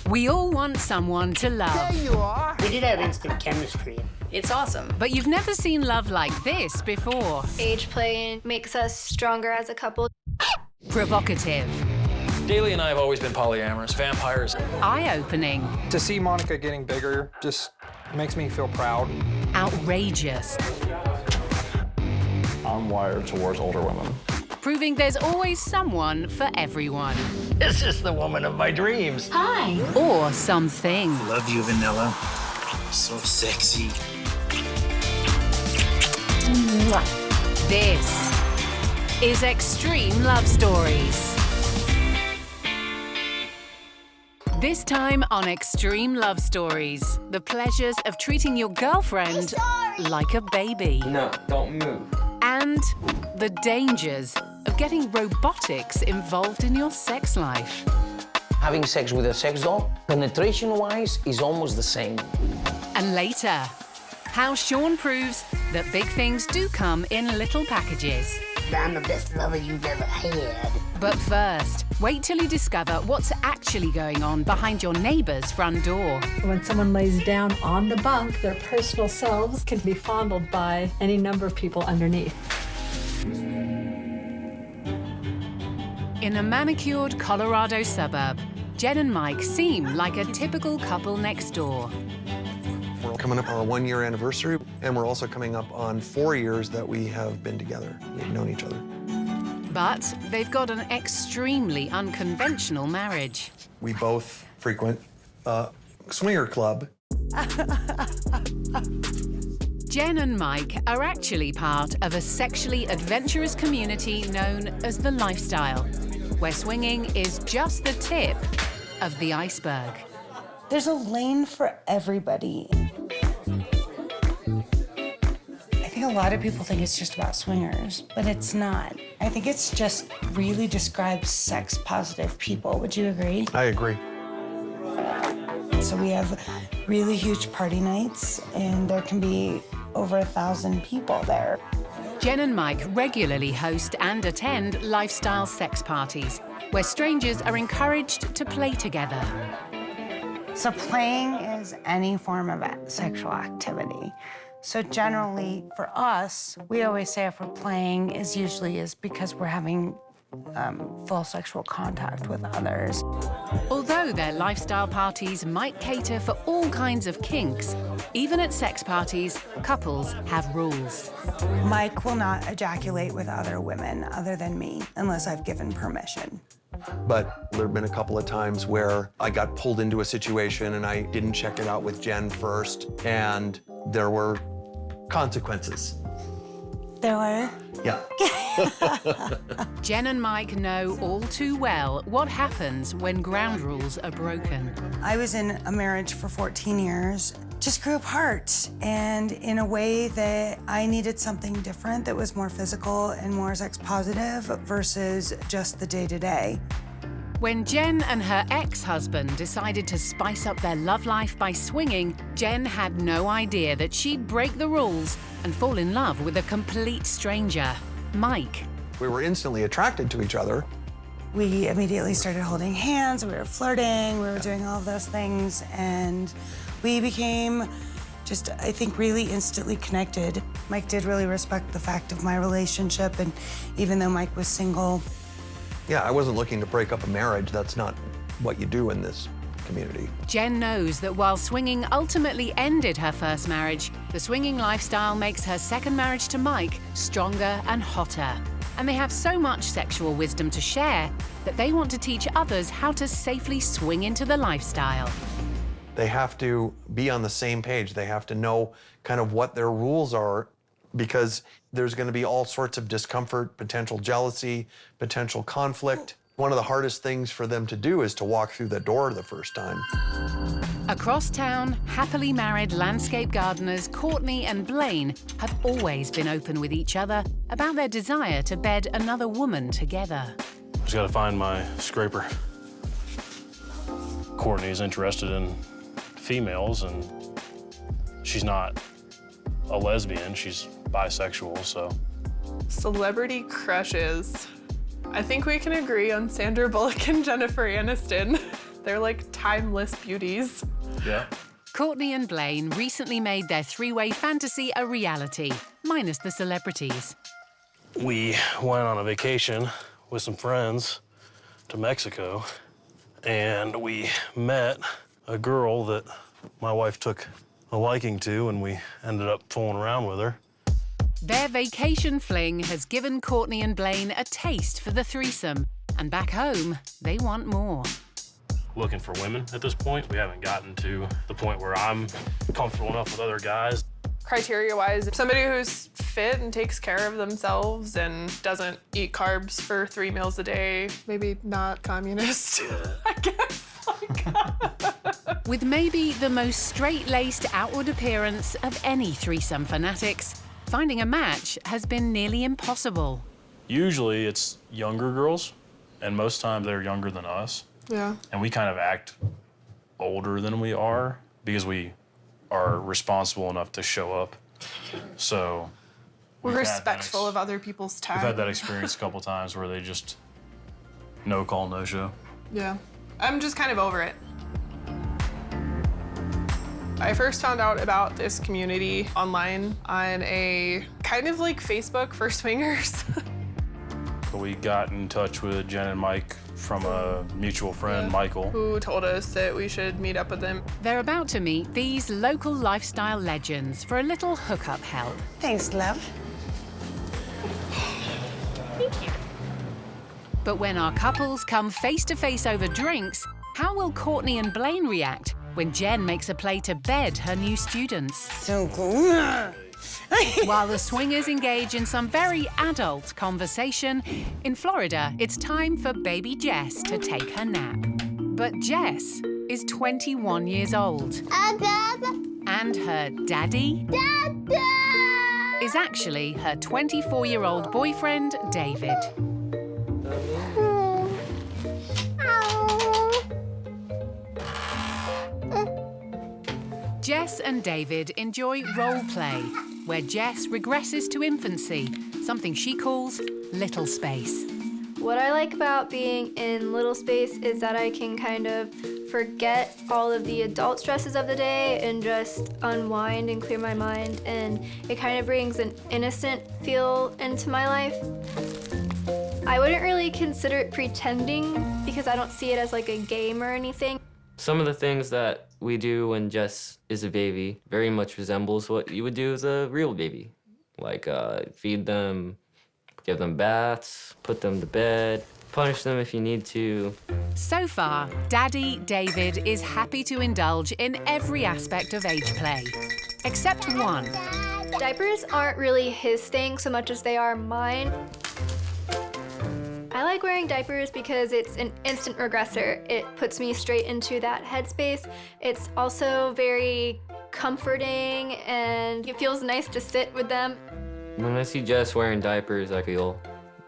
We all want someone to love. There you are. We did have instant chemistry. It's awesome. But you've never seen love like this before. Age playing makes us stronger as a couple. Provocative. Daly and I have always been polyamorous, vampires. Eye-opening. To see Monica getting bigger just makes me feel proud. Outrageous. I'm wired towards older women. Proving there's always someone for everyone. This is the woman of my dreams. Hi. Or something. Love you, Vanilla. So sexy. This is Extreme Love Stories. This time on Extreme Love Stories, the pleasures of treating your girlfriend like a baby. No, don't move. And the dangers of getting robotics involved in your sex life. Having sex with a sex doll, penetration-wise, is almost the same. And later, how Sean proves that big things do come in little packages. I'm the best lover you've ever had. But first, wait till you discover what's actually going on behind your neighbor's front door. When someone lays down on the bunk, their personal selves can be fondled by any number of people underneath. In a manicured Colorado suburb, Jen and Mike seem like a typical couple next door. We're coming up on our 1-year anniversary, and we're also coming up on 4 years that we have been together. We've known each other. But they've got an extremely unconventional marriage. We both frequent a swinger club. Jen and Mike are actually part of a sexually adventurous community known as the Lifestyle, where swinging is just the tip of the iceberg. There's a lane for everybody. I think a lot of people think it's just about swingers, but it's not. I think it's just really describes sex-positive people. Would you agree? I agree. So we have really huge party nights, and there can be over 1,000 people there. Jen and Mike regularly host and attend lifestyle sex parties, where strangers are encouraged to play together. So playing is any form of sexual activity. So generally, for us, we always say if we're playing is because we're having full sexual contact with others. Although their lifestyle parties might cater for all kinds of kinks, even at sex parties, couples have rules. Mike will not ejaculate with other women other than me, unless I've given permission. But there have been a couple of times where I got pulled into a situation and I didn't check it out with Jen first, and there were consequences. There were? Yeah. Jen and Mike know all too well what happens when ground rules are broken. I was in a marriage for 14 years, just grew apart, and in a way that I needed something different that was more physical and more sex positive versus just the day-to-day. When Jen and her ex-husband decided to spice up their love life by swinging, Jen had no idea that she'd break the rules and fall in love with a complete stranger, Mike. We were instantly attracted to each other. We immediately started holding hands, we were flirting, we were doing all of those things, and we became just, I think, really instantly connected. Mike did really respect the fact of my relationship, and even though Mike was single, Yeah, I wasn't looking to break up a marriage. That's not what you do in this community. Jen knows that while swinging ultimately ended her first marriage, the swinging lifestyle makes her second marriage to Mike stronger and hotter. And they have so much sexual wisdom to share that they want to teach others how to safely swing into the lifestyle. They have to be on the same page. They have to know kind of what their rules are, because there's going to be all sorts of discomfort, potential jealousy, potential conflict. One of the hardest things for them to do is to walk through the door the first time. Across town, happily married landscape gardeners Courtney and Blaine have always been open with each other about their desire to bed another woman together. Just gotta find my scraper. Courtney's interested in females, and she's not a lesbian, she's bisexual, so. Celebrity crushes. I think we can agree on Sandra Bullock and Jennifer Aniston. They're like timeless beauties. Yeah. Courtney and Blaine recently made their three-way fantasy a reality, minus the celebrities. We went on a vacation with some friends to Mexico, and we met a girl that my wife took a liking to, and we ended up fooling around with her. Their vacation fling has given Courtney and Blaine a taste for the threesome, and back home, they want more. Looking for women at this point. We haven't gotten to the point where I'm comfortable enough with other guys. Criteria-wise, somebody who's fit and takes care of themselves and doesn't eat carbs for 3 meals a day. Maybe not communist, I guess. With maybe the most straight-laced outward appearance of any threesome fanatics, finding a match has been nearly impossible. Usually it's younger girls, and most times they're younger than us. Yeah. And we kind of act older than we are because we are responsible enough to show up. So we're respectful of other people's time. We've had that experience a couple times where they just no call, no show. Yeah. I'm just kind of over it. I first found out about this community online on a kind of like Facebook for swingers. We got in touch with Jen and Mike from a mutual friend, Michael, who told us that we should meet up with them. They're about to meet these local lifestyle legends for a little hookup help. Thanks, love. Thank you. But when our couples come face to face over drinks, how will Courtney and Blaine react when Jen makes a play to bed her new students? So cool. While the swingers engage in some very adult conversation, in Florida, it's time for baby Jess to take her nap. But Jess is 21 years old. And her daddy is actually her 24-year-old boyfriend, David. Jess and David enjoy Roleplay, where Jess regresses to infancy, something she calls little space. What I like about being in little space is that I can kind of forget all of the adult stresses of the day and just unwind and clear my mind, and it kind of brings an innocent feel into my life. I wouldn't really consider it pretending because I don't see it as like a game or anything. Some of the things that we do when Jess is a baby very much resembles what you would do as a real baby. Like feed them, give them baths, put them to bed, punish them if you need to. So far, Daddy David is happy to indulge in every aspect of age play, except one. Diapers aren't really his thing so much as they are mine. I like wearing diapers because it's an instant regressor. It puts me straight into that headspace. It's also very comforting and it feels nice to sit with them. When I see Jess wearing diapers, I feel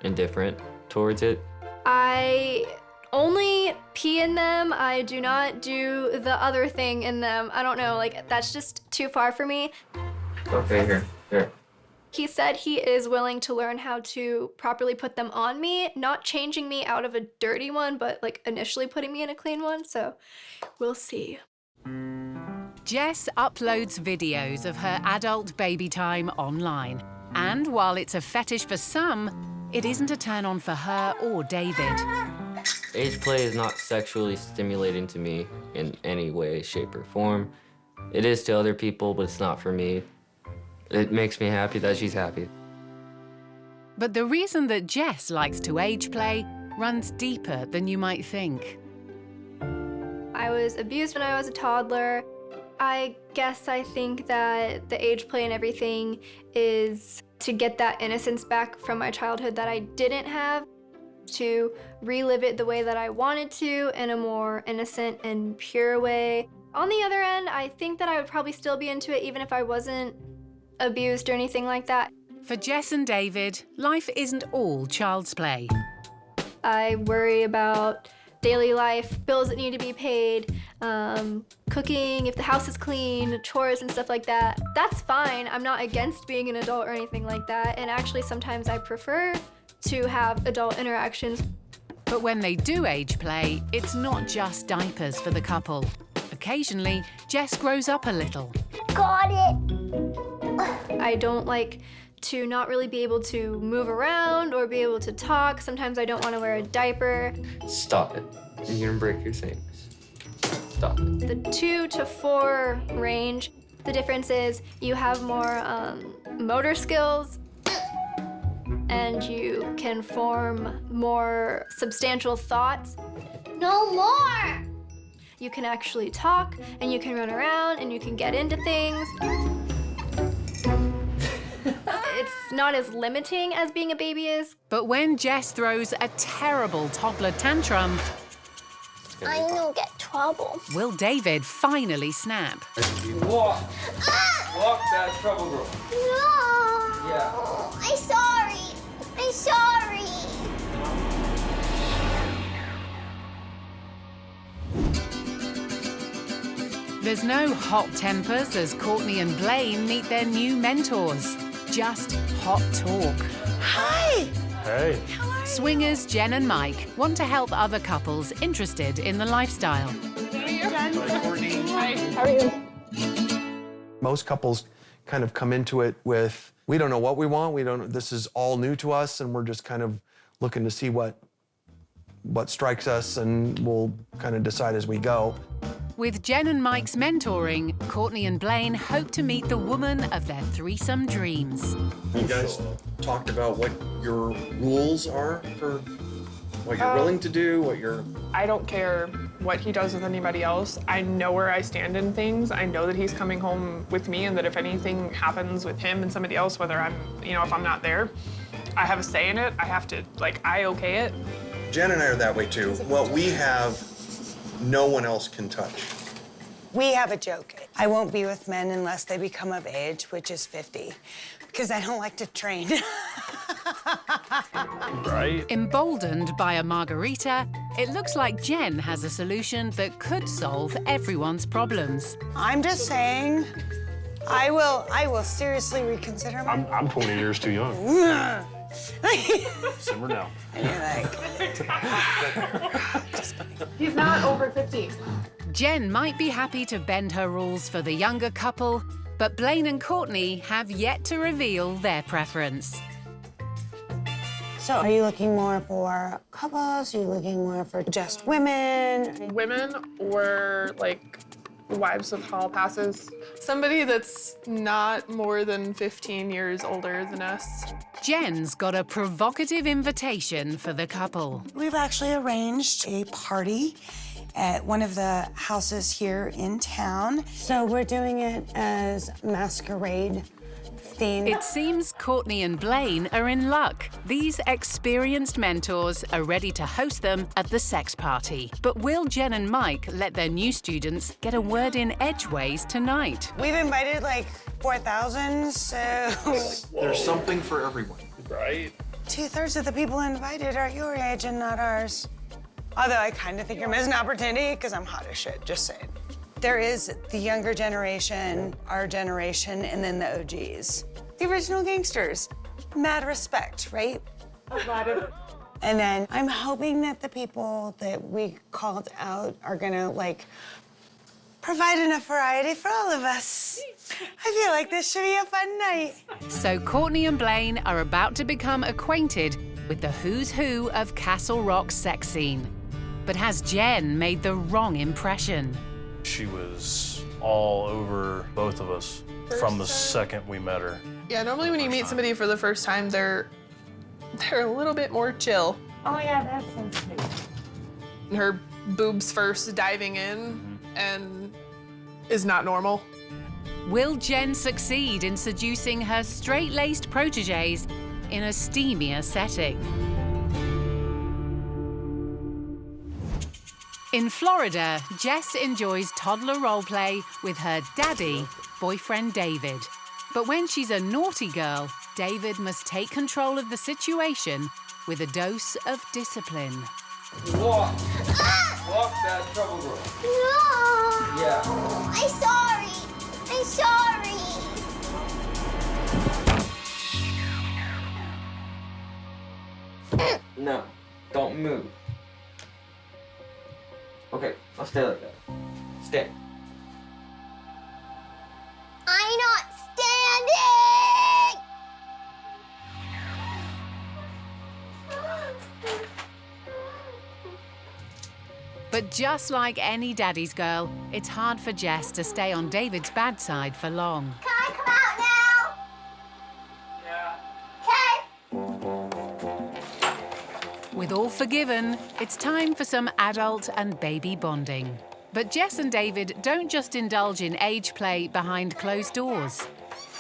indifferent towards it. I only pee in them. I do not do the other thing in them. I don't know, like that's just too far for me. Okay, here. He said he is willing to learn how to properly put them on me, not changing me out of a dirty one, but like initially putting me in a clean one, so we'll see. Jess uploads videos of her adult baby time online. And while it's a fetish for some, it isn't a turn on for her or David. Age play is not sexually stimulating to me in any way, shape, or form. It is to other people, but it's not for me. It makes me happy that she's happy. But the reason that Jess likes to age play runs deeper than you might think. I was abused when I was a toddler. I guess I think that the age play and everything is to get that innocence back from my childhood that I didn't have, to relive it the way that I wanted to in a more innocent and pure way. On the other end, I think that I would probably still be into it even if I wasn't abused or anything like that. For Jess and David, life isn't all child's play. I worry about daily life, bills that need to be paid, cooking, if the house is clean, chores and stuff like that. That's fine. I'm not against being an adult or anything like that. And actually, sometimes I prefer to have adult interactions. But when they do age play, it's not just diapers for the couple. Occasionally, Jess grows up a little. Got it! I don't like to not really be able to move around or be able to talk. Sometimes I don't want to wear a diaper. Stop it. You're gonna break your things. Stop it. The 2 to 4 range, the difference is you have more motor skills and you can form more substantial thoughts. No more! You can actually talk and you can run around and you can get into things. It's not as limiting as being a baby is. But when Jess throws a terrible toddler tantrum, I know get trouble. will David finally snap? Walk. Walk that trouble girl. No. Yeah. I'm sorry. I'm sorry. There's no hot tempers as Courtney and Blaine meet their new mentors. Just hot talk. Hi! Hey. Swingers Jen and Mike want to help other couples interested in the lifestyle. Hi. How are you? Most couples kind of come into it with, we don't know what we want, this is all new to us, and we're just kind of looking to see what strikes us, and we'll kind of decide as we go. With Jen and Mike's mentoring, Courtney and Blaine hope to meet the woman of their threesome dreams. You guys talked about what your rules are for what you're willing to do, what you're... I don't care what he does with anybody else. I know where I stand in things. I know that he's coming home with me and that if anything happens with him and somebody else, whether I'm, if I'm not there, I have a say in it. I have to, I okay it. Jen and I are that way too. What we have, no one else can touch. We have a joke. I won't be with men unless they become of age, which is 50, because I don't like to train. Right? Emboldened by a margarita, it looks like Jen has a solution that could solve everyone's problems. I'm just saying, I will seriously reconsider my... I'm 20 years too young. Simmer down. And you're He's not over 50. Jen might be happy to bend her rules for the younger couple, but Blaine and Courtney have yet to reveal their preference. So are you looking more for couples? Are you looking more for just women? Women or wives with hall passes. Somebody that's not more than 15 years older than us. Jen's got a provocative invitation for the couple. We've actually arranged a party at one of the houses here in town. So we're doing it as masquerade theme. It seems Courtney and Blaine are in luck. These experienced mentors are ready to host them at the sex party. But will Jen and Mike let their new students get a word in edgeways tonight? We've invited 4,000, so... There's something for everyone. Right? 2/3 of the people invited are your age and not ours. Although I kind of think you're missing opportunity because I'm hot as shit, just saying. There is the younger generation, our generation, and then the OGs. The original gangsters. Mad respect, right? A lot of... And then I'm hoping that the people that we called out are gonna provide enough variety for all of us. I feel like this should be a fun night. So Courtney and Blaine are about to become acquainted with the who's who of Castle Rock's sex scene. But has Jen made the wrong impression? She was all over both of us from the second we met her. Yeah, normally when you meet somebody for the first time, they're a little bit more chill. Oh yeah, that sounds good. Her boobs first diving in and is not normal. Will Jen succeed in seducing her straight-laced protégés in a steamier setting? In Florida, Jess enjoys toddler roleplay with her daddy, boyfriend David. But when she's a naughty girl, David must take control of the situation with a dose of discipline. Walk. Walk that trouble girl. No. Yeah. I'm sorry. I'm sorry. No, don't move. Stay like that. Stay. I'm not standing! But just like any daddy's girl, it's hard for Jess to stay on David's bad side for long. Can I come out now? Yeah. Okay. With all forgiven, it's time for some adult and baby bonding. But Jess and David don't just indulge in age play behind closed doors.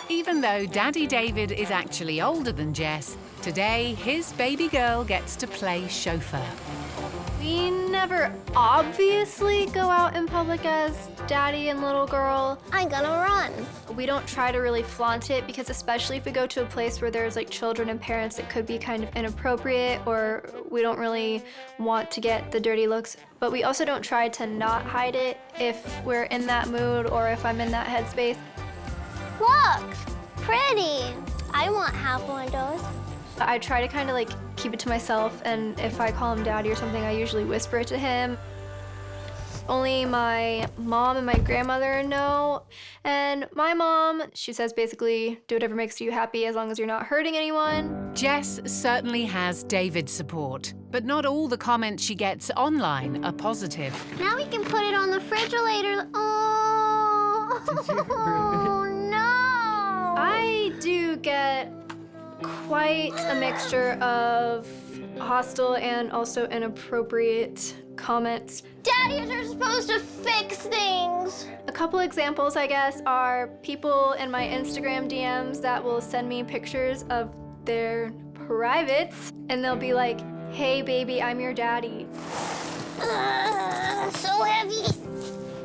Even though Daddy David is actually older than Jess, today his baby girl gets to play chauffeur. We never obviously go out in public as daddy and little girl. I'm gonna run. We don't try to really flaunt it because especially if we go to a place where there's like children and parents, it could be kind of inappropriate or we don't really want to get the dirty looks. But we also don't try to not hide it if we're in that mood or if I'm in that headspace. Look, pretty. I want half one of those. I try to kind of like keep it to myself, and if I call him daddy or something, I usually whisper it to him. Only my mom and my grandmother know. And my mom, she says basically, do whatever makes you happy as long as you're not hurting anyone. Jess certainly has David's support, but not all the comments she gets online are positive. Now we can put it on the refrigerator. Oh, oh no. I do get quite a mixture of hostile and also inappropriate comments. Daddies are supposed to fix things. A couple examples, I guess, are people in my Instagram DMs that will send me pictures of their privates, and they'll be like, hey baby, I'm your daddy. So heavy.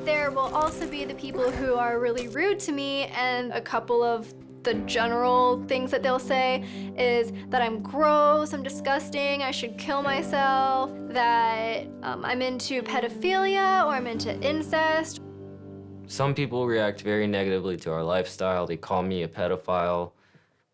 There will also be the people who are really rude to me, and a couple of the general things that they'll say is that I'm gross, I'm disgusting, I should kill myself, that I'm into pedophilia or I'm into incest. Some people react very negatively to our lifestyle. They call me a pedophile.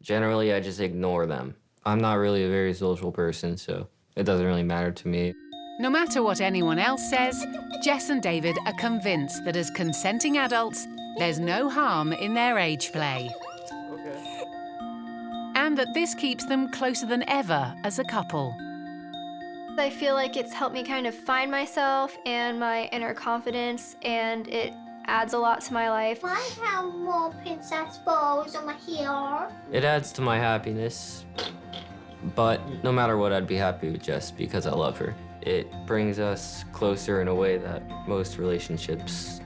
Generally, I just ignore them. I'm not really a very social person, so it doesn't really matter to me. No matter what anyone else says, Jess and David are convinced that as consenting adults, there's no harm in their age play. And that this keeps them closer than ever as a couple. I feel like it's helped me kind of find myself and my inner confidence, and it adds a lot to my life. I have more princess bows on my hair. It adds to my happiness, but no matter what, I'd be happy with Jess because I love her. It brings us closer in a way that most relationships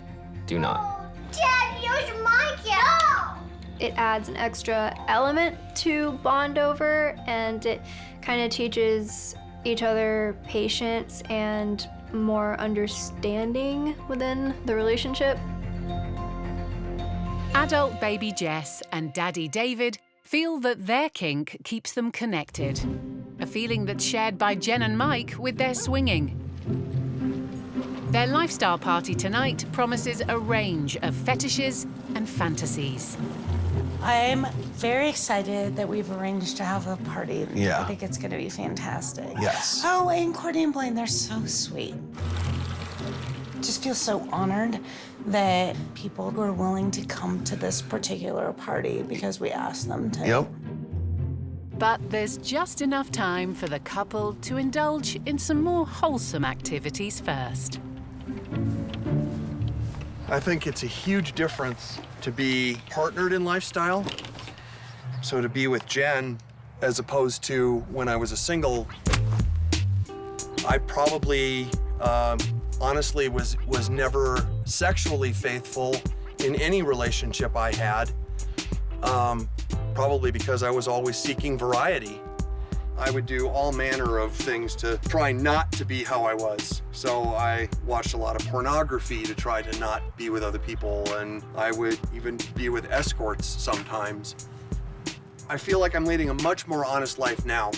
do not. Dad, use my cat. It adds an extra element to bond over, and it kind of teaches each other patience and more understanding within the relationship. Adult baby Jess and Daddy David feel that their kink keeps them connected, a feeling that's shared by Jen and Mike with their swinging. Their lifestyle party tonight promises a range of fetishes and fantasies. I'm very excited that we've arranged to have a party. Yeah. I think it's gonna be fantastic. Yes. Oh, and Courtney and Blaine, they're so sweet. Just feel so honored that people were willing to come to this particular party because we asked them to. Yep. But there's just enough time for the couple to indulge in some more wholesome activities first. I think it's a huge difference to be partnered in lifestyle. So to be with Jen, as opposed to when I was a single, I probably, honestly, was never sexually faithful in any relationship I had. Probably because I was always seeking variety. I would do all manner of things to try not to be how I was. So I watched a lot of pornography to try to not be with other people, and I would even be with escorts sometimes. I feel like I'm leading a much more honest life now.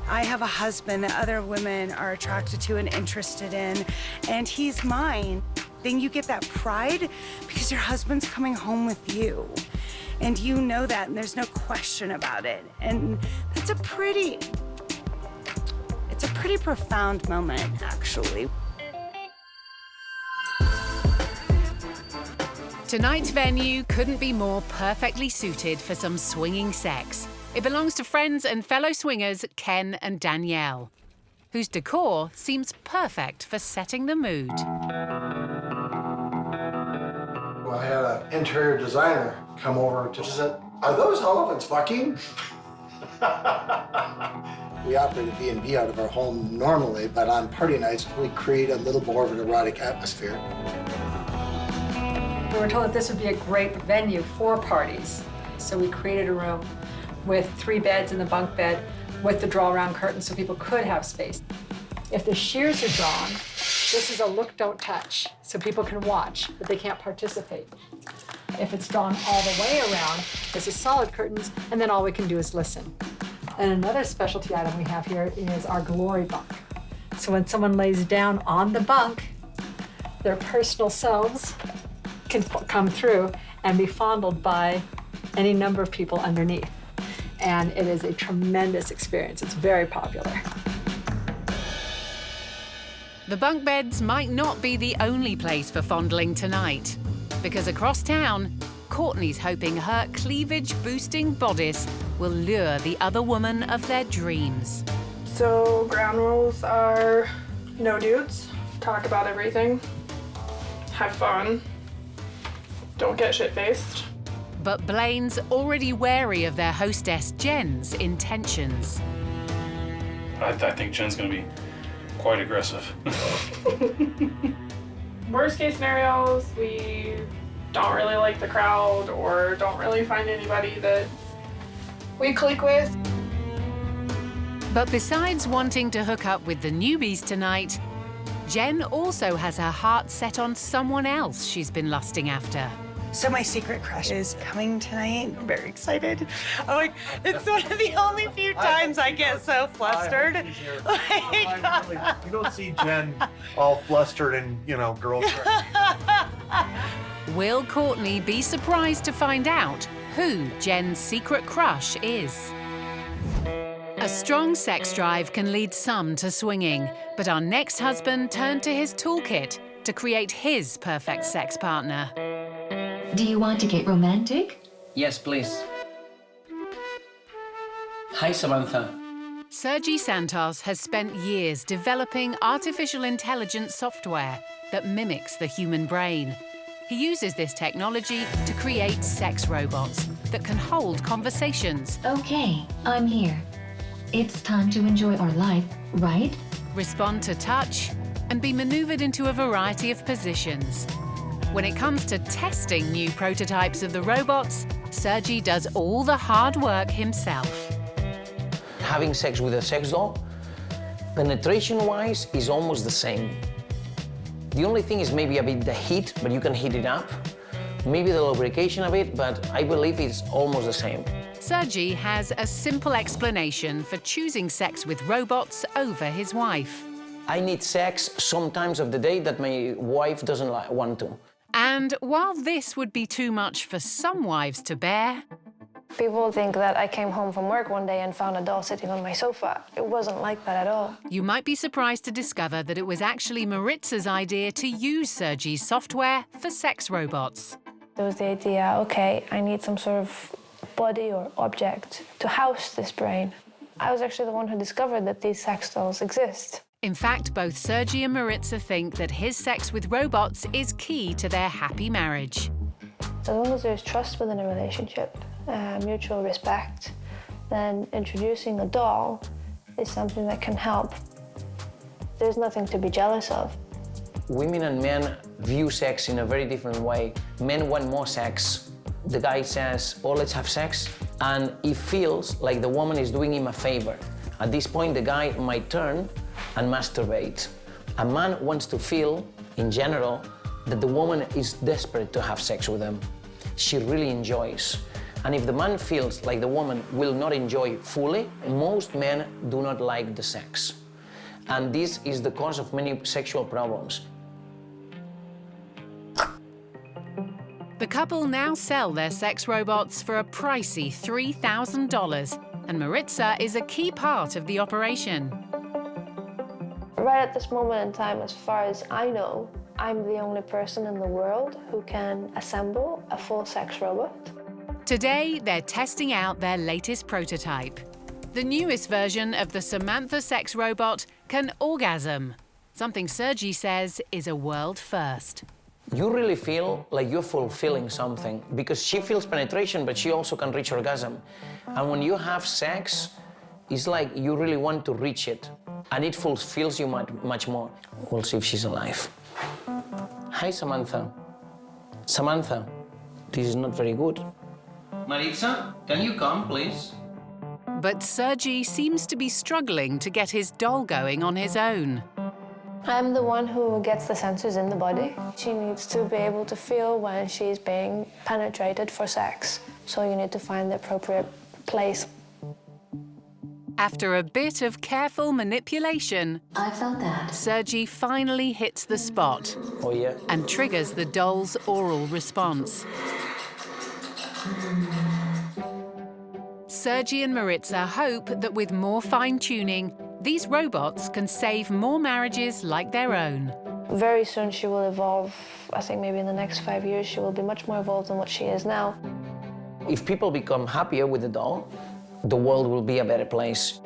I have a husband that other women are attracted to and interested in, and he's mine. Then you get that pride because your husband's coming home with you. And you know that, and there's no question about it. And that's it's a pretty profound moment, actually. Tonight's venue couldn't be more perfectly suited for some swinging sex. It belongs to friends and fellow swingers Ken and Danielle, whose decor seems perfect for setting the mood. I had an interior designer come over to said, "Are those elephants fucking?" We operate a B&B out of our home normally, but on party nights, we create a little more of an erotic atmosphere. We were told that this would be a great venue for parties. So we created a room with 3 beds in the bunk bed with the draw-around curtain so people could have space. If the shears are drawn, this is a look, don't touch, so people can watch, but they can't participate. If it's drawn all the way around, this is solid curtains, and then all we can do is listen. And another specialty item we have here is our glory bunk. So when someone lays down on the bunk, their personal selves can come through and be fondled by any number of people underneath. And it is a tremendous experience. It's very popular. The bunk beds might not be the only place for fondling tonight, because across town, Courtney's hoping her cleavage-boosting bodice will lure the other woman of their dreams. So ground rules are no dudes, talk about everything, have fun, don't get shit-faced. But Blaine's already wary of their hostess Jen's intentions. I think Jen's gonna be quite aggressive. Worst case scenarios, we don't really like the crowd or don't really find anybody that we click with. But besides wanting to hook up with the newbies tonight, Jen also has her heart set on someone else she's been lusting after. So my secret crush is coming tonight. I'm very excited. I'm like, it's one of the only few times I get so flustered. You don't see Jen all flustered and, girl. Will Courtney be surprised to find out who Jen's secret crush is? A strong sex drive can lead some to swinging, but our next husband turned to his toolkit to create his perfect sex partner. Do you want to get romantic? Yes, please. Hi, Samantha. Sergi Santos has spent years developing artificial intelligence software that mimics the human brain. He uses this technology to create sex robots that can hold conversations. Okay, I'm here. It's time to enjoy our life, right? Respond to touch and be maneuvered into a variety of positions. When it comes to testing new prototypes of the robots, Sergi does all the hard work himself. Having sex with a sex doll, penetration-wise, is almost the same. The only thing is maybe a bit the heat, but you can heat it up. Maybe the lubrication a bit, but I believe it's almost the same. Sergi has a simple explanation for choosing sex with robots over his wife. I need sex sometimes of the day that my wife doesn't want to. And while this would be too much for some wives to bear, People think that I came home from work one day and found a doll sitting on my sofa. It wasn't like that at all. you might be surprised to discover that it was actually Maritza's idea to use Sergi's software for sex robots. There was the idea, okay, I need some sort of body or object to house this brain. I was actually the one who discovered that these sex dolls exist. In fact, both Sergi and Maritza think that his sex with robots is key to their happy marriage. As long as there's trust within a relationship, mutual respect, then introducing a doll is something that can help. There's nothing to be jealous of. Women and men view sex in a very different way. Men want more sex. The guy says, oh, let's have sex. And he feels like the woman is doing him a favor. At this point, the guy might turn and masturbate. A man wants to feel, in general, that the woman is desperate to have sex with him. She really enjoys. And if the man feels like the woman will not enjoy fully, most men do not like the sex. And this is the cause of many sexual problems. The couple now sell their sex robots for a pricey $3,000, and Maritza is a key part of the operation. Right at this moment in time, as far as I know, I'm the only person in the world who can assemble a full sex robot. Today, they're testing out their latest prototype. The newest version of the Samantha sex robot can orgasm, something Sergi says is a world first. You really feel like you're fulfilling something because she feels penetration, but she also can reach orgasm. And when you have sex, it's like you really want to reach it, and it fulfills you much more. We'll see if she's alive. Hi, Samantha. Samantha, this is not very good. Maritza, can you come, please? But Sergi seems to be struggling to get his doll going on his own. I'm the one who gets the sensors in the body. She needs to be able to feel when she's being penetrated for sex. So you need to find the appropriate place. After a bit of careful manipulation, I felt that. Sergi finally hits the spot. Oh, yeah. And triggers the doll's oral response. Sergi and Maritza hope that with more fine-tuning, these robots can save more marriages like their own. Very soon she will evolve. I think maybe in the next 5 years she will be much more evolved than what she is now. If people become happier with the doll, the world will be a better place.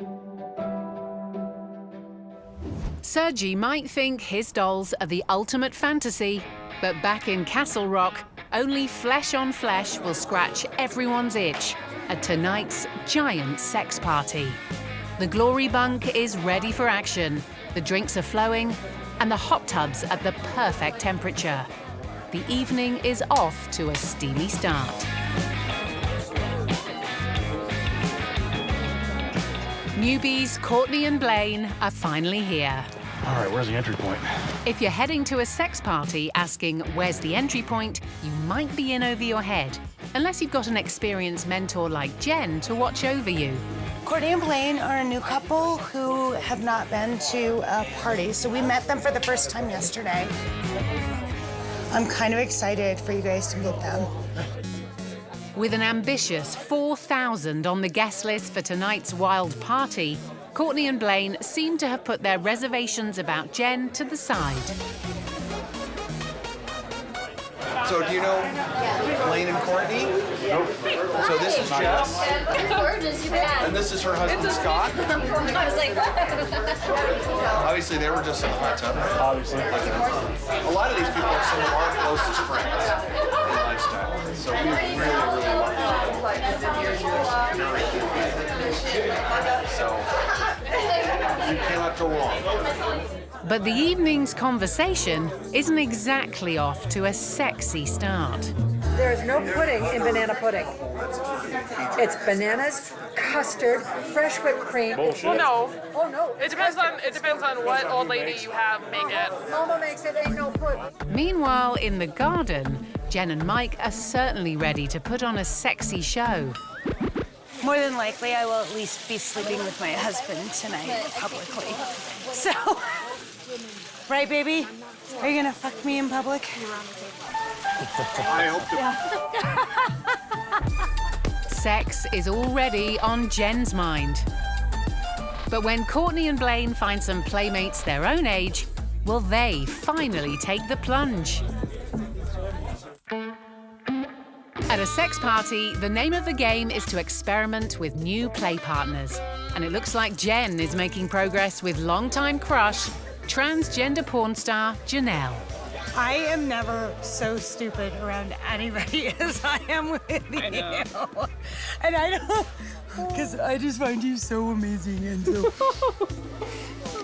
Sergi might think his dolls are the ultimate fantasy, but back in Castle Rock, only flesh on flesh will scratch everyone's itch at tonight's giant sex party. The glory bunk is ready for action, the drinks are flowing, and the hot tub's at the perfect temperature. The evening is off to a steamy start. Newbies Courtney and Blaine are finally here. All right, where's the entry point? If you're heading to a sex party asking where's the entry point, you might be in over your head, unless you've got an experienced mentor like Jen to watch over you. Courtney and Blaine are a new couple who have not been to a party, so we met them for the first time yesterday. I'm kind of excited for you guys to meet them. With an ambitious 4,000 on the guest list for tonight's wild party, Courtney and Blaine seem to have put their reservations about Jen to the side. So do you know Blaine and Courtney? Nope. So this is Jess. Gorgeous, you bet. And this is her husband, Scott. I was like, Obviously, they were just in the hot tub. Obviously. A lot of these people are some of our closest friends in lifestyle. So we really, really love them. So you cannot go wrong. But the evening's conversation isn't exactly off to a sexy start. There is no pudding in banana pudding. It's bananas, custard, fresh whipped cream. Well, no. Oh no. It depends on what old lady you have make it. Mama makes it, ain't no pudding. Meanwhile, in the garden, Jen and Mike are certainly ready to put on a sexy show. More than likely, I will at least be sleeping with my husband tonight publicly. So, right, baby? Are you gonna fuck me in public? I hope to. Sex is already on Jen's mind. But when Courtney and Blaine find some playmates their own age, will they finally take the plunge? At a sex party, the name of the game is to experiment with new play partners. And it looks like Jen is making progress with longtime crush, transgender porn star Janelle. I am never so stupid around anybody as I am with you. And I don't, because I just find you so amazing and so.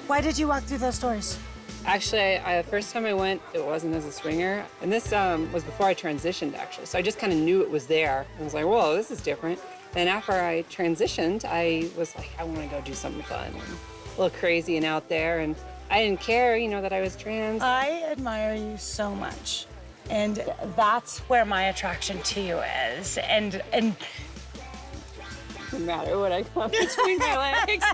Why did you walk through those doors? Actually, the first time I went, it wasn't as a swinger. And this was before I transitioned, actually. So I just kind of knew it was there. I was like, whoa, this is different. Then after I transitioned, I was like, I want to go do something fun and a little crazy and out there. And I didn't care, that I was trans. I admire you so much. And that's where my attraction to you is. And no matter what I come between my legs.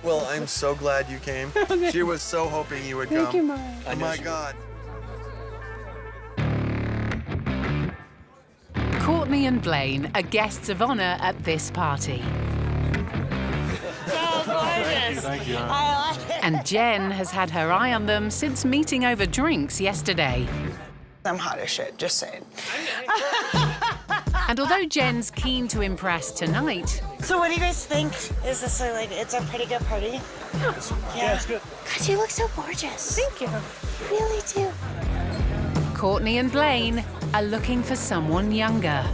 Well, I'm so glad you came. She was so hoping you would come. Thank you, Mom. Oh my God. Courtney and Blaine are guests of honor at this party. so gorgeous. Thank you. I like it. And Jen has had her eye on them since meeting over drinks yesterday. I'm hot as shit, just saying. And although Jen's keen to impress tonight... So what do you guys think? Is this it's a pretty good party? Yeah, it's good. God, you look so gorgeous. Thank you. You really do. Courtney and Blaine are looking for someone younger.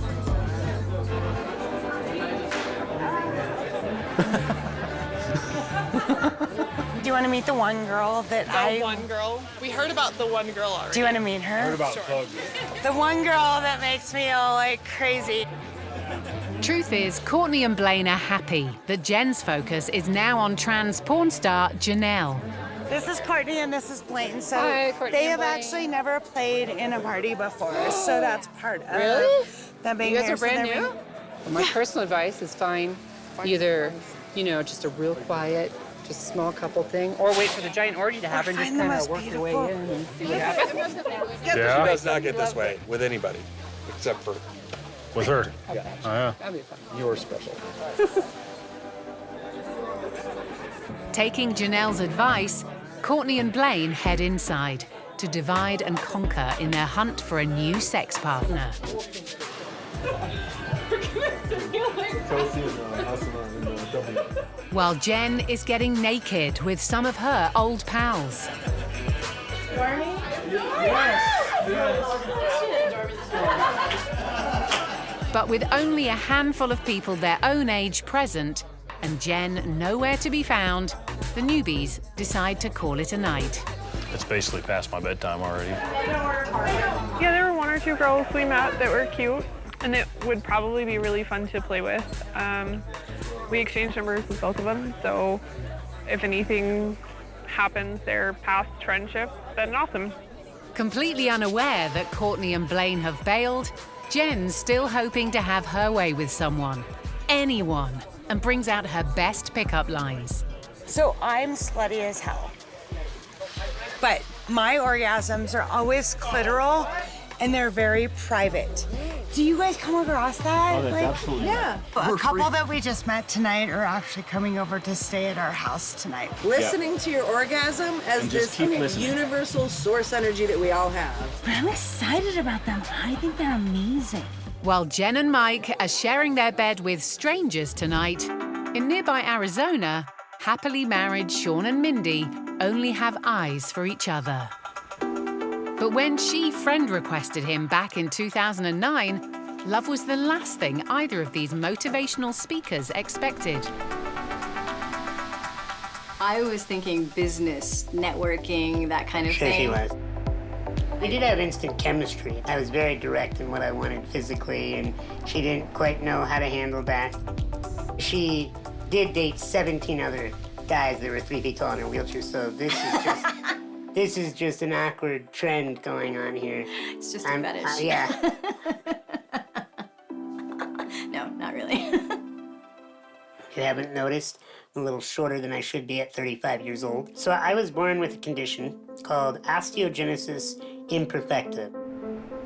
Do you want to meet the one girl that The one girl? We heard about the one girl already. Do you want to meet her? Heard about Pug. The one girl that makes me all like crazy. Truth is, Courtney and Blaine are happy that Jen's focus is now on trans porn star Janelle. This is Courtney and this is Blaine. So Hi, Courtney they and have Blaine. actually never played in a party before, so that's part of Really? them being You guys here. are brand So they're new? My personal advice is find either, just a real quiet, just small couple thing, or wait for the giant orgy to happen, just find the kind of most work your way beautiful. in and see what happens. Yeah. She does not get this way with anybody, except for With her? Yeah. Oh, yeah. That'd be fun. You're special. Taking Janelle's advice, Courtney and Blaine head inside to divide and conquer in their hunt for a new sex partner. While Jen is getting naked with some of her old pals. But with only a handful of people their own age present, and Jen nowhere to be found, the newbies decide to call it a night. It's basically past my bedtime already. Yeah, there were one or two girls we met that were cute, and it would probably be really fun to play with. We exchanged numbers with both of them, so if anything happens, their past friendship, then awesome. Completely unaware that Courtney and Blaine have bailed, Jen's still hoping to have her way with someone, anyone, and brings out her best pickup lines. So I'm slutty as hell. But my orgasms are always clitoral and they're very private. Do you guys come across that? Oh, that's absolutely Yeah. A couple that we just met tonight are actually coming over to stay at our house tonight. Listening to your orgasm as And just this keep listening. universal source energy that we all have. But I'm excited about them. I think they're amazing. While Jen and Mike are sharing their bed with strangers tonight, in nearby Arizona, happily married Shauna and Mindy only have eyes for each other. But when she friend requested him back in 2009, love was the last thing either of these motivational speakers expected. I was thinking business, networking, that kind of Sure thing. she was. We did have instant chemistry. I was very direct in what I wanted physically, and she didn't quite know how to handle that. She did date 17 other guys that were 3 feet tall in a wheelchair, so this is just this is just an awkward trend going on here. It's just a fetish. Yeah. No, not really. If you haven't noticed, I'm a little shorter than I should be at 35 years old. So I was born with a condition called osteogenesis imperfecta.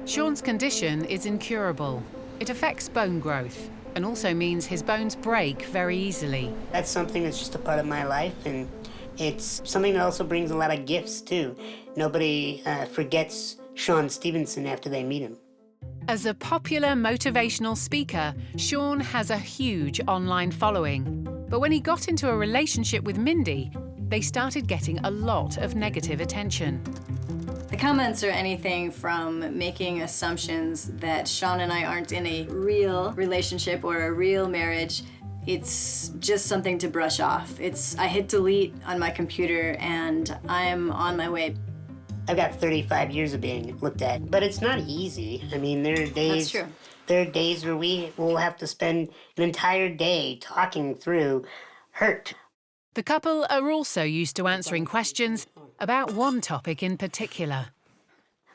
Sean's condition is incurable. It affects bone growth and also means his bones break very easily. That's something that's just a part of my life, and it's something that also brings a lot of gifts, too. Nobody forgets Sean Stevenson after they meet him. As a popular motivational speaker, Sean has a huge online following. But when he got into a relationship with Mindy, they started getting a lot of negative attention. The comments are anything from making assumptions that Sean and I aren't in a real relationship or a real marriage. It's just something to brush off. I hit delete on my computer and I'm on my way. I've got 35 years of being looked at, but it's not easy. I mean, there are days. That's true. There are days where we will have to spend an entire day talking through hurt. The couple are also used to answering questions about one topic in particular.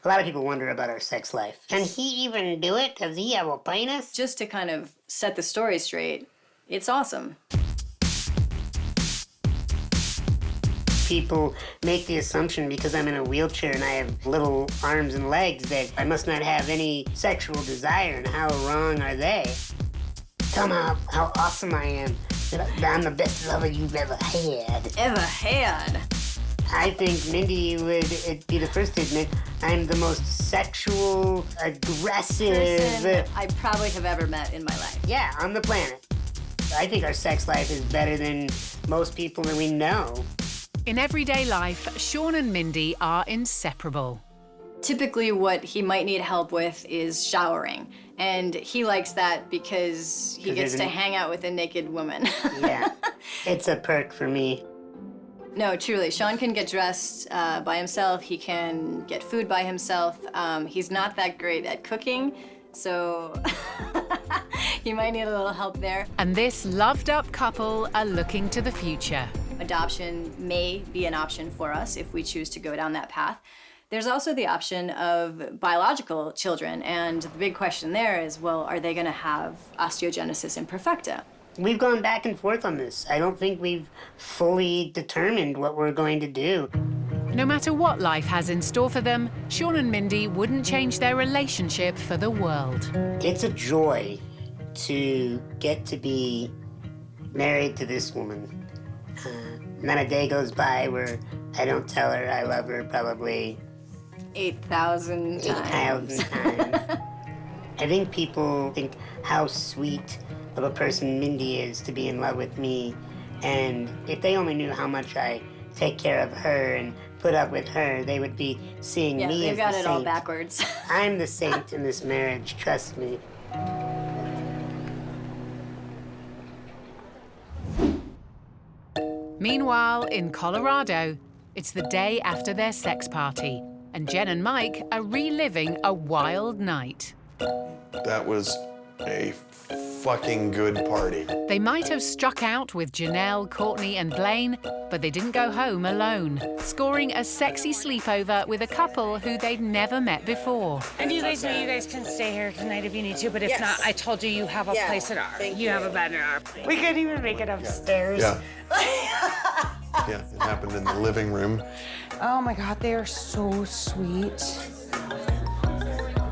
A lot of people wonder about our sex life. Can he even do it? Does he have a penis? Just to kind of set the story straight, it's awesome. People make the assumption because I'm in a wheelchair and I have little arms and legs that I must not have any sexual desire, and how wrong are they? Tell them how awesome I am, that I'm the best lover you've ever had. Ever had? I think Mindy would be the first to admit I'm the most sexual, aggressive person I probably have ever met in my life. Yeah, on the planet. I think our sex life is better than most people that we know. In everyday life, Shauna and Mindy are inseparable. Typically what he might need help with is showering. And he likes that because he gets to hang out with a naked woman. Yeah, it's a perk for me. No, truly, Sean can get dressed by himself. He can get food by himself. He's not that great at cooking, so he might need a little help there. And this loved-up couple are looking to the future. Adoption may be an option for us if we choose to go down that path. There's also the option of biological children, and the big question there is, well, are they gonna have osteogenesis imperfecta? We've gone back and forth on this. I don't think we've fully determined what we're going to do. No matter what life has in store for them, Sean and Mindy wouldn't change their relationship for the world. It's a joy to get to be married to this woman. Not a day goes by where I don't tell her I love her probably 8,000 times. 8,000 times. I think people think how sweet of a person Mindy is to be in love with me. And if they only knew how much I take care of her and put up with her, they would be seeing me as the saint. They've got it all backwards. I'm the saint in this marriage, trust me. Meanwhile, in Colorado, it's the day after their sex party, and Jen and Mike are reliving a wild night. That was a fucking good party. They might have struck out with Janelle, Courtney and Blaine, but they didn't go home alone, scoring a sexy sleepover with a couple who they'd never met before. And you guys know you guys can stay here tonight if you need to, but if not, I told you you have a place at our. You have a bed in our place. We couldn't even make it upstairs. Yeah. Yeah, it happened in the living room. Oh my God, they are so sweet.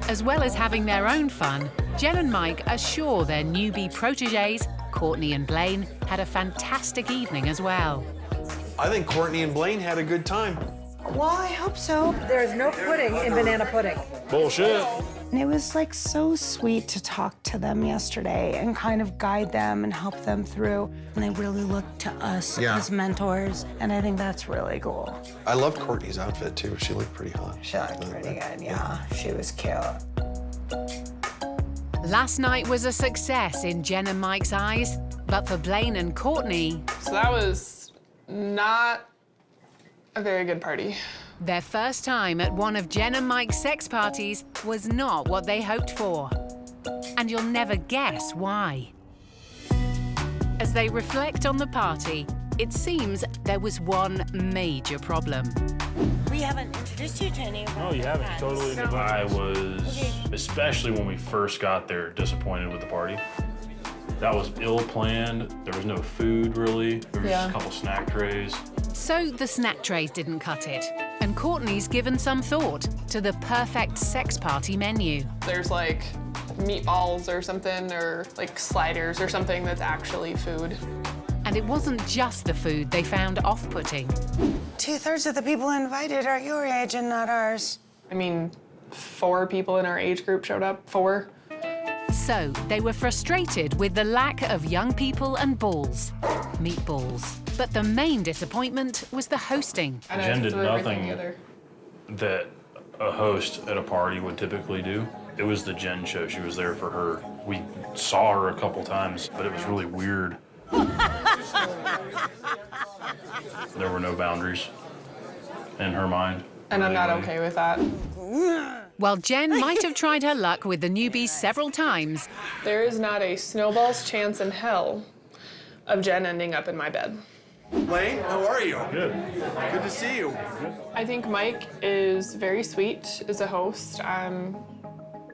As well as having their own fun, Jen and Mike are sure their newbie proteges, Courtney and Blaine, had a fantastic evening as well. I think Courtney and Blaine had a good time. Well, I hope so. There's no pudding in banana pudding. Bullshit. And it was like so sweet to talk to them yesterday and kind of guide them and help them through. And they really looked to us as mentors, and I think that's really cool. I loved Courtney's outfit too. She looked pretty hot. She looked pretty good, yeah. She was cute. Last night was a success in Jen and Mike's eyes, but for Blaine and Courtney... So that was not a very good party. Their first time at one of Jen and Mike's sex parties was not what they hoped for. And you'll never guess why. As they reflect on the party, it seems there was one major problem. We haven't introduced you to any of our Oh, you haven't? Totally. I was, especially when we first got there, disappointed with the party. That was ill-planned. There was no food, really. There was just a couple snack trays. So the snack trays didn't cut it. And Courtney's given some thought to the perfect sex party menu. There's like meatballs or something, or like sliders or something that's actually food. And it wasn't just the food they found off-putting. 2/3 of the people invited are your age and not ours. I mean, 4 people in our age group showed up. 4. So they were frustrated with the lack of young people and balls, meatballs. But the main disappointment was the hosting. Jen did nothing that a host at a party would typically do. It was the Jen show. She was there for her. We saw her a couple times, but it was really weird. There were no boundaries in her mind. And I'm not okay with that. While Jen might have tried her luck with the newbies several times, there is not a snowball's chance in hell of Jen ending up in my bed. Blaine, how are you? Good. Good to see you. I think Mike is very sweet as a host.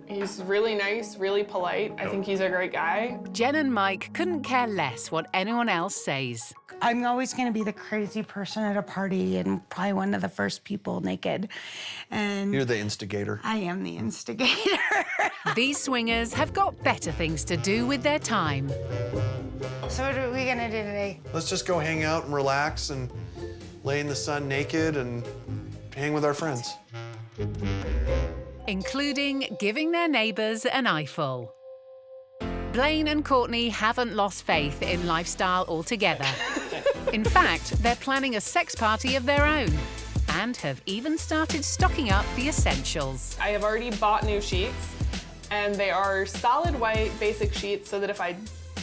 He's really nice, really polite. I think he's a great guy. Jen and Mike couldn't care less what anyone else says. I'm always going to be the crazy person at a party and probably one of the first people naked. And you're the instigator. I am the instigator. These swingers have got better things to do with their time. So what are we going to do today? Let's just go hang out and relax and lay in the sun naked and hang with our friends. Including giving their neighbours an eyeful. Blaine and Courtney haven't lost faith in lifestyle altogether. In fact, they're planning a sex party of their own and have even started stocking up the essentials. I have already bought new sheets, and they are solid white basic sheets so that if I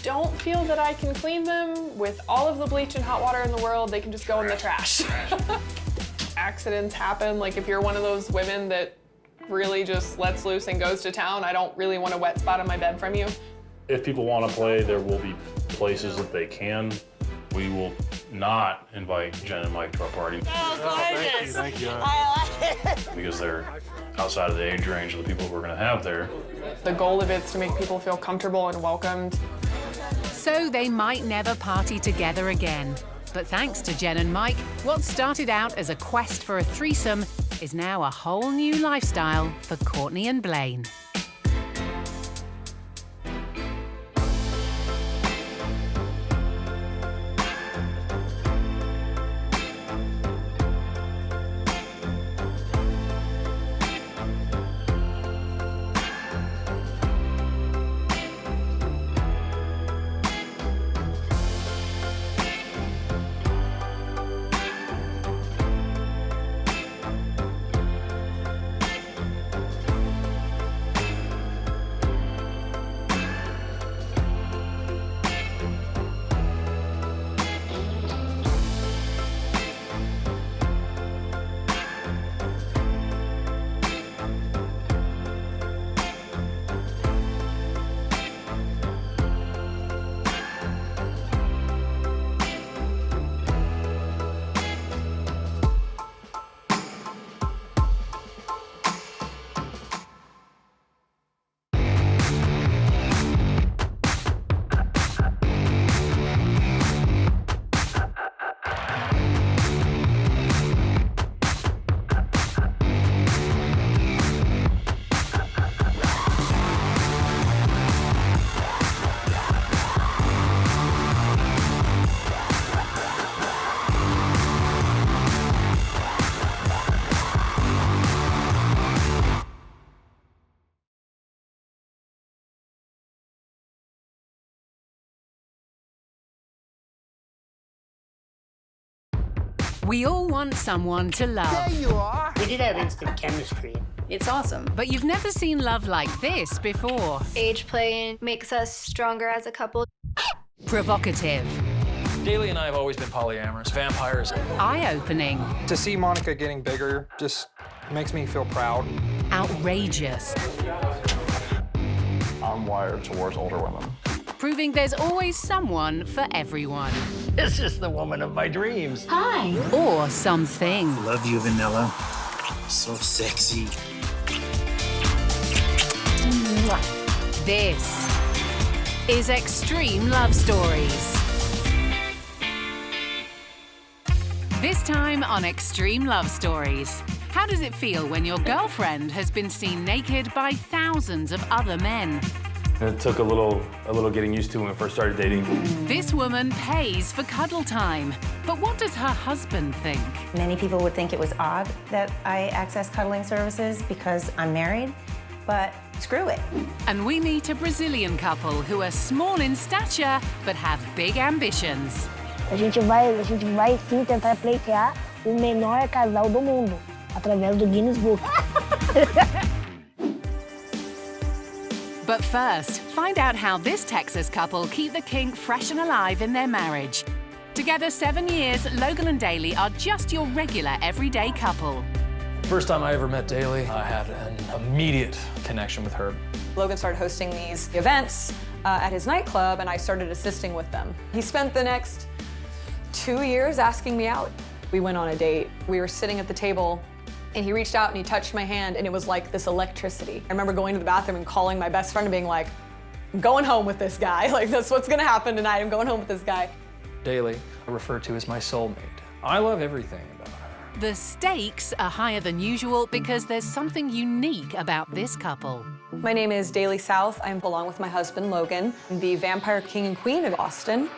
don't feel that I can clean them with all of the bleach and hot water in the world, they can just go in the trash. Accidents happen, like if you're one of those women that really just lets loose and goes to town, I don't really want a wet spot on my bed from you. If people want to play, there will be places that they can. We will not invite Jen and Mike to our party. Oh, Thank you. I like it. Because they're outside of the age range of the people we're going to have there. The goal of it is to make people feel comfortable and welcomed. So they might never party together again. But thanks to Jen and Mike, what started out as a quest for a threesome is now a whole new lifestyle for Courtney and Blaine. We all want someone to love. There you are. We did have instant chemistry. It's awesome. But you've never seen love like this before. Age play makes us stronger as a couple. Provocative. Daly and I have always been polyamorous, vampires. Eye-opening. To see Monica getting bigger just makes me feel proud. Outrageous. I'm wired towards older women. Proving there's always someone for everyone. This is the woman of my dreams. Hi. Or something. Love you, Vanilla. So sexy. This is Extreme Love Stories. This time on Extreme Love Stories. How does it feel when your girlfriend has been seen naked by thousands of other men? It took a little getting used to when we first started dating. This woman pays for cuddle time. But what does her husband think? Many people would think it was odd that I access cuddling services because I'm married, but screw it. And we meet a Brazilian couple who are small in stature but have big ambitions. A gente vai sim tentar pleitear o menor casal do mundo através do Guinness Book. But first, find out how this Texas couple keep the kink fresh and alive in their marriage. Together 7 years, Logan and Daly are just your regular everyday couple. First time I ever met Daly, I had an immediate connection with her. Logan started hosting these events at his nightclub, and I started assisting with them. He spent the next 2 years asking me out. We went on a date. We were sitting at the table, and he reached out and he touched my hand, and it was like this electricity. I remember going to the bathroom and calling my best friend and being like, I'm going home with this guy. Like, that's what's gonna happen tonight. I'm going home with this guy. Daly, I refer to as my soulmate. I love everything about her. The stakes are higher than usual because there's something unique about this couple. My name is Daly South. I'm along with my husband, Logan, the vampire king and queen of Austin.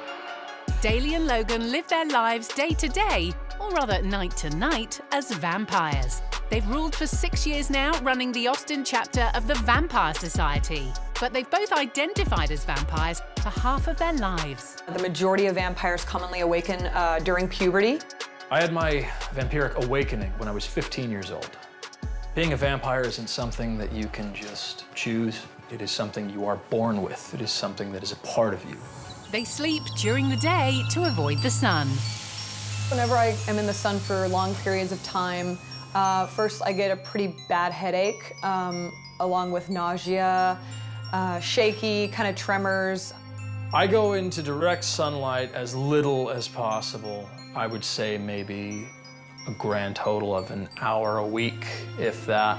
Daly and Logan live their lives day to day, or rather night to night, as vampires. They've ruled for 6 years now, running the Austin chapter of the Vampire Society. But they've both identified as vampires for half of their lives. The majority of vampires commonly awaken during puberty. I had my vampiric awakening when I was 15 years old. Being a vampire isn't something that you can just choose. It is something you are born with. It is something that is a part of you. They sleep during the day to avoid the sun. Whenever I am in the sun for long periods of time, first I get a pretty bad headache, along with nausea, shaky, kind of tremors. I go into direct sunlight as little as possible. I would say maybe a grand total of an hour a week, if that.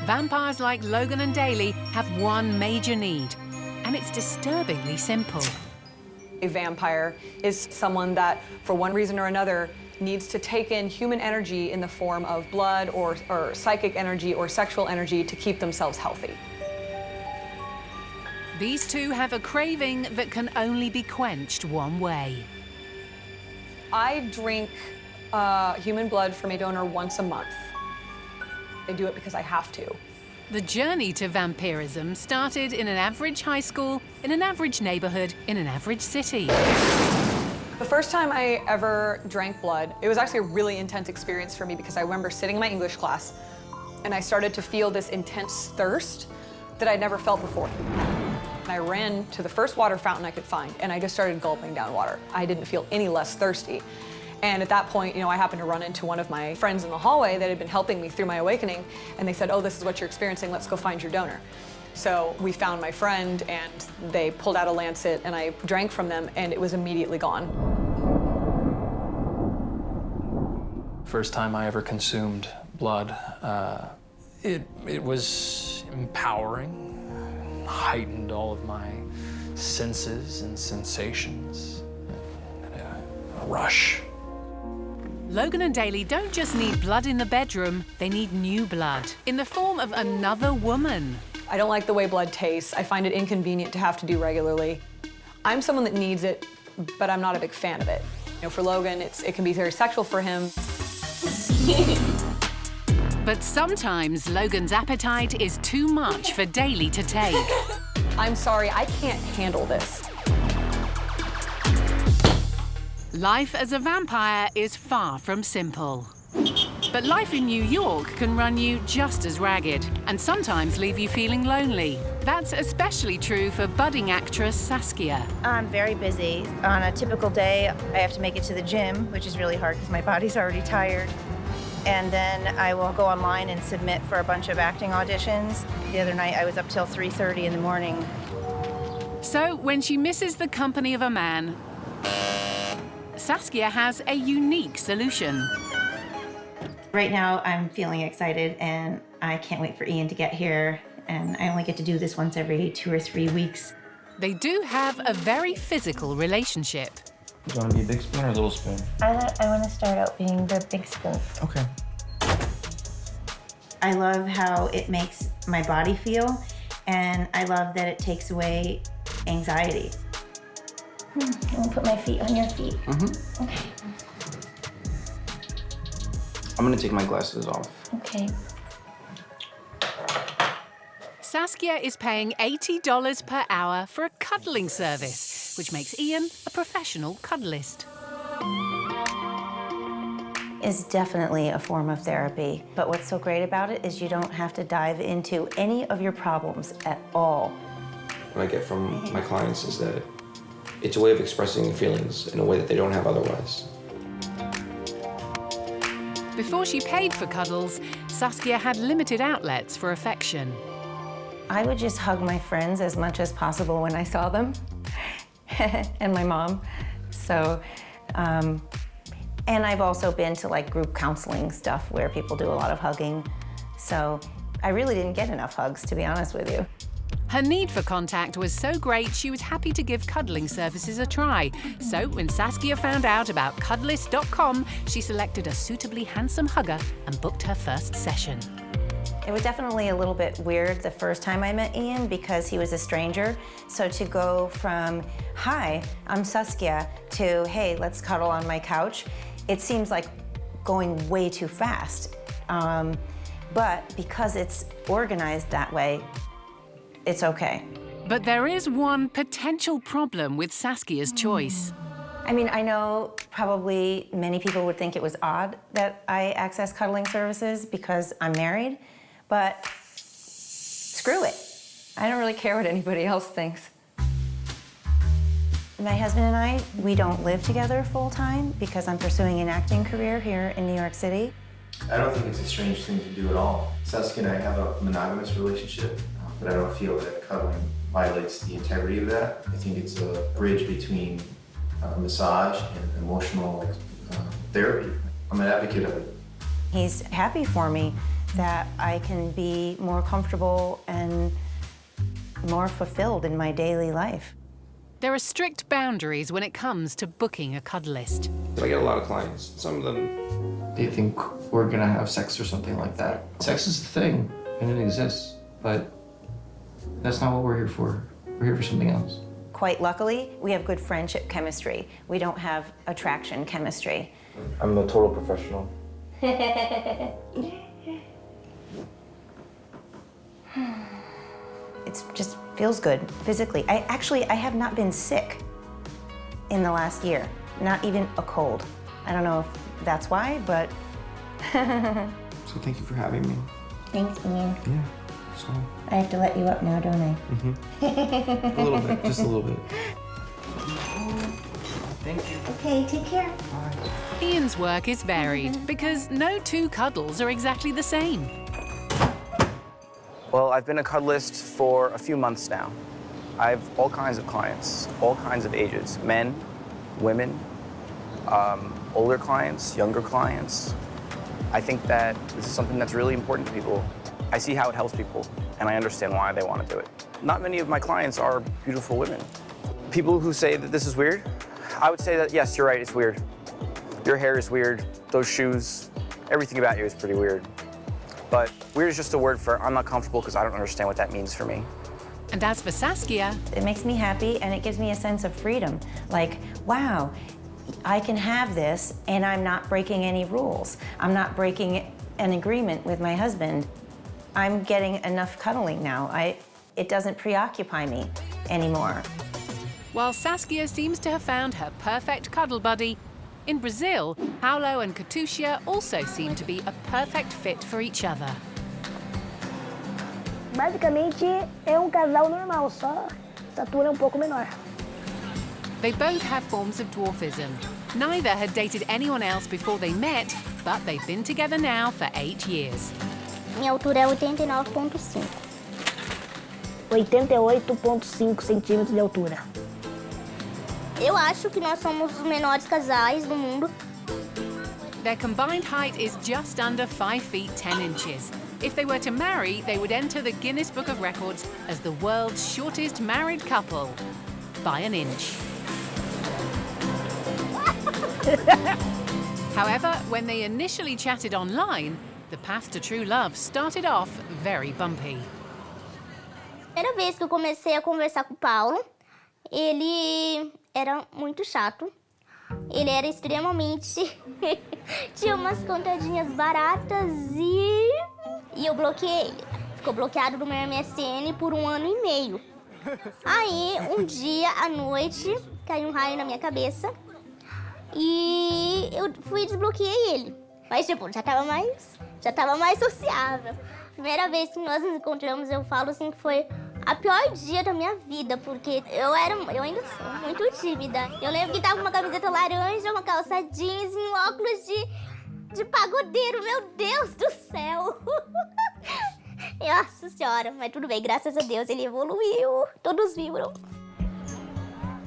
Vampires like Logan and Daly have one major need, and it's disturbingly simple. A vampire is someone that, for one reason or another, needs to take in human energy in the form of blood or psychic energy or sexual energy to keep themselves healthy. These two have a craving that can only be quenched one way. I drink human blood from a donor once a month. I do it because I have to. The journey to vampirism started in an average high school, in an average neighborhood, in an average city. The first time I ever drank blood, it was actually a really intense experience for me because I remember sitting in my English class and I started to feel this intense thirst that I'd never felt before. And I ran to the first water fountain I could find and I just started gulping down water. I didn't feel any less thirsty. And at that point, I happened to run into one of my friends in the hallway that had been helping me through my awakening, and they said, "Oh, this is what you're experiencing, let's go find your donor." So we found my friend, and they pulled out a lancet, and I drank from them, and it was immediately gone. First time I ever consumed blood, it was empowering, heightened all of my senses and sensations, a rush. Logan and Daly don't just need blood in the bedroom, they need new blood in the form of another woman. I don't like the way blood tastes. I find it inconvenient to have to do regularly. I'm someone that needs it, but I'm not a big fan of it. For Logan, it can be very sexual for him. But sometimes Logan's appetite is too much for Daly to take. I'm sorry, I can't handle this. Life as a vampire is far from simple. But life in New York can run you just as ragged and sometimes leave you feeling lonely. That's especially true for budding actress Saskia. I'm very busy. On a typical day, I have to make it to the gym, which is really hard because my body's already tired. And then I will go online and submit for a bunch of acting auditions. The other night, I was up till 3:30 in the morning. So when she misses the company of a man, Saskia has a unique solution. Right now, I'm feeling excited, and I can't wait for Ian to get here. And I only get to do this once every 2 or 3 weeks. They do have a very physical relationship. Do you want to be a big spoon or a little spoon? I want to start out being the big spoon. Okay. I love how it makes my body feel, and I love that it takes away anxiety. I'm gonna put my feet on your feet. Mm-hmm. Okay. I'm gonna take my glasses off. Okay. Saskia is paying $80 per hour for a cuddling service, which makes Ian a professional cuddlist. It's definitely a form of therapy, but what's so great about it is you don't have to dive into any of your problems at all. What I get from my clients is that it's a way of expressing feelings in a way that they don't have otherwise. Before she paid for cuddles, Saskia had limited outlets for affection. I would just hug my friends as much as possible when I saw them, and my mom. So, and I've also been to like group counseling stuff where people do a lot of hugging. So I really didn't get enough hugs, to be honest with you. Her need for contact was so great, she was happy to give cuddling services a try. So when Saskia found out about Cuddlist.com, she selected a suitably handsome hugger and booked her first session. It was definitely a little bit weird the first time I met Ian because he was a stranger. So to go from, "Hi, I'm Saskia," to, "Hey, let's cuddle on my couch," it seems like going way too fast. But because it's organized that way, it's okay. But there is one potential problem with Saskia's choice. I mean, I know probably many people would think it was odd that I access cuddling services because I'm married, but screw it. I don't really care what anybody else thinks. My husband and I, we don't live together full-time because I'm pursuing an acting career here in New York City. I don't think it's a strange thing to do at all. Saskia and I have a monogamous relationship, but I don't feel that cuddling violates the integrity of that. I think it's a bridge between massage and emotional therapy. I'm an advocate of it. He's happy for me that I can be more comfortable and more fulfilled in my daily life. There are strict boundaries when it comes to booking a cuddlist. I get a lot of clients. Some of them, they think we're gonna have sex or something like that. Sex is the thing, and it exists, but that's not what we're here for. We're here for something else. Quite luckily, we have good friendship chemistry. We don't have attraction chemistry. I'm a total professional. It just feels good physically. I have not been sick in the last year, not even a cold. I don't know if that's why, but. So thank you for having me. Thanks, Ian. Yeah, so. I have to let you up now, don't I? Mm-hmm. A little bit, just a little bit. Thank you. Okay, take care. Ian's work is varied because no two cuddles are exactly the same. Well, I've been a cuddlist for a few months now. I have all kinds of clients, all kinds of ages, men, women, older clients, younger clients. I think that this is something that's really important to people. I see how it helps people, and I understand why they want to do it. Not many of my clients are beautiful women. People who say that this is weird, I would say that, yes, you're right, it's weird. Your hair is weird, those shoes, everything about you is pretty weird. But weird is just a word for I'm not comfortable because I don't understand what that means for me. And as for Saskia, it makes me happy and it gives me a sense of freedom. Like, wow, I can have this and I'm not breaking any rules. I'm not breaking an agreement with my husband. I'm getting enough cuddling now. It doesn't preoccupy me anymore. While Saskia seems to have found her perfect cuddle buddy, in Brazil, Paulo and Katusha also seem to be a perfect fit for each other. Basicamente, é casal normal, só estatura pouco menor. They both have forms of dwarfism. Neither had dated anyone else before they met, but they've been together now for 8 years. Minha altura é 89,5. 88,5 centímetros de altura. Eu acho que nós somos os menores casais do mundo. Their combined height is just under 5 feet 10 inches. If they were to marry, they would enter the Guinness Book of Records as the world's shortest married couple by an inch. However, when they initially chatted online, the path to true love started off very bumpy. Primeira vez que eu comecei a conversar com o Paulo, ele era muito chato. Ele era extremamente... tinha umas contadinhas baratas e eu bloqueei ele. Ficou bloqueado no meu MSN por 1 ano e meio. Aí, um dia, à noite, caiu um raio na minha cabeça e eu fui e desbloqueei ele. Mas, tipo, já tava mais sociável. Primeira vez que nós nos encontramos, eu falo assim que foi a pior dia da minha vida, porque eu ainda sou muito tímida. Eu lembro que tava com uma camiseta laranja, uma calça jeans e um óculos de pagodeiro. Meu Deus do céu! Nossa senhora, mas tudo bem, graças a Deus ele evoluiu, todos vibram.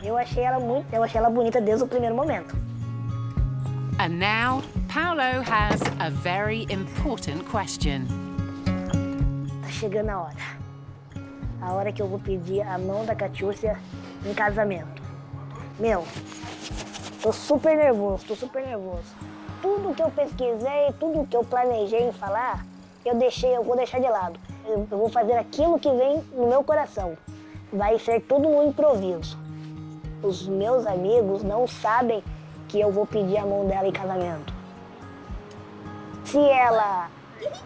Eu achei ela bonita desde o primeiro momento. And now, Paulo has a very important question. Tá chegando a hora. A hora que eu vou pedir a mão da Catiúcia em casamento. Meu, tô super nervoso. Tudo que eu pesquisei, tudo que eu planejei em falar, eu vou deixar de lado. Eu vou fazer aquilo que vem no meu coração. Vai ser tudo no improviso. Os meus amigos não sabem que eu vou pedir a mão dela em casamento. Se ela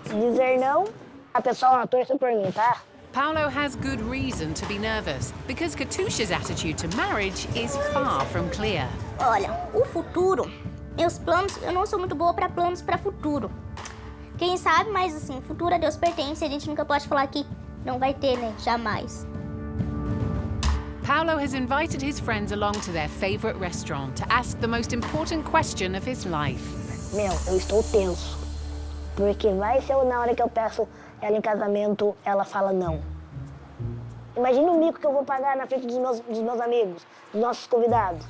dizer não, a pessoa não torce por mim, tá? Paolo has good reason to be nervous because Katusha's attitude to marriage is far from clear. Olha, o futuro, meus planos, eu não sou muito boa para planos para futuro. Quem sabe, mas assim, futuro a Deus pertence, a gente nunca pode falar que não vai ter, né? Jamais. Paolo has invited his friends along to their favorite restaurant to ask the most important question of his life. Meu, eu estou tenso. Porque vai ser na hora que eu peço ela em casamento, ela fala não. Imagina o mico que eu vou pagar na frente dos meus amigos, dos nossos convidados.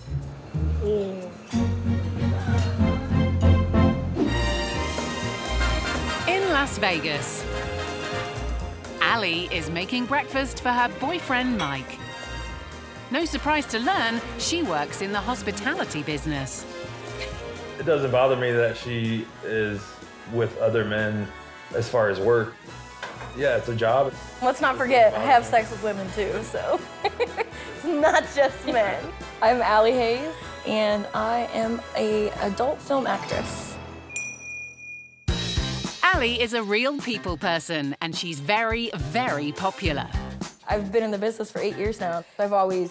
In Las Vegas, Ali is making breakfast for her boyfriend Mike. No surprise to learn, she works in the hospitality business. It doesn't bother me that she is with other men as far as work. Yeah, it's a job. Let's not forget, I have sex with women too, so it's not just men. I'm Allie Hayes, and I am an adult film actress. Ali is a real people person, and she's very, very popular. I've been in the business for 8 years now. I've always,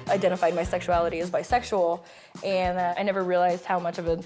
identified my sexuality as bisexual, and I never realized how much of a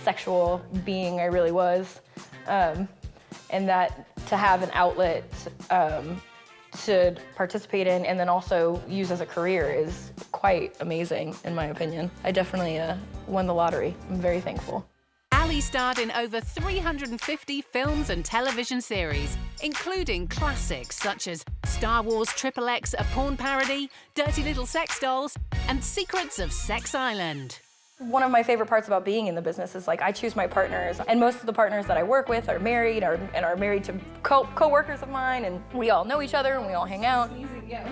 sexual being I really was. And that to have an outlet to participate in and then also use as a career is quite amazing, in my opinion. I definitely won the lottery. I'm very thankful. Ali starred in over 350 films and television series, including classics such as Star Wars XXX, a porn parody, Dirty Little Sex Dolls, and Secrets of Sex Island. One of my favorite parts about being in the business is I choose my partners, and most of the partners that I work with are married and are married to co-workers of mine, and we all know each other and we all hang out.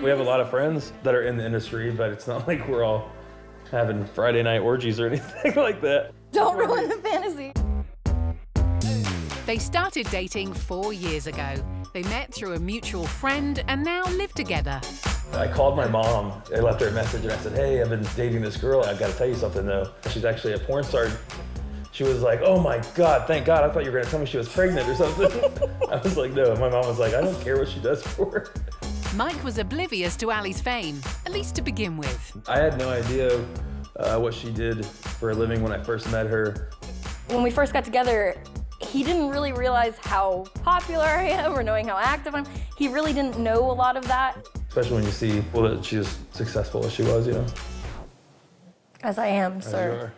We have a lot of friends that are in the industry, but it's not like we're all having Friday night orgies or anything like that. Don't ruin the fantasy. They started dating 4 years ago. They met through a mutual friend and now live together. I called my mom, I left her a message and I said, hey, I've been dating this girl, I've got to tell you something though. She's actually a porn star. She was like, oh my God, thank God, I thought you were gonna tell me she was pregnant or something. I was like, no, my mom was like, I don't care what she does for her. Mike was oblivious to Ali's fame, at least to begin with. I had no idea what she did for a living when I first met her. When we first got together, he didn't really realize how popular I am or knowing how active I'm. He really didn't know a lot of that. Especially when you see, that she was successful as she was, As I am, sir.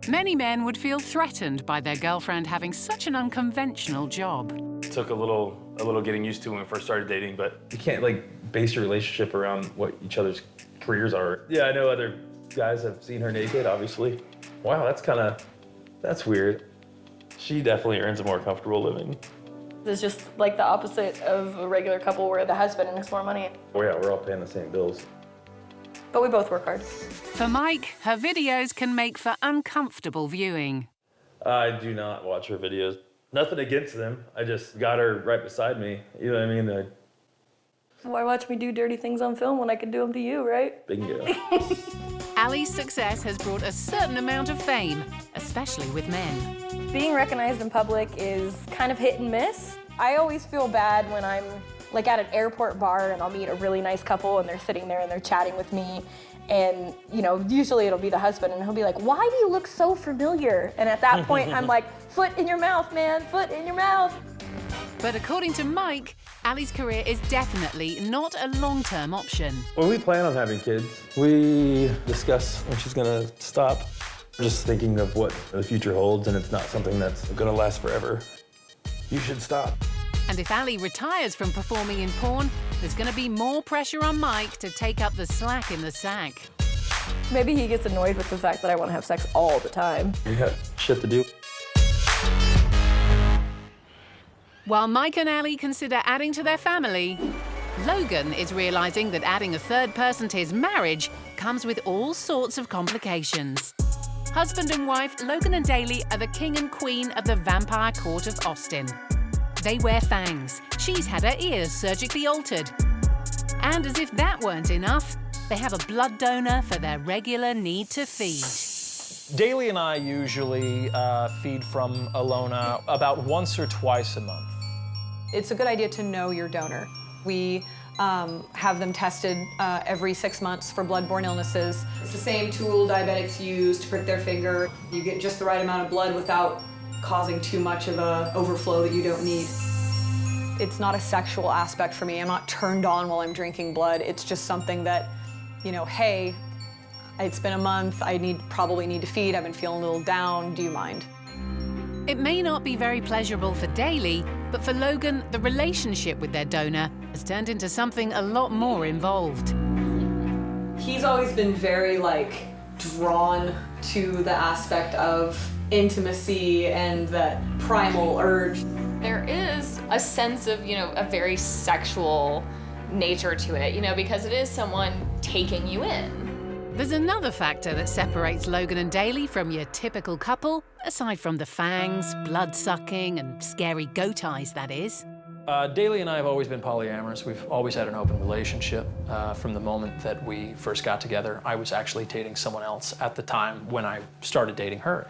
Many men would feel threatened by their girlfriend having such an unconventional job. It took a little getting used to when we first started dating, but you can't base your relationship around what each other's careers are. Yeah, I know other guys have seen her naked, obviously. Wow, that's weird. She definitely earns a more comfortable living. It's just the opposite of a regular couple where the husband makes more money. Oh yeah, we're all paying the same bills. But we both work hard. For Mike, her videos can make for uncomfortable viewing. I do not watch her videos. Nothing against them. I just got her right beside me. You know what I mean? Why watch me do dirty things on film when I can do them to you, right? Bingo. Ali's success has brought a certain amount of fame, especially with men. Being recognized in public is kind of hit and miss. I always feel bad when I'm at an airport bar and I'll meet a really nice couple and they're sitting there and they're chatting with me. And, usually it'll be the husband and he'll be like, why do you look so familiar? And at that point, I'm like, foot in your mouth, man, foot in your mouth. But according to Mike, Ali's career is definitely not a long-term option. When we plan on having kids, we discuss when she's gonna stop. We're just thinking of what the future holds, and it's not something that's gonna last forever. You should stop. And if Ali retires from performing in porn, there's gonna be more pressure on Mike to take up the slack in the sack. Maybe he gets annoyed with the fact that I want to have sex all the time. You got shit to do. While Mike and Ali consider adding to their family, Logan is realizing that adding a third person to his marriage comes with all sorts of complications. Husband and wife, Logan and Daly are the king and queen of the vampire court of Austin. They wear fangs. She's had her ears surgically altered. And as if that weren't enough, they have a blood donor for their regular need to feed. Daly and I usually feed from Ilona about once or twice a month. It's a good idea to know your donor. We have them tested every 6 months for blood-borne illnesses. It's the same tool diabetics use to prick their finger. You get just the right amount of blood without causing too much of an overflow that you don't need. It's not a sexual aspect for me. I'm not turned on while I'm drinking blood. It's just something that, you know, hey, it's been a month, I probably need to feed, I've been feeling a little down, do you mind? It may not be very pleasurable for Daly, but for Logan, the relationship with their donor has turned into something a lot more involved. He's always been very, drawn to the aspect of intimacy and that primal urge. There is a sense of, a very sexual nature to it, because it is someone taking you in. There's another factor that separates Logan and Daly from your typical couple, aside from the fangs, blood-sucking, and scary goat eyes, that is. Daly and I have always been polyamorous. We've always had an open relationship. From the moment that we first got together, I was actually dating someone else at the time when I started dating her.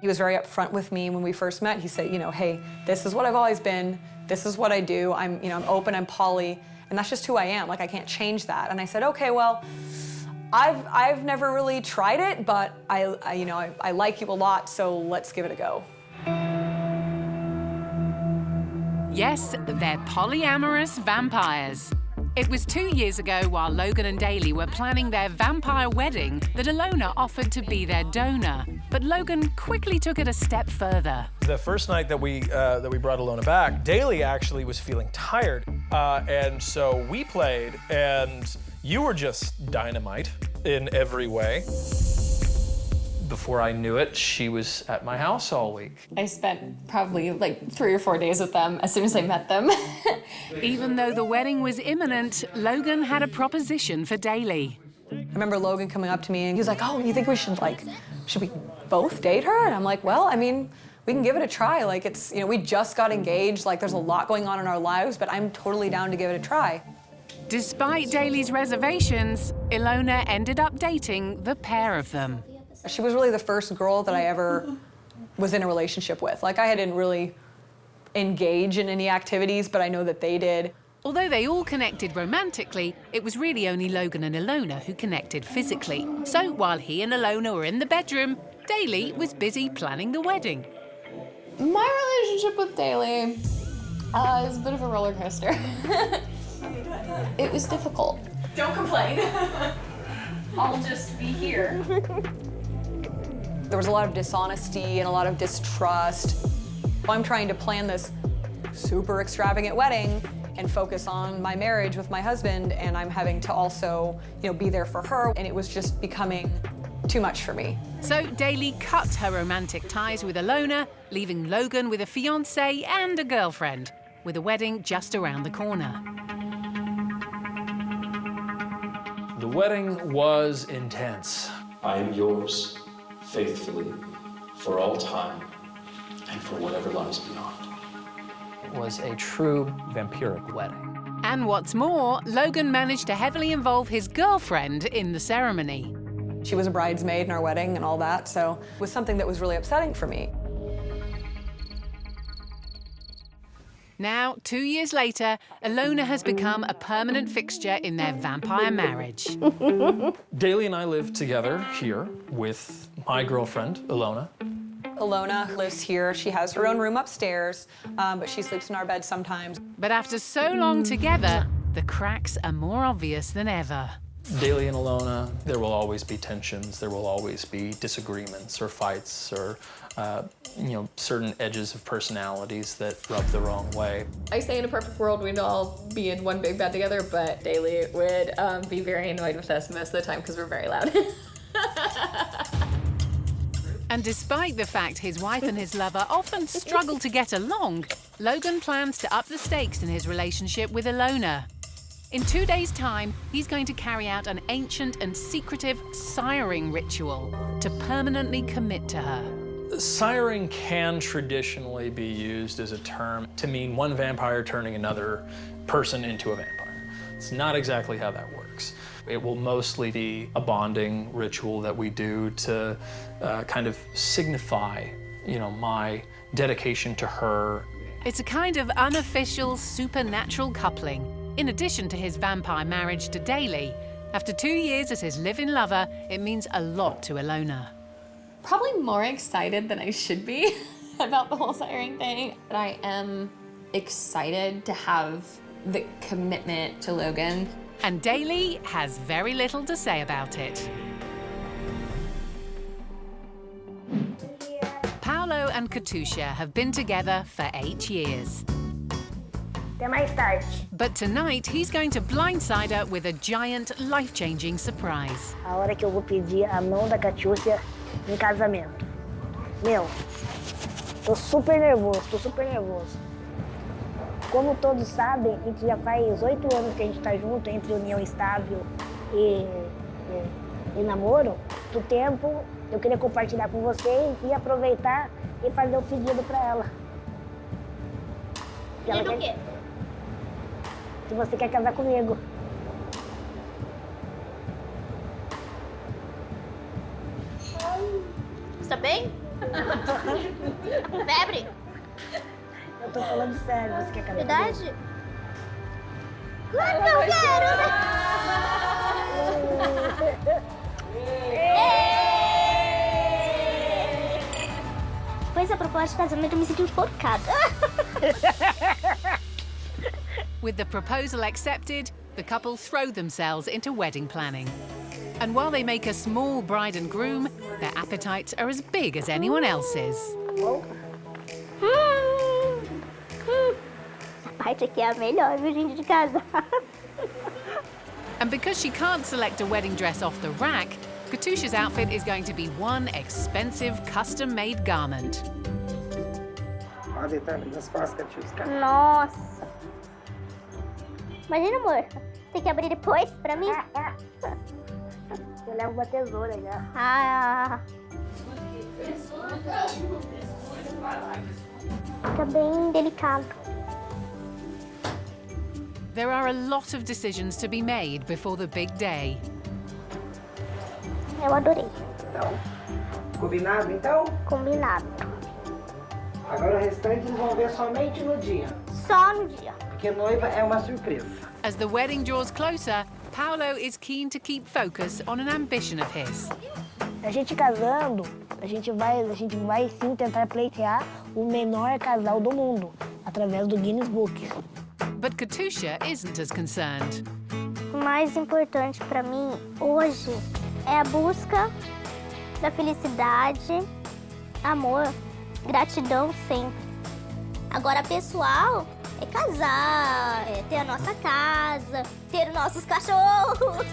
He was very upfront with me when we first met. He said, hey, this is what I've always been. This is what I do. I'm open, I'm poly, and that's just who I am. I can't change that. And I said, okay, well, I've never really tried it, but I like you a lot, so let's give it a go. Yes, they're polyamorous vampires. It was 2 years ago, while Logan and Daly were planning their vampire wedding, that Ilona offered to be their donor. But Logan quickly took it a step further. The first night that we brought Ilona back, Daly actually was feeling tired, and so we played, and you were just dynamite in every way. Before I knew it, she was at my house all week. I spent probably 3 or 4 days with them as soon as I met them. Even though the wedding was imminent, Logan had a proposition for Daly. I remember Logan coming up to me and he was like, oh, you think we should we both date her? And I'm like, well, we can give it a try. It's, we just got engaged. There's a lot going on in our lives, but I'm totally down to give it a try. Despite Daly's reservations, Ilona ended up dating the pair of them. She was really the first girl that I ever was in a relationship with. I didn't really engage in any activities, but I know that they did. Although they all connected romantically, it was really only Logan and Ilona who connected physically. So while he and Ilona were in the bedroom, Daly was busy planning the wedding. My relationship with Daly is a bit of a roller coaster. It was difficult. Don't complain. I'll just be here. There was a lot of dishonesty and a lot of distrust. I'm trying to plan this super extravagant wedding and focus on my marriage with my husband, and I'm having to also, be there for her, and it was just becoming too much for me. So Daly cut her romantic ties with Ilona, leaving Logan with a fiancé and a girlfriend, with a wedding just around the corner. The wedding was intense. I am yours, faithfully, for all time, and for whatever lies beyond. It was a true vampiric wedding. And what's more, Logan managed to heavily involve his girlfriend in the ceremony. She was a bridesmaid in our wedding and all that, so it was something that was really upsetting for me. Now, 2 years later, Ilona has become a permanent fixture in their vampire marriage. Daly and I live together here with my girlfriend, Ilona. Ilona lives here. She has her own room upstairs, but she sleeps in our bed sometimes. But after so long together, the cracks are more obvious than ever. Daly and Ilona, there will always be tensions, there will always be disagreements or fights or, certain edges of personalities that rub the wrong way. I say in a perfect world we'd all be in one big bed together, but Daly would be very annoyed with us most of the time because we're very loud. And despite the fact his wife and his lover often struggle to get along, Logan plans to up the stakes in his relationship with Ilona. In 2 days' time, he's going to carry out an ancient and secretive siring ritual to permanently commit to her. Siring can traditionally be used as a term to mean one vampire turning another person into a vampire. It's not exactly how that works. It will mostly be a bonding ritual that we do to kind of signify, my dedication to her. It's a kind of unofficial supernatural coupling, in addition to his vampire marriage to Daly. After 2 years as his live-in lover, it means a lot to Ilona. Probably more excited than I should be about the whole siren thing. But I am excited to have the commitment to Logan. And Daly has very little to say about it. Paolo and Katusha have been together for 8 years. Até mais tarde. But tonight, he's going to blindside her with a giant, life-changing surprise. A hora que eu vou pedir a mão da Catiúcia em casamento. Meu, tô super nervoso. Como todos sabem, a gente já faz 8 anos que a gente tá junto, entre união estável e namoro. Do tempo, eu queria compartilhar com vocês e aproveitar e fazer o pedido pra ela. Pedido o quê? Se você quer casar comigo. Você tá bem? Febre? Eu tô falando sério, você quer casar Verdade? comigo? Claro que eu quero! Depois da proposta de casamento, eu me senti enforcada. With the proposal accepted, the couple throw themselves into wedding planning. And while they make a small bride and groom, their appetites are as big as anyone else's. Essa parte aqui é a melhor, viu, gente, de casar. And because she can't select a wedding dress off the rack, Katusha's outfit is going to be one expensive, custom-made garment. Olha o detalhe das costas, Catiúcia. Nossa! Imagina, amor, tem que abrir depois pra mim? Eu levo uma tesoura já. Ah! Fica bem delicado. There are a lot of decisions to be made before the big day. Eu adorei. Então, combinado então? Combinado. Agora o restante eles vão ver somente no dia. Só no dia. Porque noiva é uma surpresa. As the wedding draws closer, Paolo is keen to keep focus on an ambition of his. A gente casando, a gente vai sim tentar pleitear o menor casal do mundo, através do Guinness Book. But Katusha isn't as concerned. O mais importante pra mim hoje é a busca da felicidade, amor, gratidão sempre. Agora, pessoal, é casar, é ter a nossa casa, ter nossos cachorros.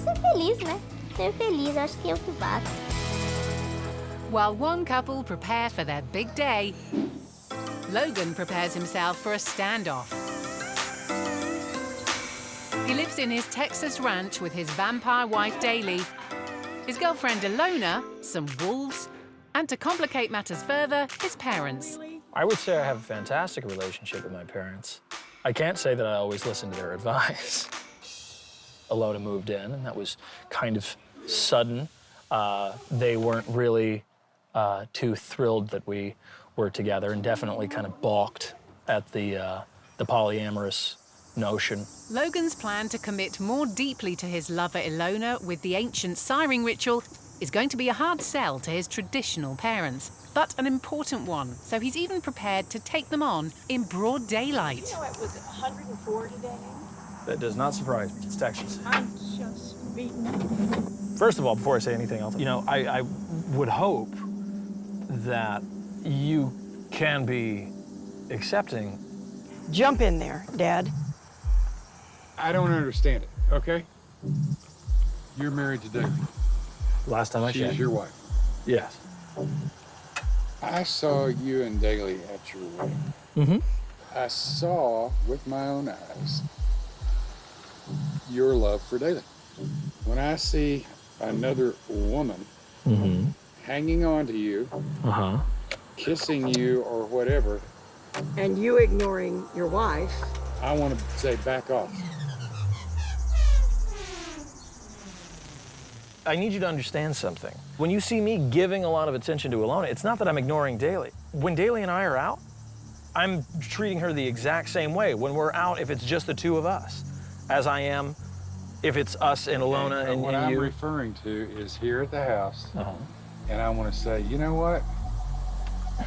Ser feliz, né? Ser feliz, acho que é o que basta. While one couple prepare for their big day, Logan prepares himself for a standoff. He lives in his Texas ranch with his vampire wife, Daly, his girlfriend, Ilona, some wolves, and to complicate matters further, his parents. I would say I have a fantastic relationship with my parents. I can't say that I always listen to their advice. Ilona moved in, and that was kind of sudden. They weren't really too thrilled that we were together, and definitely kind of balked at the polyamorous notion. Logan's plan to commit more deeply to his lover Ilona with the ancient siring ritual is going to be a hard sell to his traditional parents, but an important one, so he's even prepared to take them on in broad daylight. You know, it was 104 today. That does not surprise me. It's Texas. I'm just beaten. First of all, before I say anything else, I would hope that you can be accepting. Jump in there, Dad. I don't understand it, okay? You're married to Daly. Last time I checked. She's your wife. Yes. I saw you and Daly at your wedding. Mm-hmm. I saw with my own eyes your love for Daly. When I see another woman hanging on to you, kissing you or whatever, And you ignoring your wife. I want to say back off. I need you to understand something. When you see me giving a lot of attention to Ilona, it's not that I'm ignoring Daly. When Daly and I are out, I'm treating her the exact same way when we're out, if it's just the two of us, as I am if it's us and Ilona and you. What I'm referring to is here at the house, and I want to say, you know what?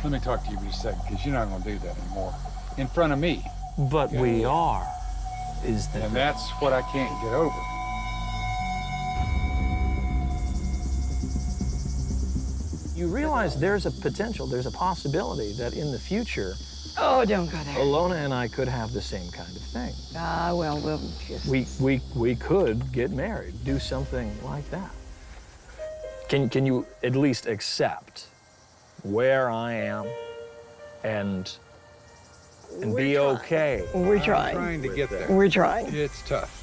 Let me talk to you for a second, because you're not going to do that anymore in front of me. But we are. And that's what I can't get over. You realize there's a potential, there's a possibility that in the future, Oh, don't go there. Ilona and I could have the same kind of thing. Ah, well, we'll just... We could get married, do something like that. Can you at least accept where I am and be okay? We're trying. I'm trying to get there. We're trying. It's tough.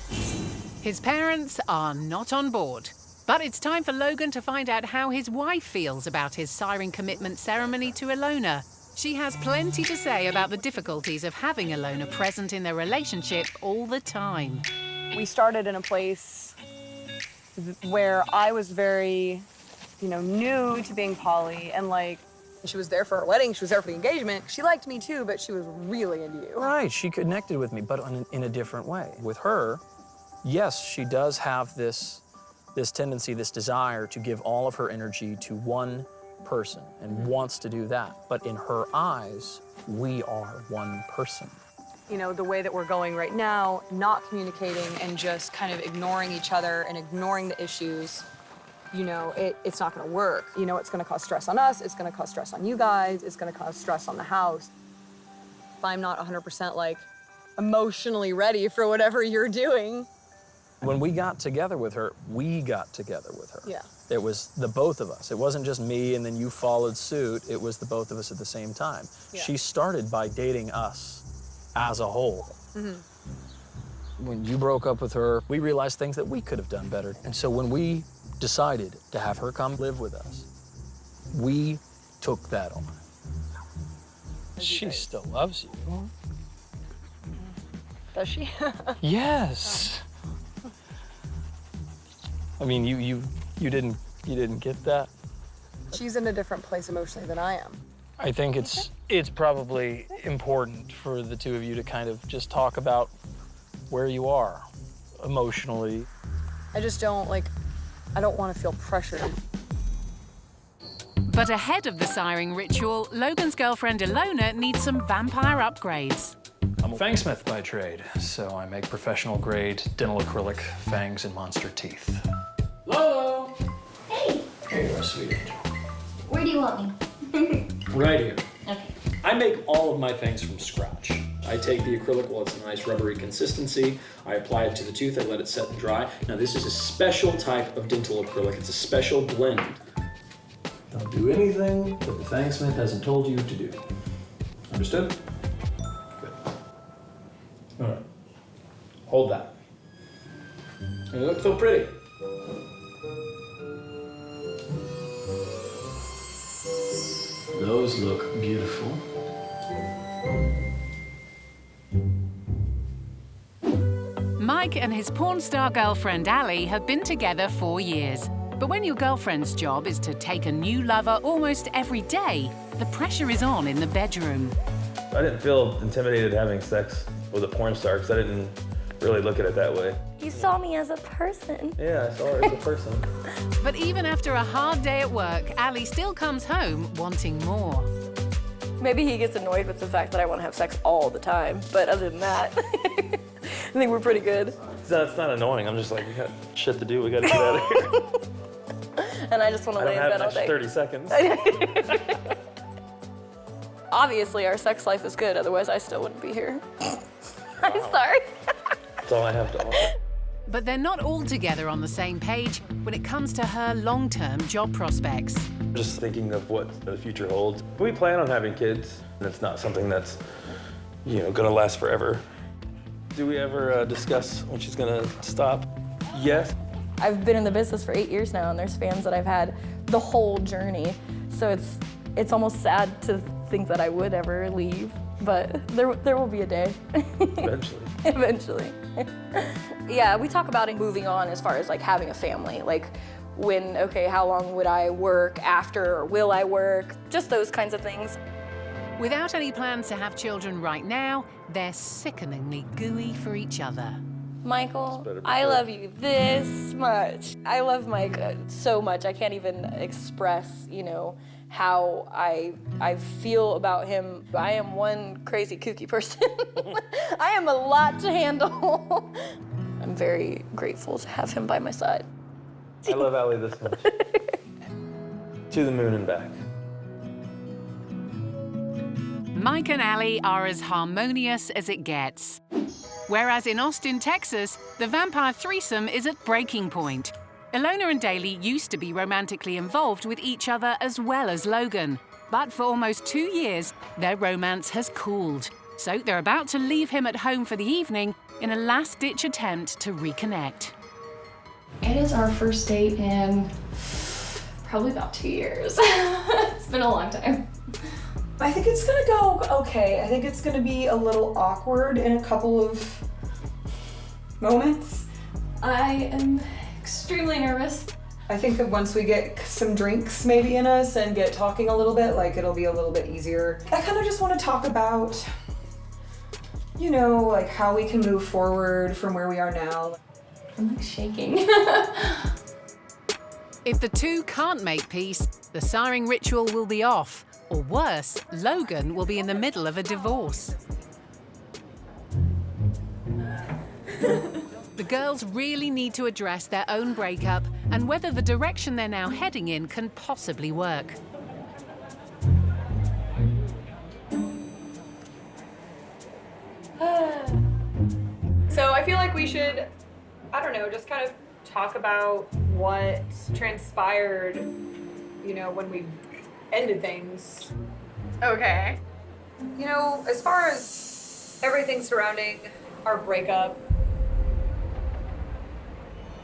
His parents are not on board. But it's time for Logan to find out how his wife feels about his siring commitment ceremony to Ilona. She has plenty to say about the difficulties of having Ilona present in their relationship all the time. We started in a place where I was very, new to being poly, and she was there for her wedding, she was there for the engagement. She liked me too, but she was really into you. Right, she connected with me, but in a different way. With her, yes, she does have this tendency, this desire to give all of her energy to one person and wants to do that. But in her eyes, we are one person. The way that we're going right now, not communicating and just kind of ignoring each other and ignoring the issues, it's not gonna work. It's gonna cause stress on us, it's gonna cause stress on you guys, it's gonna cause stress on the house. If I'm not 100% emotionally ready for whatever you're doing. When we got together with her, we got together with her. Yeah. It was the both of us. It wasn't just me and then you followed suit. It was the both of us at the same time. Yeah. She started by dating us as a whole. When you broke up with her, we realized things that we could have done better. And so when we decided to have her come live with us, we took that on. She still loves you. Does she? Yes. I mean, you didn't get that. She's in a different place emotionally than I am. I think it's probably important for the two of you to kind of just talk about where you are emotionally. I just don't I don't want to feel pressured. But ahead of the siring ritual, Logan's girlfriend Ilona needs some vampire upgrades. I'm a fangsmith by trade, so I make professional grade dental acrylic fangs and monster teeth. Lolo! Hey, Here you are, sweet angel. where do you want me? Right here. Okay. I make all of my fangs from scratch. I take the acrylic while it's a nice rubbery consistency. I apply it to the tooth, I let it set and dry. Now this is a special type of dental acrylic. It's a special blend. Don't do anything that the fangsmith hasn't told you to do. Understood? Good. All right. Hold that. And you look so pretty. Those look beautiful. Mike and his porn star girlfriend Ali have been together 4 years. But when your girlfriend's job is to take a new lover almost every day, the pressure is on in the bedroom. I didn't feel intimidated having sex with a porn star because I didn't really look at it that way. You saw me as a person. Yeah, I saw her as a person. But even after a hard day at work, Ali still comes home wanting more. Maybe he gets annoyed with the fact that I want to have sex all the time, but other than that, I think we're pretty good. It's not annoying. I'm just we got shit to do. We got to get out of here. And I just want to lay in bed all day. 30 seconds. Obviously, our sex life is good, otherwise I still wouldn't be here. I'm sorry. That's all I have to offer. But they're not all together on the same page when it comes to her long-term job prospects. Just thinking of what the future holds. We plan on having kids, and it's not something that's, gonna last forever. Do we ever discuss when she's gonna stop? Yes. I've been in the business for 8 years now, and there's fans that I've had the whole journey. So it's almost sad to think that I would ever leave. but there will be a day. Eventually. Eventually. Yeah, we talk about it moving on as far as like having a family. Like when, okay, how long would I work after, or will I work? Just those kinds of things. Without any plans to have children right now, they're sickeningly gooey for each other. Michael, I love you this much. I love Mike so much. I can't even express, you know, how I feel about him. I am one crazy kooky person. I am a lot to handle. I'm very grateful to have him by my side. I love Allie this much. To the moon and back. Mike and Allie are as harmonious as it gets. Whereas in Austin, Texas, the vampire threesome is at breaking point. Ilona and Daly used to be romantically involved with each other as well as Logan. But for almost 2 years, their romance has cooled. So they're about to leave him at home for the evening in a last-ditch attempt to reconnect. It is our first date in probably about 2 years. It's been a long time. I think it's gonna go okay. I think it's gonna be a little awkward in a couple of moments. I am extremely nervous. I think that once we get some drinks maybe in us and get talking a little bit, like it'll be a little bit easier. I kind of just want to talk about, you know, like how we can move forward from where we are now. I'm like shaking. If the two can't make peace, the siring ritual will be off. Or worse, Logan will be in the middle of a divorce. The girls really need to address their own breakup and whether the direction they're now heading in can possibly work. So I feel like we should, I don't know, just kind of talk about what transpired, you know, when we ended things. Okay. You know, as far as everything surrounding our breakup,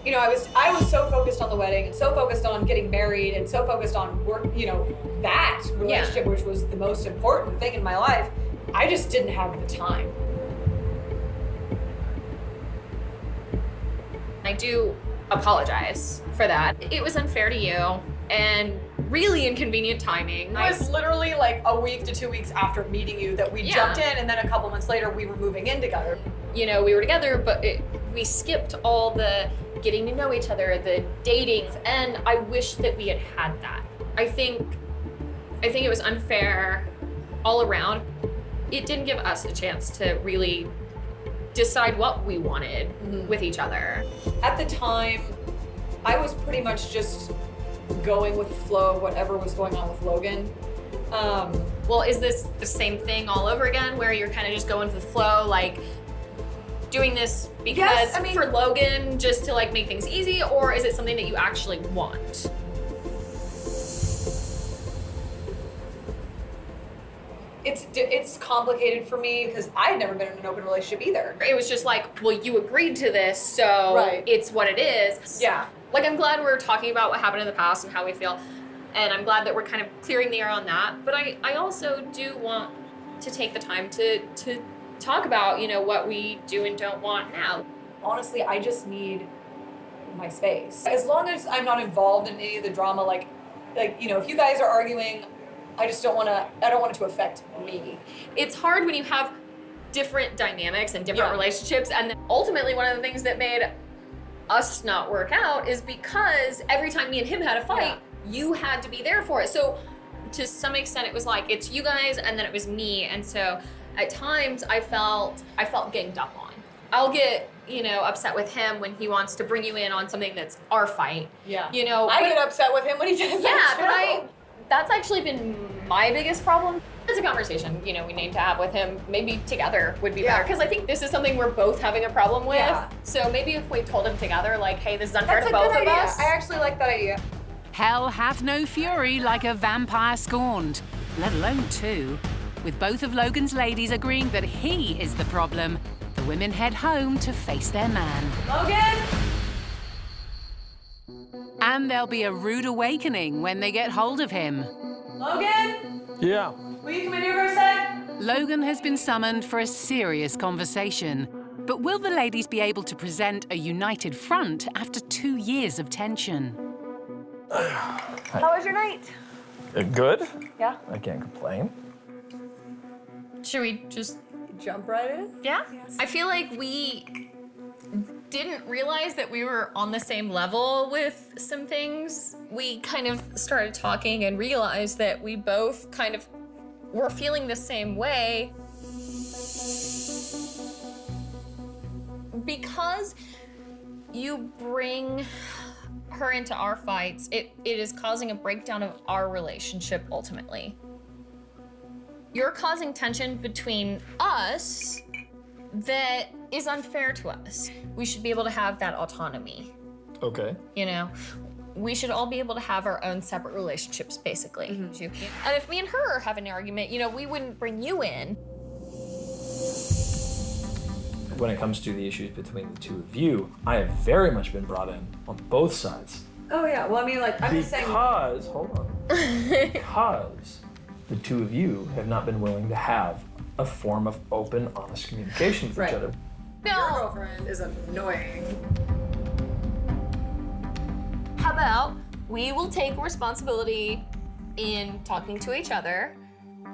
you know, I was so focused on the wedding and so focused on getting married and so focused on work, you know, that relationship, which was the most important thing in my life. I just didn't have the time. I do apologize for that. It was unfair to you and really inconvenient timing. It was literally like a week to 2 weeks after meeting you that we jumped in, and then a couple months later we were moving in together. You know, we were together, but we skipped all the getting to know each other, the dating, and I wish that we had had that. I think it was unfair all around. It didn't give us a chance to really decide what we wanted with each other. At the time, I was pretty much just going with the flow of whatever was going on with Logan. Well, is this the same thing all over again, where you're kind of just going with the flow, like doing this because for Logan, just to like make things easy, or is it something that you actually want? It's complicated for me because I had never been in an open relationship either. It was just like, well, you agreed to this, so it's what it is. Yeah. Like, I'm glad we're talking about what happened in the past and how we feel, and I'm glad that we're kind of clearing the air on that. But I also do want to take the time to talk about, you know, what we do and don't want now. Honestly, I just need my space. As long as I'm not involved in any of the drama, like you know, if you guys are arguing, I don't want it to affect me. It's hard when you have different dynamics and different relationships, and then ultimately one of the things that made us not work out is because every time me and him had a fight, you had to be there for it. So to some extent it was like, it's you guys and then it was me, and so at times I felt ganged up on. I'll get, you know, upset with him when he wants to bring you in on something that's our fight. Yeah. You know, I get upset with him when he does that too. but that's actually been my biggest problem. It's a conversation, you know, we need to have with him. Maybe together would be better, because I think this is something we're both having a problem with. Yeah. So maybe if we told him together, like, hey, this is unfair That's to a both good of idea. us. I actually like that idea. Hell hath no fury like a vampire scorned, let alone two. With both of Logan's ladies agreeing that he is the problem, the women head home to face their man. Logan! And there'll be a rude awakening when they get hold of him. Logan? Yeah. Will you come in here for a sec? Logan has been summoned for a serious conversation. But will the ladies be able to present a united front after 2 years of tension? How was your night? Good. Yeah. I can't complain. Should we just jump right in? Yeah. I feel like we didn't realize that we were on the same level with some things. We kind of started talking and realized that we both kind of were feeling the same way. Because you bring her into our fights, it is causing a breakdown of our relationship ultimately. You're causing tension between us that is unfair to us. We should be able to have that autonomy. Okay. You know, we should all be able to have our own separate relationships, basically. And if me and her are having an argument, you know, we wouldn't bring you in. When it comes to the issues between the two of you, I have very much been brought in on both sides. Oh yeah, well I mean like, I'm just saying. Because, hold on. Because the two of you have not been willing to have a form of open, honest communication with each other. Your girlfriend is annoying. How about we will take responsibility in talking to each other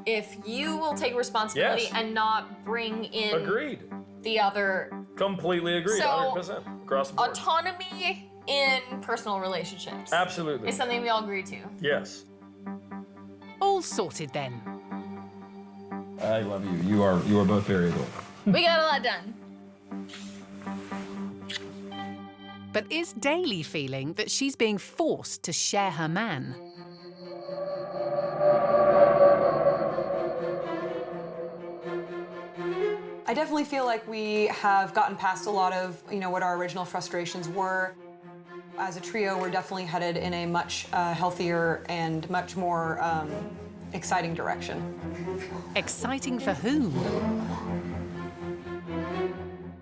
if you will take responsibility Yes. and not bring in Agreed. the other. Completely agreed, So, 100% across the board. Autonomy in personal relationships. Absolutely. Is something we all agree to. Yes. All sorted then. I love you. You are both very adorable. We got a lot done. But is Daly feeling that she's being forced to share her man? I definitely feel like we have gotten past a lot of, what our original frustrations were. As a trio, we're definitely headed in a much healthier and much more exciting direction. Exciting for whom?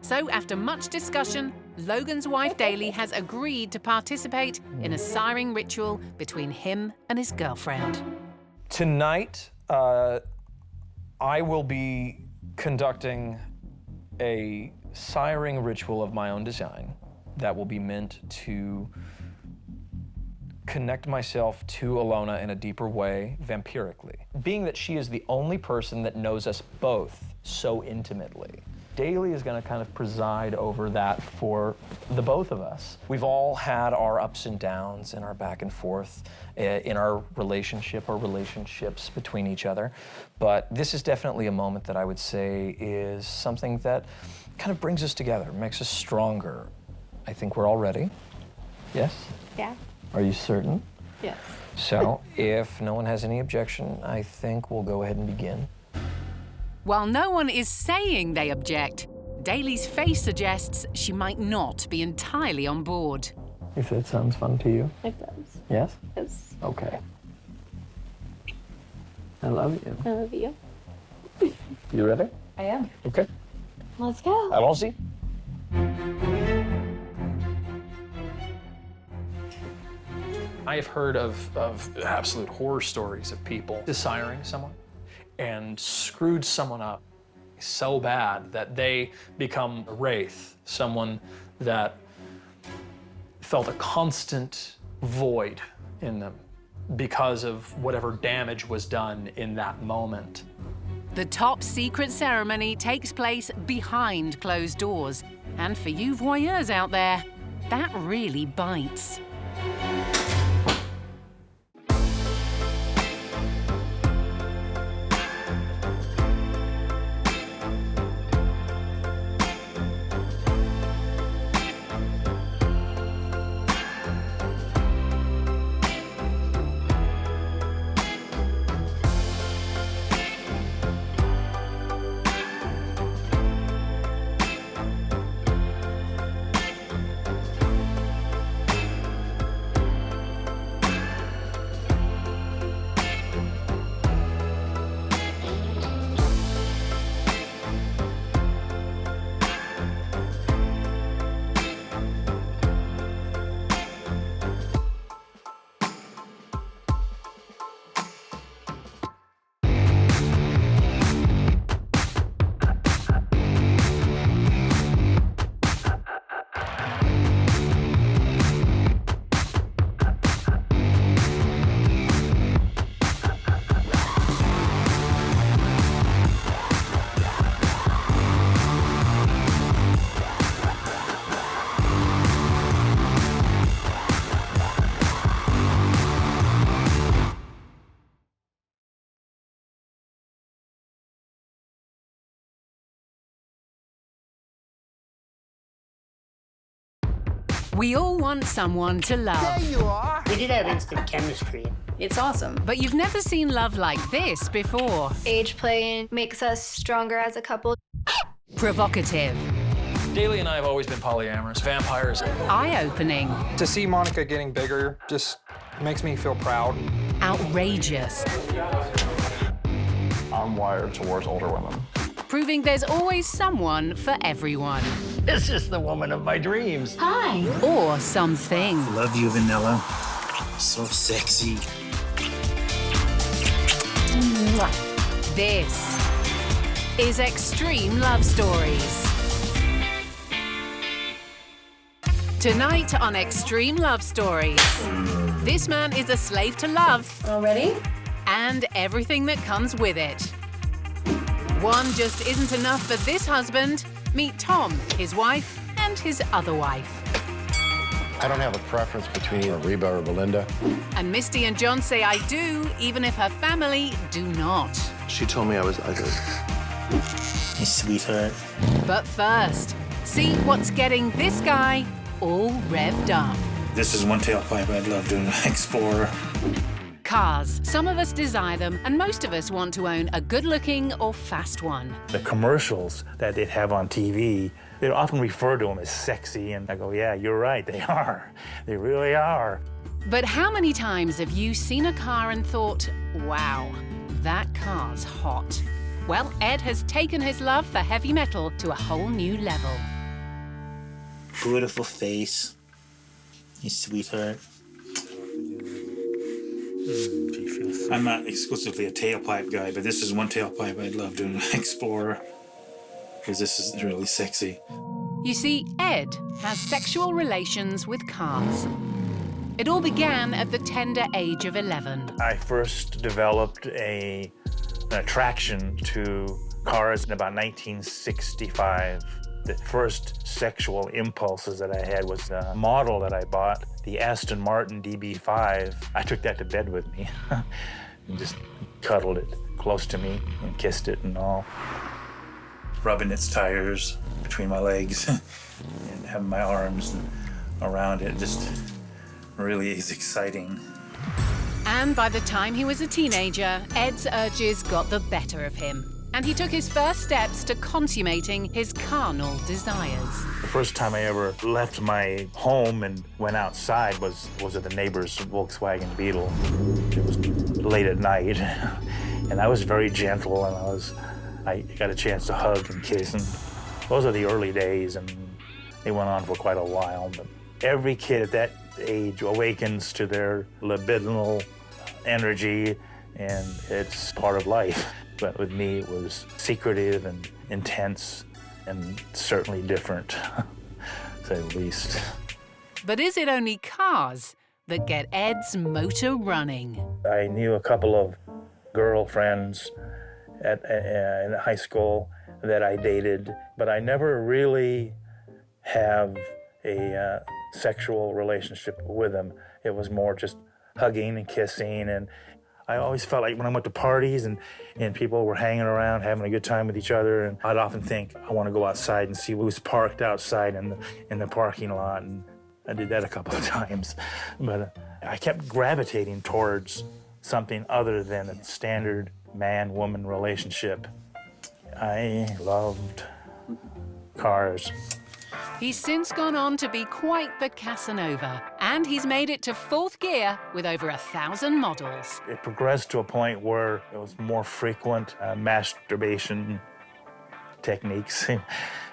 So after much discussion, Logan's wife Daly has agreed to participate in a siring ritual between him and his girlfriend. Tonight, I will be conducting a siring ritual of my own design that will be meant to connect myself to Alona in a deeper way, vampirically. Being that she is the only person that knows us both so intimately, Daly is going to kind of preside over that for the both of us. We've all had our ups and downs and our back and forth in our relationship or relationships between each other. But this is definitely a moment that I would say is something that kind of brings us together, makes us stronger. I think we're all ready. Yes? Yeah. Are you certain? Yes. So, if no one has any objection, I think we'll go ahead and begin. While no one is saying they object, Daly's face suggests she might not be entirely on board. If that sounds fun to you. It does. Yes? Yes. Okay. I love you. I love you. You ready? I am. Okay. Let's go. Allons-y. I have heard of absolute horror stories of people desiring someone and screwed someone up so bad that they become a wraith, someone that felt a constant void in them because of whatever damage was done in that moment. The top secret ceremony takes place behind closed doors. And for you voyeurs out there, that really bites. We all want someone to love. There you are. We did have instant chemistry. It's awesome. But you've never seen love like this before. Age play makes us stronger as a couple. Provocative. Daly and I have always been polyamorous, vampires. Eye-opening. To see Monica getting bigger just makes me feel proud. Outrageous. I'm wired towards older women. Proving there's always someone for everyone. This is the woman of my dreams. Hi. Or something. Love you, Vanilla. So sexy. This is Extreme Love Stories. Tonight on Extreme Love Stories, this man is a slave to love. Already? And everything that comes with it. One just isn't enough for this husband. Meet Tom, his wife, and his other wife. I don't have a preference between Reba or Belinda. And Misty and John say I do, even if her family do not. She told me I was ugly. You sweetheart. But first, see what's getting this guy all revved up. This is one tailpipe I'd love to explore. Cars. Some of us desire them, and most of us want to own a good-looking or fast one. The commercials that they'd have on TV, they'd often refer to them as sexy, and I go, yeah, you're right, they are. They really are. But how many times have you seen a car and thought, wow, that car's hot? Well, Ed has taken his love for heavy metal to a whole new level. Beautiful face. You sweetheart. I'm not exclusively a tailpipe guy, but this is one tailpipe I'd love to explore because this is really sexy. You see, Ed has sexual relations with cars. It all began at the tender age of 11. I first developed an attraction to cars in about 1965. The first sexual impulses that I had was a model that I bought, the Aston Martin DB5. I took that to bed with me and just cuddled it close to me and kissed it and all. Rubbing its tires between my legs and having my arms around it just really is exciting. And by the time he was a teenager, Ed's urges got the better of him. And he took his first steps to consummating his carnal desires. The first time I ever left my home and went outside was at the neighbor's Volkswagen Beetle. It was late at night, and I was very gentle, and I got a chance to hug and kiss, and those are the early days, and they went on for quite a while. But every kid at that age awakens to their libidinal energy, and it's part of life. But with me, it was secretive and intense and certainly different, to say the least. But is it only cars that get Ed's motor running? I knew a couple of girlfriends in high school that I dated, but I never really have a sexual relationship with them. It was more just hugging and kissing, and I always felt like when I went to parties and people were hanging around, having a good time with each other, and I'd often think, I want to go outside and see who's parked outside in the parking lot, and I did that a couple of times. But I kept gravitating towards something other than a standard man-woman relationship. I loved cars. He's since gone on to be quite the Casanova, and he's made it to 4th gear with over 1,000 models. It progressed to a point where it was more frequent masturbation techniques.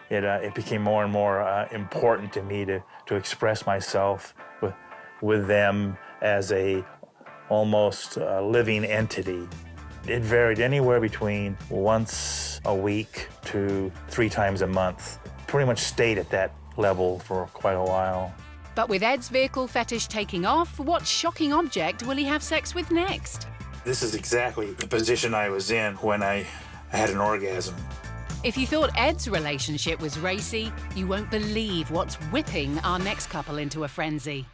It became more and more important to me to express myself with them as a almost living entity. It varied anywhere between once a week to 3 times a month. Pretty much stayed at that level for quite a while. But with Ed's vehicle fetish taking off, what shocking object will he have sex with next? This is exactly the position I was in when I had an orgasm. If you thought Ed's relationship was racy, you won't believe what's whipping our next couple into a frenzy.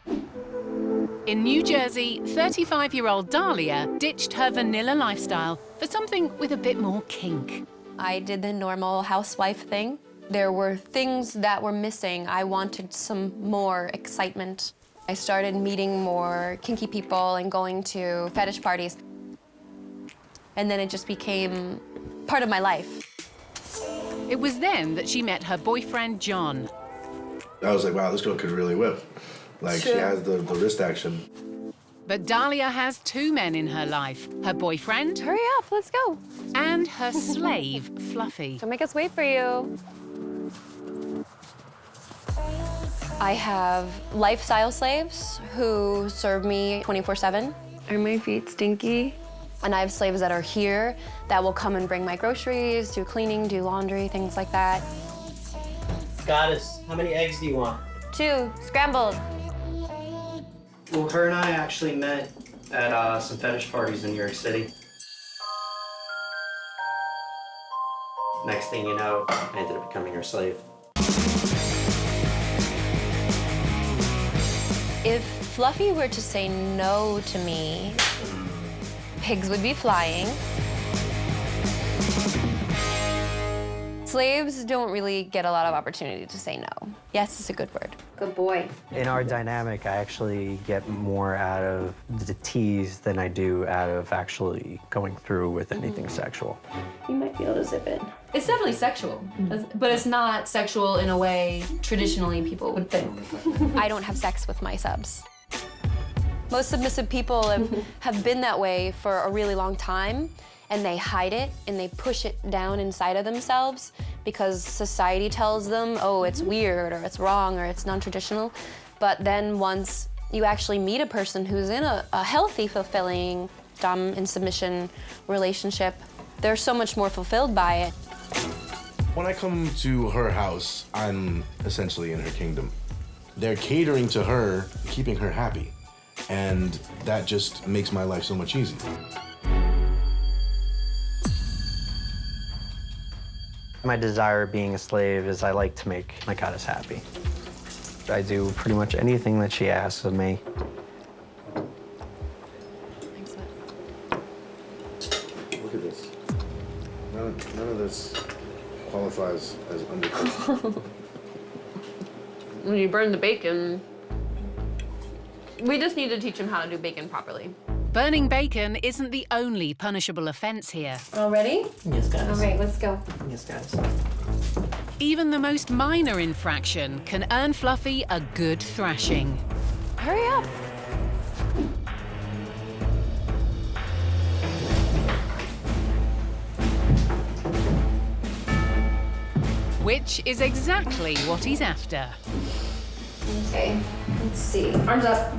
In New Jersey, 35-year-old Dahlia ditched her vanilla lifestyle for something with a bit more kink. I did the normal housewife thing. There were things that were missing. I wanted some more excitement. I started meeting more kinky people and going to fetish parties. And then it just became part of my life. It was then that she met her boyfriend, John. I was like, wow, this girl could really whip. Like, she has the wrist action. But Dahlia has two men in her life, her boyfriend... Hurry up, let's go. ...and her slave, Fluffy. Don't make us wait for you. I have lifestyle slaves who serve me 24/7. Are my feet stinky? And I have slaves that are here that will come and bring my groceries, do cleaning, do laundry, things like that. Goddess, how many eggs do you want? 2, scrambled. Well, her and I actually met at some fetish parties in New York City. Next thing you know, I ended up becoming her slave. If Fluffy were to say no to me, pigs would be flying. Slaves don't really get a lot of opportunity to say no. Yes is a good word. Good boy. In our dynamic, I actually get more out of the tease than I do out of actually going through with anything sexual. You might be able to zip it. It's definitely sexual, but it's not sexual in a way traditionally people would think. I don't have sex with my subs. Most submissive people have been that way for a really long time, and they hide it and they push it down inside of themselves because society tells them, oh, it's weird or it's wrong or it's non-traditional. But then once you actually meet a person who's in a healthy, fulfilling dom and submission relationship, they're so much more fulfilled by it. When I come to her house, I'm essentially in her kingdom. They're catering to her, keeping her happy. And that just makes my life so much easier. My desire being a slave is I like to make my goddess happy. I do pretty much anything that she asks of me. Look at this. None of this qualifies as undercooked. When you burn the bacon, we just need to teach him how to do bacon properly. Burning bacon isn't the only punishable offense here. All ready? Yes, guys. All right, let's go. Yes, guys. Even the most minor infraction can earn Fluffy a good thrashing. Hurry up. Which is exactly what he's after. Okay, let's see. Arms up.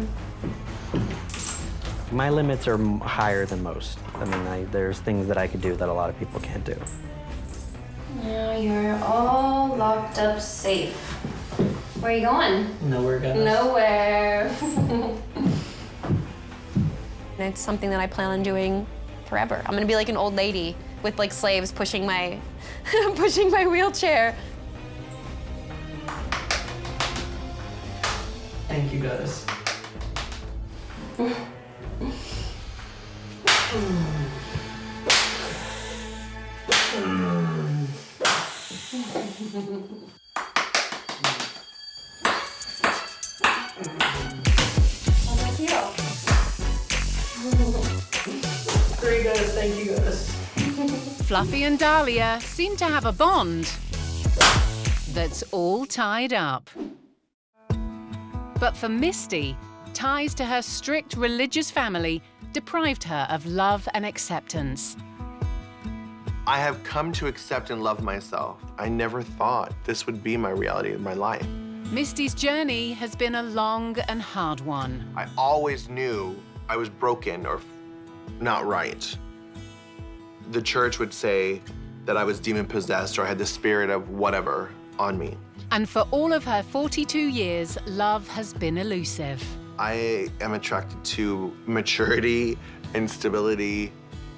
My limits are higher than most. I mean, there's things that I could do that a lot of people can't do. Now you're all locked up safe. Where are you going? Nowhere, guys. Nowhere. It's something that I plan on doing forever. I'm gonna be like an old lady with like slaves pushing my, pushing my wheelchair. Thank you, guys. Great, guys. Thank you, guys. Fluffy and Dahlia seem to have a bond that's all tied up. But for Misty, ties to her strict religious family deprived her of love and acceptance. I have come to accept and love myself. I never thought this would be my reality in my life. Misty's journey has been a long and hard one. I always knew I was broken or not right. The church would say that I was demon-possessed or I had the spirit of whatever on me. And for all of her 42 years, love has been elusive. I am attracted to maturity and stability.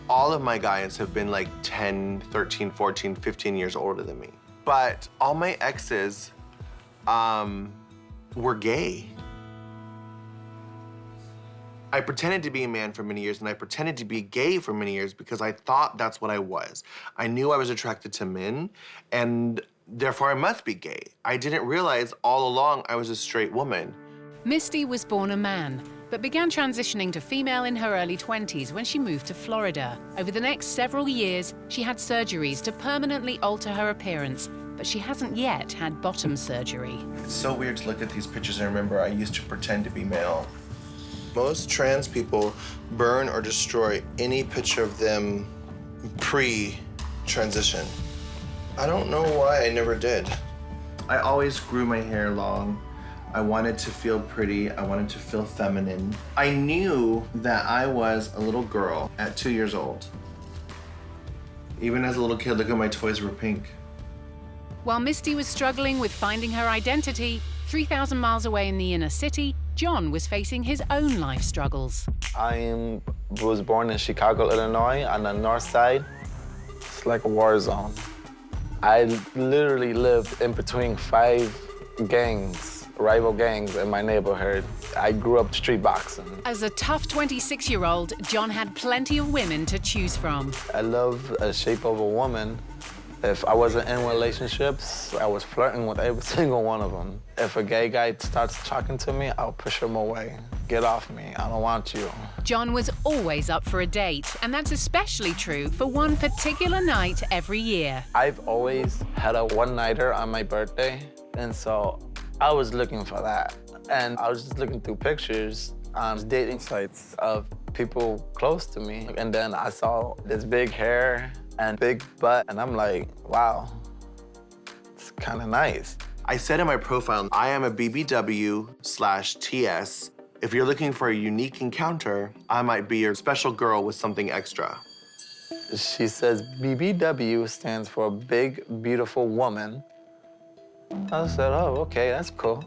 All of my guys have been like 10, 13, 14, 15 years older than me. But all my exes were gay. I pretended to be a man for many years, and I pretended to be gay for many years because I thought that's what I was. I knew I was attracted to men, and therefore I must be gay. I didn't realize all along I was a straight woman. Misty was born a man, but began transitioning to female in her early 20s when she moved to Florida. Over the next several years, she had surgeries to permanently alter her appearance, but she hasn't yet had bottom surgery. It's so weird to look at these pictures and remember I used to pretend to be male. Most trans people burn or destroy any picture of them pre-transition. I don't know why I never did. I always grew my hair long. I wanted to feel pretty. I wanted to feel feminine. I knew that I was a little girl at 2 years old. Even as a little kid, look at my toys were pink. While Misty was struggling with finding her identity, 3,000 miles away in the inner city, John was facing his own life struggles. I was born in Chicago, Illinois, on the north side. It's like a war zone. I literally lived in between 5 gangs, rival gangs in my neighborhood. I grew up street boxing. As a tough 26-year-old, John had plenty of women to choose from. I love the shape of a woman. If I wasn't in relationships, I was flirting with every single one of them. If a gay guy starts talking to me, I'll push him away. Get off me, I don't want you. John was always up for a date, and that's especially true for one particular night every year. I've always had a one-nighter on my birthday, and so I was looking for that. And I was just looking through pictures on dating sites of people close to me, and then I saw this big hair and big butt, and I'm like, wow, it's kind of nice. I said in my profile, I am a BBW/TS. If you're looking for a unique encounter, I might be your special girl with something extra. She says BBW stands for Big Beautiful Woman. I said, oh, okay, that's cool.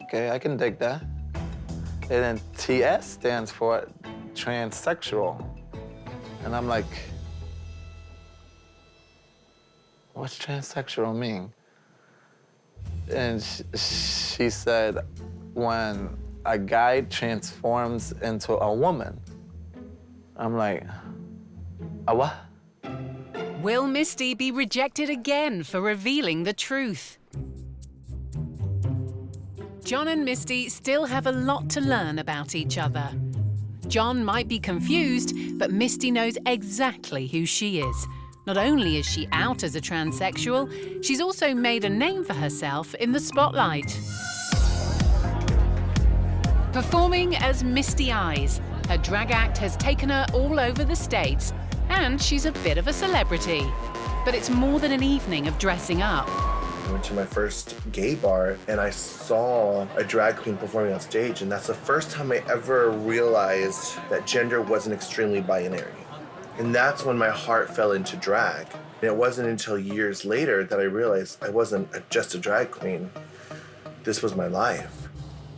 Okay, I can dig that. And then TS stands for transsexual. And I'm like, what's transsexual mean? And she said, when a guy transforms into a woman. I'm like, a what? Will Misty be rejected again for revealing the truth? John and Misty still have a lot to learn about each other. John might be confused, but Misty knows exactly who she is. Not only is she out as a transsexual, she's also made a name for herself in the spotlight. Performing as Misty Eyes, her drag act has taken her all over the States, and she's a bit of a celebrity. But it's more than an evening of dressing up. I went to my first gay bar and I saw a drag queen performing on stage, and that's the first time I ever realized that gender wasn't extremely binary. And that's when my heart fell into drag. And it wasn't until years later that I realized I wasn't just a drag queen. This was my life.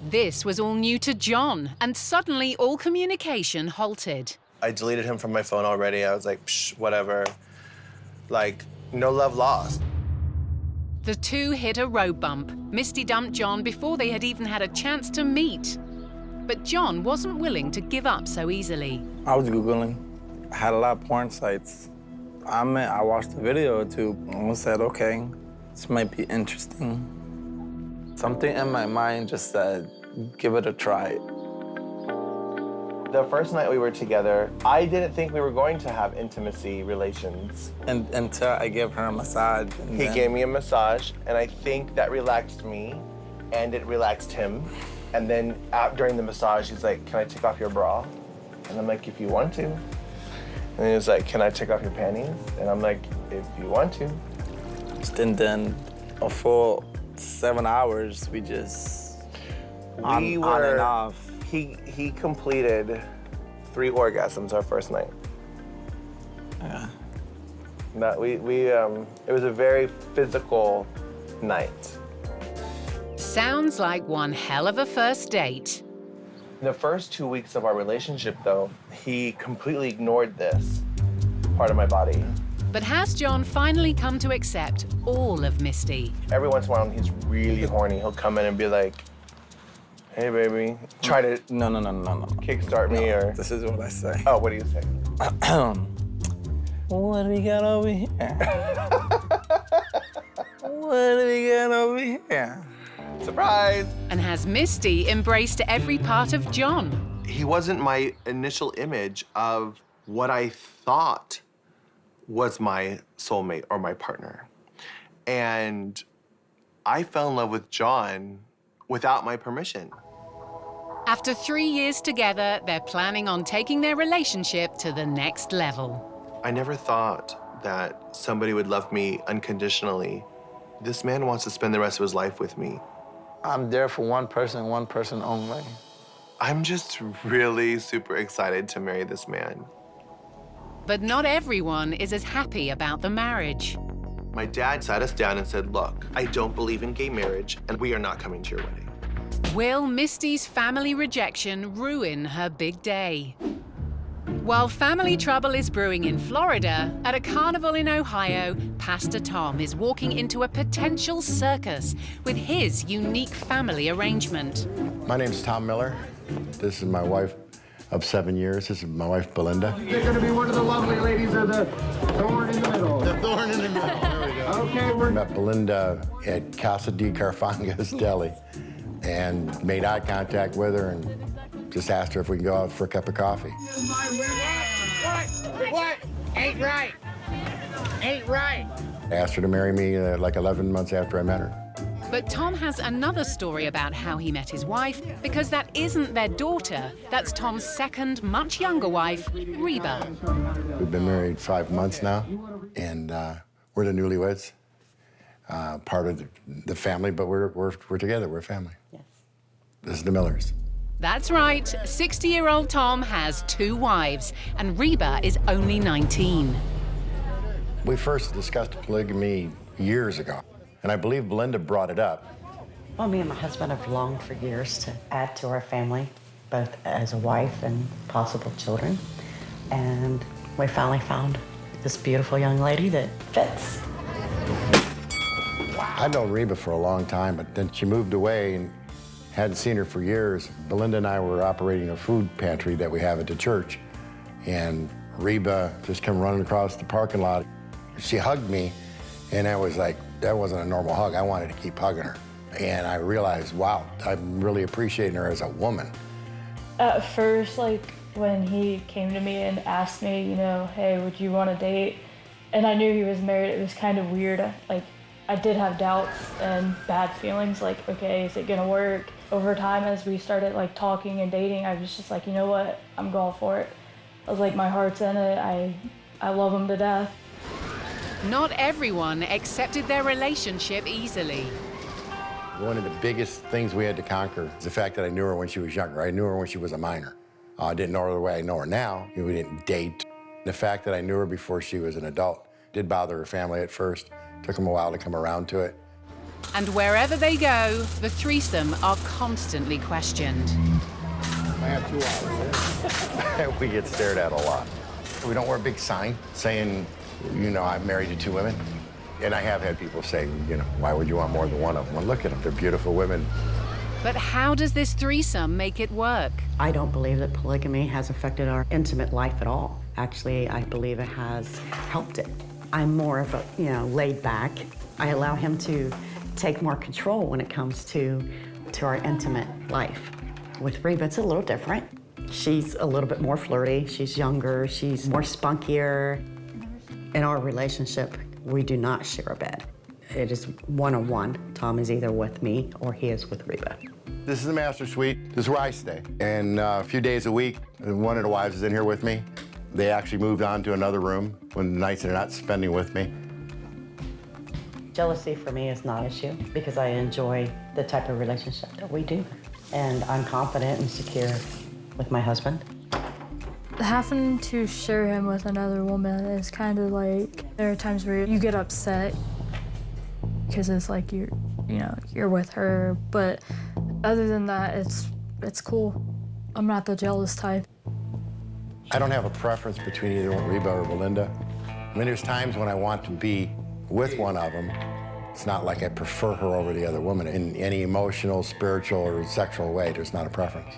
This was all new to John, and suddenly all communication halted. I deleted him from my phone already. I was like, psh, whatever. Like, no love lost. The two hit a road bump. Misty dumped John before they had even had a chance to meet. But John wasn't willing to give up so easily. I was Googling. I had a lot of porn sites. I watched a video or two and said, okay, this might be interesting. Something in my mind just said, give it a try. The first night we were together, I didn't think we were going to have intimacy relations. Until I gave her a massage. He gave me a massage, and I think that relaxed me, and it relaxed him. And then during the massage, he's like, can I take off your bra? And I'm like, if you want to. And he was like, can I take off your panties? And I'm like, if you want to. And then a full 7 hours, we just on and off. He completed 3 orgasms our first night. Yeah. It was a very physical night. Sounds like one hell of a first date. The first 2 weeks of our relationship, though, he completely ignored this part of my body. But has John finally come to accept all of Misty? Every once in a while, he's really horny. He'll come in and be like, hey, baby. Try to no. kickstart me or... This is what I say. Oh, what do you say? What do we got over here? What are we getting over here? Surprise! And has Misty embraced every part of John? He wasn't my initial image of what I thought was my soulmate or my partner. And I fell in love with John without my permission. After 3 years together, they're planning on taking their relationship to the next level. I never thought that somebody would love me unconditionally. This man wants to spend the rest of his life with me. I'm there for one person only. I'm just really super excited to marry this man. But not everyone is as happy about the marriage. My dad sat us down and said, look, I don't believe in gay marriage, and we are not coming to your wedding. Will Misty's family rejection ruin her big day? While family trouble is brewing in Florida, at a carnival in Ohio, Pastor Tom is walking into a potential circus with his unique family arrangement. My name is Tom Miller. This is my wife of 7 years. This is my wife, Belinda. You're going to be one of the lovely ladies of the thorn in the middle. The thorn in the middle. There we go. Okay, we're... I met Belinda at Casa di Carfanga's Deli and made eye contact with her and just asked her if we can go out for a cup of coffee. What? Ain't right. Ain't right. I asked her to marry me like 11 months after I met her. But Tom has another story about how he met his wife, because that isn't their daughter. That's Tom's second, much younger wife, Reba. We've been married 5 months now, and we're the newlyweds, part of the family, but we're together. We're a family. Yes. This is the Millers. That's right. 60-year-old Tom has 2 wives, and Reba is only 19. We first discussed polygamy years ago, and I believe Belinda brought it up. Well, me and my husband have longed for years to add to our family, both as a wife and possible children. And we finally found this beautiful young lady that fits. I'd known Reba for a long time, but then she moved away and hadn't seen her for years. Belinda and I were operating a food pantry that we have at the church, and Reba just came running across the parking lot. She hugged me, and I was like, that wasn't a normal hug. I wanted to keep hugging her. And I realized, wow, I'm really appreciating her as a woman. At first, like, when he came to me and asked me, you know, hey, would you want to date? And I knew he was married, it was kind of weird. Like, I did have doubts and bad feelings, like, okay, is it gonna work? Over time, as we started, like, talking and dating, I was just like, you know what, I'm going for it. I was like, my heart's in it, I love him to death. Not everyone accepted their relationship easily. One of the biggest things we had to conquer is the fact that I knew her when she was younger. I knew her when she was a minor. I didn't know her the way I know her now. We didn't date. The fact that I knew her before she was an adult did bother her family at first. Took them a while to come around to it. And wherever they go, the threesome are constantly questioned. I have 2 hours. We get stared at a lot. We don't wear a big sign saying, you know, I'm married to 2 women. And I have had people say, you know, why would you want more than one of them? Well, look at them, they're beautiful women. But how does this threesome make it work? I don't believe that polygamy has affected our intimate life at all. Actually, I believe it has helped it. I'm more of a, you know, laid back. I allow him to take more control when it comes to our intimate life. With Reba, it's a little different. She's a little bit more flirty, she's younger, she's more spunkier. In our relationship, we do not share a bed. It is one-on-one. Tom is either with me or he is with Reba. This is the master suite. This is where I stay. And a few days a week, one of the wives is in here with me. They actually moved on to another room when the nights they're not spending with me. Jealousy for me is not an issue because I enjoy the type of relationship that we do. And I'm confident and secure with my husband. Having to share him with another woman is kind of like, there are times where you get upset because it's like you're with her, but other than that, it's cool. I'm not the jealous type. I don't have a preference between either Reba or Belinda. I mean, there's times when I want to be with one of them. It's not like I prefer her over the other woman in any emotional, spiritual, or sexual way. There's not a preference.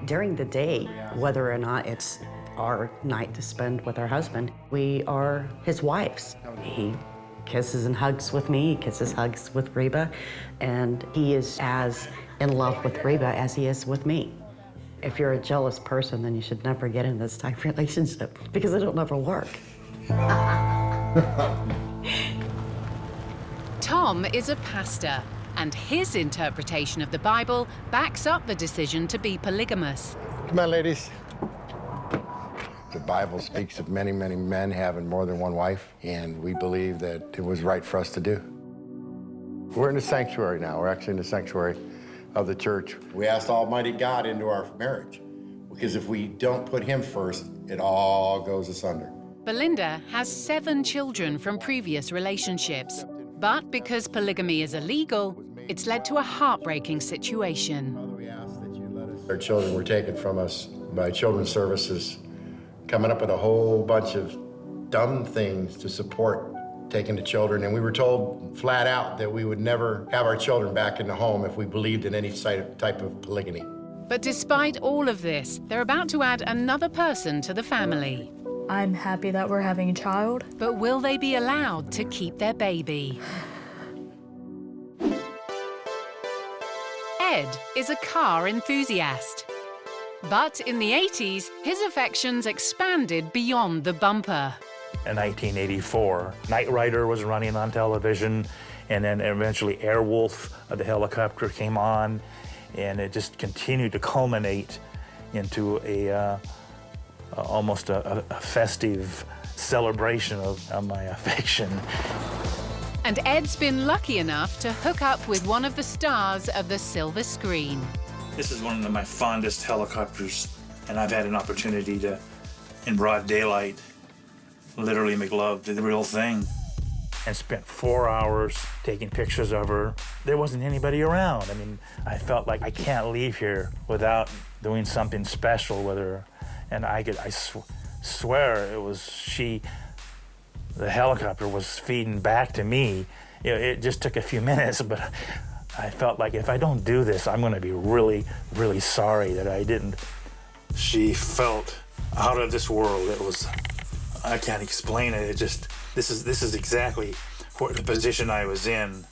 During the day, whether or not it's our night to spend with our husband, we are his wives. He kisses and hugs with me, he kisses, hugs with Reba, and he is as in love with Reba as he is with me. If you're a jealous person, then you should never get in this type of relationship because it'll never work. Tom is a pastor, and his interpretation of the Bible backs up the decision to be polygamous. Come on, ladies. The Bible speaks of many, many men having more than one wife, and we believe that it was right for us to do. We're in the sanctuary now. We're actually in the sanctuary of the church. We asked Almighty God into our marriage, because if we don't put him first, it all goes asunder. Belinda has 7 children from previous relationships, but because polygamy is illegal, it's led to a heartbreaking situation. Our children were taken from us by Children's Services, coming up with a whole bunch of dumb things to support taking the children, and we were told flat out that we would never have our children back in the home if we believed in any type of polygamy. But despite all of this, they're about to add another person to the family. I'm happy that we're having a child. But will they be allowed to keep their baby? Ed is a car enthusiast. But in the 80s, his affections expanded beyond the bumper. In 1984, Knight Rider was running on television, and then eventually Airwolf, the helicopter, came on, and it just continued to culminate into almost a festive celebration of my affection. And Ed's been lucky enough to hook up with one of the stars of the silver screen. This is one of my fondest helicopters, and I've had an opportunity to, in broad daylight, literally make love to the real thing. And spent 4 hours taking pictures of her. There wasn't anybody around. I mean, I felt like I can't leave here without doing something special with her. And I swear it was she, the helicopter was feeding back to me. It just took a few minutes, but I felt like if I don't do this, I'm gonna be really, really sorry that I didn't. She felt out of this world. It was, I can't explain it. It just, this is exactly what the position I was in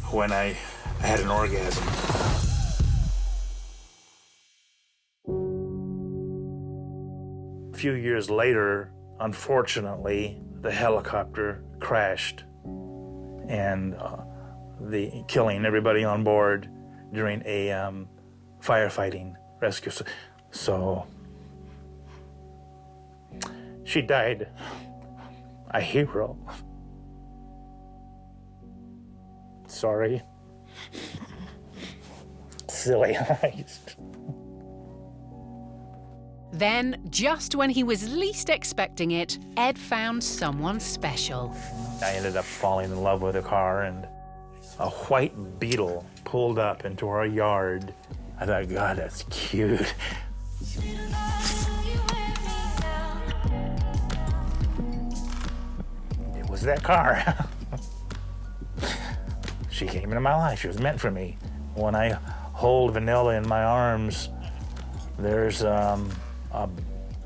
when I had an orgasm. A few years later, unfortunately, the helicopter crashed and killing everybody on board during a firefighting rescue. So she died a hero. Sorry. Silly eyes. Then, just when he was least expecting it, Ed found someone special. I ended up falling in love with a car, and a white Beetle pulled up into our yard. I thought, God, that's cute. It was that car. She came into my life. She was meant for me. When I hold Vanilla in my arms, there's a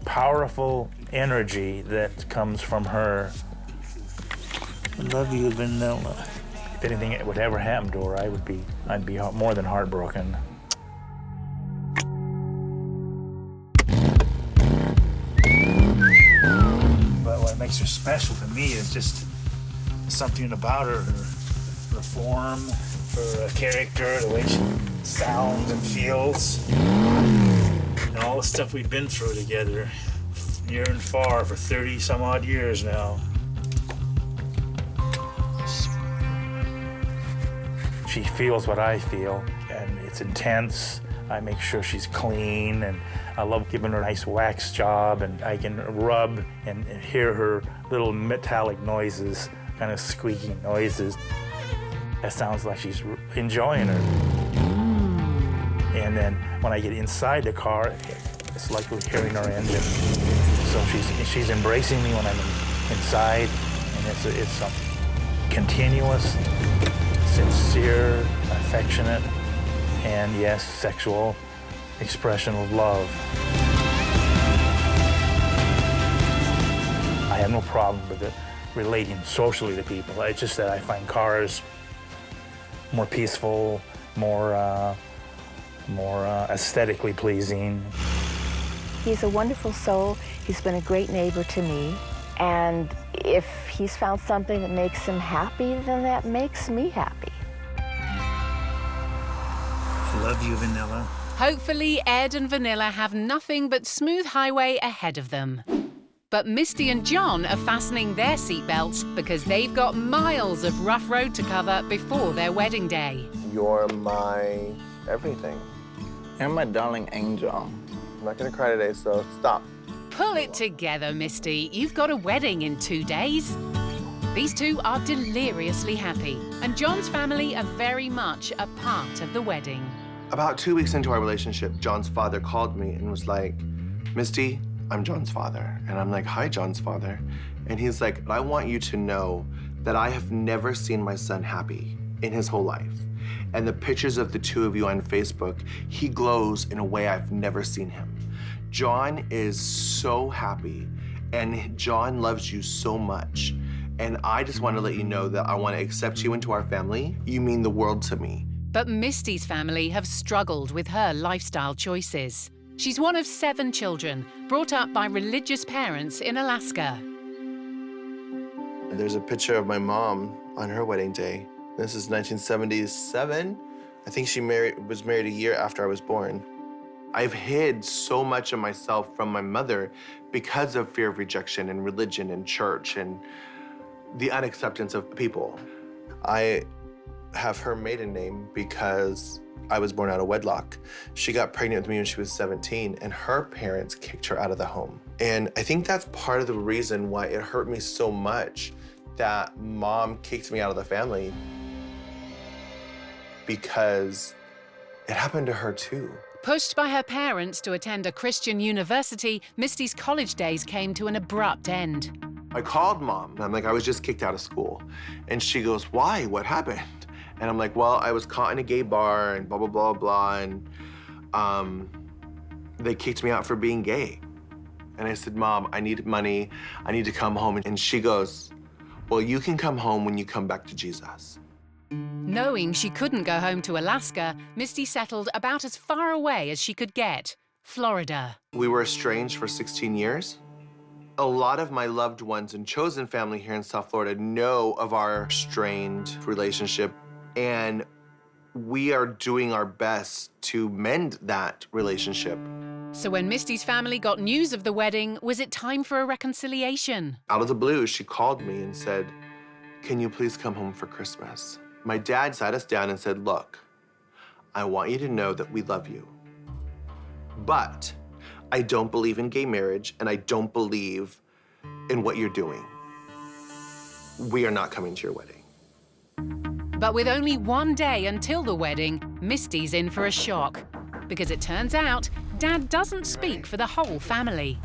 powerful energy that comes from her. I love you, Vanilla. If anything would ever happen to her, I'd be more than heartbroken. But what makes her special to me is just something about her form, her character, the way she sounds and feels, and all the stuff we've been through together, near and far, for 30 some odd years now. She feels what I feel, and it's intense. I make sure she's clean, and I love giving her a nice wax job, and I can rub and hear her little metallic noises, kind of squeaky noises. That sounds like she's enjoying her. And then when I get inside the car, it's like we're hearing her engine. So she's embracing me when I'm inside, and it's a continuous, sincere, affectionate, and yes, sexual expression of love. I have no problem with it. relating socially to people. It's just that I find cars more peaceful, more aesthetically pleasing. He's a wonderful soul. He's been a great neighbor to me. And if he's found something that makes him happy, then that makes me happy. I love you, Vanilla. Hopefully, Ed and Vanilla have nothing but smooth highway ahead of them. But Misty and John are fastening their seatbelts because they've got miles of rough road to cover before their wedding day. You're my everything. You're my darling angel. I'm not gonna cry today, so stop. Pull it together, Misty. You've got a wedding in 2 days. These two are deliriously happy, and John's family are very much a part of the wedding. About 2 weeks into our relationship, John's father called me and was like, Misty, I'm John's father. And I'm like, hi, John's father. And he's like, I want you to know that I have never seen my son happy in his whole life. And the pictures of the two of you on Facebook, he glows in a way I've never seen him. John is so happy, and John loves you so much. And I just want to let you know that I want to accept you into our family. You mean the world to me. But Misty's family have struggled with her lifestyle choices. She's one of 7 children, brought up by religious parents in Alaska. There's a picture of my mom on her wedding day. This is 1977. I think she was married a year after I was born. I've hid so much of myself from my mother because of fear of rejection and religion and church and the unacceptance of people. I have her maiden name because I was born out of wedlock. She got pregnant with me when she was 17, and her parents kicked her out of the home. And I think that's part of the reason why it hurt me so much that mom kicked me out of the family, because it happened to her too. Pushed by her parents to attend a Christian university, Misty's college days came to an abrupt end. I called mom. I'm like, I was just kicked out of school. And she goes, why? What happened? And I'm like, well, I was caught in a gay bar and blah, blah, blah, blah. And they kicked me out for being gay. And I said, Mom, I need money. I need to come home. And she goes, well, you can come home when you come back to Jesus. Knowing she couldn't go home to Alaska, Misty settled about as far away as she could get, Florida. We were estranged for 16 years. A lot of my loved ones and chosen family here in South Florida know of our strained relationship, and we are doing our best to mend that relationship. So when Misty's family got news of the wedding, was it time for a reconciliation? Out of the blue, she called me and said, can you please come home for Christmas? My dad sat us down and said, look, I want you to know that we love you, but I don't believe in gay marriage, and I don't believe in what you're doing. We are not coming to your wedding. But with only 1 day until the wedding, Misty's in for a shock. Because it turns out, Dad doesn't speak for the whole family.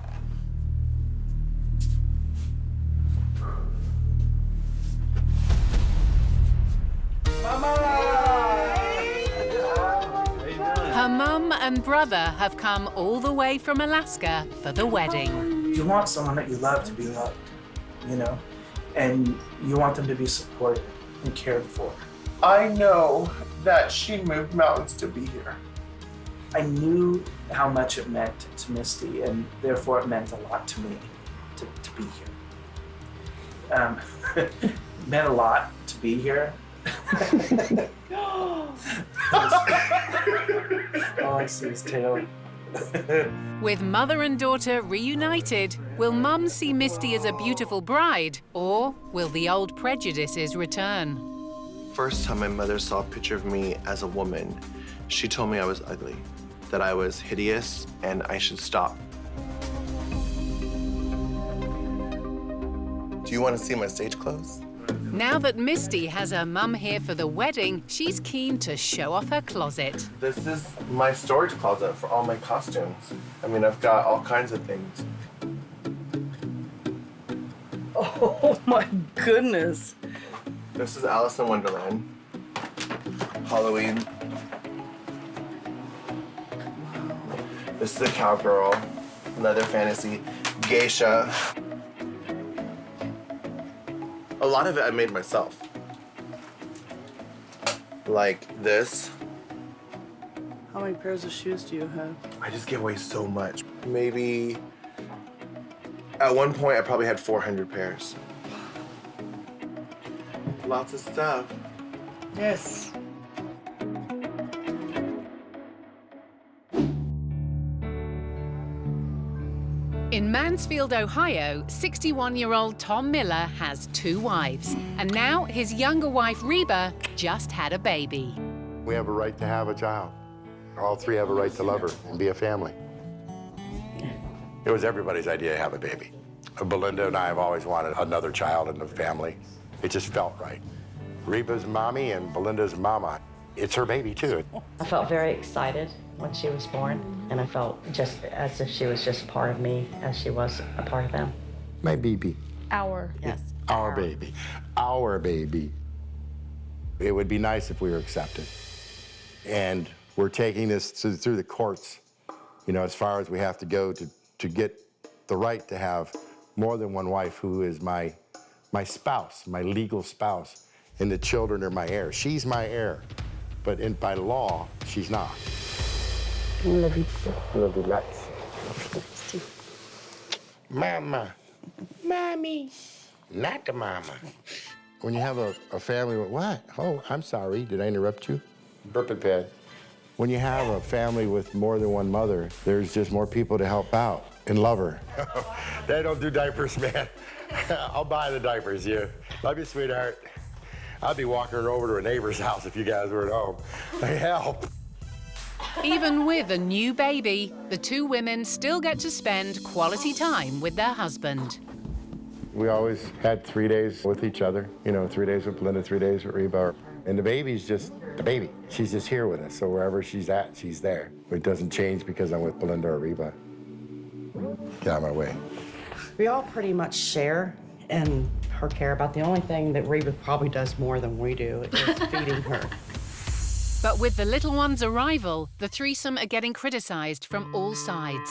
Her mum and brother have come all the way from Alaska for the wedding. You want someone that you love to be loved, you know? And you want them to be supported and cared for. I know that she moved mountains to be here. I knew how much it meant to Misty, and therefore it meant a lot to me to be here. It meant a lot to be here. All I see is tail. With mother and daughter reunited, will Mum see Misty as a beautiful bride, or will the old prejudices return? First time my mother saw a picture of me as a woman, she told me I was ugly, that I was hideous, and I should stop. Do you want to see my stage clothes? Now that Misty has her mum here for the wedding, she's keen to show off her closet. This is my storage closet for all my costumes. I mean, I've got all kinds of things. Oh my goodness. This is Alice in Wonderland, Halloween. This is a cowgirl, leather fantasy, geisha. lot of it I made myself. Like this. How many pairs of shoes do you have? I just give away so much. Maybe at one point I probably had 400 pairs. Lots of stuff. Yes. In Mansfield, Ohio, 61-year-old Tom Miller has 2 wives. And now his younger wife, Reba, just had a baby. We have a right to have a child. All 3 have a right to love her and be a family. It was everybody's idea to have a baby. Belinda and I have always wanted another child in the family. It just felt right. Reba's mommy and Belinda's mama, it's her baby too. I felt very excited when she was born, and I felt just as if she was just part of me, as she was a part of them. My baby. Yes. Our baby. Our baby. It would be nice if we were accepted. And we're taking this through the courts, you know, as far as we have to go to get the right to have more than one wife who is my spouse, my legal spouse, and the children are my heirs. She's my heir, but by law, she's not. I love you. Love you lots. Mama. Mommy. Not the mama. When you have a family with what? Oh, I'm sorry. Did I interrupt you? Burping pad. When you have a family with more than one mother, there's just more people to help out and love her. They don't do diapers, man. I'll buy the diapers, yeah. Love you, sweetheart. I'd be walking her over to a neighbor's house if you guys were at home. They help. Even with a new baby, the 2 women still get to spend quality time with their husband. We always had 3 days with each other. You know, 3 days with Belinda, 3 days with Reba. And the baby's just the baby. She's just here with us, so wherever she's at, she's there. It doesn't change because I'm with Belinda or Reba. Get out of my way. We all pretty much share in her care about. The only thing that Reba probably does more than we do is feeding her. But with the little one's arrival, the threesome are getting criticized from all sides.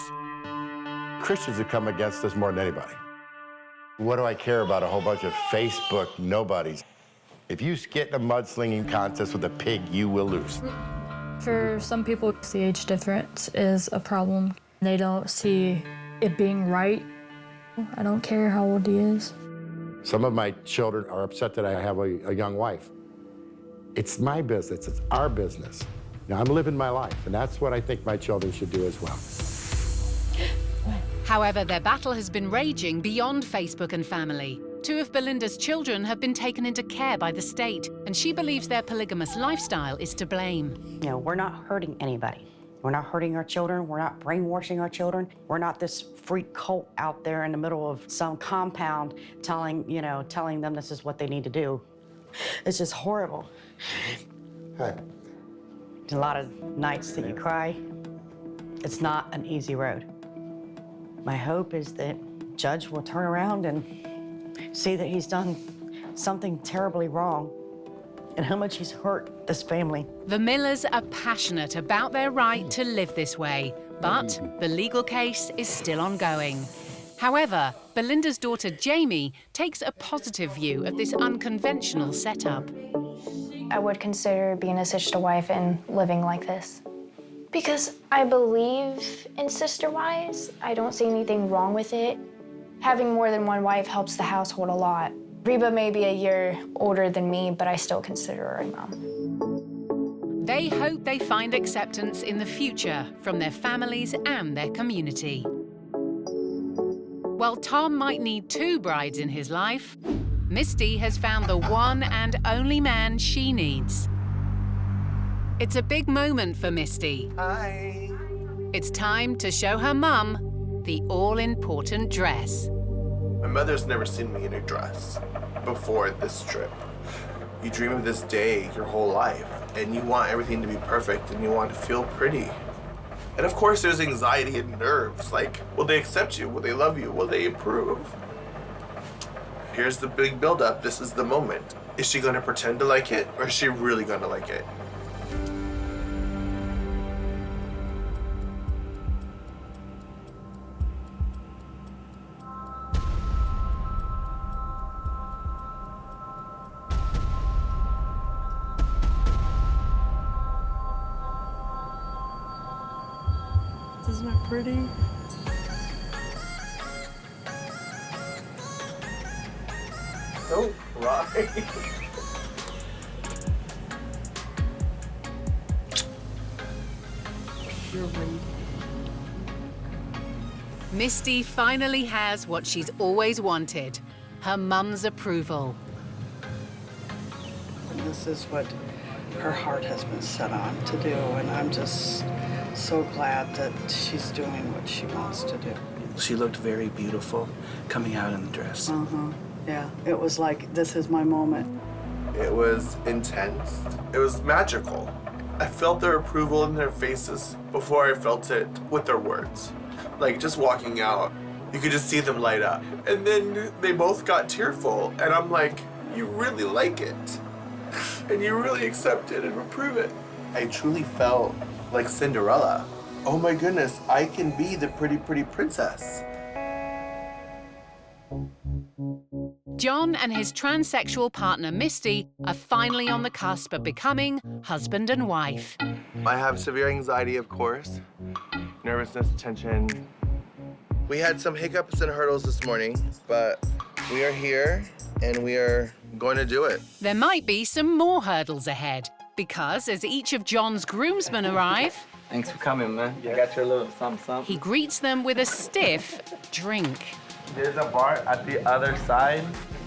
Christians have come against us more than anybody. What do I care about a whole bunch of Facebook nobodies? If you get in a mudslinging contest with a pig, you will lose. For some people, the age difference is a problem. They don't see it being right. I don't care how old he is. Some of my children are upset that I have a young wife. It's my business, it's our business. Now, I'm living my life, and that's what I think my children should do as well. However, their battle has been raging beyond Facebook and family. 2 of Belinda's children have been taken into care by the state, and she believes their polygamous lifestyle is to blame. You know, we're not hurting anybody. We're not hurting our children. We're not brainwashing our children. We're not this freak cult out there in the middle of some compound telling them this is what they need to do. It's just horrible. Hi. A lot of nights that you cry. It's not an easy road. My hope is that Judge will turn around and see that he's done something terribly wrong and how much he's hurt this family. The Millers are passionate about their right to live this way, but the legal case is still ongoing. However, Belinda's daughter Jamie takes a positive view of this unconventional setup. I would consider being a sister wife and living like this. Because I believe in sister wives. I don't see anything wrong with it. Having more than one wife helps the household a lot. Reba may be a year older than me, but I still consider her a mom. They hope they find acceptance in the future from their families and their community. While Tom might need 2 brides in his life, Misty has found the one and only man she needs. It's a big moment for Misty. Hi. It's time to show her mum the all-important dress. My mother's never seen me in a dress before this trip. You dream of this day your whole life, and you want everything to be perfect, and you want to feel pretty. And of course there's anxiety and nerves, like, will they accept you? Will they love you? Will they approve? Here's the big build-up. This is the moment. Is she gonna pretend to like it, or is she really gonna like it? Isn't it pretty? Don't cry. You're radiant. Misty finally has what she's always wanted, her mum's approval. And this is what her heart has been set on to do, and I'm just so glad that she's doing what she wants to do. She looked very beautiful coming out in the dress. Yeah, it was like, this is my moment. It was intense. It was magical. I felt their approval in their faces before I felt it with their words. Like, just walking out, you could just see them light up. And then they both got tearful, and I'm like, you really like it. And you really accept it and approve it. I truly felt like Cinderella. Oh my goodness, I can be the pretty, pretty princess. John and his transsexual partner Misty are finally on the cusp of becoming husband and wife. I have severe anxiety, of course. Nervousness, tension. We had some hiccups and hurdles this morning, but we are here and we are going to do it. There might be some more hurdles ahead, because as each of John's groomsmen arrive, Thanks for coming, man. You got your little something. he greets them with a stiff drink. There's a bar at the other side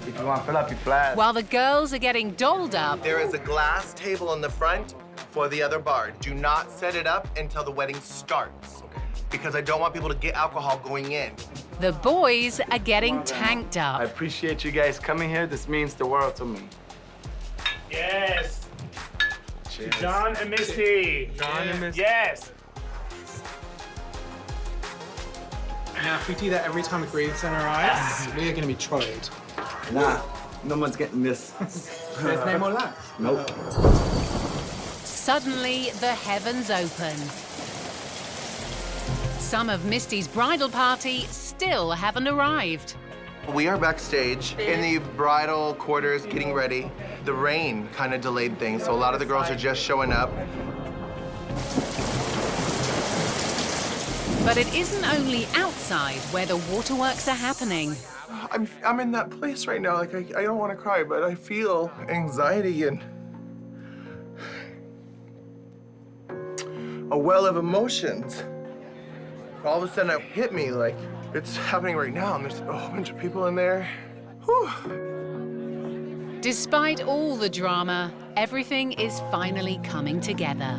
if you want to fill up your flask. While the girls are getting dolled up, There is a glass table in the front for the other bar. Do not set it up until the wedding starts, because I don't want people to get alcohol going in. the boys are getting tanked I up. appreciate you guys coming here. This means the world to me. Yes. Cheers. John and Misty. John and Misty. Yes. Now, if we do that every time a grandson arrives, we are going to be trolled. Nah, no one's getting this. There's no more luck. Nope. Suddenly, the heavens open. Some of Misty's bridal party still haven't arrived. We are backstage in the bridal quarters getting ready. The rain kind of delayed things, so a lot of the girls are just showing up. But it isn't only outside where the waterworks are happening. I'm in that place right now. Like, I don't want to cry, but I feel anxiety and a well of emotions. All of a sudden, it hit me like it's happening right now, and there's a whole bunch of people in there. Whew. Despite all the drama, everything is finally coming together.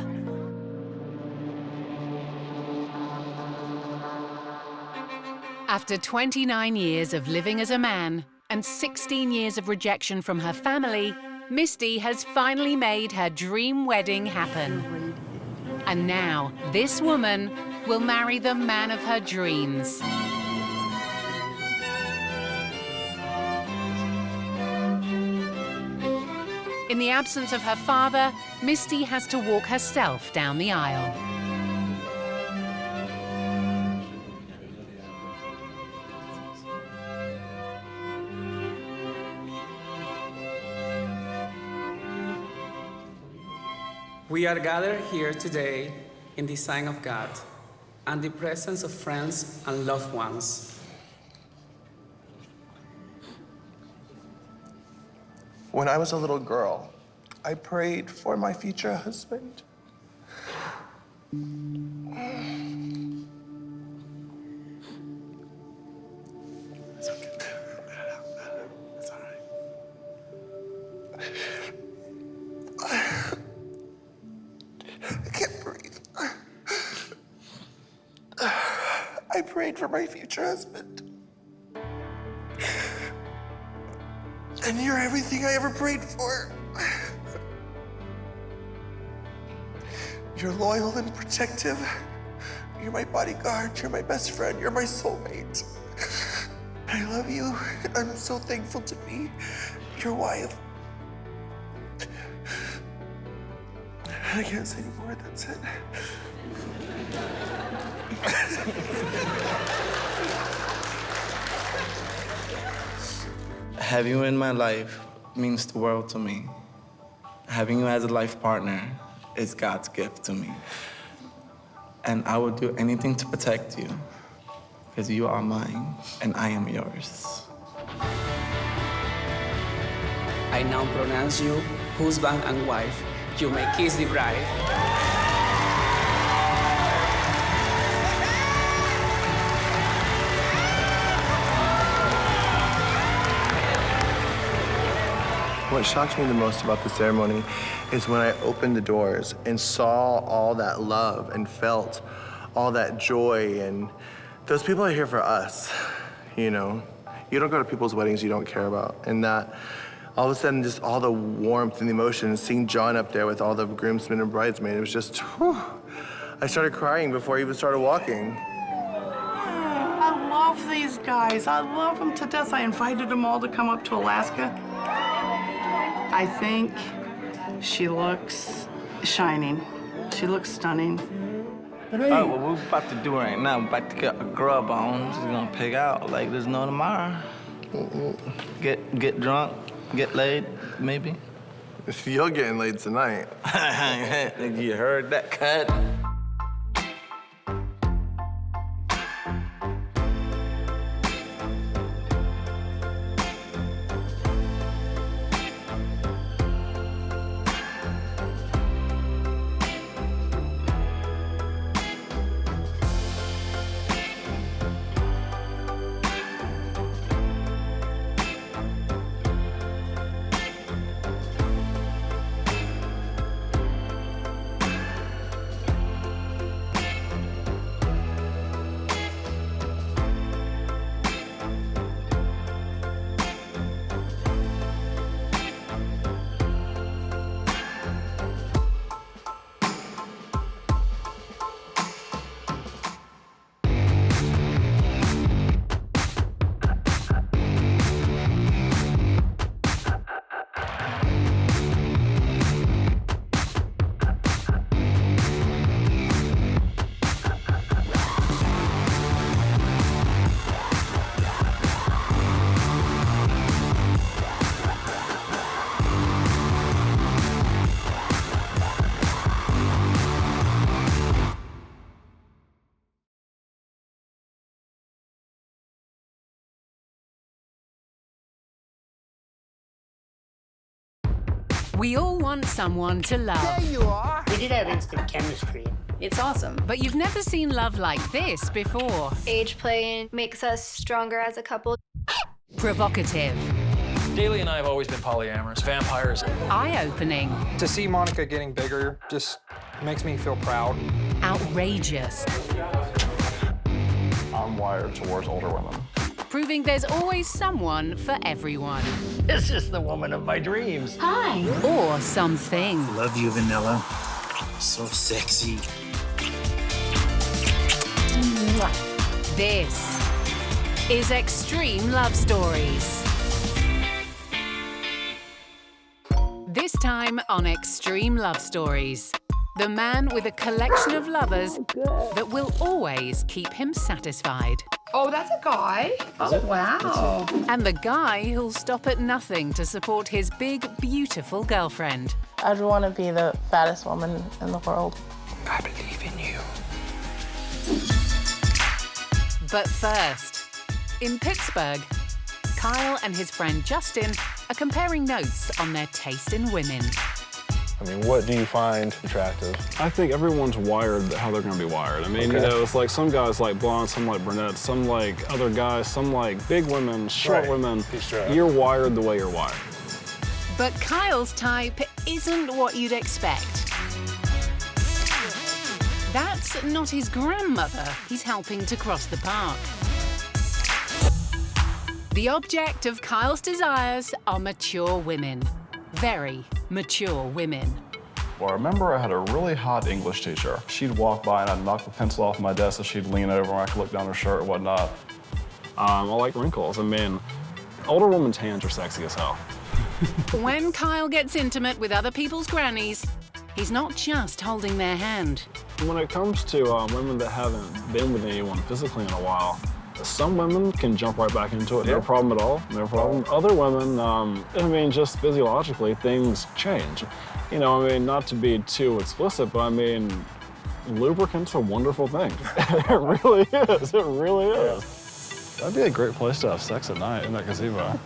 After 29 years of living as a man and 16 years of rejection from her family, Misty has finally made her dream wedding happen. And now, this woman will marry the man of her dreams. In the absence of her father, Misty has to walk herself down the aisle. We are gathered here today in the sign of God and the presence of friends and loved ones. When I was a little girl, I prayed for my future husband. It's okay. It's all right. I can't breathe. I prayed for my future husband. And you're everything I ever prayed for. You're loyal and protective. You're my bodyguard. You're my best friend. You're my soulmate. I love you. I'm so thankful to be your wife. I can't say anymore. That's it. Having you in my life means the world to me. Having you as a life partner is God's gift to me. And I will do anything to protect you, because you are mine and I am yours. I now pronounce you husband and wife. You may kiss the bride. What shocked me the most about the ceremony is when I opened the doors and saw all that love and felt all that joy. And those people are here for us, you know? You don't go to people's weddings you don't care about. And that all of a sudden, just all the warmth and the emotion, and seeing John up there with all the groomsmen and bridesmaids, it was just, whew. I started crying before I even started walking. I love these guys. I love them to death. I invited them all to come up to Alaska. I think she looks shining. She looks stunning. All right, what we're about to do right now, we're about to get a grub on. Just gonna pig out like there's no tomorrow. Get drunk, get laid, maybe. You're getting laid tonight. You heard that cut? We all want someone to love. There you are. We did have instant chemistry. It's awesome. But you've never seen love like this before. Age playing makes us stronger as a couple. Provocative. Daly and I have always been polyamorous, vampires. Eye-opening. To see Monica getting bigger just makes me feel proud. Outrageous. I'm wired towards older women. Proving there's always someone for everyone. This is the woman of my dreams. Hi. Or something. Love you, Vanilla. So sexy. This is Extreme Love Stories. This time on Extreme Love Stories, the man with a collection of lovers that will always keep him satisfied. Oh, that's a guy. Oh, wow. And the guy who'll stop at nothing to support his big, beautiful girlfriend. I'd want to be the fattest woman in the world. I believe in you. But first, in Pittsburgh, Kyle and his friend Justin are comparing notes on their taste in women. I mean, what do you find attractive? I think everyone's wired how they're gonna be wired. I mean, you know, it's like some guys like blondes, some like brunettes, some like other guys, some like big women, short women. You're wired the way you're wired. But Kyle's type isn't what you'd expect. That's not his grandmother he's helping to cross the park. The object of Kyle's desires are mature women. Very mature women. Well, I remember I had a really hot English teacher. She'd walk by and I'd knock the pencil off my desk and she'd lean over and I could look down her shirt and whatnot. I like wrinkles. I mean, older women's hands are sexy as hell. When Kyle gets intimate with other people's grannies, he's not just holding their hand. When it comes to women that haven't been with anyone physically in a while, some women can jump right back into it, no problem at all, no problem. Other women, I mean, just physiologically, things change. You know, I mean, not to be too explicit, but I mean, lubricant's a wonderful thing. It really is. It really is. That'd be a great place to have sex at night in that gazebo.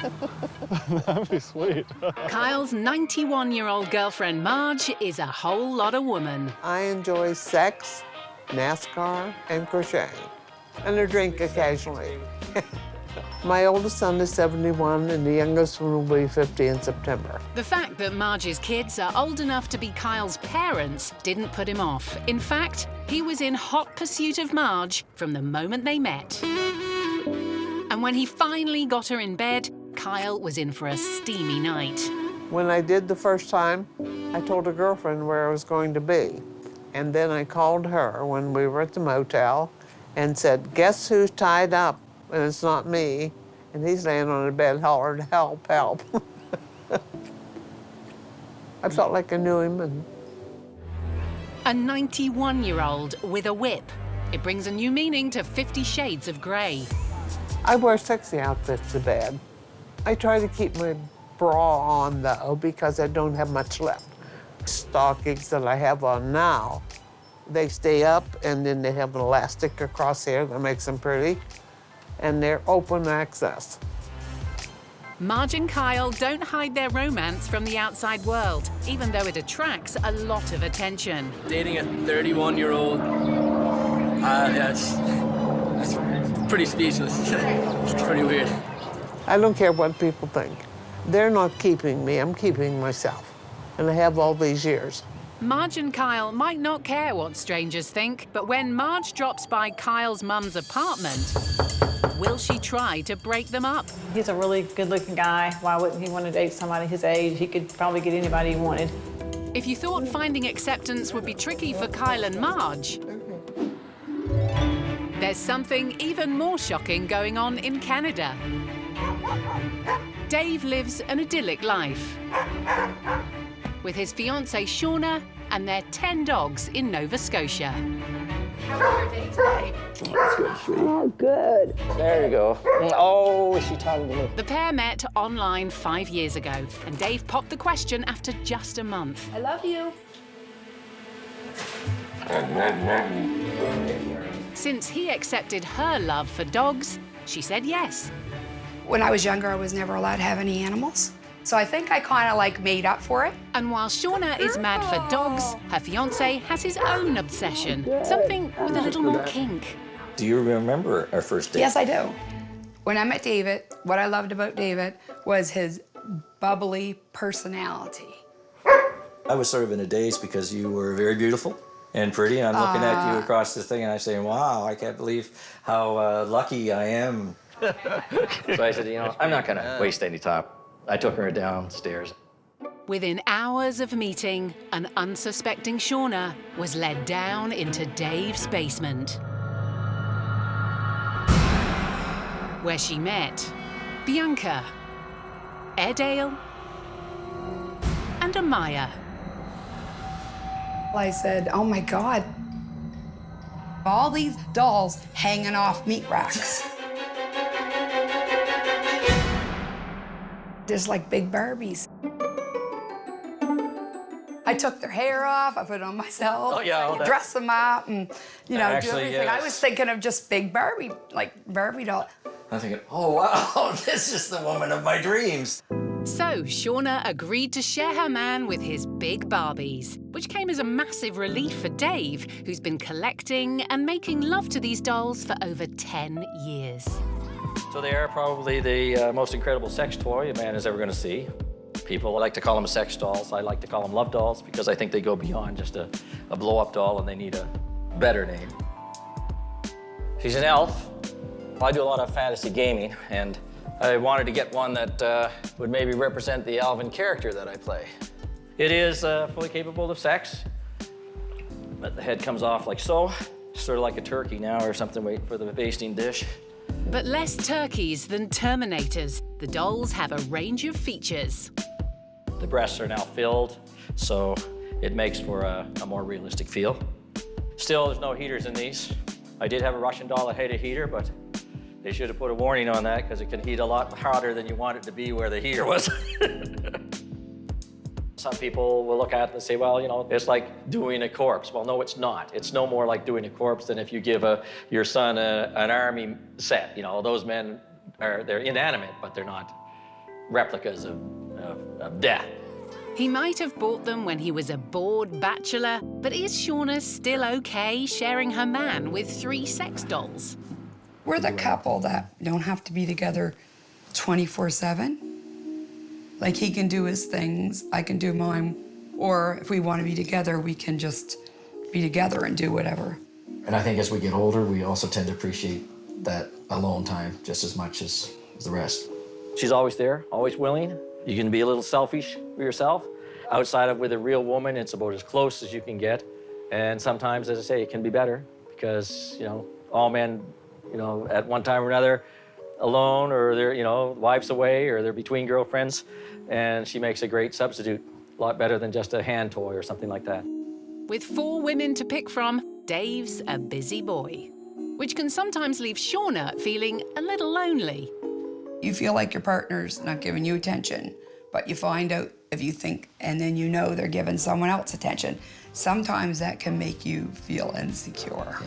That'd be sweet. Kyle's 91-year-old girlfriend, Marge, is a whole lot of woman. I enjoy sex, NASCAR, and crocheting, and a drink occasionally. My oldest son is 71, and the youngest one will be 50 in September. The fact that Marge's kids are old enough to be Kyle's parents didn't put him off. In fact, he was in hot pursuit of Marge from the moment they met. And when he finally got her in bed, Kyle was in for a steamy night. When I did the first time, I told a girlfriend where I was going to be. And then I called her when we were at the motel and said, guess who's tied up? And it's not me. And he's laying on the bed hollering, help, help. I felt like I knew him. And A 91-year-old with a whip. It brings a new meaning to 50 Shades of Grey. I wear sexy outfits to bed. I try to keep my bra on, though, because I don't have much left. Stockings that I have on now, they stay up, and then they have an elastic across here that makes them pretty, and they're open access. Marge and Kyle don't hide their romance from the outside world, even though it attracts a lot of attention. Dating a 31-year-old, that's pretty speechless. It's pretty weird. I don't care what people think. They're not keeping me, I'm keeping myself. And I have all these years. Marge and Kyle might not care what strangers think, but when Marge drops by Kyle's mum's apartment, will she try to break them up? He's a really good-looking guy. Why wouldn't he want to date somebody his age? He could probably get anybody he wanted. If you thought finding acceptance would be tricky for Kyle and Marge, there's something even more shocking going on in Canada. Dave lives an idyllic life with his fiancée Shauna and their 10 dogs in Nova Scotia. How was your day today? Oh, good. There you go. Oh, she talking to me. The pair met online 5 years ago, and Dave popped the question after just a month. I love you. Since he accepted her love for dogs, she said yes. When I was younger, I was never allowed to have any animals. So I think I kind of like made up for it. And while Shauna is mad for dogs, her fiancé has his own obsession, something with a little more kink. Do you remember our first date? Yes, I do. When I met David, what I loved about David was his bubbly personality. I was sort of in a daze because you were very beautiful and pretty, and I'm looking at you across the thing, and I'm saying, wow, I can't believe how lucky I am. So I said, you know, I'm not gonna waste any time. I took her downstairs. Within hours of meeting, an unsuspecting Shauna was led down into Dave's basement, where she met Bianca, Airedale, and Amaya. I said, oh my God, all these dolls hanging off meat racks. Just like big Barbies. I took their hair off, I put it on myself, Oh, yeah, all that. dress them up, and do Actually, everything. yes. I was thinking of just big Barbie, like Barbie doll. I'm thinking, oh, wow, this is the woman of my dreams. So Shauna agreed to share her man with his big Barbies, which came as a massive relief for Dave, who's been collecting and making love to these dolls for over 10 years. So they are probably the most incredible sex toy a man is ever going to see. People like to call them sex dolls. I like to call them love dolls because I think they go beyond just a blow-up doll and they need a better name. She's an elf. I do a lot of fantasy gaming, and I wanted to get one that would maybe represent the elven character that I play. It is fully capable of sex, but the head comes off like so, sort of like a turkey now or something waiting for the basting dish. But less turkeys than Terminators, the dolls have a range of features. The breasts are now filled, so it makes for a more realistic feel. Still, there's no heaters in these. I did have a Russian doll that had a heater, but they should have put a warning on that because it can heat a lot hotter than you want it to be where the heater was. Some people will look at it and say, well, you know, it's like doing a corpse. Well, no, it's not. It's no more like doing a corpse than if you give your son an army set. You know, those men they're inanimate, but they're not replicas of death. He might have bought them when he was a bored bachelor, but is Shauna still okay sharing her man with 3 sex dolls? We're the couple that don't have to be together 24/7. Like, he can do his things, I can do mine. Or if we want to be together, we can just be together and do whatever. And I think as we get older, we also tend to appreciate that alone time just as much as the rest. She's always there, always willing. You can be a little selfish for yourself. Outside of with a real woman, it's about as close as you can get. And sometimes, as I say, it can be better because, you know, all men, you know, at one time or another, alone, or they're, you know, wives away, or they're between girlfriends, and she makes a great substitute, a lot better than just a hand toy or something like that. With 4 women to pick from, Dave's a busy boy, which can sometimes leave Shauna feeling a little lonely. You feel like your partner's not giving you attention, but you find out if you think, and then you know they're giving someone else attention. Sometimes that can make you feel insecure.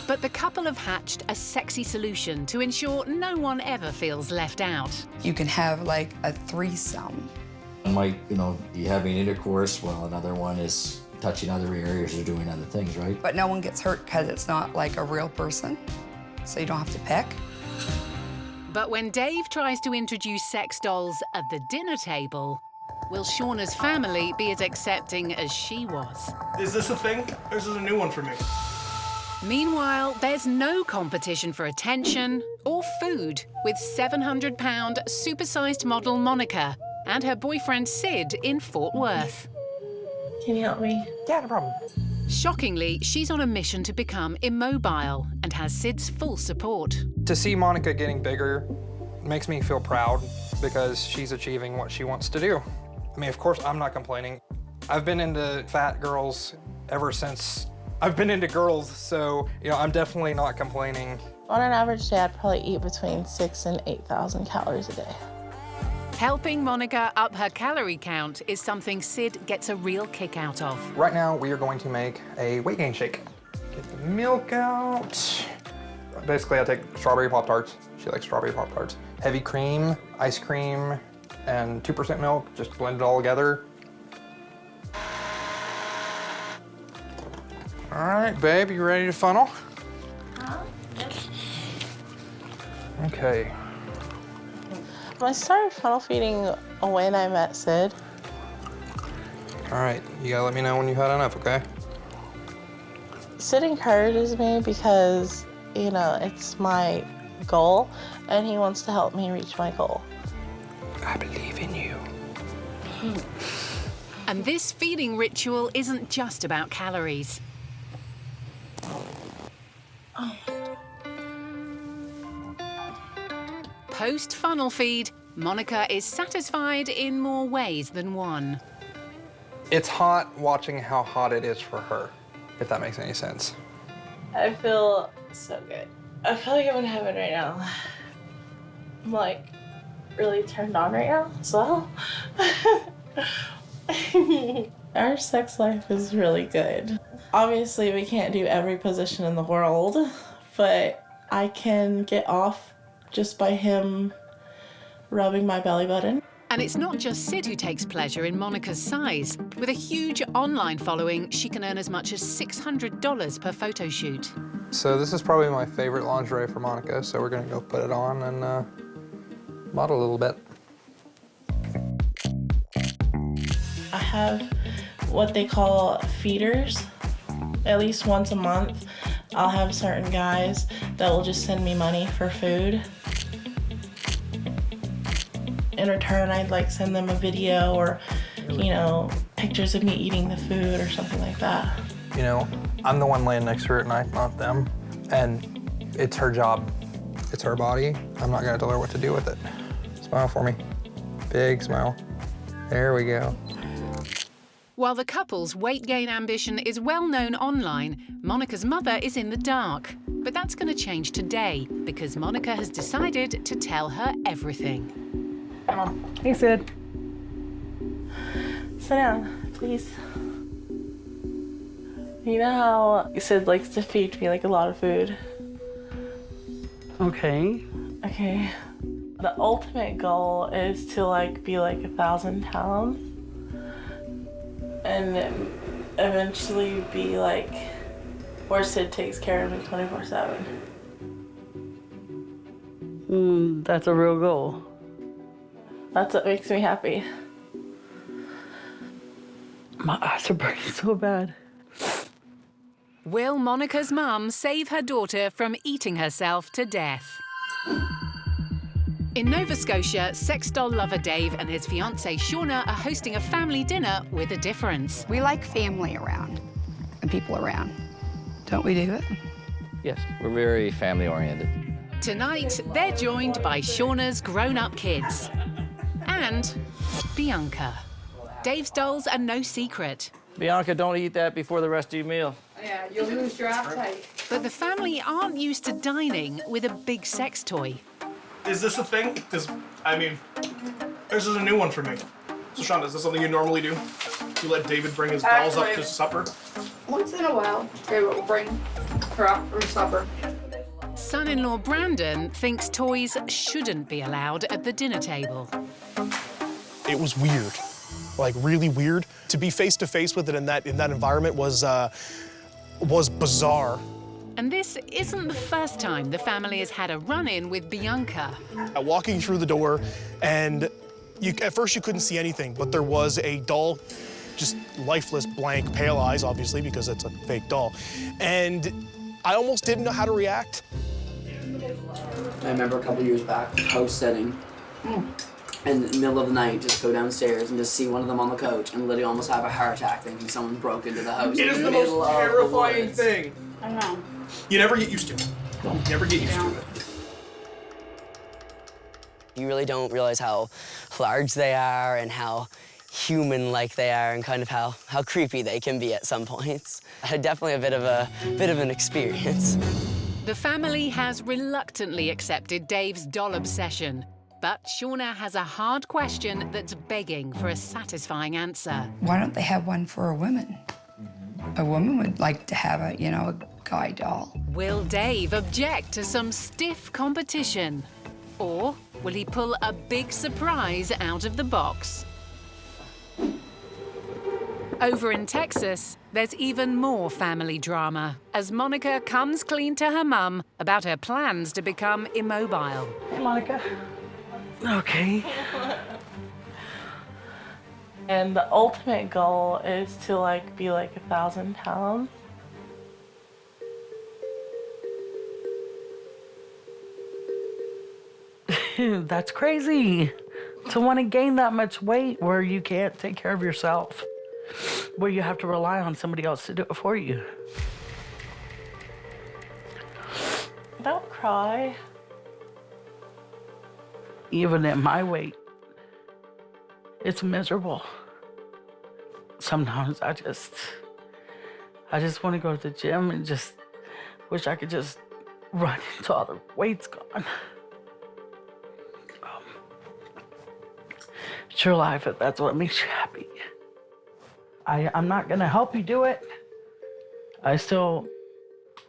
But the couple have hatched a sexy solution to ensure no one ever feels left out. You can have like a threesome. One might, you know, be having intercourse while another one is touching other areas or doing other things, right? But no one gets hurt because it's not like a real person, so you don't have to pick. But when Dave tries to introduce sex dolls at the dinner table, will Shauna's family be as accepting as she was? Is this a thing, or is this a new one for me? Meanwhile, there's no competition for attention or food with 700-pound supersized model Monica and her boyfriend Sid in Fort Worth. Can you help me? Yeah, no problem. Shockingly, she's on a mission to become immobile and has Sid's full support. To see Monica getting bigger makes me feel proud because she's achieving what she wants to do. I mean, of course, I'm not complaining. I've been into fat girls ever since I've been into girls, so, you know, I'm definitely not complaining. On an average day, I'd probably eat between 6,000 and 8,000 calories a day. Helping Monica up her calorie count is something Sid gets a real kick out of. Right now, we are going to make a weight gain shake. Get the milk out. Basically, I take strawberry Pop-Tarts. She likes strawberry Pop-Tarts. Heavy cream, ice cream, and 2% milk. Just blend it all together. All right, babe, you ready to funnel? Okay. I started funnel feeding when I met Sid. All right, you gotta let me know when you've had enough, okay? Sid encourages me because, you know, it's my goal, and he wants to help me reach my goal. I believe in you. And this feeding ritual isn't just about calories. Post-funnel feed, Monica is satisfied in more ways than one. It's hot watching how hot it is for her, if that makes any sense. I feel so good. I feel like I'm in heaven right now. I'm like really turned on right now as well. Our sex life is really good. Obviously, we can't do every position in the world, but I can get off just by him rubbing my belly button. And it's not just Sid who takes pleasure in Monica's size. With a huge online following, she can earn as much as $600 per photo shoot. So this is probably my favorite lingerie for Monica, so we're gonna go put it on and model a little bit. I have what they call feeders. At least once a month, I'll have certain guys that will just send me money for food. In return, I'd like send them a video or, you know, pictures of me eating the food or something like that. You know, I'm the one laying next to her at night, not them. And it's her job. It's her body. I'm not gonna tell her what to do with it. Smile for me. Big smile. There we go. While the couple's weight gain ambition is well known online, Monica's mother is in the dark. But that's going to change today because Monica has decided to tell her everything. Come on. Hey, Sid. Sit down, please. You know how Sid likes to feed me like a lot of food? Okay. Okay. The ultimate goal is to like be like 1,000 pounds and eventually be like where Sid takes care of me 24/7. That's a real goal. That's what makes me happy. My eyes are burning so bad. Will Monica's mum save her daughter from eating herself to death? In Nova Scotia, sex doll lover Dave and his fiancée Shauna are hosting a family dinner with a difference. We like family around and people around. Don't we do it? Yes, we're very family-oriented. Tonight, they're joined by Shauna's grown-up kids and Bianca. Dave's dolls are no secret. Bianca, don't eat that before the rest of your meal. Yeah, you'll lose your appetite. But the family aren't used to dining with a big sex toy. Is this a thing? Because, I mean, this is a new one for me. So, Shauna, is this something you normally do? You let David bring his dolls up to supper? Once in a while, David will bring her up for supper. Son-in-law Brandon thinks toys shouldn't be allowed at the dinner table. It was weird, like really weird. To be face to face with it in that environment was bizarre. And this isn't the first time the family has had a run-in with Bianca. Walking through the door, and at first you couldn't see anything, but there was a doll, just lifeless, blank, pale eyes, obviously, because it's a fake doll. And I almost didn't know how to react. I remember a couple years back, house setting, in the middle of the night, just go downstairs and just see one of them on the couch and literally almost have a heart attack thinking someone broke into the house. It is the most terrifying thing. I know. You never get used to it. You never get used to it. You really don't realize how large they are and how human-like they are and kind of how creepy they can be at some points. Definitely a bit of an experience. The family has reluctantly accepted Dave's doll obsession, but Shauna has a hard question that's begging for a satisfying answer. Why don't they have one for a woman? A woman would like to have a guy doll. Will Dave object to some stiff competition? Or will he pull a big surprise out of the box? Over in Texas, there's even more family drama as Monica comes clean to her mum about her plans to become immobile. Hey, Monica. Okay. And the ultimate goal is to like be like 1,000 pounds. That's crazy. To want to gain that much weight where you can't take care of yourself, where you have to rely on somebody else to do it for you. Don't cry. Even at my weight, it's miserable. Sometimes I just want to go to the gym and just wish I could just run until all the weight's gone. It's your life if that's what makes you happy. I'm not gonna help you do it. I'm still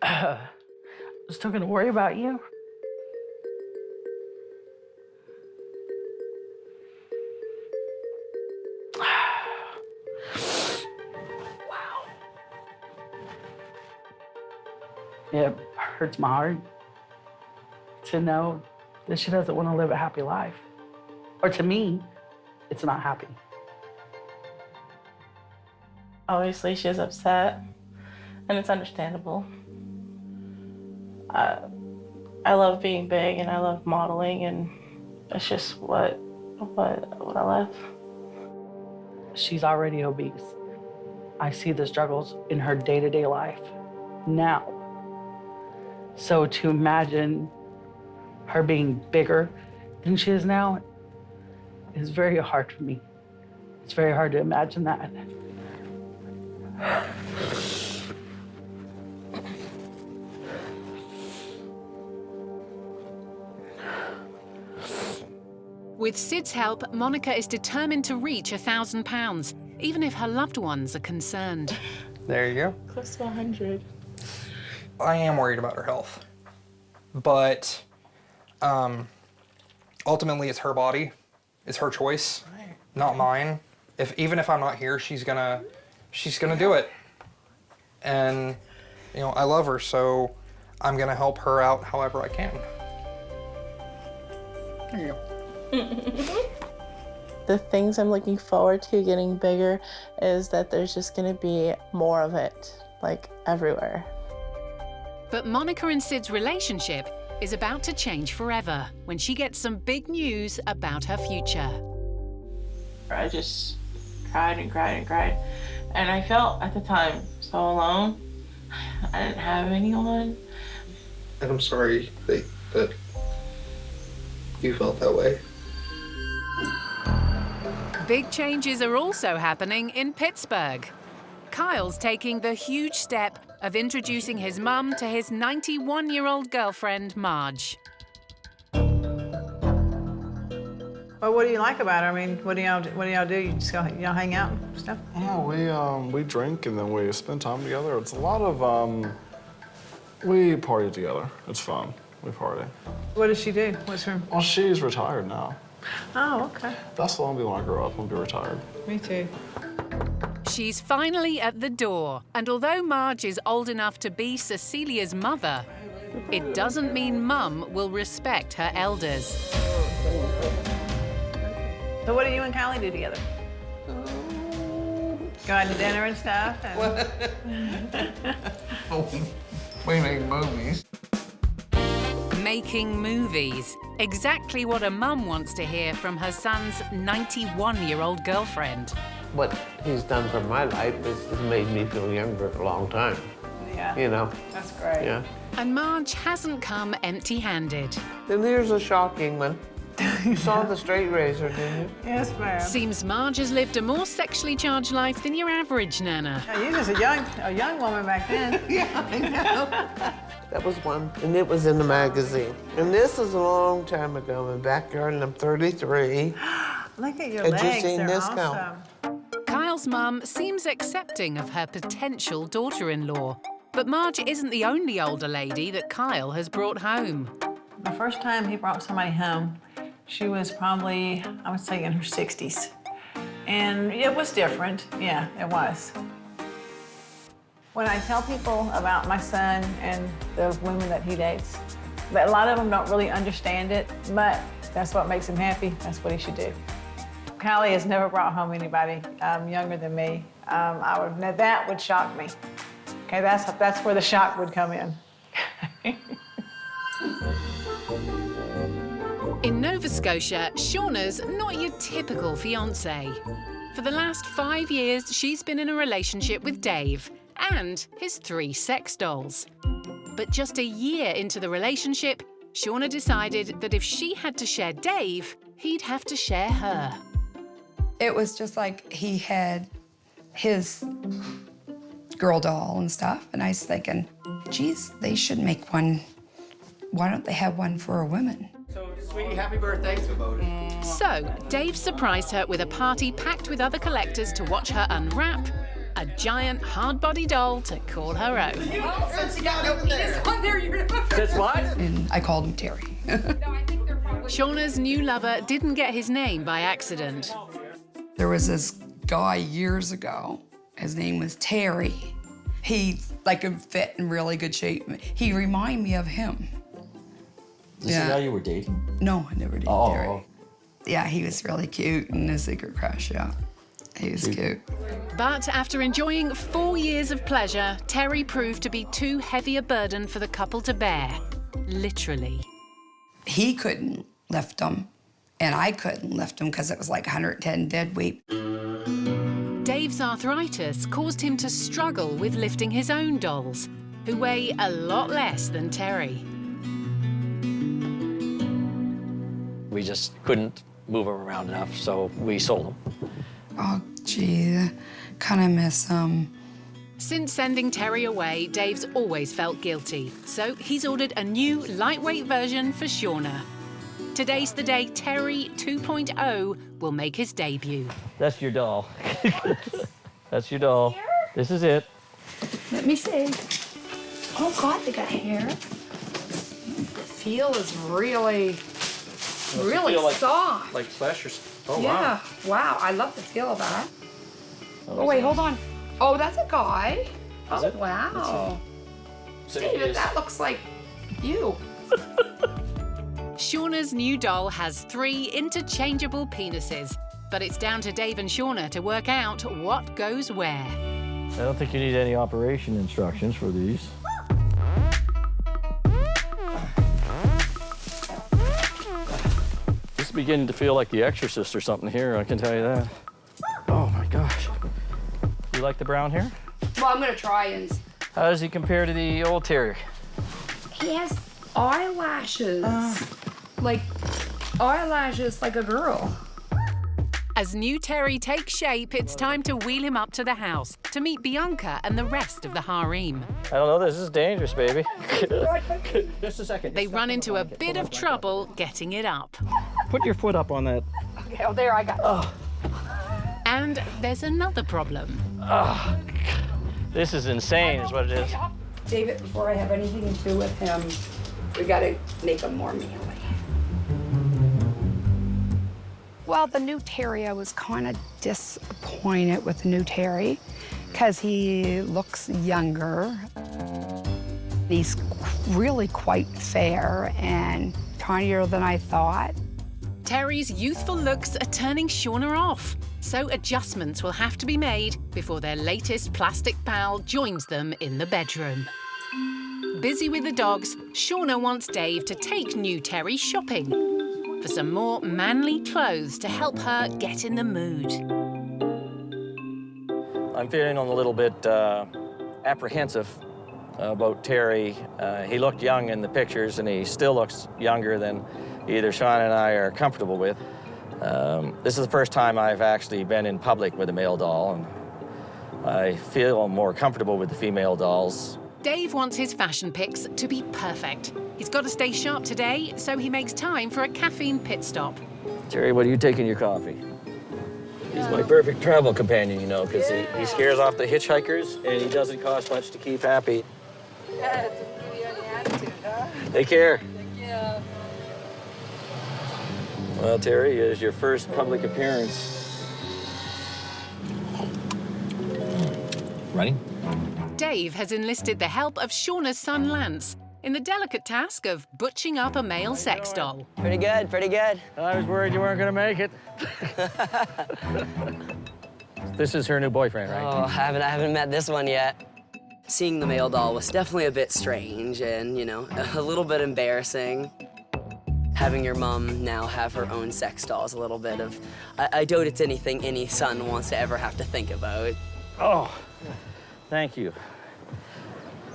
gonna worry about you. Wow. It hurts my heart to know that she doesn't want to live a happy life. Or to me, it's not happy. Obviously, she's upset, and it's understandable. I love being big, and I love modeling, and it's just what I love. She's already obese. I see the struggles in her day-to-day life now. So to imagine her being bigger than she is now is very hard for me. It's very hard to imagine that. With Sid's help, Monica is determined to reach 1,000 pounds. even if her loved ones are concerned. There you go. Close to 100. I am worried about her health, but ultimately it's her body, it's her choice, not mine. Even if I'm not here, she's gonna do it. And you know, I love her, so I'm gonna help her out however I can. There you go. The things I'm looking forward to getting bigger is that there's just gonna be more of it, like everywhere. But Monica and Sid's relationship is about to change forever when she gets some big news about her future. I just cried and cried and cried. And I felt at the time so alone. I didn't have anyone. And I'm sorry that you felt that way. Big changes are also happening in Pittsburgh. Kyle's taking the huge step of introducing his mum to his 91-year-old girlfriend, Marge. Well, what do you like about her? I mean, what do y'all do? You just go, hang out and stuff? Yeah, we drink and then we spend time together. It's a lot of, we party together. It's fun. We party. What does she do? What's her? Well, she's retired now. Oh, okay. That's what I'll be when I grow up. I'll be retired. Me too. She's finally at the door, and although Marge is old enough to be Cecilia's mother, it doesn't mean Mum will respect her elders. So what do you and Kylie do together? Go out to dinner and stuff? We make movies. Making movies. Exactly what a mum wants to hear from her son's 91-year-old girlfriend. What he's done for my life has made me feel younger a long time. Yeah. You know? That's great. Yeah. And Marge hasn't come empty-handed. Then here's a shocking one. You saw the straight razor, didn't you? Yes, ma'am. Seems Marge has lived a more sexually charged life than your average Nana. Yeah, you was a young woman back then. Yeah, I know. That was one, and it was in the magazine. And this is a long time ago in backyard, and I'm 33. Look at your Had legs, you seen they're this awesome. now? Kyle's mum seems accepting of her potential daughter-in-law. But Marge isn't the only older lady that Kyle has brought home. The first time he brought somebody home, she was probably, I would say, in her 60s. And it was different. Yeah, it was. When I tell people about my son and the women that he dates, but a lot of them don't really understand it, but that's what makes him happy. That's what he should do. Kylie has never brought home anybody younger than me. That would shock me. Okay, that's where the shock would come in. In Nova Scotia, Shauna's not your typical fiancé. For the last 5 years, she's been in a relationship with Dave and his 3 sex dolls. But just a year into the relationship, Shauna decided that if she had to share Dave, he'd have to share her. It was just like he had his girl doll and stuff, and I was thinking, geez, they should make one. Why don't they have one for a woman? So, sweetie, happy birthday. So, Dave surprised her with a party packed with other collectors to watch her unwrap a giant hard-body doll to call her own. Well, since you got no penis on there, you're gonna... That's what? And I called him Terry. Shauna's new lover didn't get his name by accident. There was this guy years ago. His name was Terry. He could fit in really good shape. He reminded me of him. Is this the guy you were dating? No, I never dated Terry. Yeah, he was really cute and a secret crush, yeah. He was cute. But after enjoying 4 years of pleasure, Terry proved to be too heavy a burden for the couple to bear. Literally. He couldn't lift him, and I couldn't lift him because it was like 110 dead weight. Dave's arthritis caused him to struggle with lifting his own dolls, who weigh a lot less than Terry. We just couldn't move him around enough, so we sold him. Oh, gee, kind of miss him. Since sending Terry away, Dave's always felt guilty, so he's ordered a new, lightweight version for Shauna. today's the day Terry 2.0 will make his debut. That's your doll. That's your doll. This is it. Let me see. Oh God, they got hair. The feel is really soft. Like flesh or oh, yeah. Wow. I love the feel of that. Oh, wait, hold on. Oh, that's a guy. Is it? Wow. So David, that looks like you. Shauna's new doll has 3 interchangeable penises, but it's down to Dave and Shauna to work out what goes where. I don't think you need any operation instructions for these. This is beginning to feel like The Exorcist or something here, I can tell you that. Oh my gosh. You like the brown hair? Well, I'm gonna try and. How does he compare to the old terrier? He has eyelashes. Like a girl. As new Terry takes shape, it's time to wheel him up to the house to meet Bianca and the rest of the harem. I don't know, this is dangerous, baby. Just a second. They run into a bit of trouble getting it up. Put your foot up on that. Okay, oh, there I got it. Oh. And there's another problem. Oh, this is insane, is what it is. David, before I have anything to do with him, we gotta make him more manly. Well, the new Terry, I was kind of disappointed with the new Terry because he looks younger. He's really quite fair and tinier than I thought. Terry's youthful looks are turning Shauna off, so adjustments will have to be made before their latest plastic pal joins them in the bedroom. Busy with the dogs, Shauna wants Dave to take new Terry shopping for some more manly clothes to help her get in the mood. I'm feeling a little bit apprehensive about Terry. He looked young in the pictures, and he still looks younger than either Shauna and I are comfortable with. This is the first time I've actually been in public with a male doll, and I feel more comfortable with the female dolls. Dave wants his fashion picks to be perfect. He's got to stay sharp today, so he makes time for a caffeine pit stop. Terry, what are you taking your coffee? He's my perfect travel companion, you know, because he scares off the hitchhikers, and he doesn't cost much to keep happy. Yeah, it's really on the attitude, huh? Take care. Yeah. Well, Terry, it is your first public appearance. Ready? Dave has enlisted the help of Shauna's son, Lance, in the delicate task of butching up a male sex doll. Pretty good, pretty good. I was worried you weren't gonna make it. This is her new boyfriend, right? Oh, I haven't met this one yet. Seeing the male doll was definitely a bit strange and, you know, a little bit embarrassing. Having your mom now have her own sex doll is a little bit of... I doubt it's anything any son wants to ever have to think about. Oh, thank you.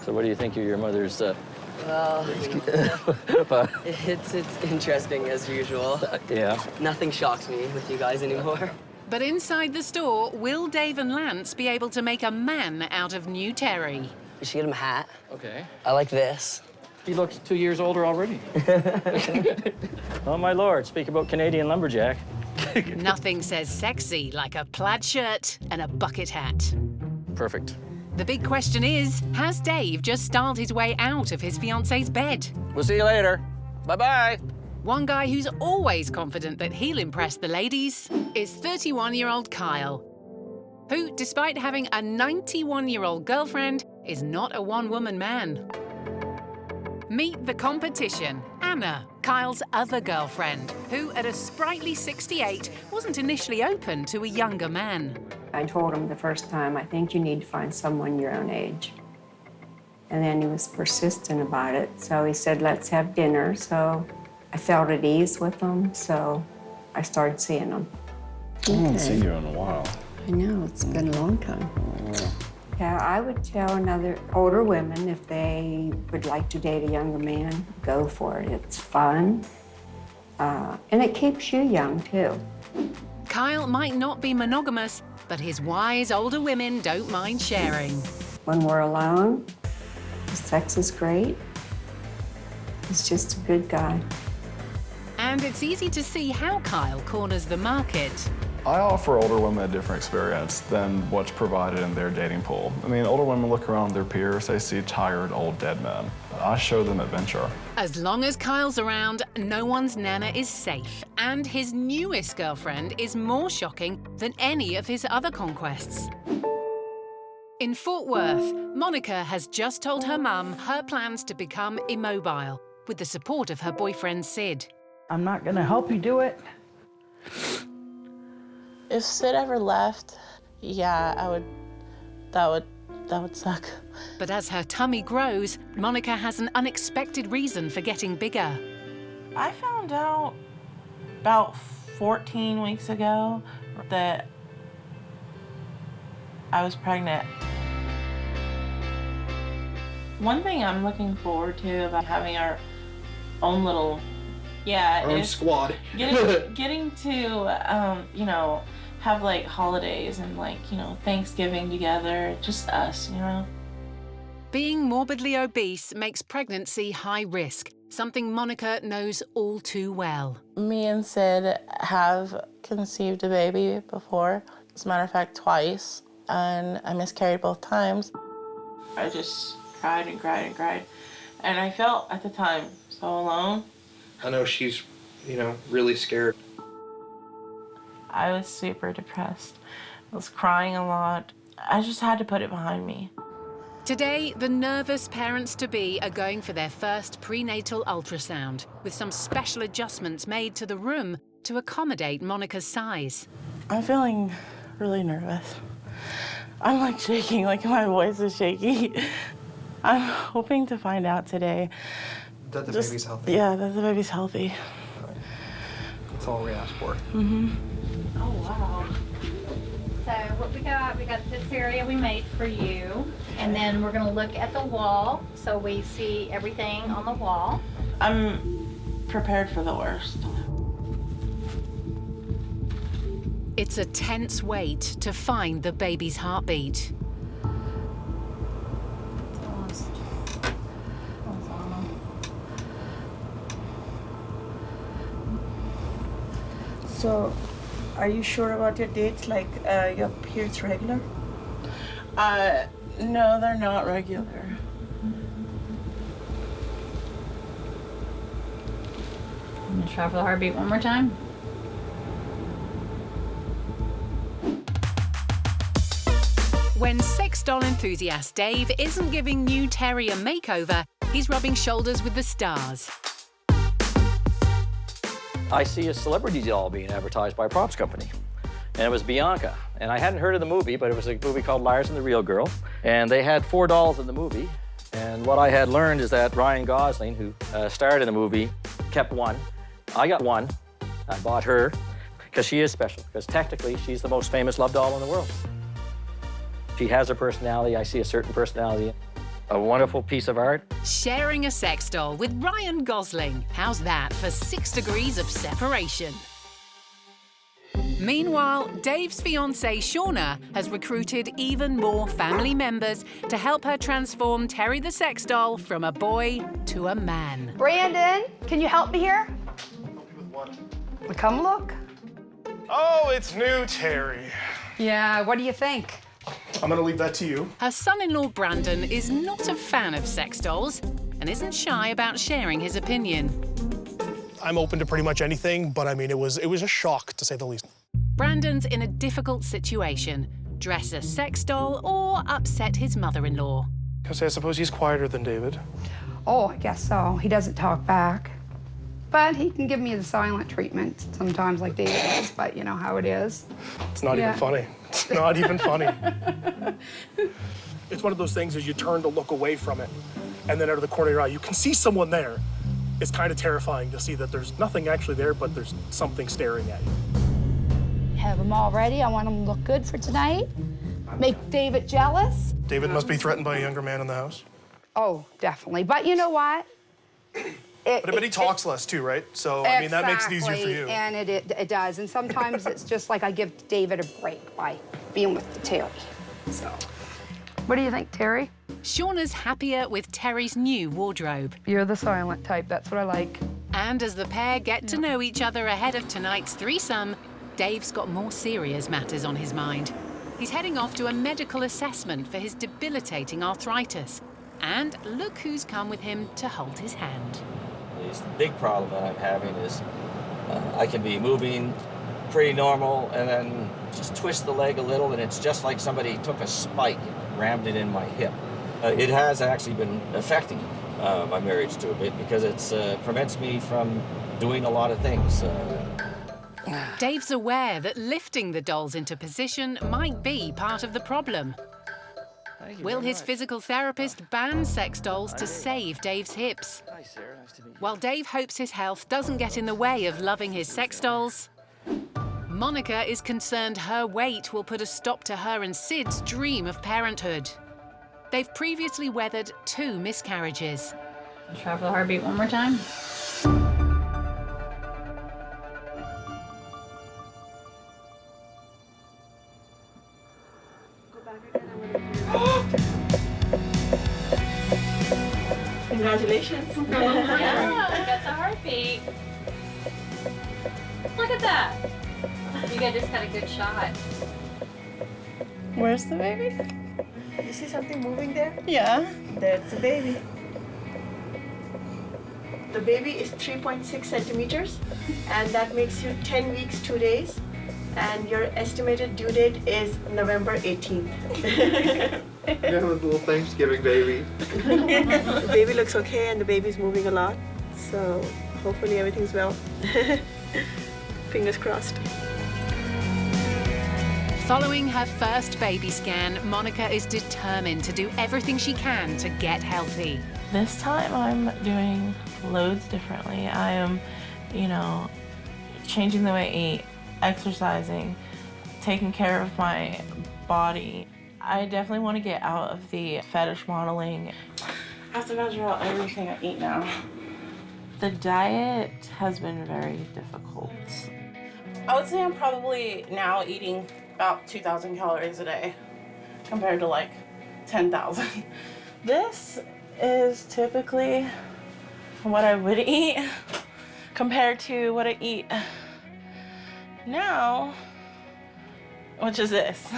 So what do you think of your mother's... Well, it's interesting as usual. Yeah. Nothing shocks me with you guys anymore. But inside the store, will Dave and Lance be able to make a man out of new Terry? You should get him a hat. Okay. I like this. He looks 2 years older already. Oh, my Lord, speak about Canadian lumberjack. Nothing says sexy like a plaid shirt and a bucket hat. Perfect. The big question is, has Dave just styled his way out of his fiancée's bed? We'll see you later. Bye-bye. One guy who's always confident that he'll impress the ladies is 31-year-old Kyle, who, despite having a 91-year-old girlfriend, is not a one-woman man. Meet the competition, Anna, Kyle's other girlfriend, who, at a sprightly 68, wasn't initially open to a younger man. I told him the first time, I think you need to find someone your own age. And then he was persistent about it, so he said, let's have dinner. So I felt at ease with him, so I started seeing him. I haven't seen you in a while. I know, it's been a long time. Yeah. Yeah, I would tell older women if they would like to date a younger man, go for it. It's fun, and it keeps you young, too. Kyle might not be monogamous, but his wise older women don't mind sharing. When we're alone, the sex is great. He's just a good guy. And it's easy to see how Kyle corners the market. I offer older women a different experience than what's provided in their dating pool. I mean, older women look around their peers, they see tired, old, dead men. I show them adventure. As long as Kyle's around, no one's nana is safe. And his newest girlfriend is more shocking than any of his other conquests. In Fort Worth, Monica has just told her mum her plans to become immobile, with the support of her boyfriend Sid. I'm not gonna help you do it. If Sid ever left, yeah, that would suck. But as her tummy grows, Monica has an unexpected reason for getting bigger. I found out about 14 weeks ago that I was pregnant. One thing I'm looking forward to about having our own little, Our own squad. getting to, you know, have like holidays and like, you know, Thanksgiving together, just us, you know. Being morbidly obese makes pregnancy high risk, something Monica knows all too well. Me and Sid have conceived a baby before, as a matter of fact, twice, and I miscarried both times. I just cried and cried and cried, and I felt at the time so alone. I know she's, you know, really scared. I was super depressed. I was crying a lot. I just had to put it behind me. Today, the nervous parents-to-be are going for their first prenatal ultrasound, with some special adjustments made to the room to accommodate Monica's size. I'm feeling really nervous. I'm like shaking, like my voice is shaky. I'm hoping to find out today. That the baby's healthy? Yeah, that the baby's healthy. That's all we ask for. Mm-hmm. Oh, wow. So what we got this area we made for you. And then we're gonna look at the wall so we see everything on the wall. I'm prepared for the worst. It's a tense wait to find the baby's heartbeat. So, are you sure about your dates? Like, your periods regular? No, they're not regular. I'm gonna try for the heartbeat one more time. When sex doll enthusiast Dave isn't giving new Terry a makeover, he's rubbing shoulders with the stars. I see a celebrity doll being advertised by a props company. And it was Bianca. And I hadn't heard of the movie, but it was a movie called Lars and the Real Girl. And they had 4 dolls in the movie. And what I had learned is that Ryan Gosling, who starred in the movie, kept one. I got one. I bought her because she is special, because technically she's the most famous love doll in the world. She has a personality. I see a certain personality. A wonderful piece of art. Sharing a sex doll with Ryan Gosling. How's that for 6 degrees of separation? Meanwhile, Dave's fiancée, Shauna, has recruited even more family members to help her transform Terry the sex doll from a boy to a man. Brandon, can you help me here? Well, come look. Oh, it's new Terry. Yeah, what do you think? I'm gonna leave that to you. Her son-in-law, Brandon, is not a fan of sex dolls and isn't shy about sharing his opinion. I'm open to pretty much anything, but I mean, it was a shock, to say the least. Brandon's in a difficult situation. Dress a sex doll or upset his mother-in-law. Because I suppose he's quieter than David. Oh, I guess so. He doesn't talk back. But he can give me the silent treatment sometimes like David does, but you know how it is. It's not even funny. It's not even funny. It's one of those things as you turn to look away from it, and then out of the corner of your eye, you can see someone there. It's kind of terrifying to see that there's nothing actually there, but there's something staring at you. Have them all ready. I want them to look good for tonight. Make David jealous. David must be threatened by a younger man in the house. Oh, definitely. But you know what? But he talks less too, right? So, I mean, that makes it easier for you. And it does. And sometimes it's just like I give David a break by being with Terry. So, what do you think, Terry? Shauna's happier with Terry's new wardrobe. You're the silent type. That's what I like. And as the pair get to know each other ahead of tonight's threesome, Dave's got more serious matters on his mind. He's heading off to a medical assessment for his debilitating arthritis. And look who's come with him to hold his hand. The big problem that I'm having is I can be moving pretty normal and then just twist the leg a little and it's just like somebody took a spike and rammed it in my hip. It has actually been affecting my marriage to a bit because it prevents me from doing a lot of things. Dave's aware that lifting the dolls into position might be part of the problem. Will his physical therapist ban sex dolls to save Dave's hips? Hi, Sarah. Nice to meet you. While Dave hopes his health doesn't get in the way of loving his sex dolls, Monica is concerned her weight will put a stop to her and Sid's dream of parenthood. They've previously weathered 2 miscarriages. Try for the heartbeat one more time. Congratulations. Yeah, got the heartbeat. Look at that. You guys just got a good shot. Where's the baby? You see something moving there? Yeah. That's the baby. The baby is 3.6 centimeters, and that makes you 10 weeks, 2 days. And your estimated due date is November 18th. You have a little Thanksgiving baby. The baby looks okay, and the baby's moving a lot. So hopefully everything's well. Fingers crossed. Following her first baby scan, Monica is determined to do everything she can to get healthy. This time I'm doing loads differently. I am, changing the way I eat, exercising, taking care of my body. I definitely want to get out of the fetish modeling. I have to measure out everything I eat now. The diet has been very difficult. I would say I'm probably now eating about 2,000 calories a day compared to like 10,000. This is typically what I would eat compared to what I eat now, which is this.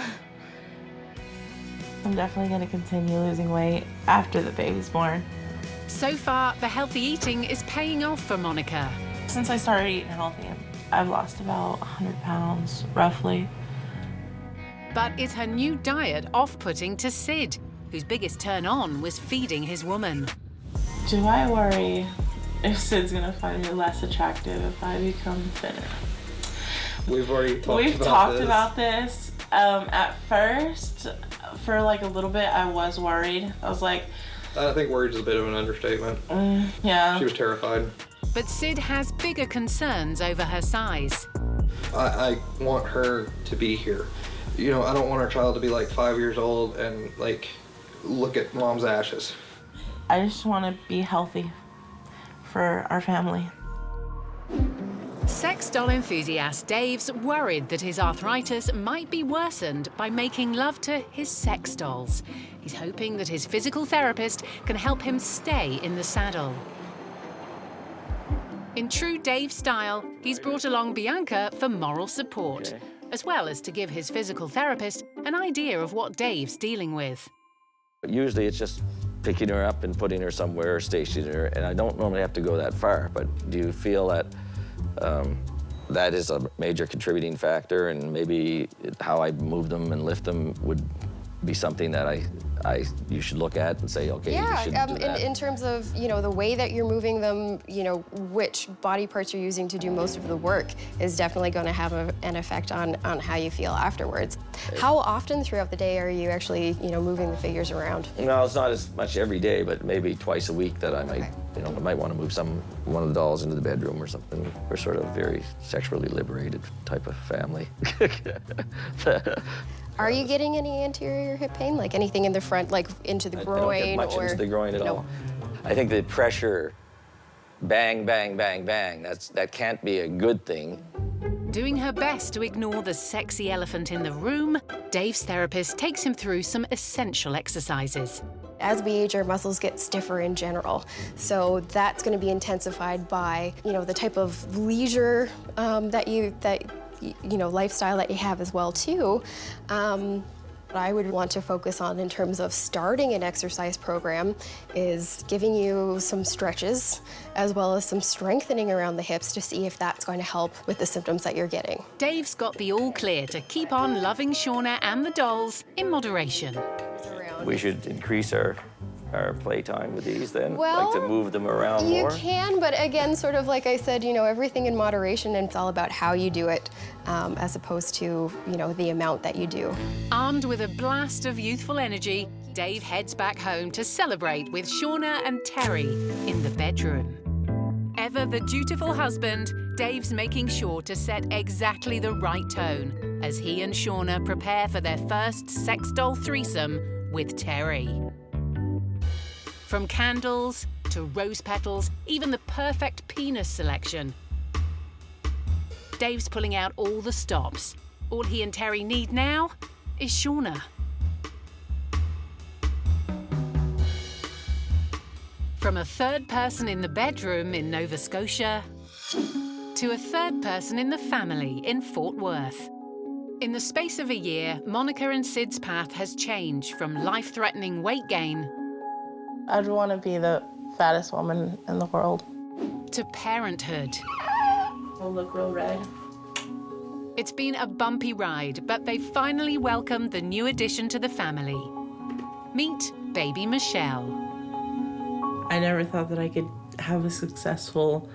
I'm definitely going to continue losing weight after the baby's born. So far, the healthy eating is paying off for Monica. Since I started eating healthy, I've lost about 100 pounds, roughly. But is her new diet off-putting to Sid, whose biggest turn-on was feeding his woman? Do I worry if Sid's going to find me less attractive if I become thinner? We've already talked about this. At first, for like a little bit, I was worried. I was like... I think worried is a bit of an understatement. Yeah. She was terrified. But Sid has bigger concerns over her size. I want her to be here. I don't want our child to be like 5 years old and like look at mom's ashes. I just want to be healthy for our family. Sex doll enthusiast Dave's worried that his arthritis might be worsened by making love to his sex dolls. He's hoping that his physical therapist can help him stay in the saddle. In true Dave style, he's brought along Bianca for moral support, as well as to give his physical therapist an idea of what Dave's dealing with. Usually it's just picking her up and putting her somewhere, stationing her, and I don't normally have to go that far, but do you feel that that is a major contributing factor, and maybe how I move them and lift them would be something that you should look at and say, okay, you should do that. In terms of, the way that you're moving them, which body parts you're using to do most of the work is definitely going to have an effect on how you feel afterwards. How often throughout the day are you actually, moving the figures around? No, it's not as much every day, but maybe twice a week that I might, I might want to move one of the dolls into the bedroom or something. We're sort of a very sexually liberated type of family. Are you getting any anterior hip pain, like anything in the front, like into the groin? I don't get much into the groin at all. I think the pressure, bang, bang, bang, bang, that can't be a good thing. Doing her best to ignore the sexy elephant in the room, Dave's therapist takes him through some essential exercises. As we age, our muscles get stiffer in general. So that's going to be intensified by, the type of leisure lifestyle that you have as well too. What I would want to focus on in terms of starting an exercise program is giving you some stretches as well as some strengthening around the hips to see if that's going to help with the symptoms that you're getting. Dave's got the all clear to keep on loving Shauna and the dolls in moderation. We should increase our playtime with these then, Well, like to move them around You more. can, but again, sort of like I said, everything in moderation, and it's all about how you do it, as opposed to, the amount that you do. Armed with a blast of youthful energy, Dave heads back home to celebrate with Shauna and Terry in the bedroom. Ever the dutiful husband, Dave's making sure to set exactly the right tone as he and Shauna prepare for their first sex doll threesome with Terry. From candles to rose petals, even the perfect penis selection. Dave's pulling out all the stops. All he and Terry need now is Shauna. From a third person in the bedroom in Nova Scotia to a third person in the family in Fort Worth. In the space of a year, Monica and Sid's path has changed from life-threatening weight gain I'd want to be the fattest woman in the world. to parenthood. I'll look real red. It's been a bumpy ride, but they finally welcomed the new addition to the family. Meet baby Michelle. I never thought that I could have a successful,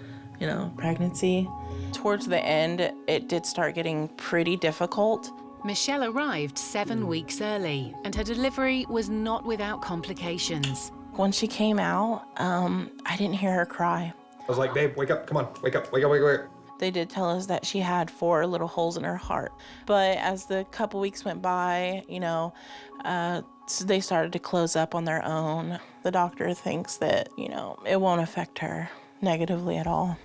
pregnancy. Towards the end, it did start getting pretty difficult. Michelle arrived 7 weeks early, and her delivery was not without complications. When she came out, I didn't hear her cry. I was like, babe, wake up, come on, wake up, wake up, wake up, wake up. They did tell us that she had 4 little holes in her heart. But as the couple weeks went by, they started to close up on their own. The doctor thinks that, it won't affect her negatively at all.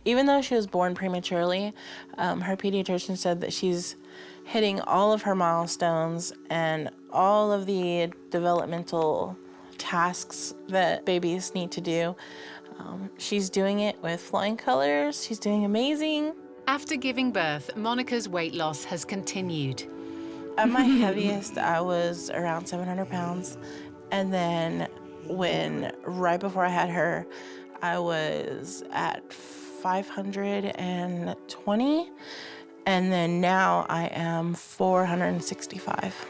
Even though she was born prematurely, her pediatrician said that she's hitting all of her milestones and all of the developmental tasks that babies need to do. She's doing it with flying colors. She's doing amazing. After giving birth, Monica's weight loss has continued. At my heaviest, I was around 700 pounds. And then right before I had her, I was at 520. And then now I am 465.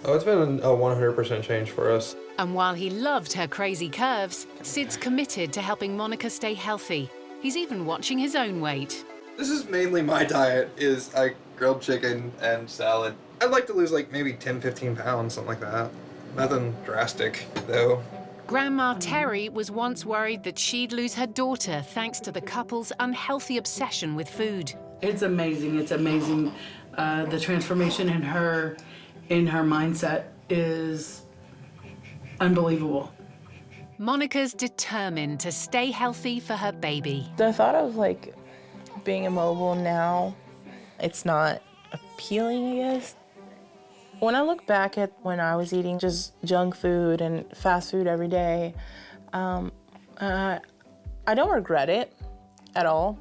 Oh, it's been a 100% change for us. And while he loved her crazy curves, Sid's committed to helping Monica stay healthy. He's even watching his own weight. This is mainly my diet, is grilled chicken and salad. I'd like to lose maybe 10, 15 pounds, something like that. Nothing drastic, though. Grandma Terry was once worried that she'd lose her daughter thanks to the couple's unhealthy obsession with food. It's amazing. It's amazing. The transformation in her mindset is unbelievable. Monica's determined to stay healthy for her baby. The thought of being immobile now, it's not appealing, I guess. When I look back at when I was eating just junk food and fast food every day, I don't regret it at all.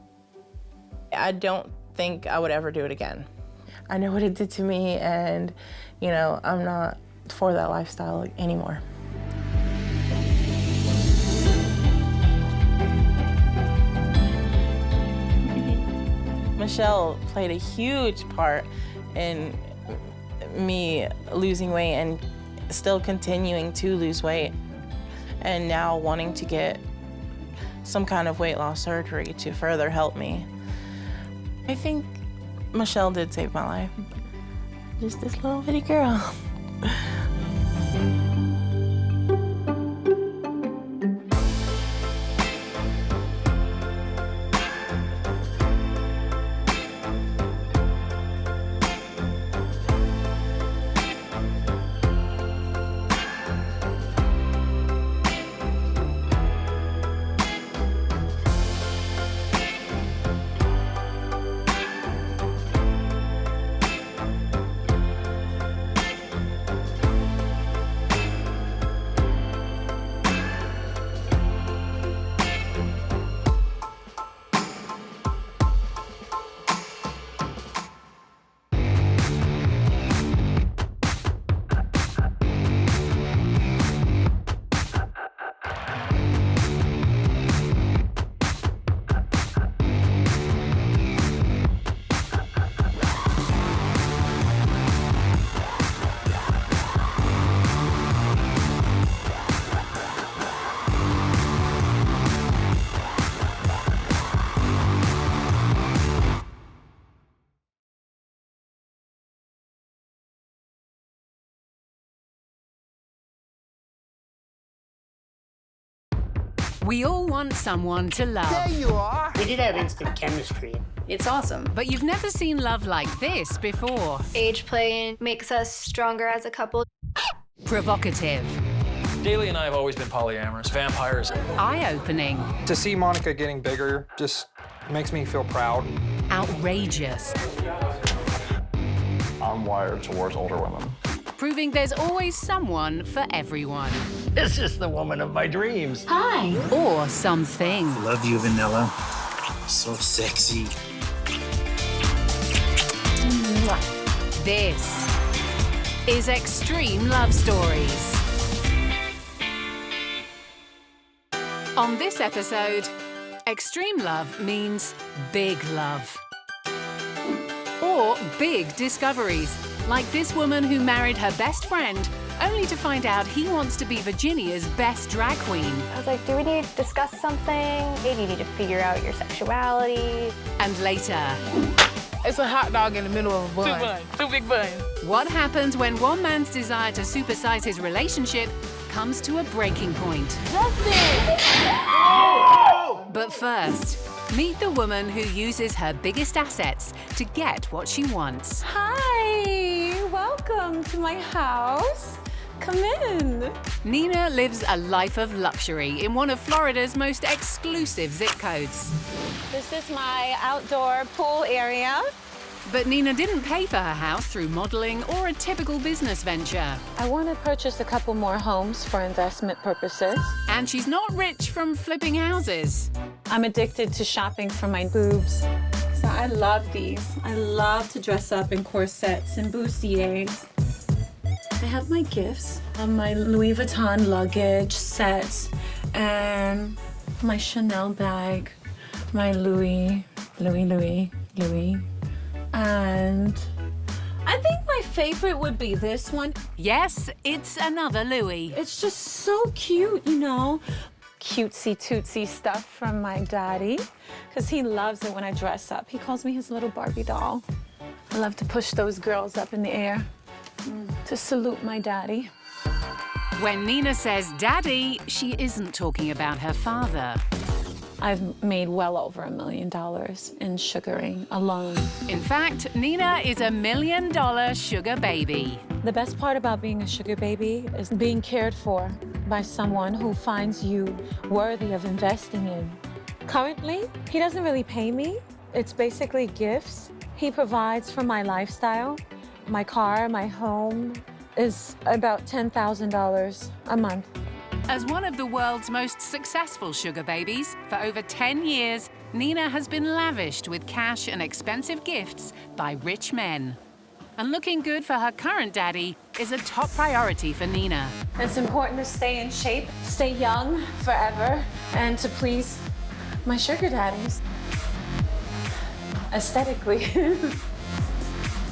I don't think I would ever do it again. I know what it did to me, and I'm not for that lifestyle anymore. Michelle played a huge part in me losing weight and still continuing to lose weight, and now wanting to get some kind of weight loss surgery to further help me. I think Michelle did save my life. Just this little bitty girl. We all want someone to love. There you are. We did have instant chemistry. It's awesome. But you've never seen love like this before. Age playing makes us stronger as a couple. Provocative. Daly and I have always been polyamorous, vampires. Eye-opening. To see Monica getting bigger just makes me feel proud. Outrageous. I'm wired towards older women. Proving there's always someone for everyone. This is the woman of my dreams. Hi. Or something. Love you, Vanilla. So sexy. This is Extreme Love Stories. On this episode, extreme love means big love. Or big discoveries, like this woman who married her best friend only to find out he wants to be Virginia's best drag queen. I was like, do we need to discuss something? Maybe you need to figure out your sexuality. And later, it's a hot dog in the middle of a bun. Two big buns. what happens when one man's desire to supersize his relationship comes to a breaking point? But first, meet the woman who uses her biggest assets to get what she wants. Hi, welcome to my house. Come in. Nina lives a life of luxury in one of Florida's most exclusive zip codes. This is my outdoor pool area. But Nina didn't pay for her house through modeling or a typical business venture. I want to purchase a couple more homes for investment purposes. And she's not rich from flipping houses. I'm addicted to shopping for my boobs. So I love these. I love to dress up in corsets and bustiers. I have my gifts, my Louis Vuitton luggage set, and my Chanel bag, my Louis. And I think my favorite would be this one. Yes, it's another Louis. It's just so cute, you know. Cutesy tootsy stuff from my daddy, because he loves it when I dress up. He calls me his little Barbie doll. I love to push those girls up in the air to salute my daddy. When Nina says daddy, she isn't talking about her father. I've made well over $1 million in sugaring alone. In fact, Nina is $1 million sugar baby. The best part about being a sugar baby is being cared for by someone who finds you worthy of investing in. Currently, he doesn't really pay me. It's basically gifts. He provides for my lifestyle. My car, my home is about $10,000 a month. As one of the world's most successful sugar babies, for over 10 years, Nina has been lavished with cash and expensive gifts by rich men. And looking good for her current daddy is a top priority for Nina. It's important to stay in shape, stay young forever, and to please my sugar daddies. Aesthetically.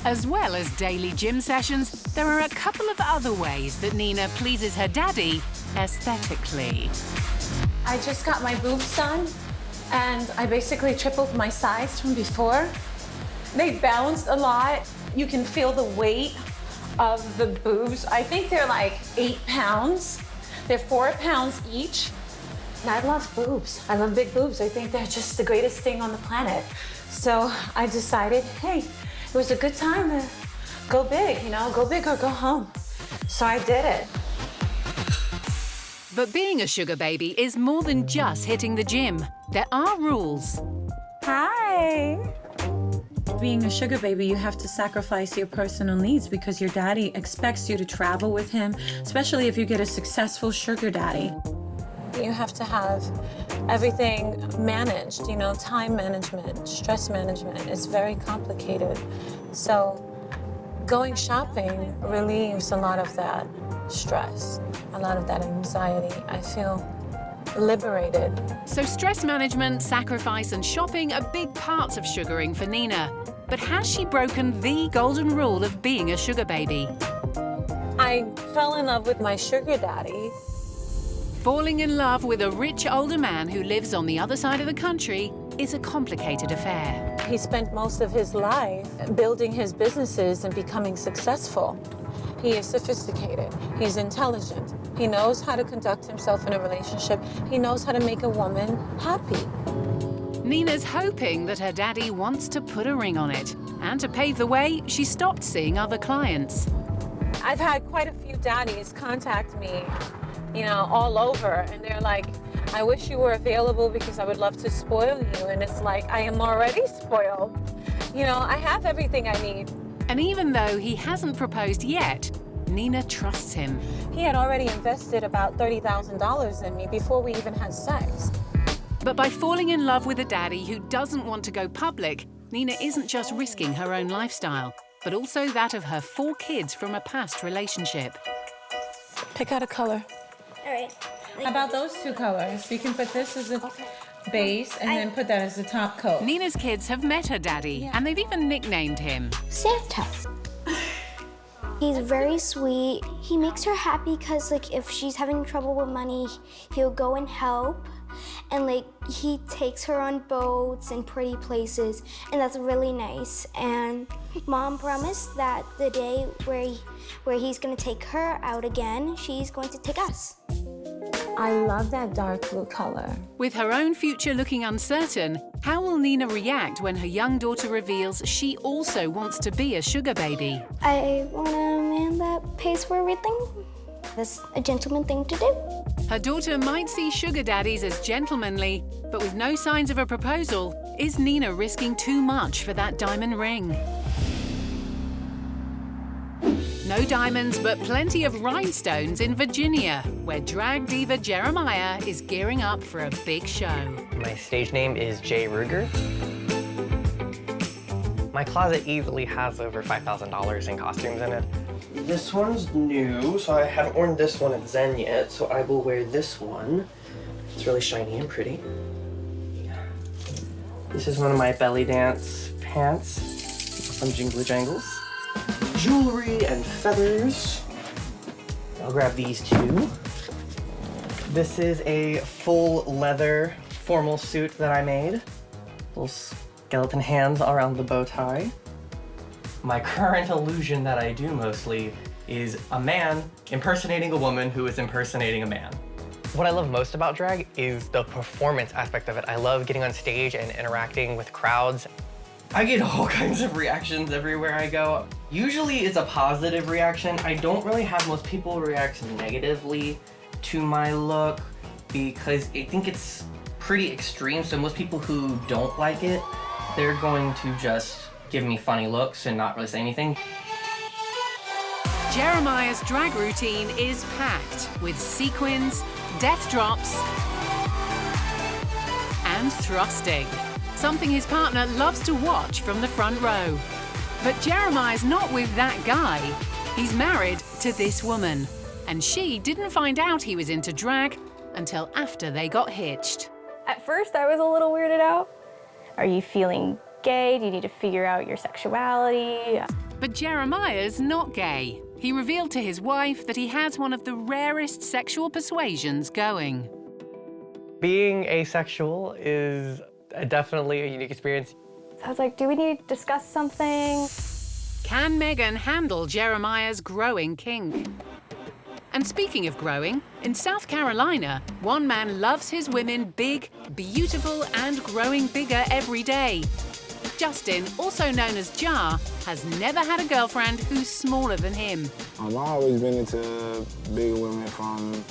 As well as daily gym sessions, there are a couple of other ways that Nina pleases her daddy aesthetically. I just got my boobs done, and I basically tripled my size from before. They bounced a lot. You can feel the weight of the boobs. I think they're like 8 pounds. They're 4 pounds each. And I love boobs. I love big boobs. I think they're just the greatest thing on the planet. So I decided, hey, it was a good time to go big, you know, go big or go home. So I did it. But being a sugar baby is more than just hitting the gym. There are rules. Hi. Being a sugar baby, you have to sacrifice your personal needs because your daddy expects you to travel with him, especially if you get a successful sugar daddy. You have to have everything managed, you know, time management, stress management. It's very complicated. So going shopping relieves a lot of that stress, a lot of that anxiety. I feel liberated. So stress management, sacrifice, and shopping are big parts of sugaring for Nina. But has she broken the golden rule of being a sugar baby? I fell in love with my sugar daddy. Falling in love with a rich older man who lives on the other side of the country is a complicated affair. He spent most of his life building his businesses and becoming successful. He is sophisticated, he's intelligent, He knows how to conduct himself in a relationship. He knows how to make a woman happy. Nina's hoping that her daddy wants to put a ring on it. And to pave the way, she stopped seeing other clients. I've had quite a few daddies contact me, you know, all over, and they're like, I wish you were available because I would love to spoil you. And it's like, I am already spoiled. You know, I have everything I need. And even though he hasn't proposed yet, Nina trusts him. He had already invested about $30,000 in me before we even had sex. But by falling in love with a daddy who doesn't want to go public, Nina isn't just risking her own lifestyle, but also that of her 4 kids from a past relationship. Pick out a color. All right. How about those 2 colors? You can put this as a base and then put that as the top coat. Nina's kids have met her daddy, and they've even nicknamed him Santa. He's very sweet. He makes her happy because, like, if she's having trouble with money, he'll go and help. And, like, he takes her on boats and pretty places, and that's really nice. And Mom promised that the day where he's gonna take her out again, she's going to take us. I love that dark blue color. With her own future looking uncertain, how will Nina react when her young daughter reveals she also wants to be a sugar baby? I want a man that pays for everything. That's a gentleman thing to do. Her daughter might see sugar daddies as gentlemanly, but with no signs of a proposal, is Nina risking too much for that diamond ring? No diamonds, but plenty of rhinestones in Virginia, where drag diva Jeremiah is gearing up for a big show. My stage name is Jay Ruger. My closet easily has over $5,000 in costumes in it. This one's new, so I haven't worn this one at Zen yet, so I will wear this one. It's really shiny and pretty. This is one of my belly dance pants from Jingle Jangles. Jewelry and feathers. I'll grab these 2. This is a full leather formal suit that I made. Little skeleton hands around the bow tie. My current illusion that I do mostly is a man impersonating a woman who is impersonating a man. What I love most about drag is the performance aspect of it. I love getting on stage and interacting with crowds. I get all kinds of reactions everywhere I go. Usually it's a positive reaction. I don't really have most people react negatively to my look because I think it's pretty extreme. So most people who don't like it, they're going to just give me funny looks and not really say anything. Jeremiah's drag routine is packed with sequins, death drops, and thrusting. Something his partner loves to watch from the front row. But Jeremiah's not with that guy. He's married to this woman. And she didn't find out he was into drag until after they got hitched. At first, I was a little weirded out. Are you feeling gay? Do you need to figure out your sexuality? But Jeremiah's not gay. He revealed to his wife that he has one of the rarest sexual persuasions going. Being asexual is definitely a unique experience. So I was like, do we need to discuss something? Can Megan handle Jeremiah's growing kink? And speaking of growing, in South Carolina, one man loves his women big, beautiful, and growing bigger every day. Justin, also known as Jar, has never had a girlfriend who's smaller than him. I've always been into bigger women from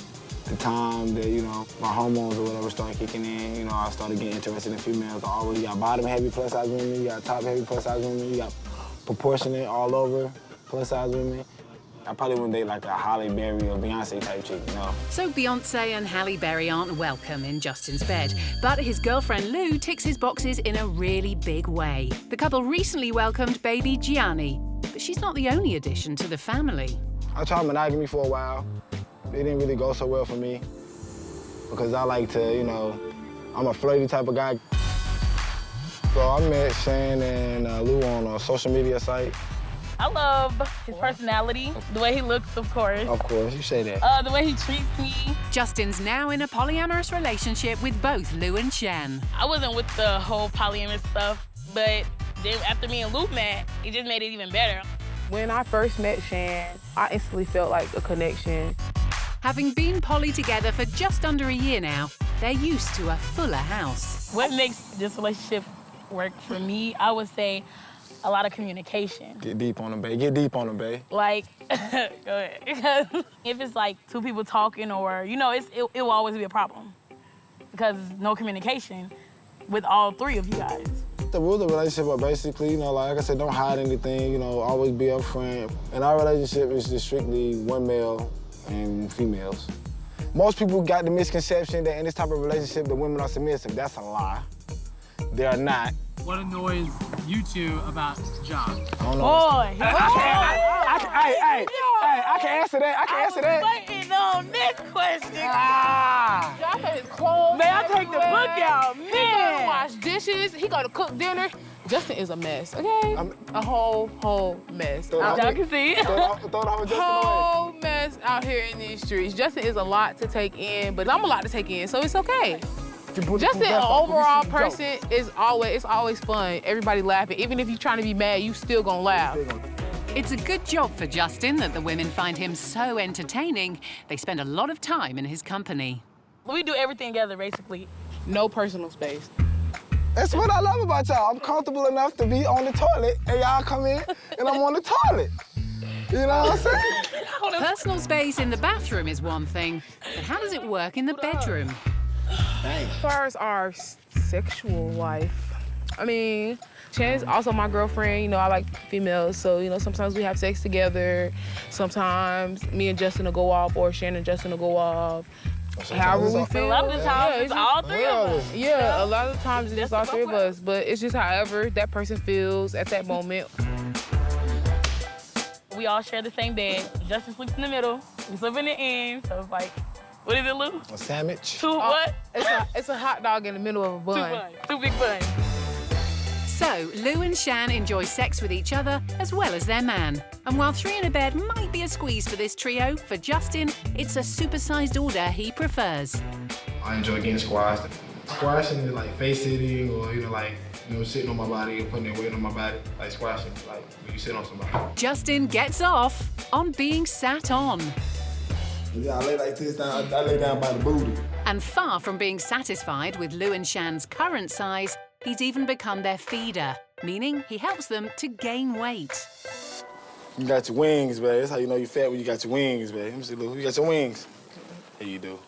the time that, you know, my hormones or whatever started kicking in. You know, I started getting interested in females. I already got bottom heavy plus size women, you got top heavy plus size women, you got proportionate all over plus size women. I probably wouldn't date like a Halle Berry or Beyonce type chick, you know. So Beyonce and Halle Berry aren't welcome in Justin's bed, but his girlfriend Lou ticks his boxes in a really big way. The couple recently welcomed baby Gianni, but she's not the only addition to the family. I tried monogamy for a while. It didn't really go so well for me because I like to, you know, I'm a flirty type of guy. So I met Shane and Lou on a social media site. I love his personality, the way he looks, of course. Of course, you say that. The way he treats me. Justin's now in a polyamorous relationship with both Lou and Shan. I wasn't with the whole polyamorous stuff, but then after me and Lou met, it just made it even better. When I first met Shan, I instantly felt like a connection. Having been poly together for just under a year now, they're used to a fuller house. What makes this relationship work for me, I would say a lot of communication. Get deep on them, babe. Get deep on them, babe. Like, go ahead. Because if it's like two people talking or, you know, it will always be a problem. Because no communication with all three of you guys. The rules of the relationship are basically, you know, like I said, don't hide anything, you know, always be upfront. And our relationship is just strictly one male and females. Most people got the misconception that in this type of relationship, the women are submissive. That's a lie. They are not. What annoys you two about John? I don't know. Boy! I can answer that. I can answer that. Waiting on this question. Y'all take his clothes. May I take the book out? He Man. gotta wash dishes. He gotta cook dinner. Justin is a mess, okay? A whole mess. Y'all can see. Whole mess out here in these streets. Justin is a lot to take in, but I'm a lot to take in, so it's okay. Justin, an overall person, it's always fun. Everybody laughing. Even if you're trying to be mad, you still gonna laugh. It's a good job for Justin that the women find him so entertaining, they spend a lot of time in his company. We do everything together, basically. No personal space. That's what I love about y'all. I'm comfortable enough to be on the toilet, and y'all come in, and I'm on the toilet. You know what I'm saying? Personal space in the bathroom is one thing, but how does it work in the bedroom? As far as our sexual life, I mean, Chan's also my girlfriend. You know, I like females, so, you know, sometimes we have sex together. Sometimes me and Justin will go off, or Shan and Justin will go off. However we feel. A lot of the times, it's all three of us. Yeah, a lot of the times it's just all three of us, but it's just however that person feels at that moment. We all share the same bed. Justin sleeps in the middle. We sleep in the end, so it's like, what is it, Lou? A sandwich. Two what? It's a hot dog in the middle of a bun. Two big buns. So, Lou and Shan enjoy sex with each other as well as their man. And while 3 in a bed might be a squeeze for this trio, for Justin, it's a supersized order he prefers. I enjoy getting squashed. Squashing is like face sitting, or, you know, like, you know, sitting on my body and putting their weight on my body. Like squashing, like when you sit on somebody. Justin gets off on being sat on. Yeah, I lay like this down, I lay down by the booty. And far from being satisfied with Lou and Shan's current size, he's even become their feeder, meaning he helps them to gain weight. You got your wings, babe. That's how you know you fat when you got your wings, babe. Let me see, Lou, you got your wings. Here you do.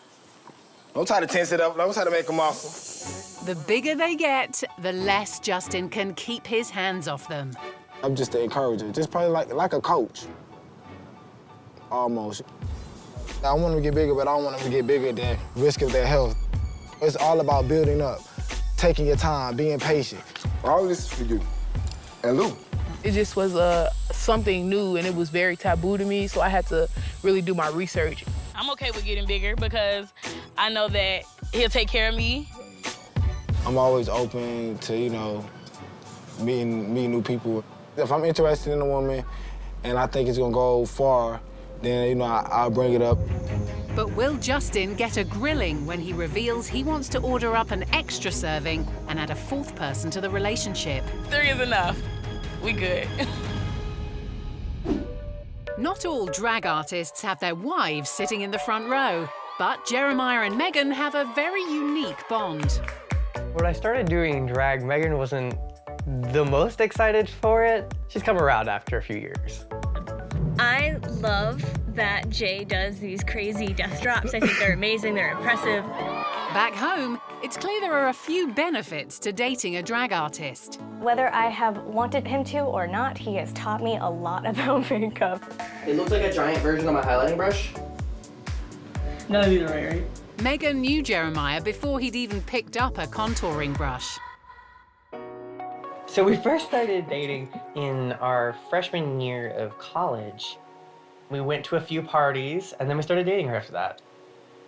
Don't try to tense it up. Don't try to make them muscle. The bigger they get, the less Justin can keep his hands off them. I'm just the encourager, just probably like a coach. Almost. I want them to get bigger, but I don't want them to get bigger at the risk of their health. It's all about building up, taking your time, being patient. All of this is for you. And Lou. It just was something new, and it was very taboo to me, so I had to really do my research. I'm okay with getting bigger because I know that he'll take care of me. I'm always open to, you know, meeting new people. If I'm interested in a woman and I think it's gonna go far, then, you know, I'll bring it up. But will Justin get a grilling when he reveals he wants to order up an extra serving and add a 4th person to the relationship? 3 is enough. We good. Not all drag artists have their wives sitting in the front row, but Jeremiah and Megan have a very unique bond. When I started doing drag, Megan wasn't the most excited for it. She's come around after a few years. I love that Jay does these crazy death drops. I think they're amazing, they're impressive. Back home, it's clear there are a few benefits to dating a drag artist. Whether I have wanted him to or not, he has taught me a lot about makeup. It looks like a giant version of my highlighting brush. None of these are right? Megan knew Jeremiah before he'd even picked up a contouring brush. So we first started dating in our freshman year of college. We went to a few parties, and then we started dating her after that.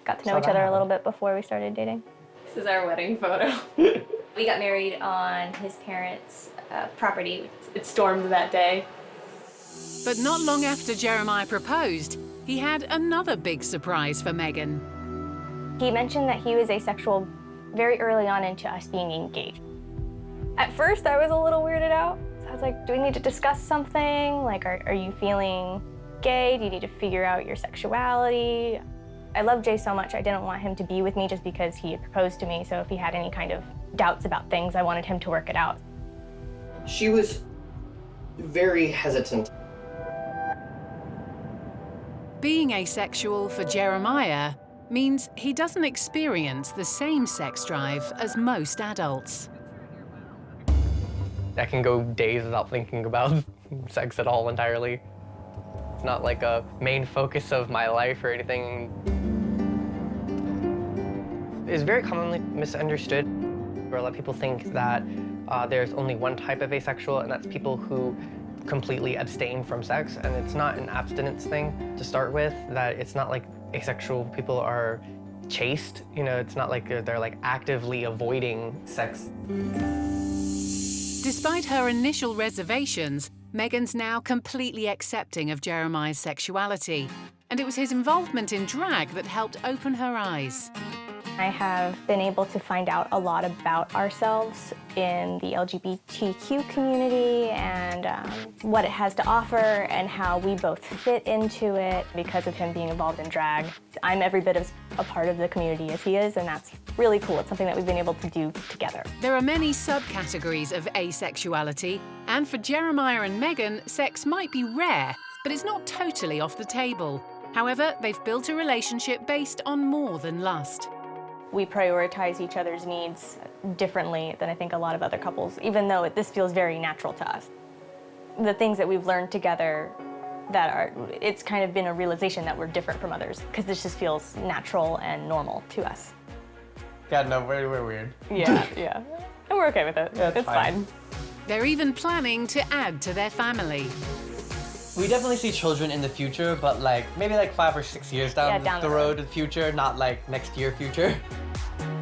Got to know each other a little bit before we started dating. This is our wedding photo. We got married on his parents' property. It stormed that day. But not long after Jeremiah proposed, he had another big surprise for Megan. He mentioned that he was asexual very early on into us being engaged. At first, I was a little weirded out. So I was like, do we need to discuss something? Like, are you feeling gay? Do you need to figure out your sexuality? I love Jay so much, I didn't want him to be with me just because he had proposed to me, so if he had any kind of doubts about things, I wanted him to work it out. She was very hesitant. Being asexual for Jeremiah means he doesn't experience the same sex drive as most adults. I can go days without thinking about sex at all entirely. It's not like a main focus of my life or anything. It's very commonly misunderstood, where a lot of people think that there's only one type of asexual, and that's people who completely abstain from sex. And it's not an abstinence thing to start with, that it's not like asexual people are chaste. You know, it's not like they're like actively avoiding sex. Despite her initial reservations, Megan's now completely accepting of Jeremiah's sexuality. And it was his involvement in drag that helped open her eyes. I have been able to find out a lot about ourselves in the LGBTQ community and what it has to offer and how we both fit into it because of him being involved in drag. I'm every bit as a part of the community as he is, and that's really cool. It's something that we've been able to do together. There are many subcategories of asexuality, and for Jeremiah and Megan, sex might be rare, but it's not totally off the table. However, they've built a relationship based on more than lust. We prioritize each other's needs differently than I think a lot of other couples, even though this feels very natural to us. The things that we've learned together it's kind of been a realization that we're different from others, because this just feels natural and normal to us. Yeah, no, we're weird. Yeah, yeah. And we're okay with it. Yeah, it's fine. They're even planning to add to their family. We definitely see children in the future, but like maybe like 5 or 6 years down the road in the future, not like next year future.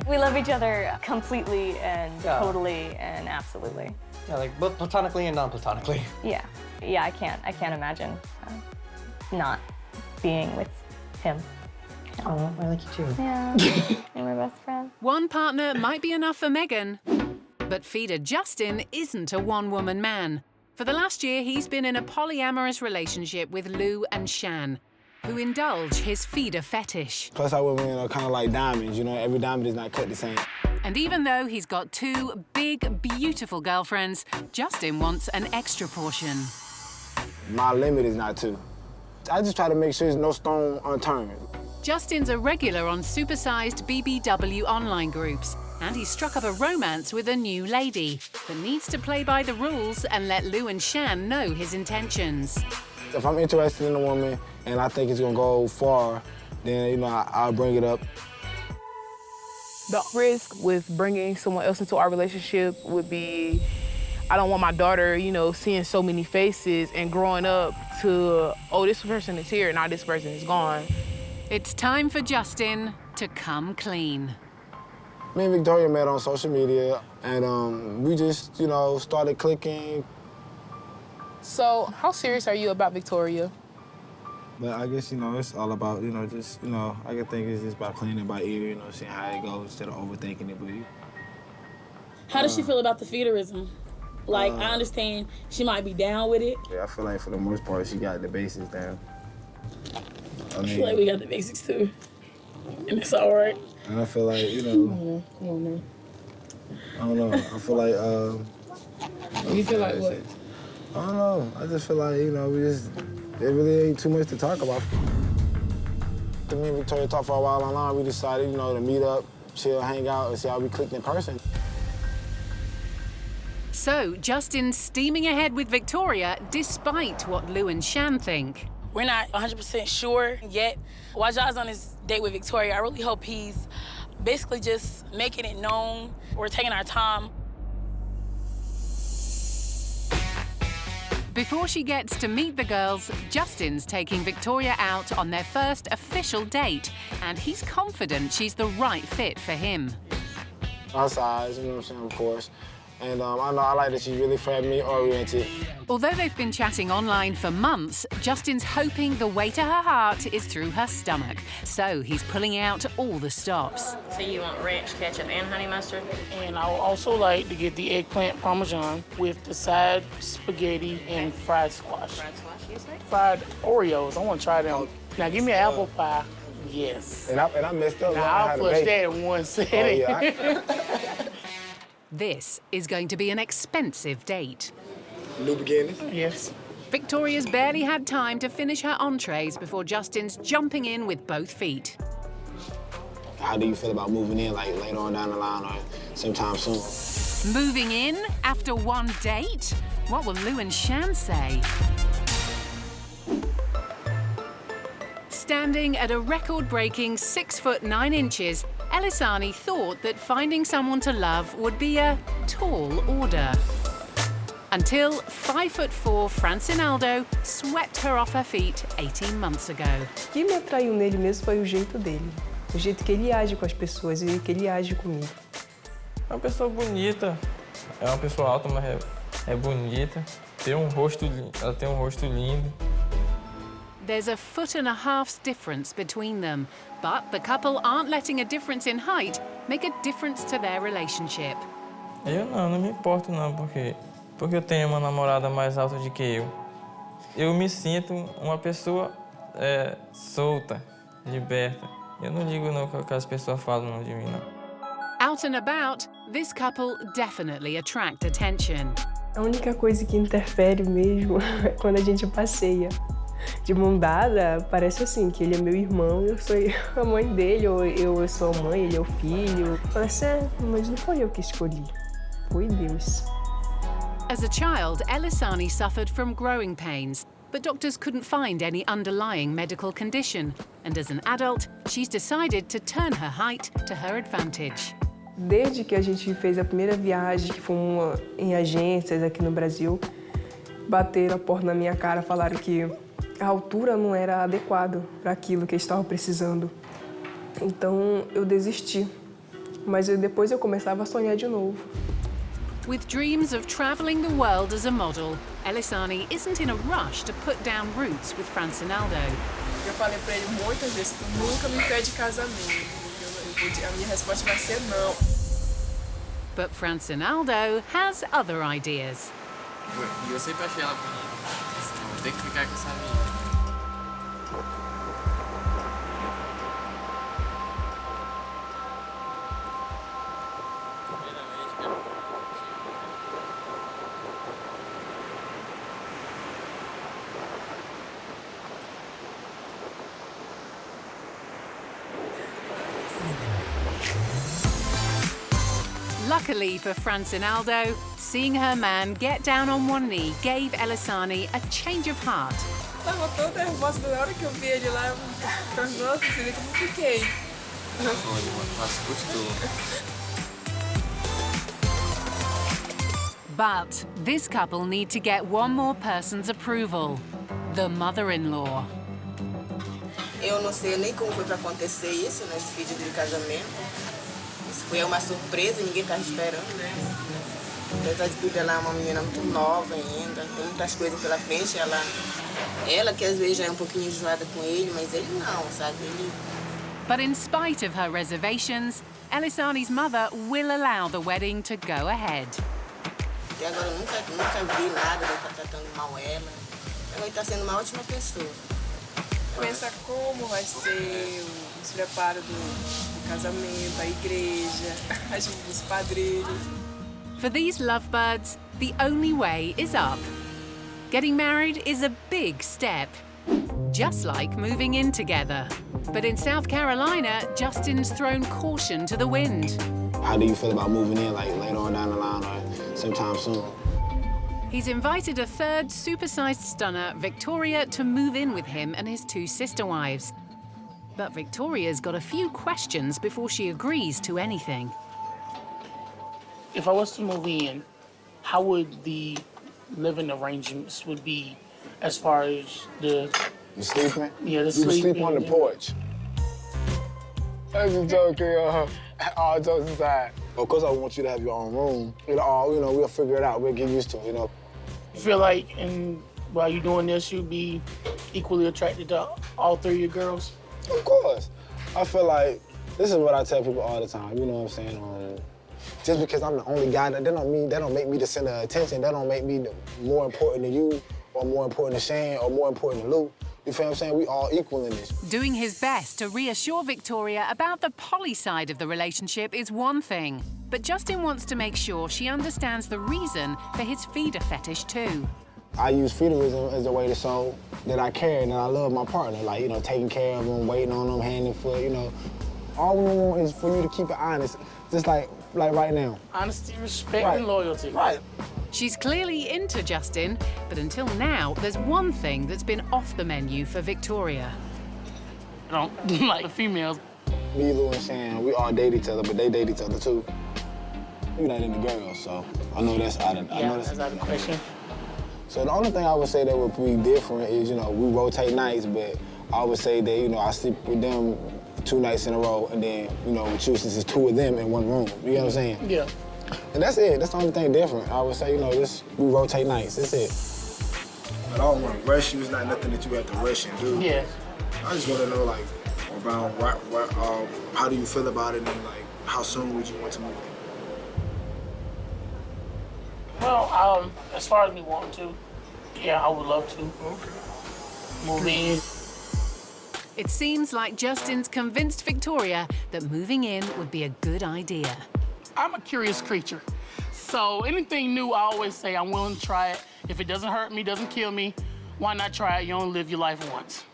We love each other completely and totally and absolutely. Yeah, like both platonically and non-platonically. Yeah, yeah. I can't imagine not being with him. Oh, I like you too. Yeah, and we're best friends. One partner might be enough for Megan, but feeder Justin isn't a one-woman man. For the last year, he's been in a polyamorous relationship with Lou and Shan, who indulge his feeder fetish. Plus, our women are kind of like diamonds, you know, every diamond is not cut the same. And even though he's got 2 big, beautiful girlfriends, Justin wants an extra portion. My limit is not 2. I just try to make sure there's no stone unturned. Justin's a regular on supersized BBW online groups, and he struck up a romance with a new lady, but needs to play by the rules and let Lou and Shan know his intentions. If I'm interested in a woman and I think it's gonna go far, then, you know, I'll bring it up. The risk with bringing someone else into our relationship would be, I don't want my daughter, you know, seeing so many faces and growing up to, oh, this person is here, now this person is gone. It's time for Justin to come clean. Me and Victoria met on social media, and we just, you know, started clicking. So, how serious are you about Victoria? But I guess, you know, it's all about, you know, just, you know, I can think it's just about playing it by ear, you know, seeing how it goes instead of overthinking it, but you. How does she feel about the feederism? Like, I understand she might be down with it. Yeah, I feel like for the most part, she got the basics down. I feel like we got the basics too, and it's all right. And I feel like, you know, I don't know. I feel like, You feel like what? I don't know. I just feel like, you know, there really ain't too much to talk about. Me and Victoria talked for a while online. We decided, you know, to meet up, chill, hang out, and see how we clicked in person. So, Justin's steaming ahead with Victoria despite what Lou and Shan think. We're not 100% sure yet. While John's on his date with Victoria, I really hope he's basically just making it known. We're taking our time. Before she gets to meet the girls, Justin's taking Victoria out on their first official date, and he's confident she's the right fit for him. Our size, you know what I'm saying, of course. And I know I like that she's really family-oriented. Although they've been chatting online for months, Justin's hoping the way to her heart is through her stomach. So he's pulling out all the stops. So you want ranch, ketchup, and honey mustard? And I would also like to get the eggplant parmesan with the side spaghetti and fried squash. Fried squash, you say? Fried Oreos, I want to try them. Now give me an apple pie. Yes. And I messed up. Now, I'll flush that in one setting. Oh, yeah. This is going to be an expensive date. New beginnings? Yes. Victoria's barely had time to finish her entrees before Justin's jumping in with both feet. How do you feel about moving in, like, later on down the line or sometime soon? Moving in after one date? What will Lou and Shan say? Standing at a record-breaking 6'9", Elisani thought that finding someone to love would be a tall order. Until 5'4" Francinaldo swept her off her feet 18 months ago. O que me atraiu nele mesmo foi o jeito dele. O jeito que ele age com as pessoas e que ele age comigo. É uma pessoa bonita, é uma pessoa alta, mas é bonita. Ela tem um rosto lindo. There's a 1.5 foot difference between them, but the couple aren't letting a difference in height make a difference to their relationship. Eu não me importo não, porque eu tenho uma namorada mais alta do que eu. Eu me sinto uma pessoa solta, liberta. Eu não ligo não que as pessoas falam de mim, não. Out and about, this couple definitely attract attention. A única coisa que interfere mesmo é quando a gente passeia. De mão dada, parece assim, que ele é meu irmão, eu sou a mãe dele, ou eu sou a mãe, ele é o filho. Parece, mas não foi eu que escolhi, foi Deus. As a child, Elisani suffered from growing pains, but doctors couldn't find any underlying medical condition. And as an adult, she's decided to turn her height to her advantage. Desde que a gente fez a primeira viagem, que foi em agências aqui no Brasil, bateram a porta na minha cara, falaram que a altura não era adequada para aquilo que eu estava precisando. Então eu desisti, mas depois eu começava a sonhar de novo. With dreams of traveling the world as a model, Elisani isn't in a rush to put down roots with Francinaldo. Eu falei para ele muitas vezes, tu nunca me pede casamento. A minha resposta vai ser não. But Francinaldo has other ideas. E eu sempre achei ela bonita. Vou ter que ficar com essa menina. Luckily for Francinaldo, seeing her man get down on one knee gave Elisani a change of heart. Tava tão nervosa na hora que eu vi ele lá, nossa, você vê como fiquei. But this couple need to get one more person's approval, the mother-in-law. Eu não sei nem como foi para acontecer isso nesse pedido de casamento. Isso foi uma surpresa, ninguém estava esperando, né? Apesar de tudo, ela é uma menina muito nova ainda, tem muitas coisas pela frente. Ela que às vezes já é um pouquinho enjoada com ele, mas ele não, sabe? But in spite of her reservations, Elisani's mother will allow the wedding to go ahead. Até agora eu nunca vi nada, ele tá tratando mal ela. Ele está sendo uma ótima pessoa. Pensa como vai ser os preparos do casamento, a igreja, os padrinhos. For these lovebirds, the only way is up. Getting married is a big step, just like moving in together. But in South Carolina, Justin's thrown caution to the wind. How do you feel about moving in, like, later on down the line or sometime soon? He's invited a third supersized stunner, Victoria, to move in with him and his two sister wives. But Victoria's got a few questions before she agrees to anything. If I was to move in, how would the living arrangements would be as far as the sleeping? Yeah, the you sleeping. You sleep on the porch. I'm just joking, all jokes aside. Of course, I want you to have your own room. We'll figure it out. We'll get used to it, You feel like, while you're doing this, you'll be equally attracted to all three of your girls? Of course. I feel like, this is what I tell people all the time, you know what I'm saying? Just because I'm the only guy, that don't make me the center of attention. That don't make me more important than you, or more important than Shane, or more important than Lou. You feel what I'm saying? We all equal in this. Doing his best to reassure Victoria about the poly side of the relationship is one thing, but Justin wants to make sure she understands the reason for his feeder fetish too. I use feederism as a way to show that I care and that I love my partner. Like, you know, taking care of them, waiting on them, hand and foot, you know. All we want is for you to keep it honest, just like right now. Honesty, respect, and loyalty. Right. She's clearly into Justin, but until now, there's one thing that's been off the menu for Victoria. I don't like the females. Me, Lou, and Shan, we all date each other, but they date each other too. We're not into girls, so I know that's out of that's out of the question. So the only thing I would say that would be different is, you know, we rotate nights, but I would say that, you know, I sleep with them 2 nights in a row, and then, you know, with you, since it's 2 of them in one room. You know what I'm saying? Yeah. And that's it. That's the only thing different. I would say, you know, we rotate nights. That's it. I don't want to rush you. It's not nothing that you have to rush and do. Yeah. I just want to know, like, about how do you feel about it, and like, how soon would you want to move in? Well, as far as me wanting to, yeah, I would love to. Okay. Move in. It seems like Justin's convinced Victoria that moving in would be a good idea. I'm a curious creature. So anything new, I always say I'm willing to try it. If it doesn't hurt me, doesn't kill me, why not try it? You only live your life once.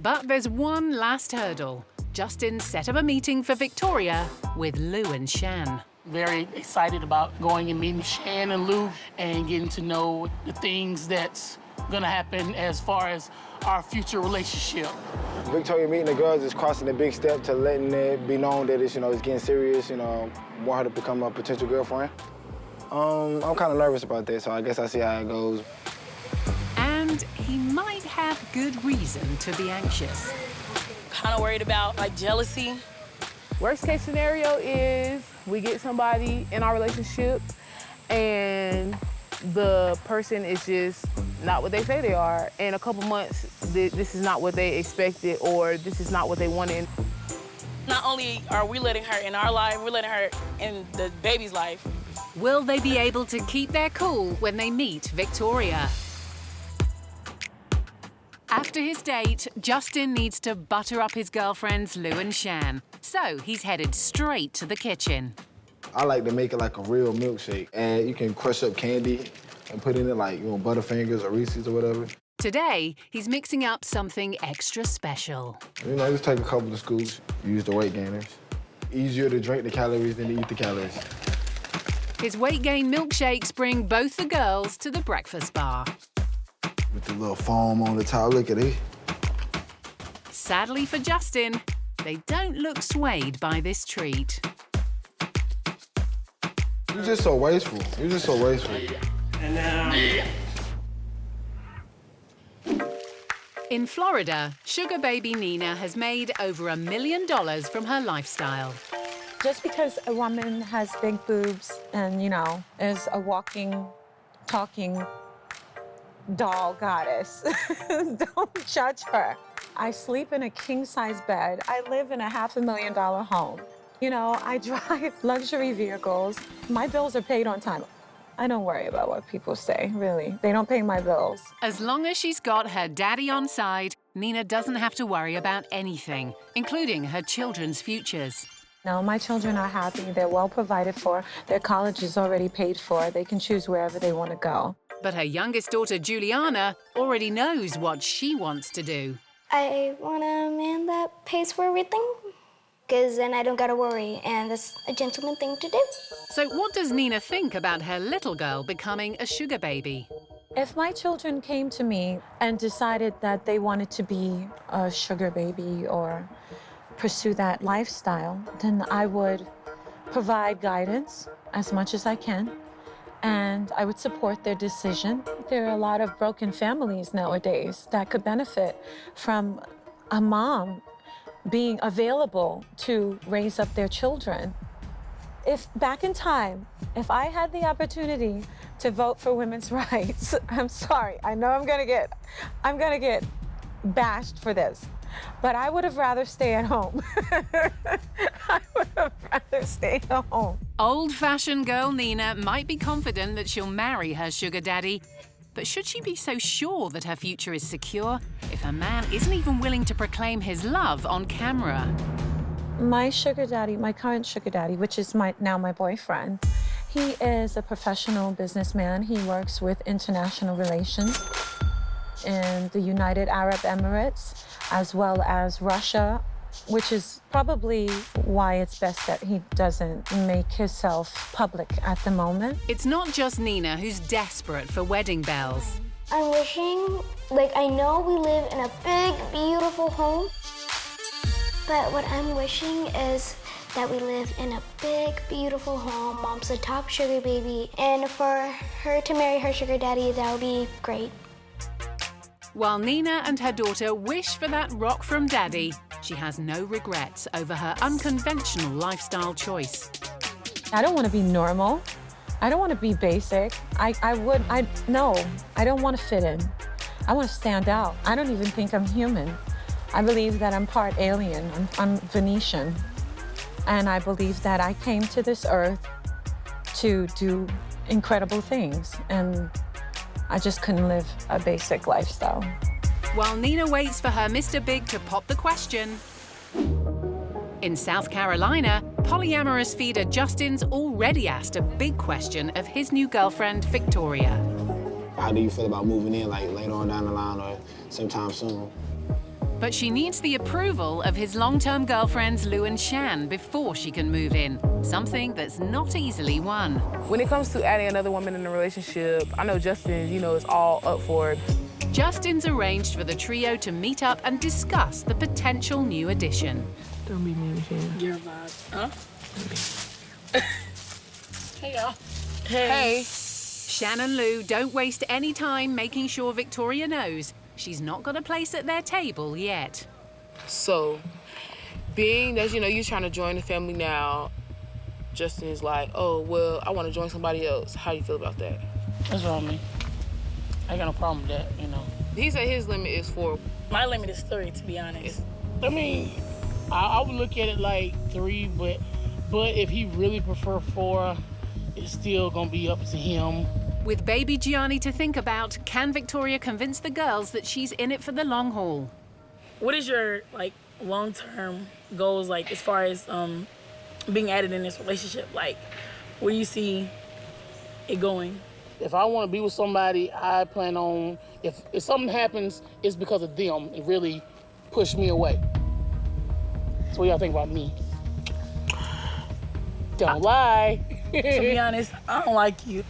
But there's one last hurdle. Justin set up a meeting for Victoria with Lou and Shan. Very excited about going and meeting Shan and Lou and getting to know the things that's gonna happen as far as our future relationship. Victoria meeting the girls is crossing a big step to letting it be known that it's, you know, it's getting serious, you know, want her to become a potential girlfriend. I'm kind of nervous about that, so I guess I see how it goes. And he might have good reason to be anxious. Kind of worried about, like, jealousy. Worst case scenario is we get somebody in our relationship and the person is just not what they say they are. In a couple months, this is not what they expected, or this is not what they wanted. Not only are we letting her in our life, we're letting her in the baby's life. Will they be able to keep their cool when they meet Victoria? After his date, Justin needs to butter up his girlfriends Lou and Shan. So he's headed straight to the kitchen. I like to make it like a real milkshake. And you can crush up candy and put in it like, you know, Butterfingers or Reese's or whatever. Today, he's mixing up something extra special. You know, just take a couple of scoops, use the weight gainers. Easier to drink the calories than to eat the calories. His weight gain milkshakes bring both the girls to the breakfast bar. With the little foam on the top, look at it. Sadly for Justin, they don't look swayed by this treat. You're just so wasteful. You're just so wasteful. And now... In Florida, sugar baby Nina has made over $1 million from her lifestyle. Just because a woman has big boobs and, you know, is a walking, talking doll goddess, don't judge her. I sleep in a king-size bed. I live in a $500,000 home. You know, I drive luxury vehicles. My bills are paid on time. I don't worry about what people say, really. They don't pay my bills. As long as she's got her daddy on side, Nina doesn't have to worry about anything, including her children's futures. No, my children are happy. They're well provided for. Their college is already paid for. They can choose wherever they want to go. But her youngest daughter, Juliana, already knows what she wants to do. I want a man that pays for everything, because then I don't gotta worry, and that's a gentleman thing to do. So what does Nina think about her little girl becoming a sugar baby? If my children came to me and decided that they wanted to be a sugar baby or pursue that lifestyle, then I would provide guidance as much as I can, and I would support their decision. There are a lot of broken families nowadays that could benefit from a mom being available to raise up their children. If back in time, if I had the opportunity to vote for women's rights, I'm sorry, I know I'm gonna get bashed for this, but I would have rather stay at home. I would have rather stay at home. Old-fashioned girl Nina might be confident that she'll marry her sugar daddy, But should she be so sure that her future is secure if her man isn't even willing to proclaim his love on camera? My sugar daddy, my current sugar daddy, which is now my boyfriend, he is a professional businessman. He works with international relations in the United Arab Emirates, as well as Russia, which is probably why it's best that he doesn't make himself public at the moment. It's not just Nina who's desperate for wedding bells. I'm wishing, I know we live in a big, beautiful home, but what I'm wishing is that we live in a big, beautiful home. Mom's the top sugar baby, and for her to marry her sugar daddy, that would be great. While Nina and her daughter wish for that rock from Daddy, she has no regrets over her unconventional lifestyle choice. I don't want to be normal. I don't want to be basic. No, I don't want to fit in. I want to stand out. I don't even think I'm human. I believe that I'm part alien. I'm Venetian. And I believe that I came to this earth to do incredible things. And I just couldn't live a basic lifestyle. While Nina waits for her Mr. Big to pop the question, in South Carolina, polyamorous feeder Justin's already asked a big question of his new girlfriend, Victoria. How do you feel about moving in, later on down the line or sometime soon? But she needs the approval of his long-term girlfriends, Lou and Shan, before she can move in, something that's not easily won. When it comes to adding another woman in the relationship, I know Justin, is all up for it. Justin's arranged for the trio to meet up and discuss the potential new addition. Don't be mean, Shan. Your vibe. Huh? Hey, y'all. Hey. Shan and Lou don't waste any time making sure Victoria knows she's not got a place at their table yet. So, being that, you're trying to join the family now, Justin is like, oh, well, I want to join somebody else. How do you feel about that? That's wrong with me. I ain't got no problem with that, He said his limit is 4. My limit is 3, to be honest. I mean, I would look at it like 3, but if he really prefer 4, it's still gonna be up to him. With baby Gianni to think about, can Victoria convince the girls that she's in it for the long haul? What is your long-term goals as far as being added in this relationship? Where do you see it going? If I want to be with somebody, I plan on, if something happens, it's because of them. It really pushed me away. So what y'all think about me? Don't lie. To be honest, I don't like you.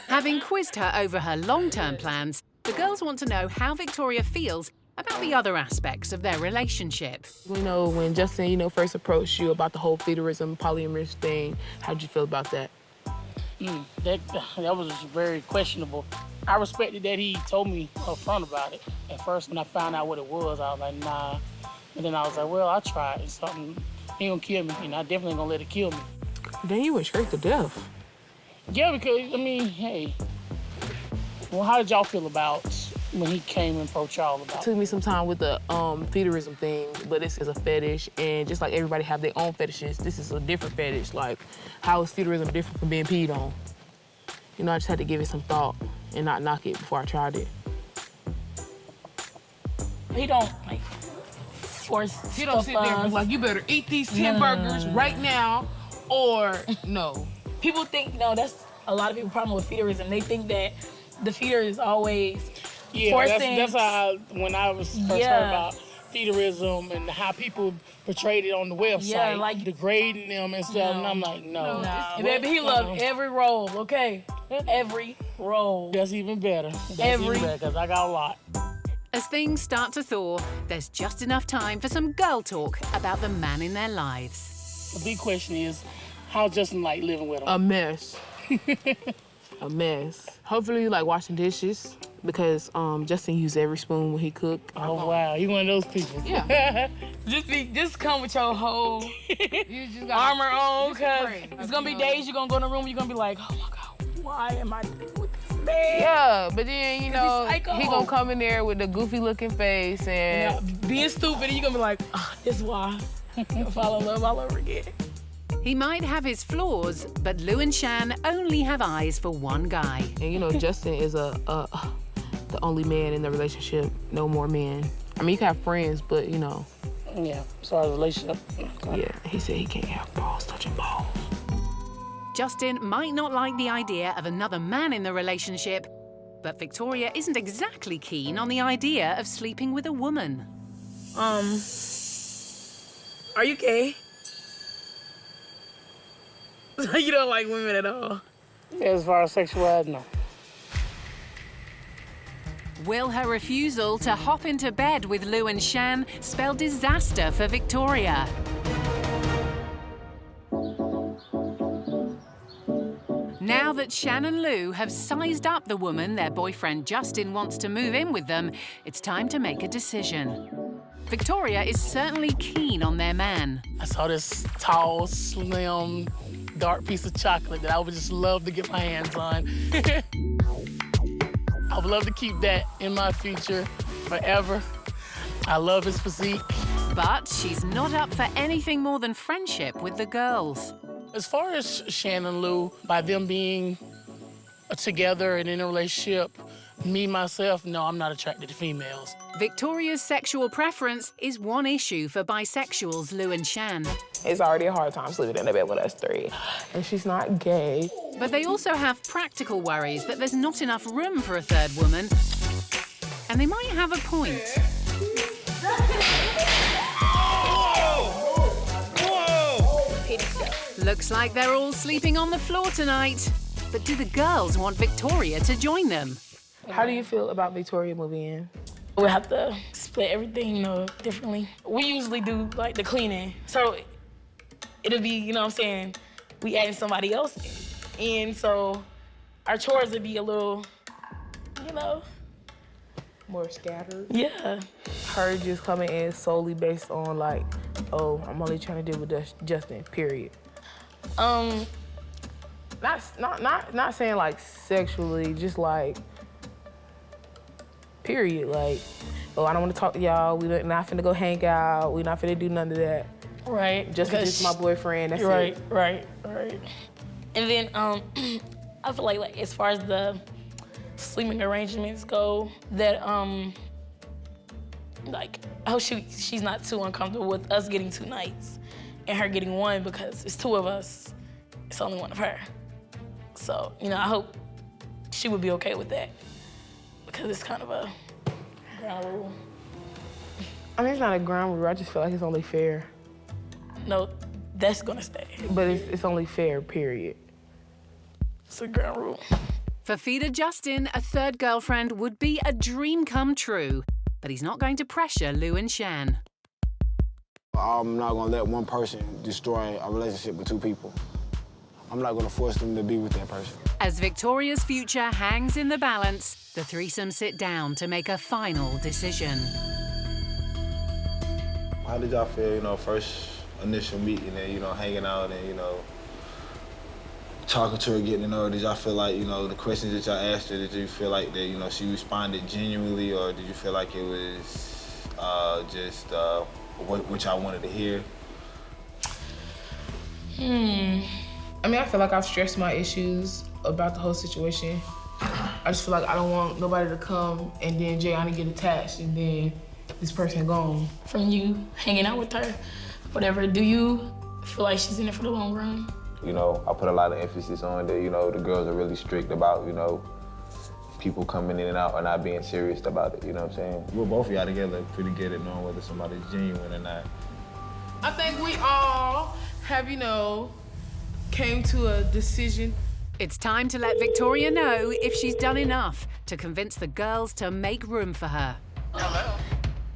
Having quizzed her over her long-term plans, the girls want to know how Victoria feels about the other aspects of their relationship. When Justin, first approached you about the whole feederism, polyamorous thing, how'd you feel about that? That was very questionable. I respected that he told me up front about it. At first, when I found out what it was, I was like, nah. And then I was like, well, I'll try it. It's something, he ain't gonna kill me, and I definitely ain't gonna let it kill me. Then you went straight to death. Yeah, because, hey. Well, how did y'all feel about when he came and approached y'all about it? It took me some time with the feederism thing, but this is a fetish, and just like everybody have their own fetishes, this is a different fetish. How is feederism different from being peed on? I just had to give it some thought and not knock it before I tried it. He don't, force He don't sit there and be you better eat these 10 burgers right now, or no. People think, that's a lot of people's problem with feederism. They think that the feeder is always forcing. That's how when I was first heard about feederism and how people portrayed it on the website, degrading them and stuff, and I'm like, no. Baby, he loved every role, okay? Every role. That's even better. Because I got a lot. As things start to thaw, there's just enough time for some girl talk about the man in their lives. The big question is, how's Justin like living with him? A mess. A mess. Hopefully you like washing dishes because Justin used every spoon when he cooked. Oh wow, you one of those people. Yeah. just come with your whole armor on, cause it's gonna be days you're gonna go in the room and you're gonna be like, oh my God, why am I with this man? Yeah, but then he gonna come in there with a goofy looking face and being stupid, and you're gonna be like, this is why I'm gonna fall in love all over again. He might have his flaws, but Lou and Shan only have eyes for one guy. And you know, Justin is the only man in the relationship. No more men. I mean, you can have friends, but you know. Yeah, as far as relationship. Yeah, he said he can't have balls touching balls. Justin might not like the idea of another man in the relationship, but Victoria isn't exactly keen on the idea of sleeping with a woman. Are you gay? So you don't like women at all? Yeah, as far as sexuality, no. Will her refusal to hop into bed with Lou and Shan spell disaster for Victoria? Now that Shan and Lou have sized up the woman their boyfriend Justin wants to move in with them, it's time to make a decision. Victoria is certainly keen on their man. I saw this tall, slim, dark piece of chocolate that I would just love to get my hands on. I would love to keep that in my future forever. I love his physique. But she's not up for anything more than friendship with the girls. As far as Shan and Lou, by them being together and in a relationship, me, myself, no, I'm not attracted to females. Victoria's sexual preference is one issue for bisexuals Lou and Shan. It's already a hard time sleeping in the bed with us three. And she's not gay. But they also have practical worries that there's not enough room for a third woman. And they might have a point. Looks like they're all sleeping on the floor tonight. But do the girls want Victoria to join them? How do you feel about Victoria moving in? We have to split everything, you know, differently. We usually do like the cleaning. So it'll be, you know what I'm saying, we adding somebody else in. So our chores would be a little, you know. More scattered? Yeah. Her just coming in solely based on like, oh, I'm only trying to deal with Justin, period. Not saying like sexually, just like, period. Like, oh, I don't want to talk to y'all. We not finna go hang out. We not finna do none of that. Right. Just 'cause it's my boyfriend. That's right, it. Right. And then I feel like as far as the sleeping arrangements go, that like I hope she's not too uncomfortable with us getting 2 nights and her getting 1 because it's 2 of us. It's only 1 of her. So, you know, I hope she would be okay with that because it's kind of a ground rule. I mean, it's not a ground rule. I just feel like it's only fair. No, that's gonna stay. But it's only fair, period. It's a ground rule. For Feeder Justin, a third girlfriend would be a dream come true. But he's not going to pressure Lou and Shan. I'm not gonna let one person destroy a relationship with 2 people. I'm not gonna force them to be with that person. As Victoria's future hangs in the balance, the threesome sit down to make a final decision. How did y'all feel, you know, first initial meeting and, you know, hanging out and, you know, talking to her, getting to know her? Did y'all feel like, you know, the questions that y'all asked her, did you feel like that, you know, she responded genuinely, or did you feel like it was just what y'all wanted to hear? I mean, I feel like I've stressed my issues about the whole situation. I just feel like I don't want nobody to come and then Jayani get attached and then this person gone. From you hanging out with her, whatever, do you feel like she's in it for the long run? You know, I put a lot of emphasis on that, you know, the girls are really strict about, you know, people coming in and out or not being serious about it, you know what I'm saying? We're both of y'all together pretty good at knowing whether somebody's genuine or not. I think we all have, you know, came to a decision. It's time to let Victoria know if she's done enough to convince the girls to make room for her. I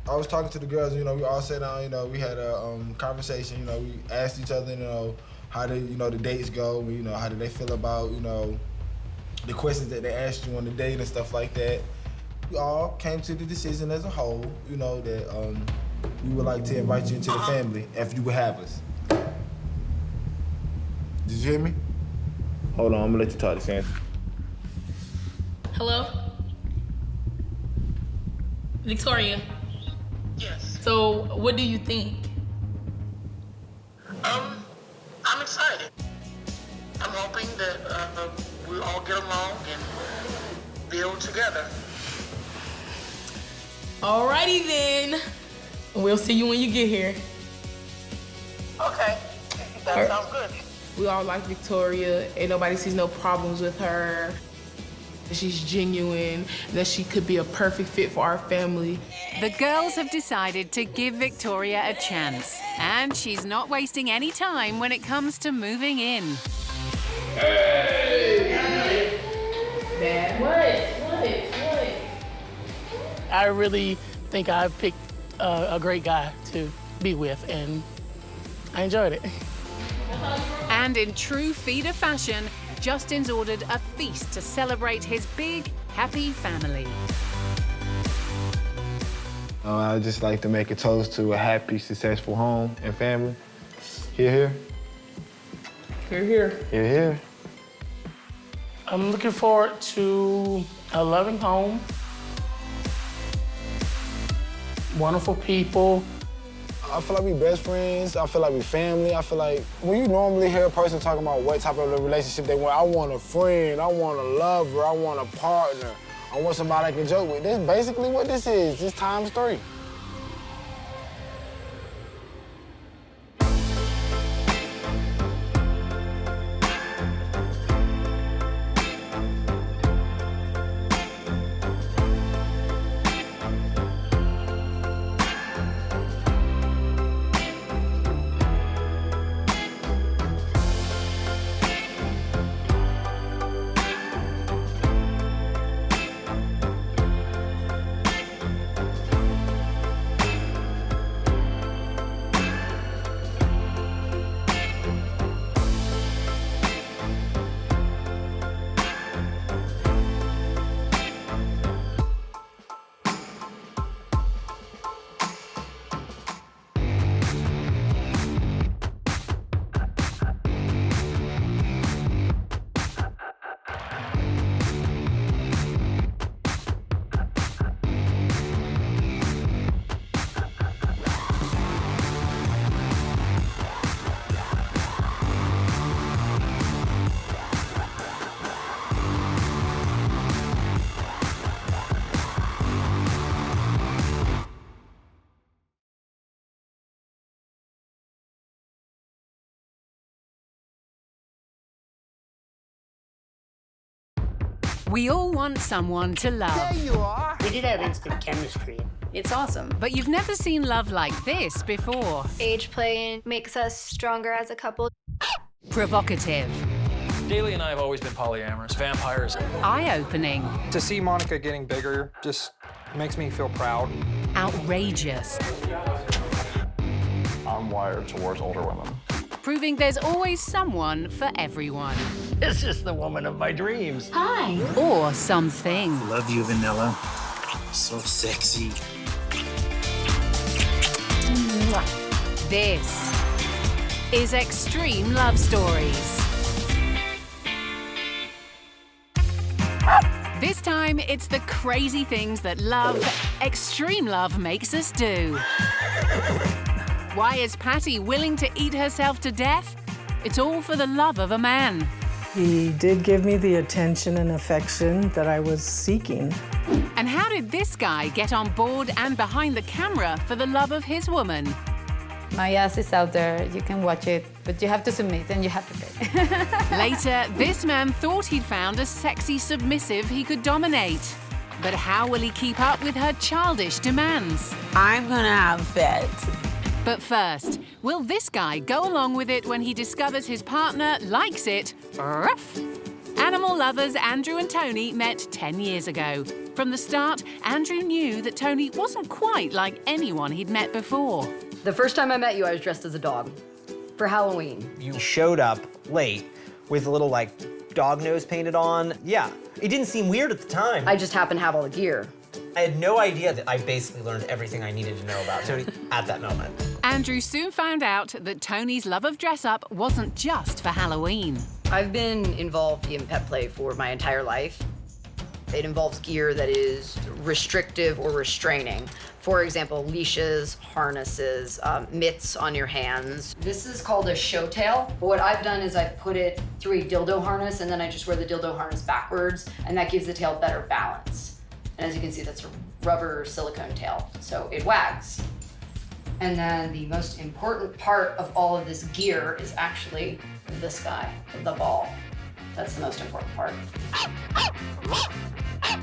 was talking to the girls, you know, we all sat down, you know, we had a conversation, you know, we asked each other, you know, how did, you know, the dates go, you know, how did they feel about, you know, the questions that they asked you on the date and stuff like that. We all came to the decision as a whole, you know, that we would like to invite you into the family if you would have us. Did you hear me? Hold on, I'm gonna let you talk to Sam. Hello? Victoria? Yes. So, what do you think? I'm excited. I'm hoping that we all get along and build together. Alrighty then. We'll see you when you get here. Okay, that sounds good. We all like Victoria. Ain't nobody sees no problems with her. She's genuine, that she could be a perfect fit for our family. The girls have decided to give Victoria a chance, and she's not wasting any time when it comes to moving in. Hey! Dad, what? I really think I picked a great guy to be with, and I enjoyed it. And in true feeder fashion, Justin's ordered a feast to celebrate his big, happy family. I just like to make a toast to a happy, successful home and family. Here. Here. I'm looking forward to a loving home, wonderful people. I feel like we best friends. I feel like we family. I feel like when you normally hear a person talking about what type of relationship they want, I want a friend, I want a lover, I want a partner, I want somebody I can joke with. This is basically what this is. This times 3. We all want someone to love. There you are. We did have instant chemistry. It's awesome. But you've never seen love like this before. Age play makes us stronger as a couple. Provocative. Daly and I have always been polyamorous, vampires. Eye-opening. To see Monica getting bigger just makes me feel proud. Outrageous. I'm wired towards older women. Proving there's always someone for everyone. This is the woman of my dreams. Hi. Or something. Love you, Vanilla. So sexy. This is Extreme Love Stories. This time, it's the crazy things that love, extreme love, makes us do. Why is Patty willing to eat herself to death? It's all for the love of a man. He did give me the attention and affection that I was seeking. And how did this guy get on board and behind the camera for the love of his woman? My ass is out there. You can watch it, but you have to submit and you have to pay. Later, this man thought he'd found a sexy submissive he could dominate. But how will he keep up with her childish demands? I'm gonna have fit. But first, will this guy go along with it when he discovers his partner likes it rough? Animal lovers Andrew and Tony met 10 years ago. From the start, Andrew knew that Tony wasn't quite like anyone he'd met before. The first time I met you, I was dressed as a dog for Halloween. You showed up late with a little, like, dog nose painted on. Yeah, it didn't seem weird at the time. I just happened to have all the gear. I had no idea that I basically learned everything I needed to know about Tony at that moment. Andrew soon found out that Tony's love of dress-up wasn't just for Halloween. I've been involved in pet play for my entire life. It involves gear that is restrictive or restraining. For example, leashes, harnesses, mitts on your hands. This is called a show tail. What I've done is I've put it through a dildo harness, and then I just wear the dildo harness backwards, and that gives the tail better balance. And as you can see, that's a rubber silicone tail, so it wags. And then the most important part of all of this gear is actually this guy, the ball. That's the most important part.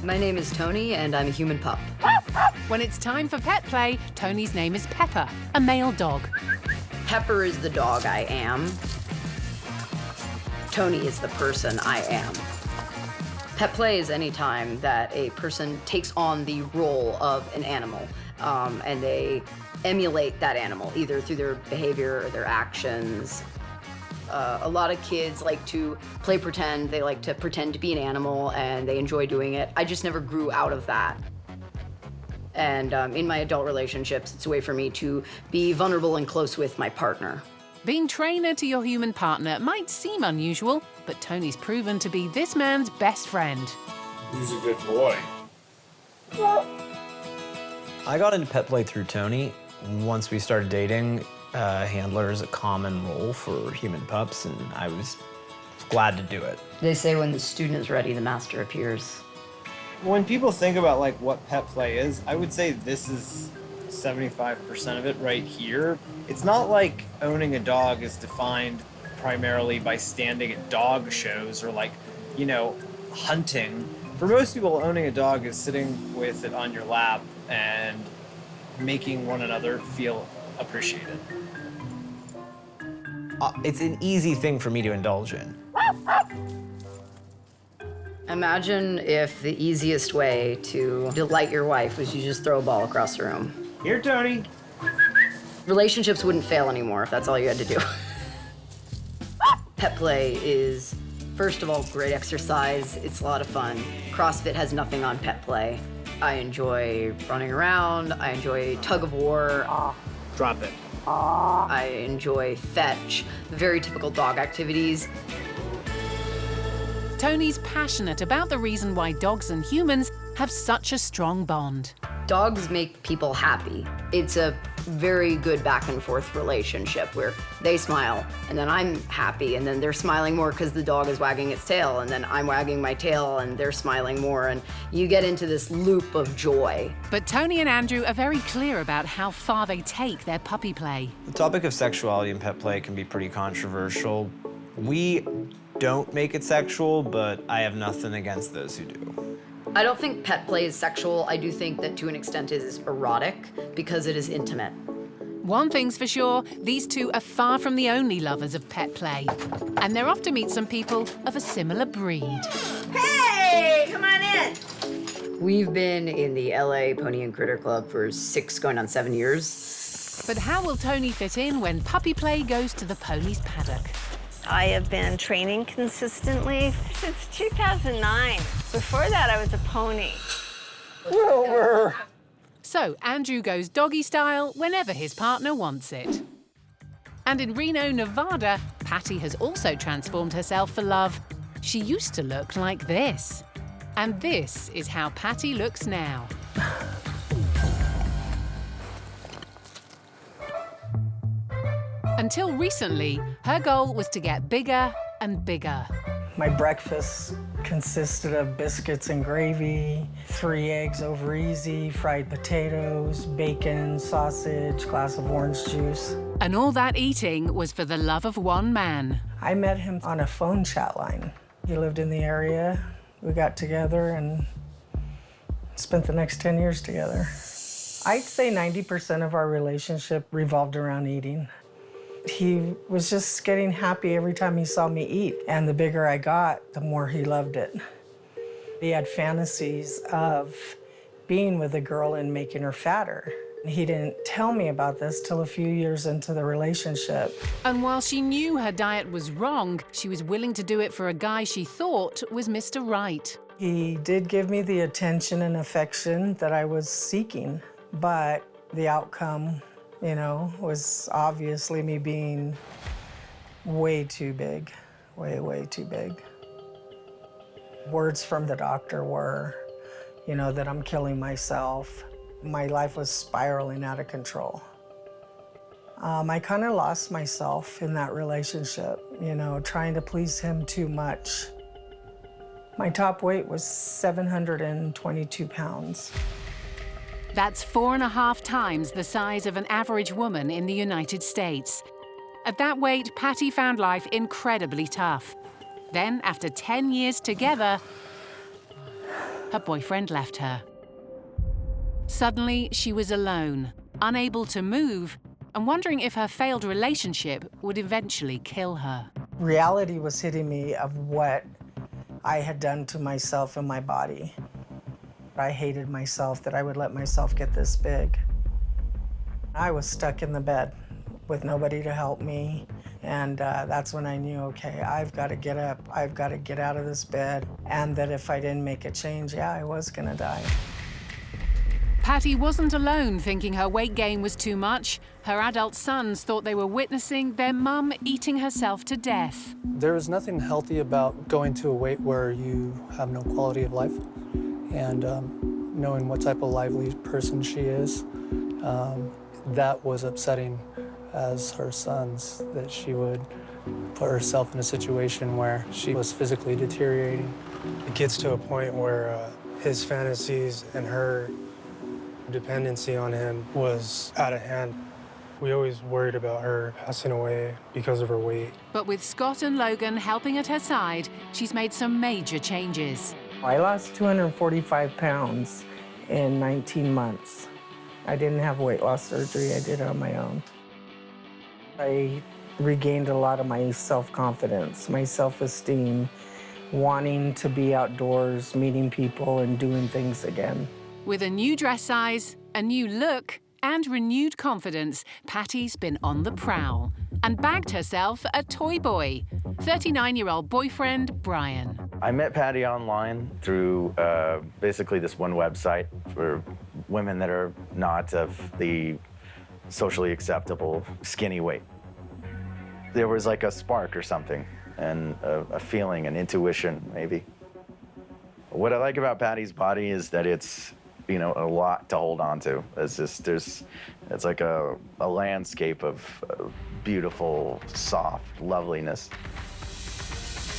My name is Tony, and I'm a human pup. When it's time for pet play, Tony's name is Pepper, a male dog. Pepper is the dog I am. Tony is the person I am. Pet play is any time that a person takes on the role of an animal, and they emulate that animal, either through their behavior or their actions. A lot of kids like to play pretend. They like to pretend to be an animal, and they enjoy doing it. I just never grew out of that. And in my adult relationships, it's a way for me to be vulnerable and close with my partner. Being trainer to your human partner might seem unusual, but Tony's proven to be this man's best friend. He's a good boy. I got into pet play through Tony. Once we started dating, handler is a common role for human pups, and I was glad to do it. They say when the student is ready, the master appears. When people think about like what pet play is, I would say this is 75% of it right here. It's not like owning a dog is defined primarily by standing at dog shows or like, you know, hunting. For most people, owning a dog is sitting with it on your lap and making one another feel appreciated. It's an easy thing for me to indulge in. Imagine if the easiest way to delight your wife was you just throw a ball across the room. Here, Tony. Relationships wouldn't fail anymore if that's all you had to do. Pet play is, first of all, great exercise. It's a lot of fun. CrossFit has nothing on pet play. I enjoy running around. I enjoy tug of war. Drop it. I enjoy fetch, very typical dog activities. Tony's passionate about the reason why dogs and humans have such a strong bond. Dogs make people happy. It's a very good back and forth relationship where they smile and then I'm happy and then they're smiling more because the dog is wagging its tail and then I'm wagging my tail and they're smiling more, and you get into this loop of joy. But Tony and Andrew are very clear about how far they take their puppy play. The topic of sexuality in pet play can be pretty controversial. We don't make it sexual, but I have nothing against those who do. I don't think pet play is sexual. I do think that to an extent it is erotic because it is intimate. One thing's for sure, these two are far from the only lovers of pet play. And they're off to meet some people of a similar breed. Hey, come on in. We've been in the LA Pony and Critter Club for 6 going on 7 years. But how will Tony fit in when puppy play goes to the pony's paddock? I have been training consistently since 2009. Before that, I was a pony. Wilbur! So Andrew goes doggy style whenever his partner wants it. And in Reno, Nevada, Patty has also transformed herself for love. She used to look like this. And this is how Patty looks now. Until recently, her goal was to get bigger and bigger. My breakfast consisted of biscuits and gravy, 3 eggs over easy, fried potatoes, bacon, sausage, glass of orange juice. And all that eating was for the love of one man. I met him on a phone chat line. He lived in the area. We got together and spent the next 10 years together. I'd say 90% of our relationship revolved around eating. He was just getting happy every time he saw me eat. And the bigger I got, the more he loved it. He had fantasies of being with a girl and making her fatter. He didn't tell me about this till a few years into the relationship. And while she knew her diet was wrong, she was willing to do it for a guy she thought was Mr. Right. He did give me the attention and affection that I was seeking, but the outcome, you know, was obviously me being way too big, way too big. Words from the doctor were, you know, that I'm killing myself. My life was spiraling out of control. I kind of lost myself in that relationship, you know, trying to please him too much. My top weight was 722 pounds. That's 4.5 times the size of an average woman in the United States. At that weight, Patty found life incredibly tough. Then, after 10 years together, her boyfriend left her. Suddenly, she was alone, unable to move, and wondering if her failed relationship would eventually kill her. Reality was hitting me of what I had done to myself and my body. I hated myself that I would let myself get this big. I was stuck in the bed with nobody to help me. And that's when I knew, okay, I've got to get up. I've got to get out of this bed. And that if I didn't make a change, yeah, I was going to die. Patty wasn't alone thinking her weight gain was too much. Her adult sons thought they were witnessing their mum eating herself to death. There is nothing healthy about going to a weight where you have no quality of life. And knowing what type of lively person she is, that was upsetting as her sons, that she would put herself in a situation where she was physically deteriorating. It gets to a point where his fantasies and her dependency on him was out of hand. We always worried about her passing away because of her weight. But with Scott and Logan helping at her side, she's made some major changes. I lost 245 pounds in 19 months. I didn't have weight loss surgery. I did it on my own. I regained a lot of my self-confidence, my self-esteem, wanting to be outdoors, meeting people, and doing things again. With a new dress size, a new look, and renewed confidence, Patty's been on the prowl and bagged herself a toy boy, 39-year-old boyfriend, Brian. I met Patty online through basically this one website for women that are not of the socially acceptable skinny weight. There was like a spark or something, and a feeling, an intuition, maybe. What I like about Patty's body is that it's, you know, a lot to hold on to. It's just, it's like a landscape of beautiful, soft loveliness.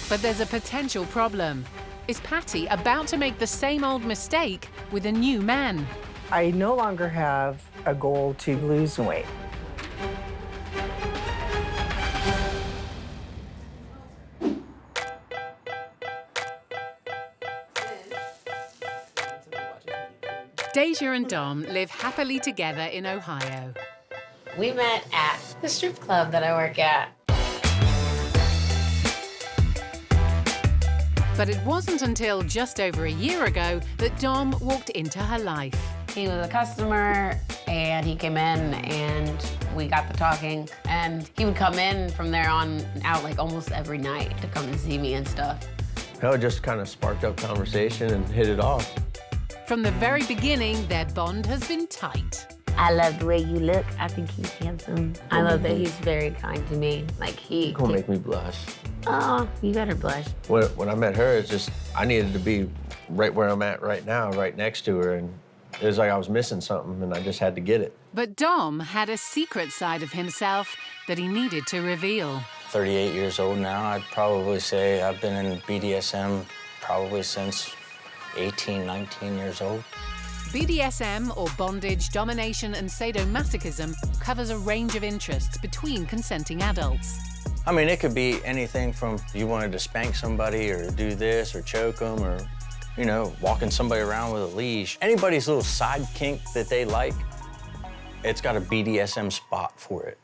But there's a potential problem. Is Patty about to make the same old mistake with a new man? I no longer have a goal to lose weight. Deja and Dom live happily together in Ohio. We met at the strip club that I work at. But it wasn't until just over a year ago that Dom walked into her life. He was a customer, and he came in, and we got to talking. And he would come in from there on out like almost every night to come and see me and stuff. It just kind of sparked up conversation and hit it off. From the very beginning, their bond has been tight. I love the way you look. I think he's handsome. I love that he's very kind to me. Like You're gonna make me blush. Oh, you better blush. When I met her, it's just, I needed to be right where I'm at right now, right next to her, and it was like I was missing something, and I just had to get it. But Dom had a secret side of himself that he needed to reveal. 38 years old now. I'd probably say I've been in BDSM probably since 18, 19 years old. BDSM, or bondage, domination, and sadomasochism, covers a range of interests between consenting adults. I mean, it could be anything from you wanted to spank somebody or do this or choke them or, you know, walking somebody around with a leash. Anybody's little side kink that they like, it's got a BDSM spot for it.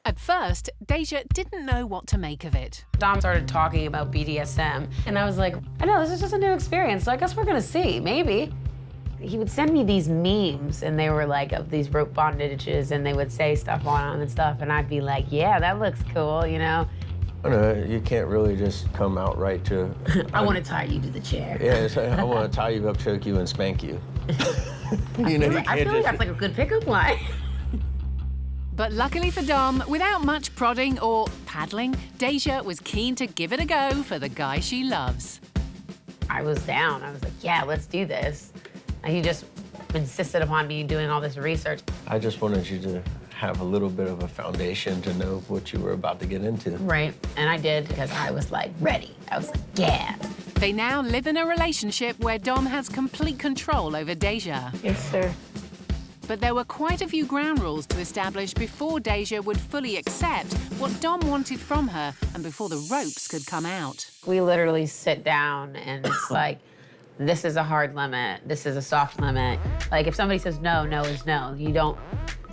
At first, Deja didn't know what to make of it. Dom started talking about BDSM, and I was like, I know, this is just a new experience, so I guess we're gonna see, maybe. He would send me these memes, and they were like of these rope bondages, and they would say stuff on them and stuff, and I'd be like, yeah, that looks cool, you know? I know, you can't really just come out right to... I want to tie you to the chair. Yeah, it's like, I want to tie you up, choke you, and spank you. You know, I feel like that's like a good pickup line. But luckily for Dom, without much prodding or paddling, Deja was keen to give it a go for the guy she loves. I was down. I was like, yeah, let's do this. And he just insisted upon me doing all this research. I just wanted you to have a little bit of a foundation to know what you were about to get into. Right, and I did because I was like ready. I was like, yeah. They now live in a relationship where Dom has complete control over Deja. Yes, sir. But there were quite a few ground rules to establish before Deja would fully accept what Dom wanted from her and before the ropes could come out. We literally sit down and it's like, this is a hard limit, this is a soft limit. Like if somebody says no, no is no. You don't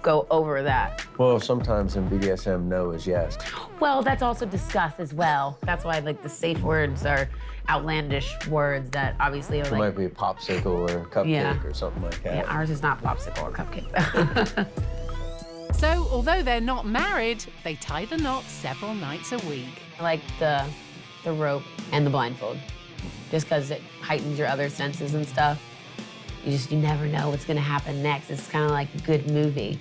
go over that. Well, sometimes in BDSM, no is yes. Well, that's also discussed as well. That's why like the safe words are outlandish words that obviously are It like... might be a popsicle or a cupcake or something like that. Yeah, ours is not popsicle or cupcake. So, although they're not married, they tie the knot several nights a week. I like the rope and the blindfold, just because it heightens your other senses and stuff. You never know what's gonna happen next. It's kind of like a good movie.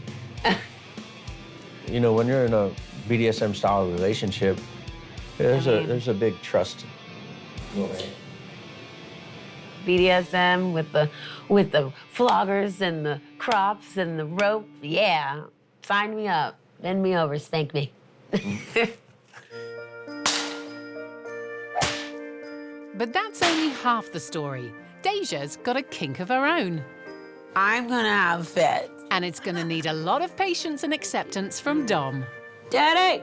You know, when you're in a BDSM style relationship, there's a big trust. BDSM with the floggers and the crops and the rope, yeah. Sign me up, bend me over, spank me. But that's only half the story. Deja's got a kink of her own. I'm gonna have fit. And it's gonna need a lot of patience and acceptance from Dom. Daddy!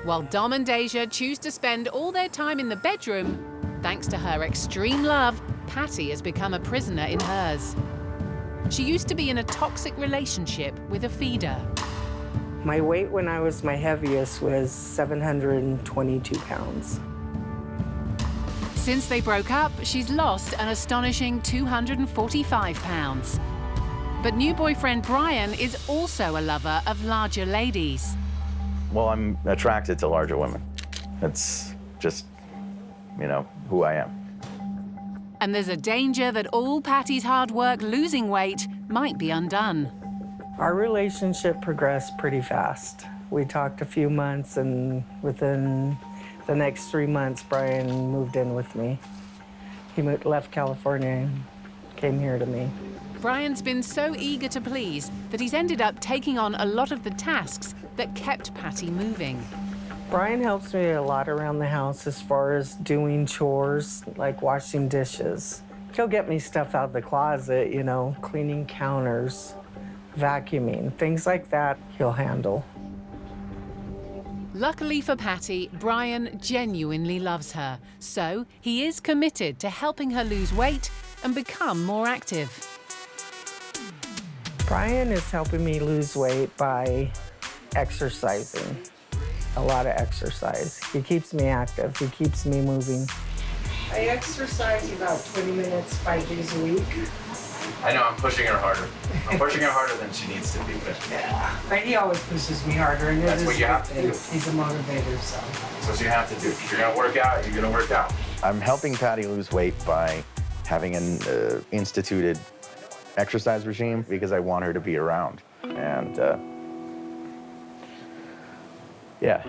While Dom and Deja choose to spend all their time in the bedroom, thanks to her extreme love, Patty has become a prisoner in hers. She used to be in a toxic relationship with a feeder. My weight when I was my heaviest was 722 pounds. Since they broke up, she's lost an astonishing 245 pounds. But new boyfriend Brian is also a lover of larger ladies. Well, I'm attracted to larger women. It's just, you know, who I am. And there's a danger that all Patty's hard work losing weight might be undone. Our relationship progressed pretty fast. We talked a few months, and within the next 3 months, Brian moved in with me. He left California and came here to me. Brian's been so eager to please that he's ended up taking on a lot of the tasks that kept Patty moving. Brian helps me a lot around the house as far as doing chores, like washing dishes. He'll get me stuff out of the closet, you know, cleaning counters, vacuuming, things like that he'll handle. Luckily for Patty, Brian genuinely loves her, so he is committed to helping her lose weight and become more active. Brian is helping me lose weight by exercising, a lot of exercise. He keeps me active, he keeps me moving. I exercise about 20 minutes 5 days a week. I know, I'm pushing her harder. I'm pushing her harder than she needs to be. Yeah, but he always pushes me harder. And that's what you have to do. He's a motivator, so. That's what you have to do. If you're gonna work out, you're gonna work out. I'm helping Patty lose weight by having an instituted exercise regime because I want her to be around. And yeah.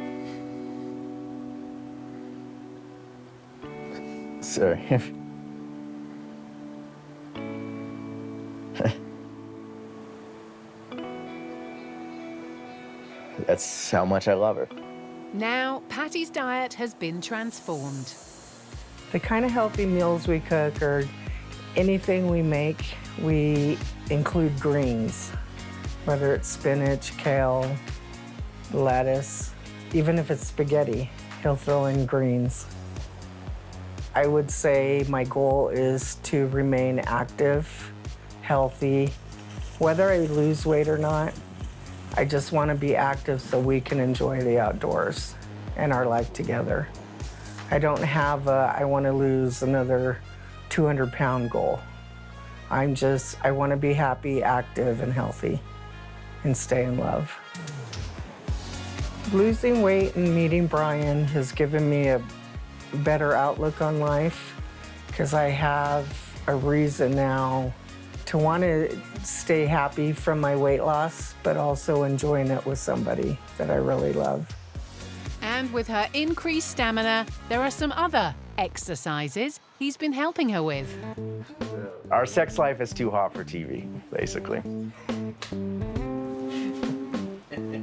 Sorry. That's how much I love her. Now, Patty's diet has been transformed. The kind of healthy meals we cook or anything we make, we include greens, whether it's spinach, kale, lettuce, even if it's spaghetti, he'll throw in greens. I would say my goal is to remain active, healthy, whether I lose weight or not. I just want to be active so we can enjoy the outdoors and our life together. I don't have a, I want to lose another 200-pound goal. I want to be happy, active, and healthy, and stay in love. Losing weight and meeting Brian has given me a better outlook on life because I have a reason now to want to stay happy from my weight loss, but also enjoying it with somebody that I really love. And And with her increased stamina, there are some other exercises he's been helping her with. Our sex life is too hot for TV, basically.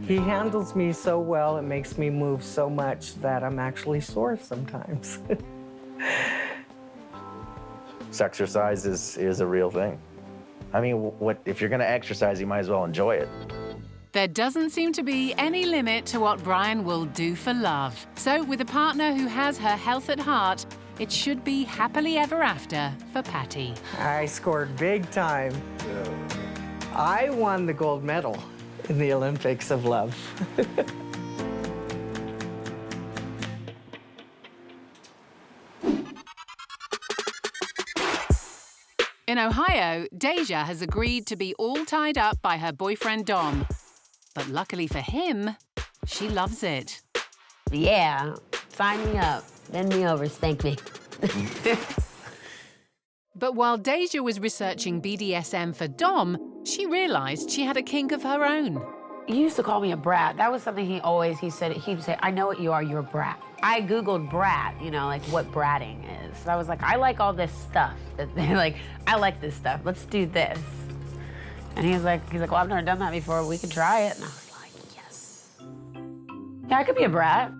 He handles me so well, it makes me move so much that I'm actually sore sometimes. Sexercise is a real thing. I mean, if you're gonna exercise, you might as well enjoy it. There doesn't seem to be any limit to what Brian will do for love. So with a partner who has her health at heart, it should be happily ever after for Patty. I scored big time. I won the gold medal in the Olympics of love. In Ohio, Deja has agreed to be all tied up by her boyfriend Dom. But luckily for him, she loves it. Yeah, sign me up. Bend me over, spank me. But while Deja was researching BDSM for Dom, she realized she had a kink of her own. He used to call me a brat. That was something he'd say, I know what you are, you're a brat. I Googled brat, you know, like what bratting is. I was like, I like all this stuff. I like this stuff, let's do this. And he's like, well, I've never done that before, we could try it. And I was like, yes. Yeah, I could be a brat.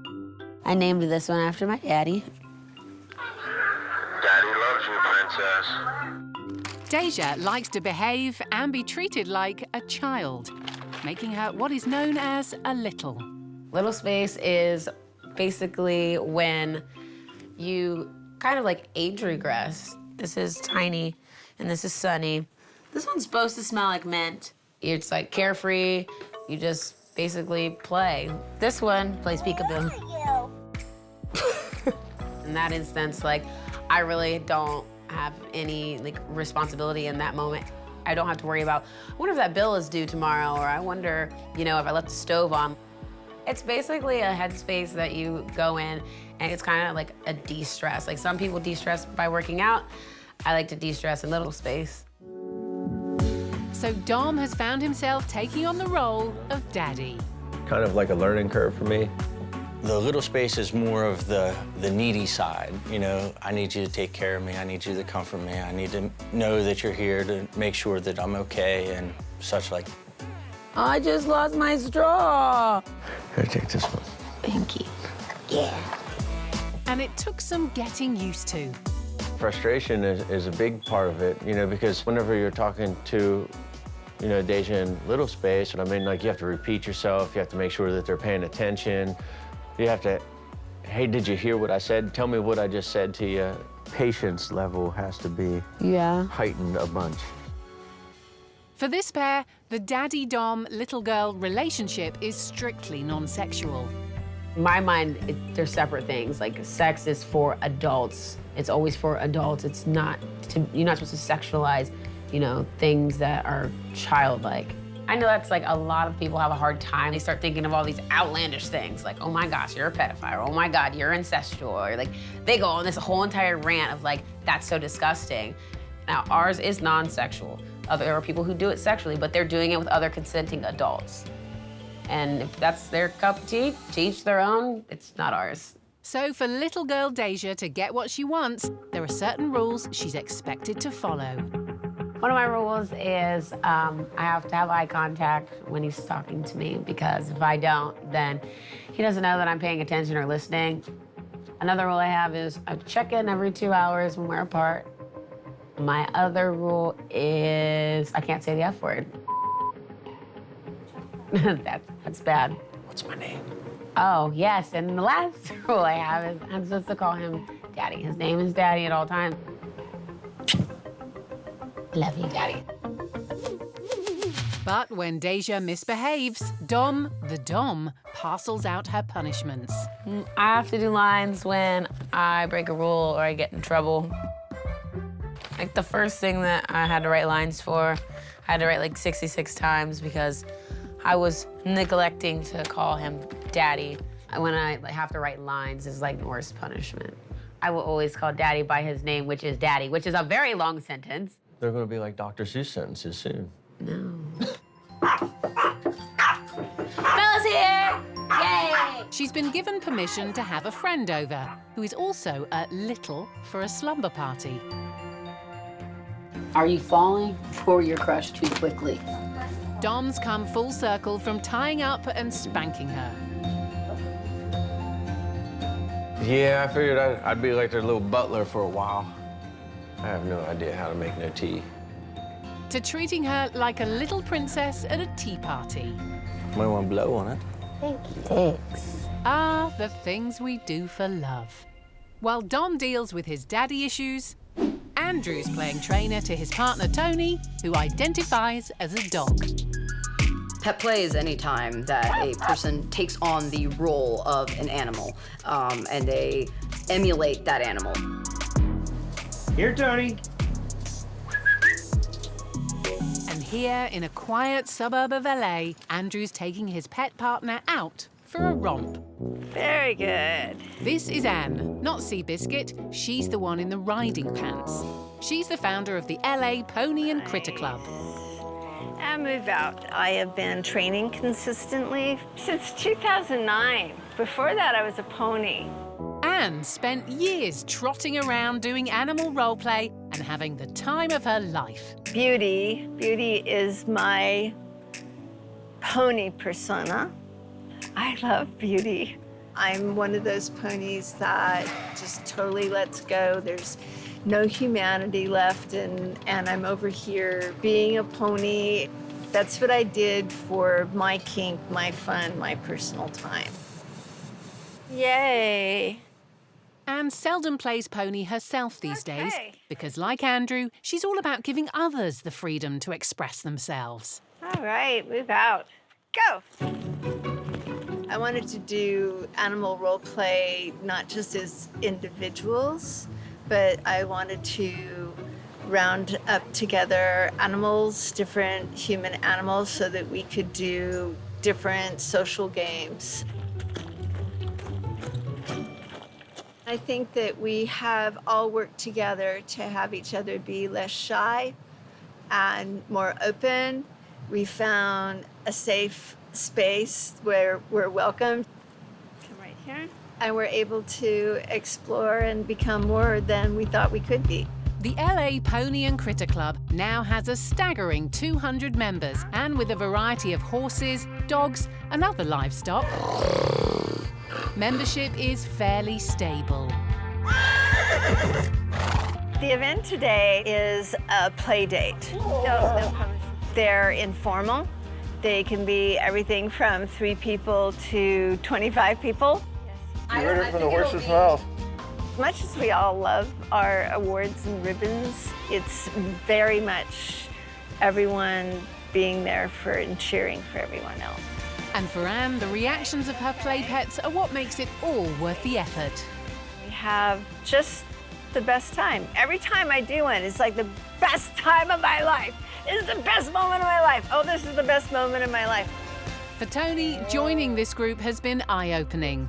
I named this one after my daddy. Daddy loves you, princess. Deja likes to behave and be treated like a child, making her what is known as a little. Little space is basically when you kind of like age regress. This is Tiny, and this is Sunny. This one's supposed to smell like mint. It's like carefree. You just basically play. This one plays peekaboo. In that instance, like, I really don't have any like responsibility in that moment. I don't have to worry about, I wonder if that bill is due tomorrow, or I wonder, you know, if I left the stove on. It's basically a headspace that you go in, and it's kind of like a de-stress. Like some people de-stress by working out. I like to de-stress in little space. So Dom has found himself taking on the role of daddy. Kind of like a learning curve for me. The little space is more of the needy side. You know, I need you to take care of me. I need you to comfort me. I need to know that you're here to make sure that I'm okay and such like. I just lost my straw. Here, take this one. Thank you. Yeah. And it took some getting used to. Frustration is a big part of it, you know, because whenever you're talking to, you know, Deja in little space, I mean, like, you have to repeat yourself. You have to make sure that they're paying attention. You have to, hey, did you hear what I said? Tell me what I just said to you. Patience level has to be heightened a bunch. For this pair, the daddy-dom, little girl relationship is strictly non-sexual. In my mind, they're separate things. Like, sex is for adults. It's always for adults. It's not, you're not supposed to sexualize, you know, things that are childlike. I know that's like a lot of people have a hard time. They start thinking of all these outlandish things, like, oh my gosh, you're a pedophile, or oh my God, you're incestual, or like, they go on this whole entire rant of like, that's so disgusting. Now, ours is non-sexual. There are people who do it sexually, but they're doing it with other consenting adults. And if that's their cup of tea, to each their own, it's not ours. So for little girl Deja to get what she wants, there are certain rules she's expected to follow. One of my rules is I have to have eye contact when he's talking to me, because if I don't, then he doesn't know that I'm paying attention or listening. Another rule I have is I check in every 2 hours when we're apart. My other rule is I can't say the F word. That's bad. What's my name? Oh, yes, and the last rule I have is I'm supposed to call him Daddy. His name is Daddy at all times. Love you, Daddy. But when Deja misbehaves, Dom, the Dom, parcels out her punishments. I have to do lines when I break a rule or I get in trouble. Like the first thing that I had to write lines for, I had to write like 66 times because I was neglecting to call him Daddy. When I have to write lines, it's like the worst punishment. I will always call Daddy by his name, which is Daddy, which is a very long sentence. They're going to be like Dr. Seuss sentences soon. No. Bella's here! Yay! she's been given permission to have a friend over, who is also a little for a slumber party. Are you falling for your crush too quickly? Dom's come full circle from tying up and spanking her. Yeah, I figured I'd be like their little butler for a while. I have no idea how to make no tea. To treating her like a little princess at a tea party. Might want to blow on it. Thank you. Thanks. Ah, the things we do for love. While Dom deals with his daddy issues, Andrew's playing trainer to his partner Tony, who identifies as a dog. Pet play is any time that a person takes on the role of an animal and they emulate that animal. Here, Tony. And here, in a quiet suburb of LA, Andrew's taking his pet partner out for a romp. Very good. This is Anne, not Seabiscuit. She's the one in the riding pants. She's the founder of the LA Pony and Critter Club. And move out. I have been training consistently since 2009. Before that, I was a pony. Anne spent years trotting around doing animal role play and having the time of her life. Beauty is my pony persona. I love Beauty. I'm one of those ponies that just totally lets go. There's no humanity left, and I'm over here being a pony. That's what I did for my kink, my fun, my personal time. Yay. Anne seldom plays pony herself these days because, like Andrew, she's all about giving others the freedom to express themselves. All right, move out. Go. I wanted to do animal role play not just as individuals, but I wanted to round up together animals, different human animals, so that we could do different social games. I think that we have all worked together to have each other be less shy and more open. We found a safe space where we're welcome. Come right here. And we're able to explore and become more than we thought we could be. The LA Pony and Critter Club now has a staggering 200 members, and with a variety of horses, dogs, and other livestock, membership is fairly stable. The event today is a play date. They're informal. They can be everything from 3 people to 25 people. You heard it from the horse's mouth. Much as we all love our awards and ribbons, it's very much everyone being there for and cheering for everyone else. And for Anne, the reactions of her play pets are what makes it all worth the effort. We have just the best time. Every time I do one, it's like the best time of my life. It's the best moment of my life. Oh, this is the best moment of my life. For Tony, joining this group has been eye-opening.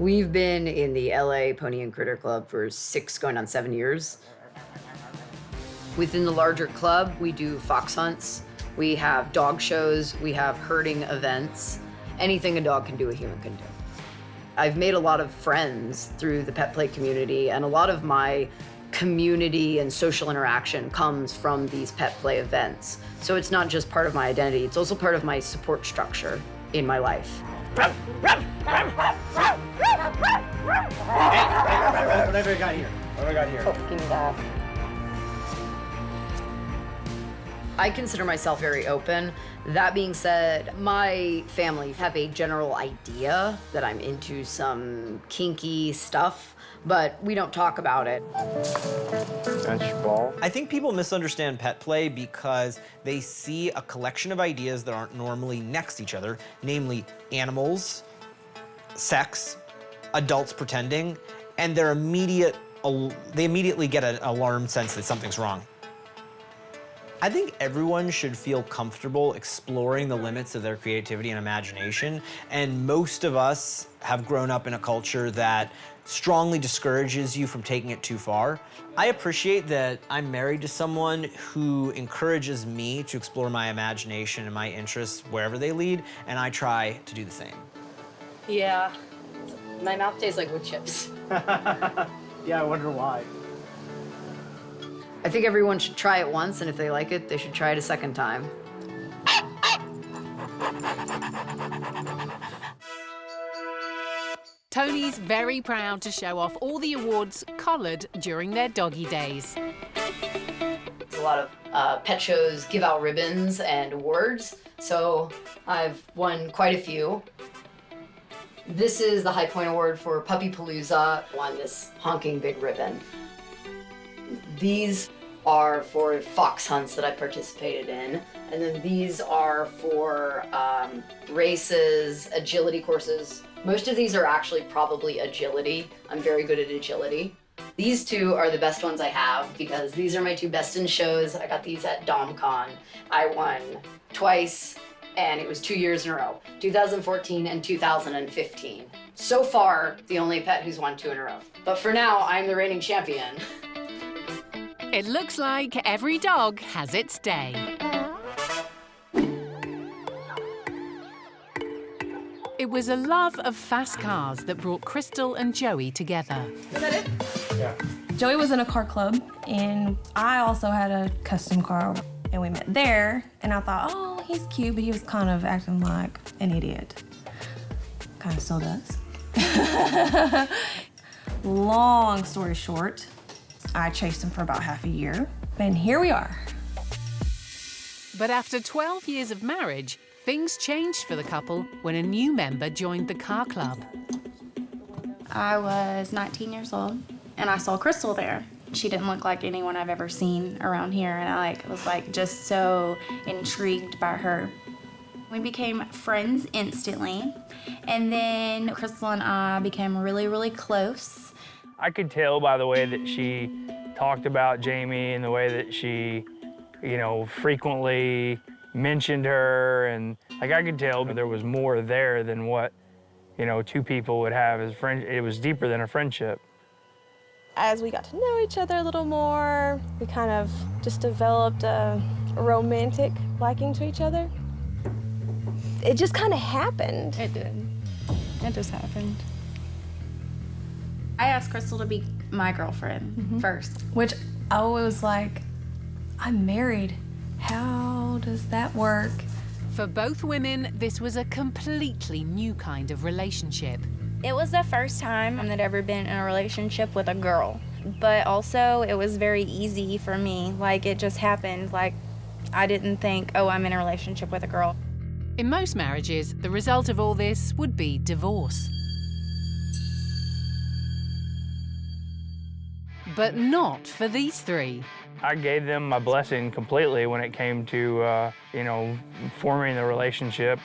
We've been in the LA Pony and Critter Club for 6 going on 7 years. Within the larger club, we do fox hunts, we have dog shows, we have herding events. Anything a dog can do, a human can do. I've made a lot of friends through the pet play community, and a lot of my community and social interaction comes from these pet play events. So it's not just part of my identity, it's also part of my support structure in my life. Whatever I got here. What I got here. Oh, give me that. I consider myself very open. That being said, my family have a general idea that I'm into some kinky stuff, but we don't talk about it. Ball. I think people misunderstand pet play because they see a collection of ideas that aren't normally next to each other, namely animals, sex, adults pretending, and they immediately get an alarm sense that something's wrong. I think everyone should feel comfortable exploring the limits of their creativity and imagination, and most of us have grown up in a culture that strongly discourages you from taking it too far. I appreciate that I'm married to someone who encourages me to explore my imagination and my interests wherever they lead, and I try to do the same. Yeah. My mouth tastes like wood chips. Yeah, I wonder why. I think everyone should try it once, and if they like it, they should try it a second time. Tony's very proud to show off all the awards collared during their doggy days. A lot of pet shows give out ribbons and awards, so I've won quite a few. This is the High Point Award for Puppy Palooza. Won this honking big ribbon. These are for fox hunts that I participated in, and then these are for races, agility courses. Most of these are actually probably agility. I'm very good at agility. These two are the best ones I have because these are my two best in shows. I got these at DomCon. I won twice, and it was 2 years in a row, 2014 and 2015. So far, the only pet who's won 2 in a row. But for now, I'm the reigning champion. It looks like every dog has its day. It was a love of fast cars that brought Crystal and Joey together. Is that it? Yeah. Joey was in a car club, and I also had a custom car, and we met there, and I thought, oh, he's cute, but he was kind of acting like an idiot. Kind of still does. Long story short, I chased him for about half a year, and here we are. But after 12 years of marriage, things changed for the couple when a new member joined the car club. I was 19 years old, and I saw Crystal there. She didn't look like anyone I've ever seen around here, and I was just so intrigued by her. We became friends instantly, and then Crystal and I became really, really close. I could tell by the way that she talked about Jamie and the way that she, frequently mentioned her, and I could tell there was more there than what, two people would have as friends. It was deeper than a friendship. As we got to know each other a little more, we kind of just developed a romantic liking to each other. It just kind of happened. It did. It just happened. I asked Crystal to be my girlfriend first. Which I was like, I'm married. How does that work? For both women, this was a completely new kind of relationship. It was the first time that I'd ever been in a relationship with a girl. But also, it was very easy for me. It just happened. I didn't think, oh, I'm in a relationship with a girl. In most marriages, the result of all this would be divorce. But not for these three. I gave them my blessing completely when it came to, forming the relationship.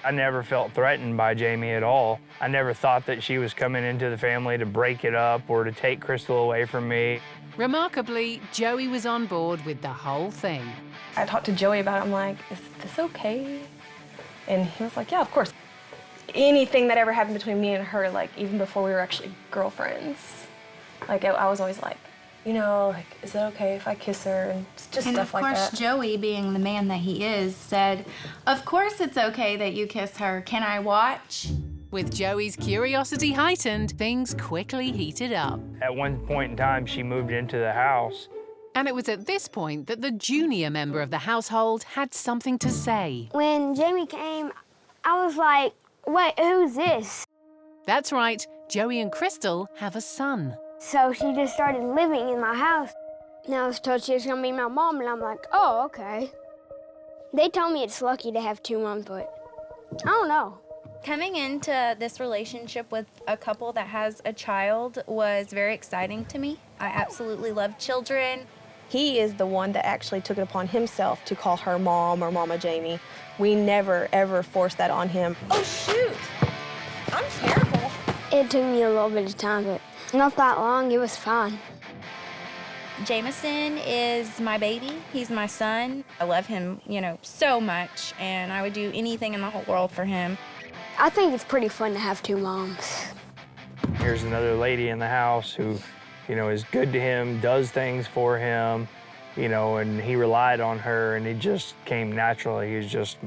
I never felt threatened by Jamie at all. I never thought that she was coming into the family to break it up or to take Crystal away from me. Remarkably, Joey was on board with the whole thing. I talked to Joey about it. I'm like, is this okay? And he was like, yeah, of course. Anything that ever happened between me and her, even before we were actually girlfriends, I was always like, is it okay if I kiss her? And just stuff like that. And of course, Joey, being the man that he is, said, of course it's okay that you kiss her. Can I watch? With Joey's curiosity heightened, things quickly heated up. At one point in time, she moved into the house. And it was at this point that the junior member of the household had something to say. When Jamie came, I was like, wait, who's this? That's right, Joey and Crystal have a son. So she just started living in my house. And I was told she was gonna be my mom, and I'm like, oh, okay. They told me it's lucky to have 2 moms, but I don't know. Coming into this relationship with a couple that has a child was very exciting to me. I absolutely love children. He is the one that actually took it upon himself to call her mom or Mama Jamie. We never, ever forced that on him. Oh, shoot. I'm terrible. It took me a little bit of time, but not that long. It was fine. Jameson is my baby. He's my son. I love him, so much, and I would do anything in the whole world for him. I think it's pretty fun to have 2 moms. Here's another lady in the house who, is good to him, does things for him, and he relied on her, and it just came naturally. He was just,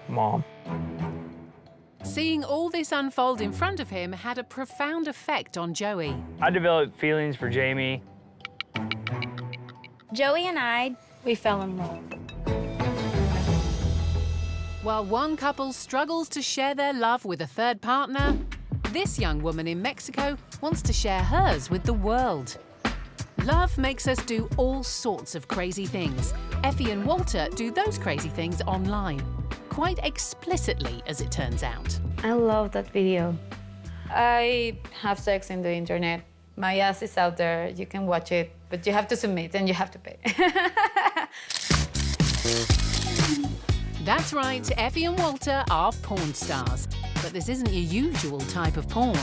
mom. Seeing all this unfold in front of him had a profound effect on Joey. I developed feelings for Jamie. Joey and I, we fell in love. While one couple struggles to share their love with a third partner, this young woman in Mexico wants to share hers with the world. Love makes us do all sorts of crazy things. Effie and Walter do those crazy things online. Quite explicitly, as it turns out. I love that video. I have sex in the internet. My ass is out there. You can watch it, but you have to submit and you have to pay. That's right, Effie and Walter are porn stars. But this isn't your usual type of porn.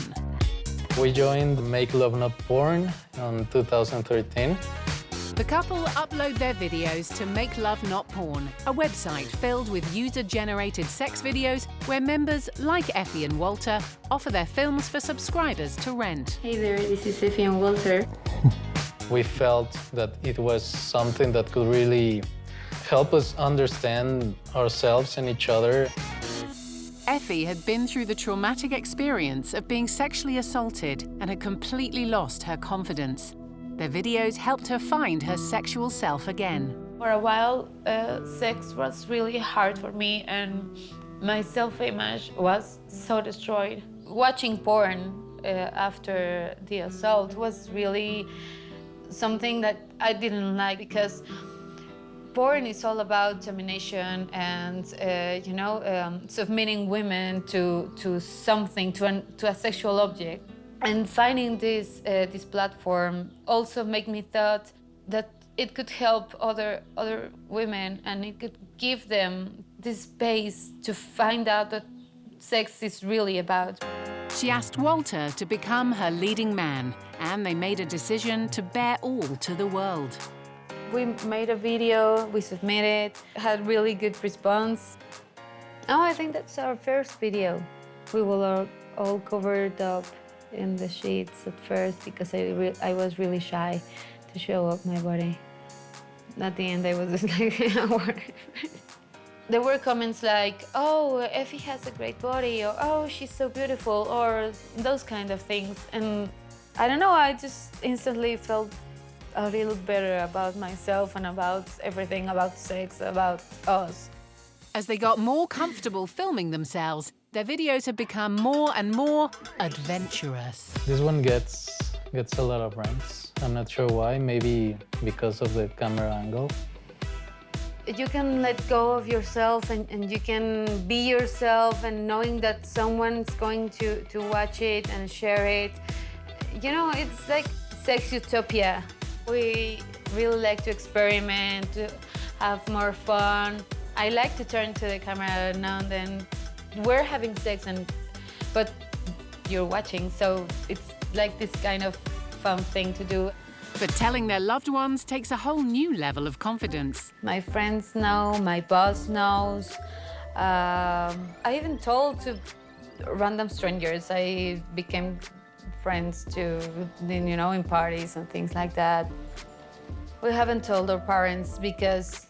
We joined Make Love Not Porn in 2013. The couple upload their videos to Make Love Not Porn, a website filled with user-generated sex videos where members like Effie and Walter offer their films for subscribers to rent. Hey there, this is Effie and Walter. We felt that it was something that could really help us understand ourselves and each other. Effie had been through the traumatic experience of being sexually assaulted and had completely lost her confidence. Their videos helped her find her sexual self again. For a while, sex was really hard for me and my self-image was so destroyed. Watching porn after the assault was really something that I didn't like because porn is all about domination and, submitting women to something, to a sexual object. And finding this platform also made me thought that it could help other women and it could give them this space to find out what sex is really about. She asked Walter to become her leading man, and they made a decision to bear all to the world. We made a video, we submitted, had really good response. Oh, I think that's our first video. We were all covered up in the sheets at first because I was really shy to show up my body. At the end, I was just like, there were comments like, oh, Effie has a great body, or oh, she's so beautiful, or those kind of things. And I don't know, I just instantly felt a little better about myself and about everything, about sex, about us. As they got more comfortable filming themselves, their videos have become more and more adventurous. This one gets a lot of rents. I'm not sure why, maybe because of the camera angle. You can let go of yourself and you can be yourself, and knowing that someone's going to watch it and share it. You know, it's like sex utopia. We really like to experiment, to have more fun. I like to turn to the camera now and then. We're having sex, but you're watching, so it's like this kind of fun thing to do. But telling their loved ones takes a whole new level of confidence. My friends know, my boss knows. I even told to random strangers. I became friends to, in parties and things like that. We haven't told our parents because,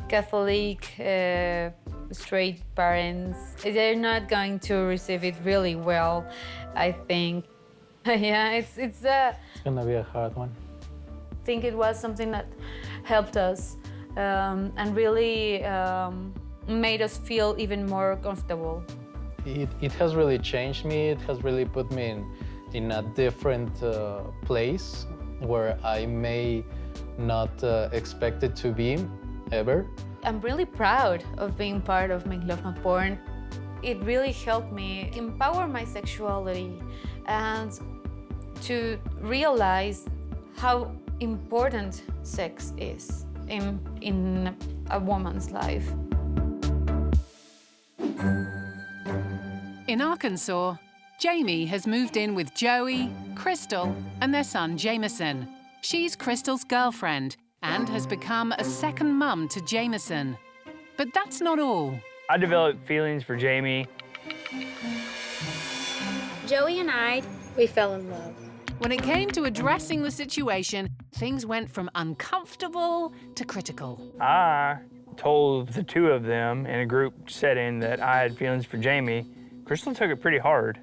Catholic, straight parents, they're not going to receive it really well, I think. Yeah, it's gonna be a hard one. I think it was something that helped us and really made us feel even more comfortable. It has really changed me. It has really put me in a different place where I may not expect it to be ever. I'm really proud of being part of Make Love Not Porn. It really helped me empower my sexuality and to realize how important sex is in a woman's life. In Arkansas, Jamie has moved in with Joey, Crystal, and their son Jameson. She's Crystal's girlfriend and has become a second mum to Jameson. But that's not all. I developed feelings for Jamie. Joey and I, we fell in love. When it came to addressing the situation, things went from uncomfortable to critical. I told the two of them in a group setting that I had feelings for Jamie, Crystal took it pretty hard.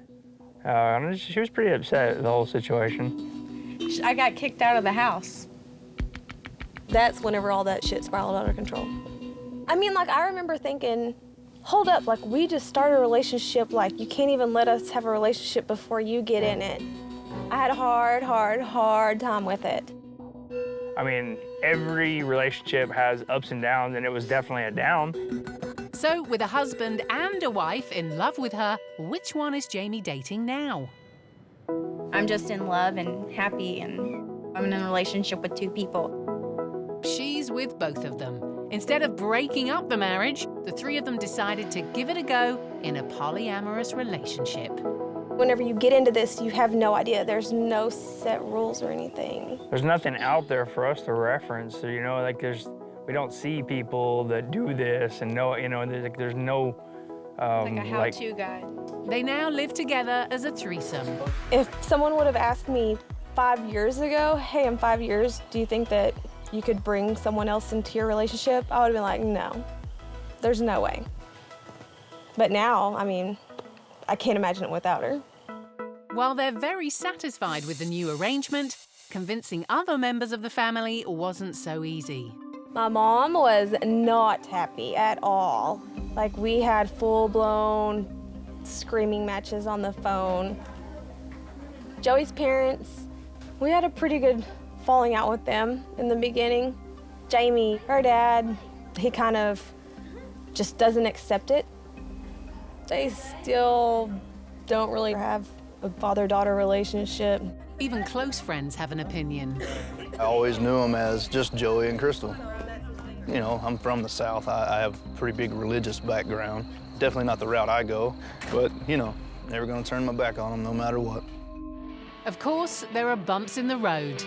She was pretty upset at the whole situation. I got kicked out of the house. That's whenever all that shit spiraled out of control. I mean, like, I remember thinking, hold up, like, we just started a relationship, like, you can't even let us have a relationship before you get in it. I had a hard time with it. I mean, every relationship has ups and downs, and it was definitely a down. So, with a husband and a wife in love with her, which one is Jamie dating now? I'm just in love and happy, and I'm in a relationship with two people. She's with both of them. Instead of breaking up the marriage, the three of them decided to give it a go in a polyamorous relationship. Whenever you get into this, you have no idea. There's no set rules or anything. There's nothing out there for us to reference. So, you know, like we don't see people that do this and know, you know, there's no like a how-to guide. They now live together as a threesome. If someone would have asked me 5 years ago, hey, in 5 years, do you think that you could bring someone else into your relationship? I would have been like, no, there's no way. But now, I mean, I can't imagine it without her. While they're very satisfied with the new arrangement, convincing other members of the family wasn't so easy. My mom was not happy at all. Like, we had full-blown screaming matches on the phone. Joey's parents, we had a pretty good falling out with them in the beginning. Jamie, her dad, he kind of just doesn't accept it. They still don't really have a father-daughter relationship. Even close friends have an opinion. I always knew them as just Joey and Crystal. You know, I'm from the South. I have a pretty big religious background. Definitely not the route I go, but, you know, never gonna turn my back on them no matter what. Of course, there are bumps in the road.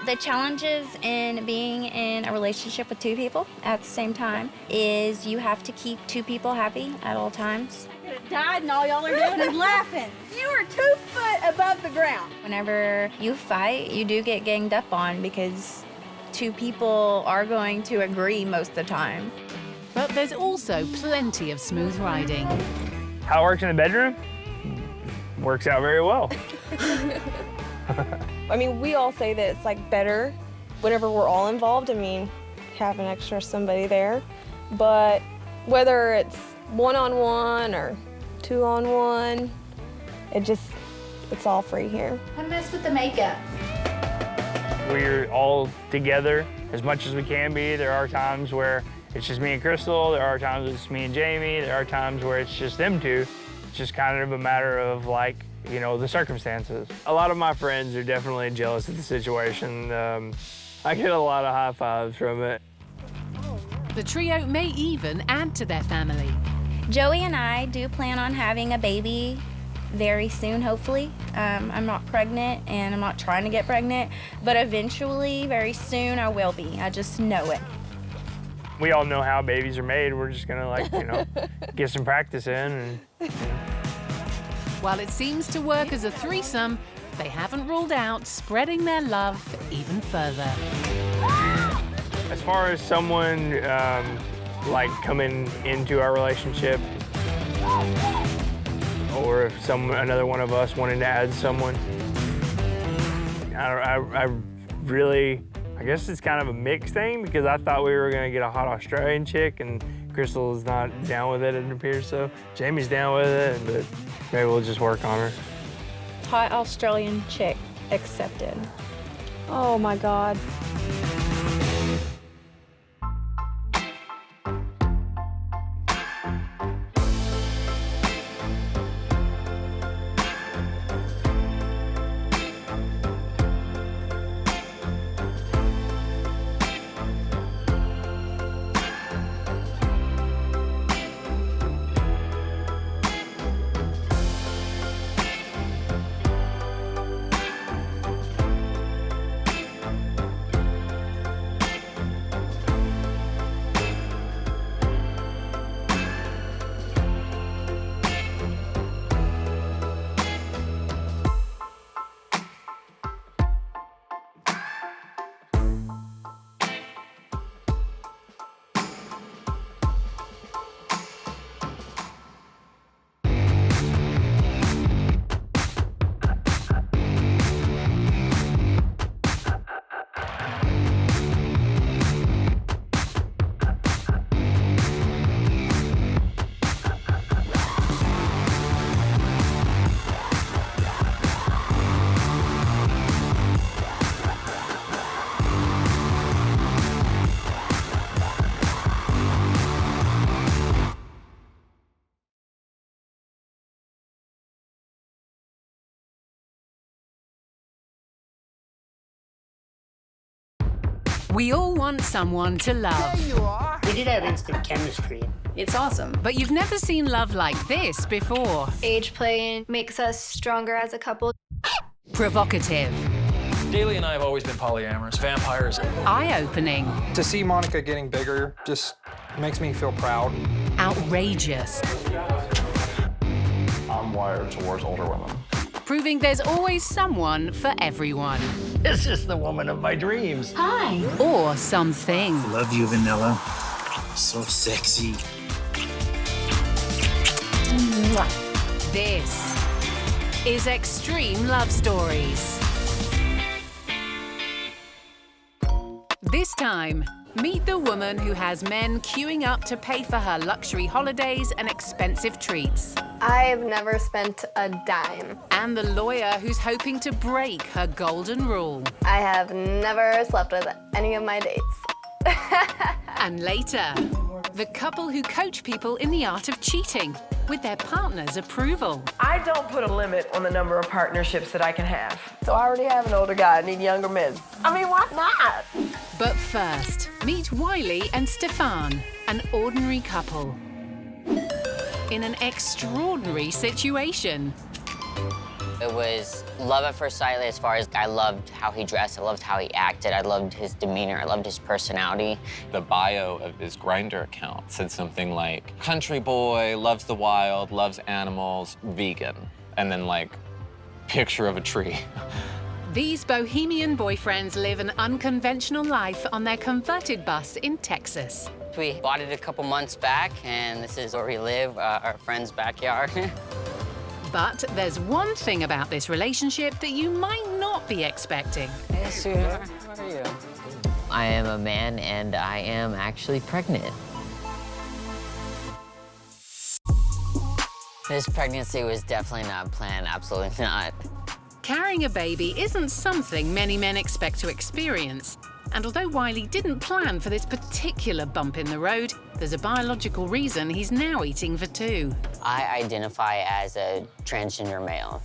The challenges in being in a relationship with two people at the same time is you have to keep two people happy at all times. Died and all y'all are doing is laughing. You are 2 foot above the ground. Whenever you fight, you do get ganged up on because two people are going to agree most of the time. But there's also plenty of smooth riding. How it works in the bedroom? Works out very well. I mean, we all say that it's like better whenever we're all involved. I mean, have an extra somebody there. But whether it's one-on-one or two-on-one, it's all free here. I messed with the makeup. We're all together as much as we can be. There are times where it's just me and Crystal. There are times it's me and Jamie. There are times where it's just them two. It's just kind of a matter of, like, you know, the circumstances. A lot of my friends are definitely jealous of the situation. I get a lot of high fives from it. The trio may even add to their family. Joey and I do plan on having a baby very soon, hopefully. I'm not pregnant and I'm not trying to get pregnant, but eventually, very soon, I will be. I just know it. We all know how babies are made. We're just gonna, like, you know, get some practice in. And While it seems to work as a threesome, they haven't ruled out spreading their love even further. As far as someone like coming into our relationship, or if another one of us wanted to add someone, I really, I guess it's kind of a mixed thing because I thought we were gonna get a hot Australian chick and Crystal is not down with it, it appears so. Jamie's down with it, but maybe we'll just work on her. Hot Australian chick accepted. Oh my God. We all want someone to love. There you are. We did have instant chemistry. It's awesome. But you've never seen love like this before. Age play makes us stronger as a couple. Provocative. Daly and I have always been polyamorous, vampires. Eye-opening. To see Monica getting bigger just makes me feel proud. Outrageous. I'm wired towards older women. Proving there's always someone for everyone. This is the woman of my dreams. Hi. Or something. Love you, Vanilla. So sexy. This is Extreme Love Stories. This time, meet the woman who has men queuing up to pay for her luxury holidays and expensive treats. I've never spent a dime. And the lawyer who's hoping to break her golden rule. I have never slept with any of my dates. And later, the couple who coach people in the art of cheating with their partner's approval. I don't put a limit on the number of partnerships that I can have. So I already have an older guy, I need younger men. I mean, why not? But first, meet Wiley and Stefan, an ordinary couple in an extraordinary situation. It was love at first sight as far as I loved how he dressed, I loved how he acted, I loved his demeanor, I loved his personality. The bio of his Grindr account said something like, country boy, loves the wild, loves animals, vegan, and then like, picture of a tree. These bohemian boyfriends live an unconventional life on their converted bus in Texas. We bought it a couple months back, and this is where we live, our friend's backyard. But there's one thing about this relationship that you might not be expecting. Hey, sweetheart, how are you? I am a man, and I am actually pregnant. This pregnancy was definitely not planned, absolutely not. Carrying a baby isn't something many men expect to experience. And although Wiley didn't plan for this particular bump in the road, there's a biological reason he's now eating for two. I identify as a transgender male.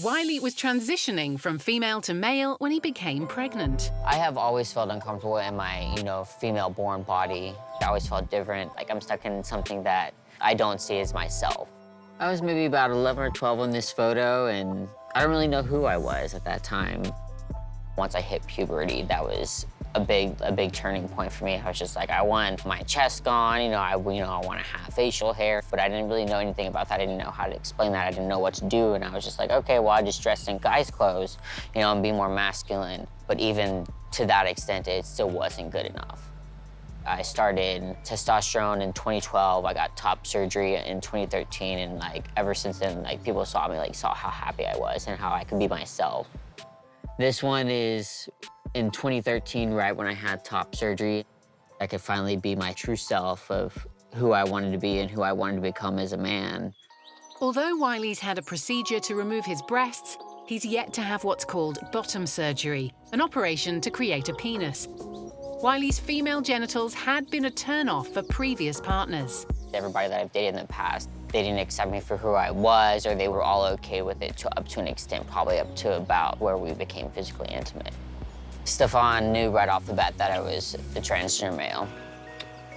Wiley was transitioning from female to male when he became pregnant. I have always felt uncomfortable in my, female-born body. I always felt different, like I'm stuck in something that I don't see as myself. I was maybe about 11 or 12 on this photo, and I don't really know who I was at that time. Once I hit puberty, that was a big turning point for me. I was just like, I want my chest gone, I want to have facial hair, but I didn't really know anything about that. I didn't know how to explain that. I didn't know what to do, and I was just like, okay, well, I just dress in guys' clothes, and be more masculine. But even to that extent, it still wasn't good enough. I started testosterone in 2012. I got top surgery in 2013, and ever since then, people saw me, saw how happy I was and how I could be myself. This one is in 2013, right when I had top surgery. I could finally be my true self of who I wanted to be and who I wanted to become as a man. Although Wiley's had a procedure to remove his breasts, he's yet to have what's called bottom surgery, an operation to create a penis. Wiley's female genitals had been a turn-off for previous partners. Everybody that I've dated in the past, they didn't accept me for who I was, or they were all okay with it up to an extent, probably up to about where we became physically intimate. Stefan knew right off the bat that I was a transgender male.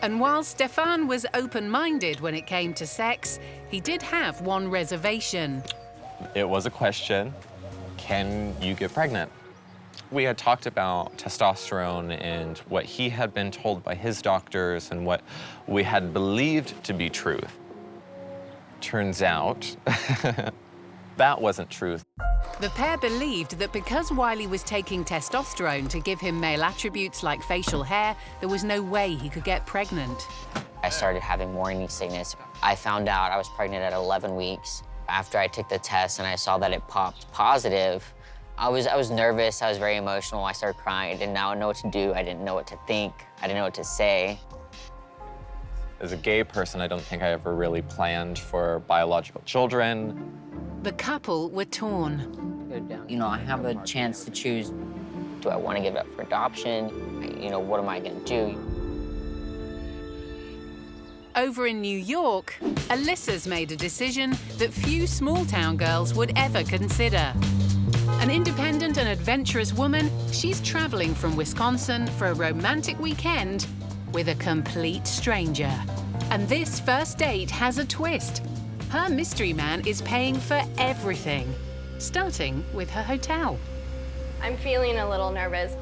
And while Stefan was open-minded when it came to sex, he did have one reservation. It was a question, can you get pregnant? We had talked about testosterone and what he had been told by his doctors and what we had believed to be truth. Turns out, that wasn't truth. The pair believed that because Wiley was taking testosterone to give him male attributes like facial hair, there was no way he could get pregnant. I started having morning sickness. I found out I was pregnant at 11 weeks. After I took the test and I saw that it popped positive, I was nervous, I was very emotional, I started crying. I didn't know what to do, I didn't know what to think, I didn't know what to say. As a gay person, I don't think I ever really planned for biological children. The couple were torn. I have a chance to choose. Do I want to give it up for adoption? What am I going to do? Over in New York, Alyssa's made a decision that few small-town girls would ever consider. An independent and adventurous woman, she's traveling from Wisconsin for a romantic weekend with a complete stranger. And this first date has a twist. Her mystery man is paying for everything, starting with her hotel. I'm feeling a little nervous.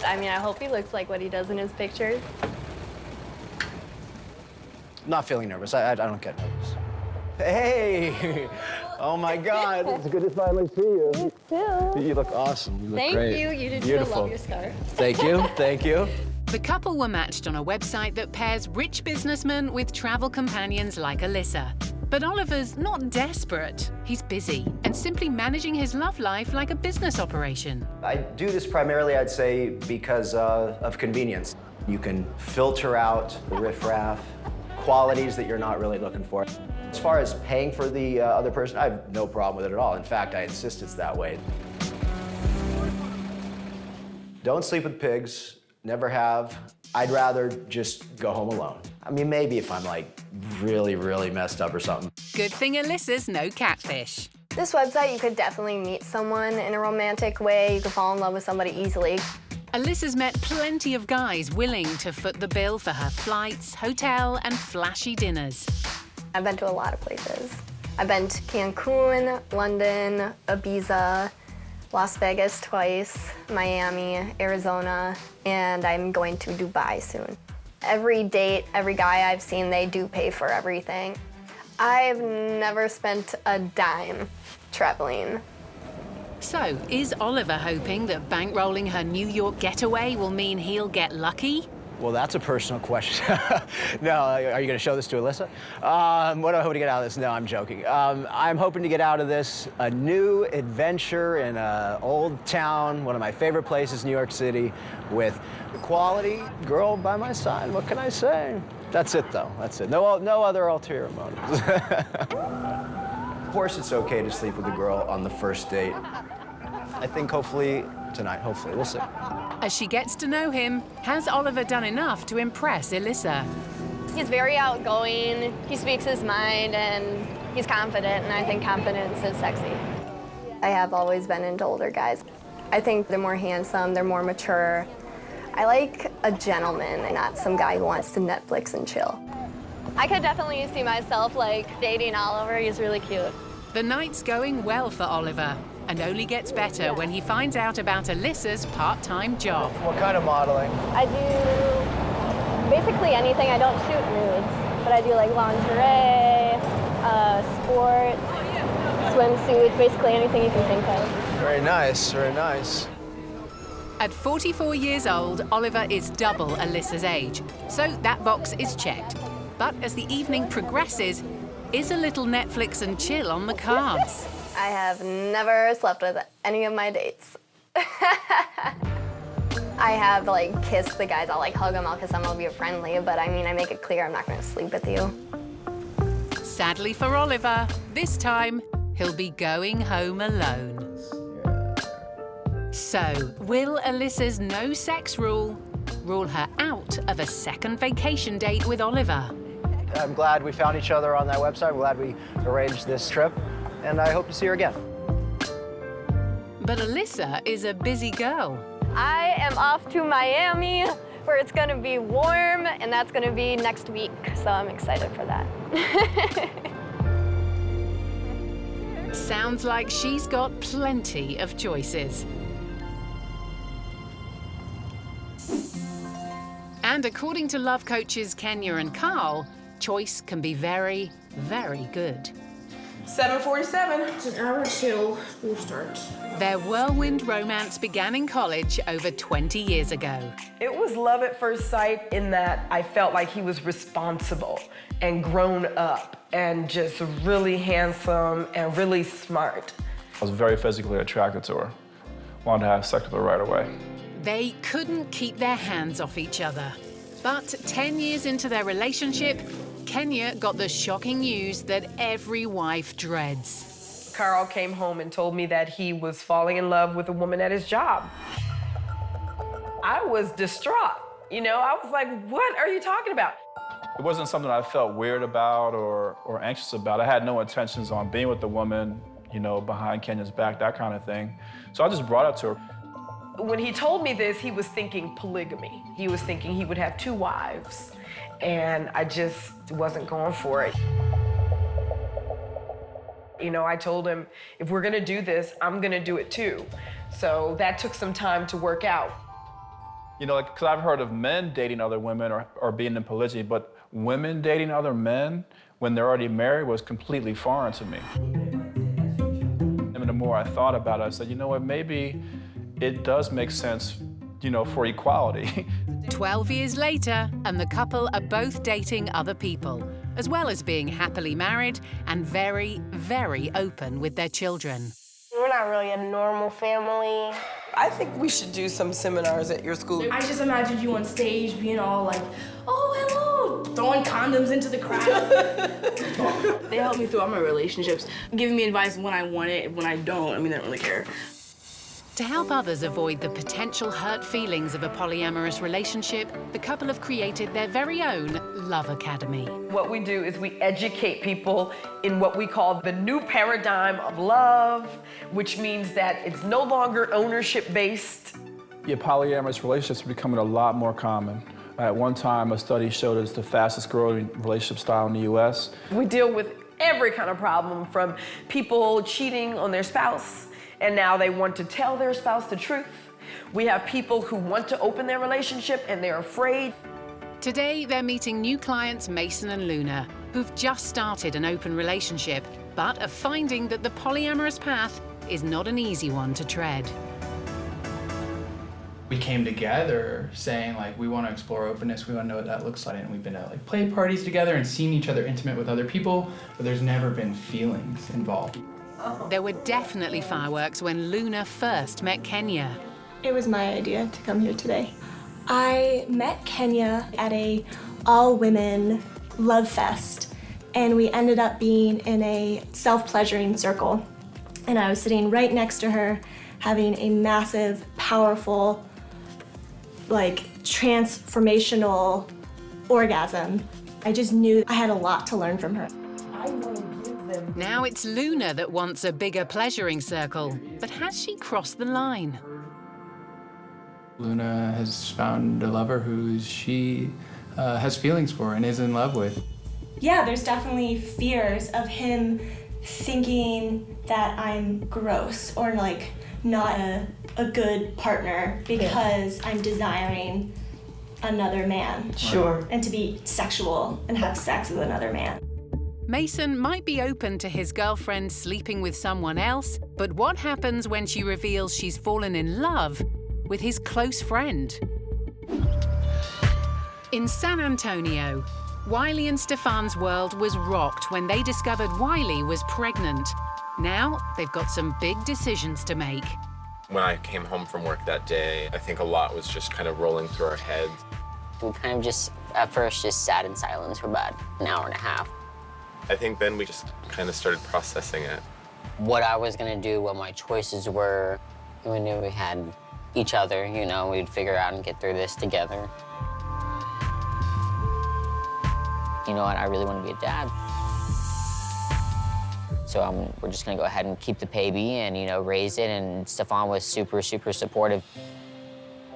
I mean, I hope he looks like what he does in his pictures. Not feeling nervous. I don't get nervous. Hey! Oh my God! It's good to finally see you. You too. You look awesome. You look Thank great. you. You did Beautiful. too. Love your scarf. Thank you. Thank you. The couple were matched on a website that pairs rich businessmen with travel companions like Alyssa. But Oliver's not desperate. He's busy and simply managing his love life like a business operation. I do this primarily, I'd say, because of convenience. You can filter out the riffraff, qualities that you're not really looking for. As far as paying for the other person, I have no problem with it at all. In fact, I insist it's that way. Don't sleep with pigs. Never have. I'd rather just go home alone. I mean, maybe if I'm like really, really messed up or something. Good thing Alyssa's no catfish. This website, you could definitely meet someone in a romantic way. You could fall in love with somebody easily. Alyssa's met plenty of guys willing to foot the bill for her flights, hotel, and flashy dinners. I've been to a lot of places. I've been to Cancun, London, Ibiza, Las Vegas twice, Miami, Arizona, and I'm going to Dubai soon. Every date, every guy I've seen, they do pay for everything. I've never spent a dime traveling. So, is Oliver hoping that bankrolling her New York getaway will mean he'll get lucky? Well, that's a personal question. No, are you going to show this to Alyssa? What do I hope to get out of this? No, I'm joking. I'm hoping to get out of this a new adventure in an old town, one of my favorite places, New York City, with a quality girl by my side. What can I say? That's it, though. That's it. No other ulterior motives. Of course, it's okay to sleep with a girl on the first date. I think hopefully tonight, hopefully. We'll see. As she gets to know him, has Oliver done enough to impress Alyssa? He's very outgoing, he speaks his mind, and he's confident, and I think confidence is sexy. I have always been into older guys. I think they're more handsome, they're more mature. I like a gentleman and not some guy who wants to Netflix and chill. I could definitely see myself like dating Oliver. He's really cute. The night's going well for Oliver, and only gets better when he finds out about Alyssa's part-time job. What kind of modeling? I do basically anything. I don't shoot nudes, but I do like lingerie, sports, swimsuits, basically anything you can think of. Very nice, very nice. At 44 years old, Oliver is double Alyssa's age, so that box is checked. But as the evening progresses, is a little Netflix and chill on the cards? I have never slept with any of my dates. I have like kissed the guys. I'll like hug them, I'll kiss them, I'll be friendly, but I mean, I make it clear I'm not gonna sleep with you. Sadly for Oliver, this time he'll be going home alone. So, will Alyssa's no sex rule her out of a second vacation date with Oliver? I'm glad we found each other on that website. I'm glad we arranged this trip, and I hope to see her again. But Alyssa is a busy girl. I am off to Miami, where it's gonna be warm, and that's gonna be next week, so I'm excited for that. Sounds like she's got plenty of choices. And according to love coaches Kenya and Carl, choice can be very, very good. 7:47. It's an hour till school starts. Their whirlwind romance began in college over 20 years ago. It was love at first sight in that I felt like he was responsible and grown up and just really handsome and really smart. I was very physically attracted to her. Wanted to have sex with her right away. They couldn't keep their hands off each other. But 10 years into their relationship, Kenya got the shocking news that every wife dreads. Carl came home and told me that he was falling in love with a woman at his job. I was distraught. You know, I was like, what are you talking about? It wasn't something I felt weird about or anxious about. I had no intentions on being with the woman you know, behind Kenya's back, that kind of thing. So I just brought it to her. When he told me this, he was thinking polygamy. He was thinking he would have 2 wives, and I just wasn't going for it. You know, I told him, if we're gonna do this, I'm gonna do it too. So that took some time to work out. You know, because I've heard of men dating other women or being in polygyny, but women dating other men when they're already married was completely foreign to me. And the more I thought about it, I said, you know what, maybe it does make sense, you know, for equality. 12 years later, and the couple are both dating other people, as well as being happily married and very, very open with their children. We're not really a normal family. I think we should do some seminars at your school. I just imagined you on stage being all like, oh, hello, throwing condoms into the crowd. They help me through all my relationships, giving me advice when I want it, when I don't. I mean, they don't really care. To help others avoid the potential hurt feelings of a polyamorous relationship, the couple have created their very own Love Academy. What we do is we educate people in what we call the new paradigm of love, which means that it's no longer ownership-based. Yeah, polyamorous relationships are becoming a lot more common. At one time, a study showed it's the fastest growing relationship style in the US. We deal with every kind of problem, from people cheating on their spouse, and now they want to tell their spouse the truth. We have people who want to open their relationship and they're afraid. Today, they're meeting new clients Mason and Luna, who've just started an open relationship, but are finding that the polyamorous path is not an easy one to tread. We came together saying, like, we want to explore openness, we want to know what that looks like, and we've been at, like, play parties together and seen each other intimate with other people, but there's never been feelings involved. There were definitely fireworks when Luna first met Kenya. It was my idea to come here today. I met Kenya at a all-women love fest, and we ended up being in a self-pleasuring circle. And I was sitting right next to her, having a massive, powerful, like, transformational orgasm. I just knew I had a lot to learn from her. Now it's Luna that wants a bigger pleasuring circle, but has she crossed the line? Luna has found a lover who she has feelings for and is in love with. Yeah, there's definitely fears of him thinking that I'm gross or, like, not a good partner because I'm desiring another man. Sure. And to be sexual and have sex with another man. Mason might be open to his girlfriend sleeping with someone else, but what happens when she reveals she's fallen in love with his close friend? In San Antonio, Wiley and Stefan's world was rocked when they discovered Wiley was pregnant. Now they've got some big decisions to make. When I came home from work that day, I think a lot was just kind of rolling through our heads. We kind of just, at first, just sat in silence for about an hour and a half. I think then we just kind of started processing it. What I was gonna do, what my choices were. We knew we had each other, you know, we'd figure out and get through this together. You know what, I really want to be a dad. So we're just gonna go ahead and keep the baby and, you know, raise it, and Stefan was super, super supportive.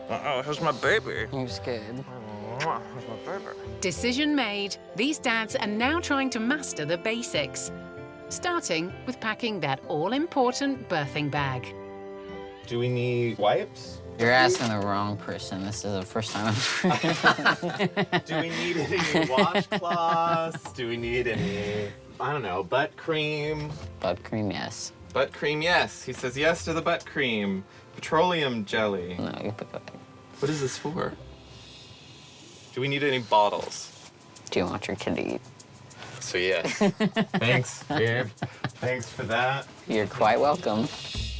Uh-oh, here's my baby. He's good. Here's my baby. Decision made, these dads are now trying to master the basics, starting with packing that all-important birthing bag. Do we need wipes? You're asking the wrong person. This is the first time I'm... Do we need any washcloths? Do we need any, I don't know, butt cream? Butt cream, yes. Butt cream, yes. He says yes to the butt cream. Petroleum jelly. No, you put that. What is this for? Do we need any bottles? Do you want your kid to eat? So yes. Thanks, babe. Thanks for that. You're quite welcome.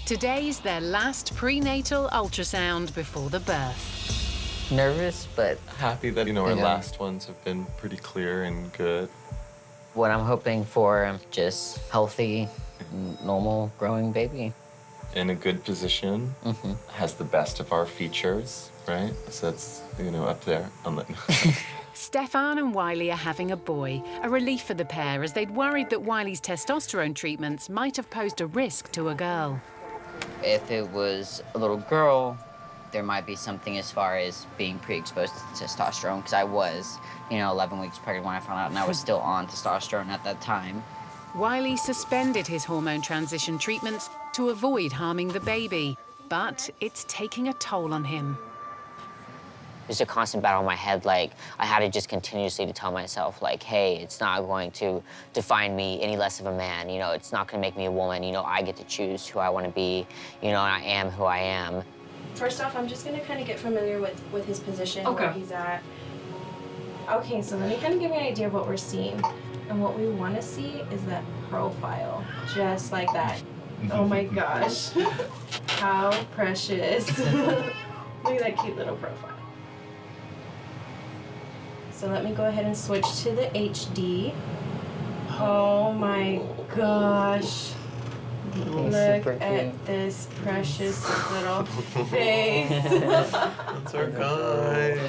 Today's their last prenatal ultrasound before the birth. Nervous, but happy that, you know, our last ones have been pretty clear and good. What I'm hoping for, just healthy, normal growing baby. In a good position, has the best of our features, right? So that's, you know, up there. Stefan and Wiley are having a boy, a relief for the pair as they'd worried that Wiley's testosterone treatments might have posed a risk to a girl. If it was a little girl, there might be something as far as being pre-exposed to testosterone, because I was, 11 weeks pregnant when I found out, and I was still on testosterone at that time. Wiley suspended his hormone transition treatments to avoid harming the baby, but it's taking a toll on him. There's a constant battle in my head, like, I had to just continuously to tell myself, like, hey, it's not going to define me any less of a man, it's not gonna make me a woman, I get to choose who I wanna be, and I am who I am. First off, I'm just gonna kind of get familiar with his position, where he's at. Okay, so let me kind of give you an idea of what we're seeing. And what we wanna see is that profile, just like that. Oh my gosh, how precious. Look at that cute little profile. So let me go ahead and switch to the HD. Oh my gosh. Look at this precious little face. That's our guy.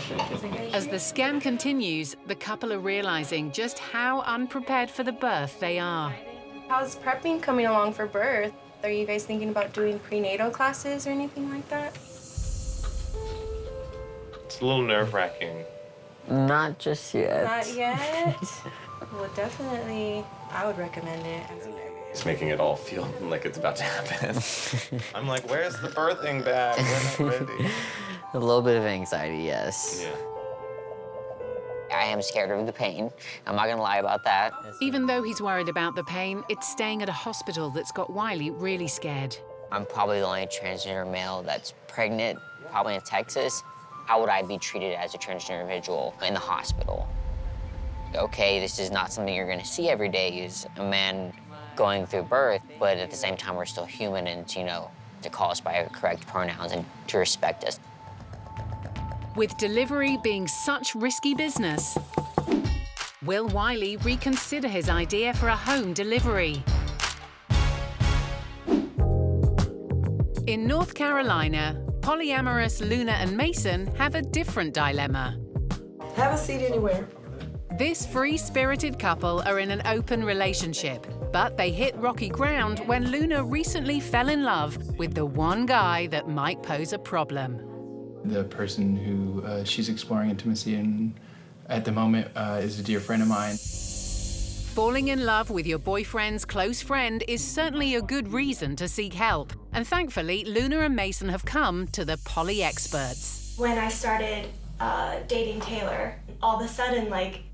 As the scan continues, the couple are realizing just how unprepared for the birth they are. How's prepping coming along for birth? Are you guys thinking about doing prenatal classes or anything like that? It's a little nerve-wracking. Not just yet. Not yet? Well, definitely, I would recommend it. He's making it all feel like it's about to happen. I'm like, where's the birthing bag? We're not ready. A little bit of anxiety, yes. Yeah. I am scared of the pain. I'm not gonna lie about that. Even though he's worried about the pain, it's staying at a hospital that's got Wiley really scared. I'm probably the only transgender male that's pregnant, probably in Texas. How would I be treated as a transgender individual in the hospital? Okay, this is not something you're gonna see every day, is a man going through birth, but at the same time, we're still human, and to call us by our correct pronouns and to respect us. With delivery being such risky business, will Wiley reconsider his idea for a home delivery? In North Carolina, polyamorous Luna and Mason have a different dilemma. Have a seat anywhere. This free-spirited couple are in an open relationship, but they hit rocky ground when Luna recently fell in love with the one guy that might pose a problem. The person who she's exploring intimacy in at the moment is a dear friend of mine. Falling in love with your boyfriend's close friend is certainly a good reason to seek help. And thankfully, Luna and Mason have come to the poly experts. When I started dating Taylor, all of a sudden,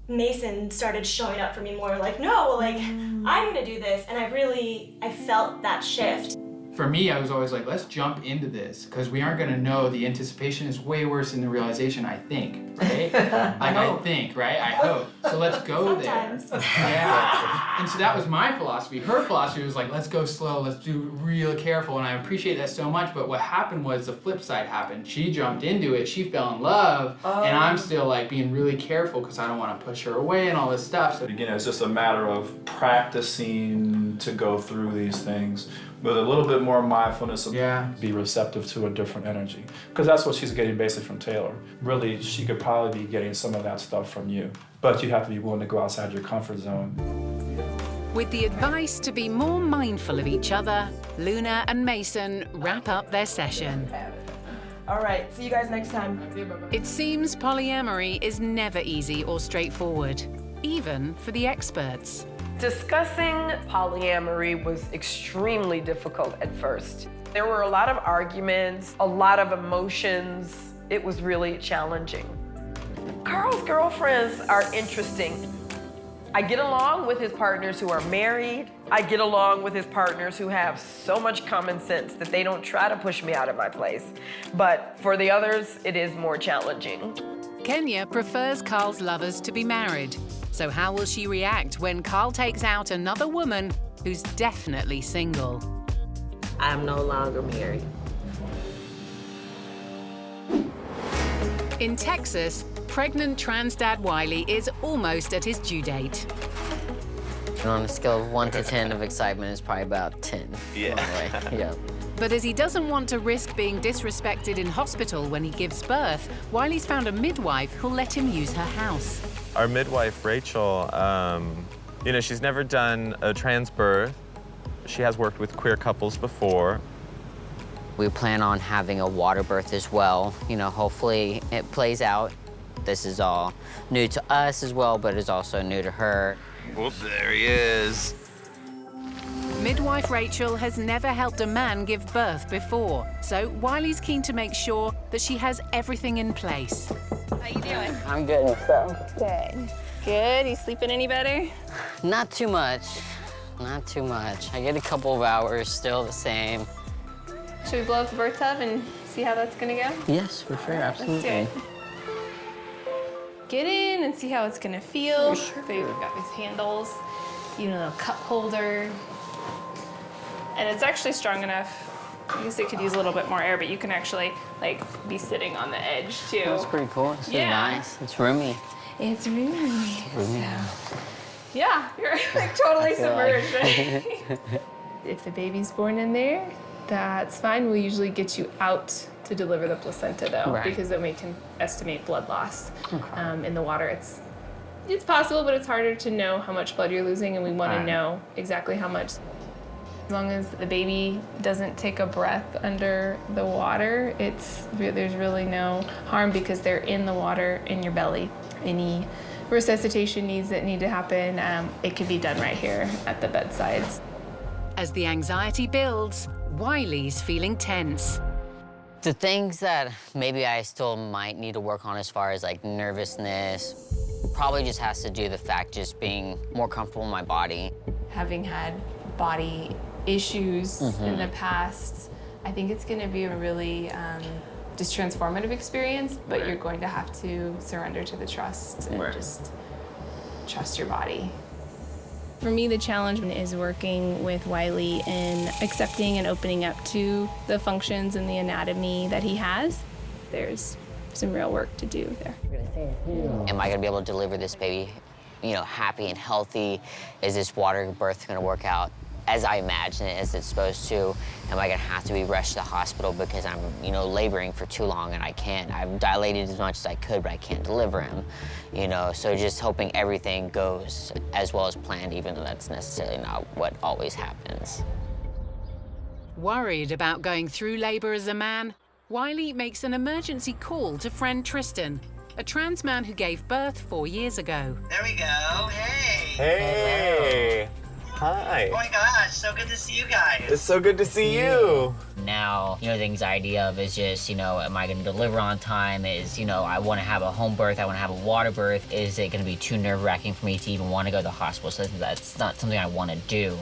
Mason started showing up for me more, no, I'm gonna do this. And I felt that shift. For me, I was always like, let's jump into this, because we aren't gonna know. The anticipation is way worse than the realization, I think, right? I think, right? I hope. So let's go there. Yeah. And so that was my philosophy. Her philosophy was like, let's go slow, let's do real careful, and I appreciate that so much, but what happened was the flip side happened. She jumped into it, she fell in love, and I'm still being really careful because I don't want to push her away and all this stuff. So Again, it's just a matter of practicing to go through these things with a little bit more mindfulness of be receptive to a different energy. Because that's what she's getting basically from Taylor. Really, she could probably be getting some of that stuff from you. But you have to be willing to go outside your comfort zone. With the advice to be more mindful of each other, Luna and Mason wrap up their session. All right, see you guys next time. It seems polyamory is never easy or straightforward, even for the experts. Discussing polyamory was extremely difficult at first. There were a lot of arguments, a lot of emotions. It was really challenging. Carl's girlfriends are interesting. I get along with his partners who are married. I get along with his partners who have so much common sense that they don't try to push me out of my place. But for the others, it is more challenging. Kenya prefers Carl's lovers to be married. So how will she react when Carl takes out another woman who's definitely single? I'm no longer married. In Texas, pregnant trans dad Wiley is almost at his due date. And on a scale of 1 to 10 of excitement, it's probably about 10. Yeah. Yeah. But as he doesn't want to risk being disrespected in hospital when he gives birth, Wiley's found a midwife who'll let him use her house. Our midwife, Rachel, you know, she's never done a trans birth. She has worked with queer couples before. We plan on having a water birth as well. You know, hopefully it plays out. This is all new to us as well, but it's also new to her. Whoop, there he is. Midwife Rachel has never helped a man give birth before, so Wiley's keen to make sure that she has everything in place. How you doing? I'm good, yourself? Good. Good. You sleeping any better? Not too much. Not too much. I get a couple of hours, still the same. Should we blow up the birth tub and see how that's gonna go? Yes, for sure, absolutely. Let's do it. Get in and see how it's gonna feel. So we've got these handles, you know, a cup holder. And it's actually strong enough. I guess it could use a little bit more air, but you can actually like be sitting on the edge too. That's pretty cool. It's really nice. It's roomy. It's roomy. Roomy. Yeah, you're like totally submerged. Like... If the baby's born in there, that's fine. We'll usually get you out to deliver the placenta though, Right. because then we can estimate blood loss in the water. It's possible, but it's harder to know how much blood you're losing, and we want to know exactly how much. As long as the baby doesn't take a breath under the water, there's really no harm because they're in the water in your belly. Any resuscitation needs that need to happen, it can be done right here at the bedsides. As the anxiety builds, Wiley's feeling tense. The things that maybe I still might need to work on as far as like nervousness, probably just has to do with the fact just being more comfortable in my body. Having had body issues in the past, I think it's going to be a really just transformative experience, but you're going to have to surrender to the trust and just trust your body. For me, the challenge is working with Wiley in accepting and opening up to the functions and the anatomy that he has. There's some real work to do there. Am I gonna be able to deliver this baby, you know, happy and healthy? Is this water birth gonna work out as I imagine it, as it's supposed to? Am I gonna have to be rushed to the hospital because I'm, you know, laboring for too long and I can't? I've dilated as much as I could, but I can't deliver him, you know? So just hoping everything goes as well as planned, even though that's necessarily not what always happens. Worried about going through labor as a man, Wiley makes an emergency call to friend Tristan, a trans man who gave birth 4 years ago. There we go. Hey. Hey. Hi. Oh my gosh, so good to see you guys. It's so good to see you. Now, you know, the anxiety of is just, you know, am I gonna deliver on time? Is, you know, I wanna have a home birth, I wanna have a water birth. Is it gonna be too nerve-wracking for me to even wanna go to the hospital? So that's not something I wanna do.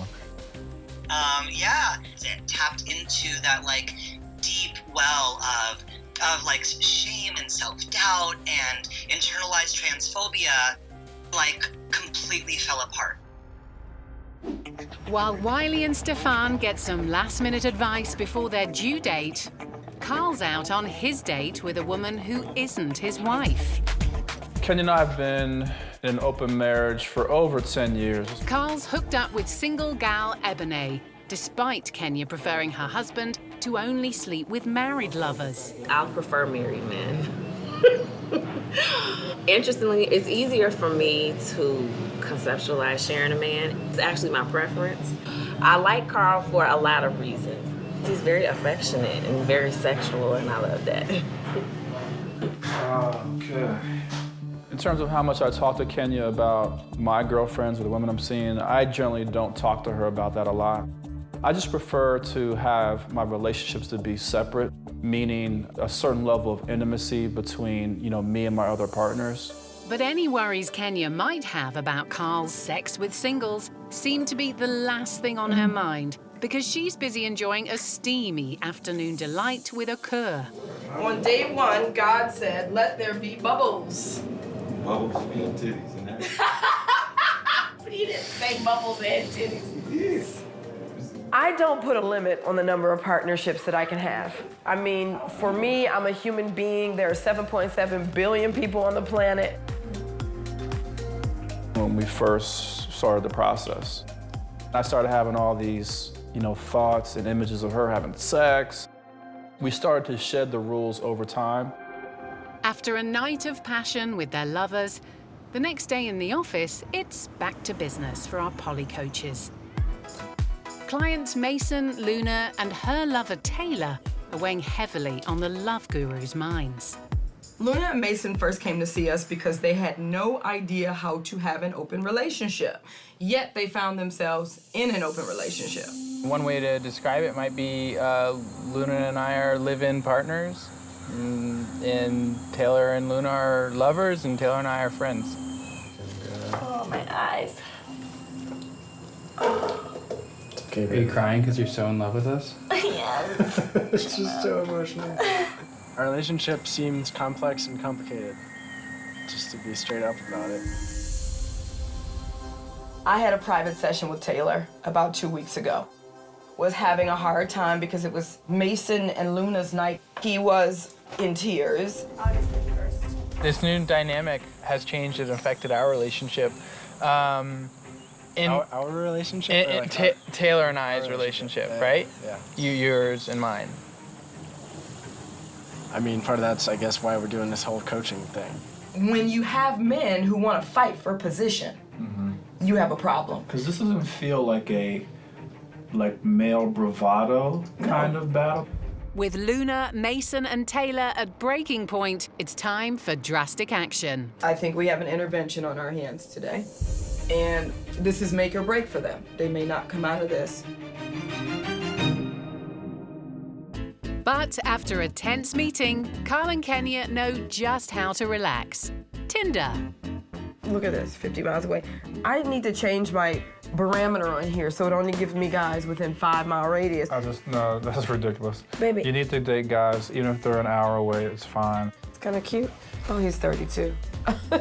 Yeah, it tapped into that, like, deep well of like, shame and self-doubt and internalized transphobia, like, completely fell apart. While Wiley and Stefan get some last-minute advice before their due date, Carl's out on his date with a woman who isn't his wife. Kenya and I have been in an open marriage for over 10 years. Carl's hooked up with single gal Ebony, despite Kenya preferring her husband to only sleep with married lovers. I'll prefer married men. Interestingly, it's easier for me to conceptualize sharing a man. It's actually my preference. I like Carl for a lot of reasons. He's very affectionate and very sexual, and I love that. Okay. In terms of how much I talk to Kenya about my girlfriends or the women I'm seeing, I generally don't talk to her about that a lot. I just prefer to have my relationships to be separate, meaning a certain level of intimacy between, you know, me and my other partners. But any worries Kenya might have about Carl's sex with singles seem to be the last thing on her mind, because she's busy enjoying a steamy afternoon delight with a cur. On day one, God said, "Let there be bubbles." Bubbles mean titties and that. But he didn't say bubbles and titties. I don't put a limit on the number of partnerships that I can have. I mean, for me, I'm a human being. There are 7.7 billion people on the planet. When we first started the process. I started having all these, thoughts and images of her having sex. We started to shed the rules over time. After a night of passion with their lovers, the next day in the office, it's back to business for our poly coaches. Clients Mason, Luna, and her lover Taylor are weighing heavily on the love guru's minds. Luna and Mason first came to see us because they had no idea how to have an open relationship, yet they found themselves in an open relationship. One way to describe it might be Luna and I are live-in partners, and Taylor and Luna are lovers, and Taylor and I are friends. Oh, my eyes. Okay, are you crying because you're so in love with us? Yes. It's just so emotional. Our relationship seems complex and complicated, just to be straight up about it. I had a private session with Taylor about 2 weeks ago. Was having a hard time because it was Mason and Luna's night. He was in tears. This new dynamic has changed and affected our relationship. Our relationship? Taylor and I's relationship, right? Yeah. Yours and mine. I mean, part of that's, I guess, why we're doing this whole coaching thing. When you have men who want to fight for position, you have a problem. Because this doesn't feel like a male bravado kind of battle. With Luna, Mason, and Taylor at breaking point, it's time for drastic action. I think we have an intervention on our hands today. And this is make or break for them. They may not come out of this. But after a tense meeting, Carl and Kenya know just how to relax. Tinder. Look at this, 50 miles away. I need to change my barometer on here so it only gives me guys within 5-mile radius. No, that's ridiculous. Baby. You need to date guys, even if they're an hour away, it's fine. It's kind of cute. Oh, he's 32.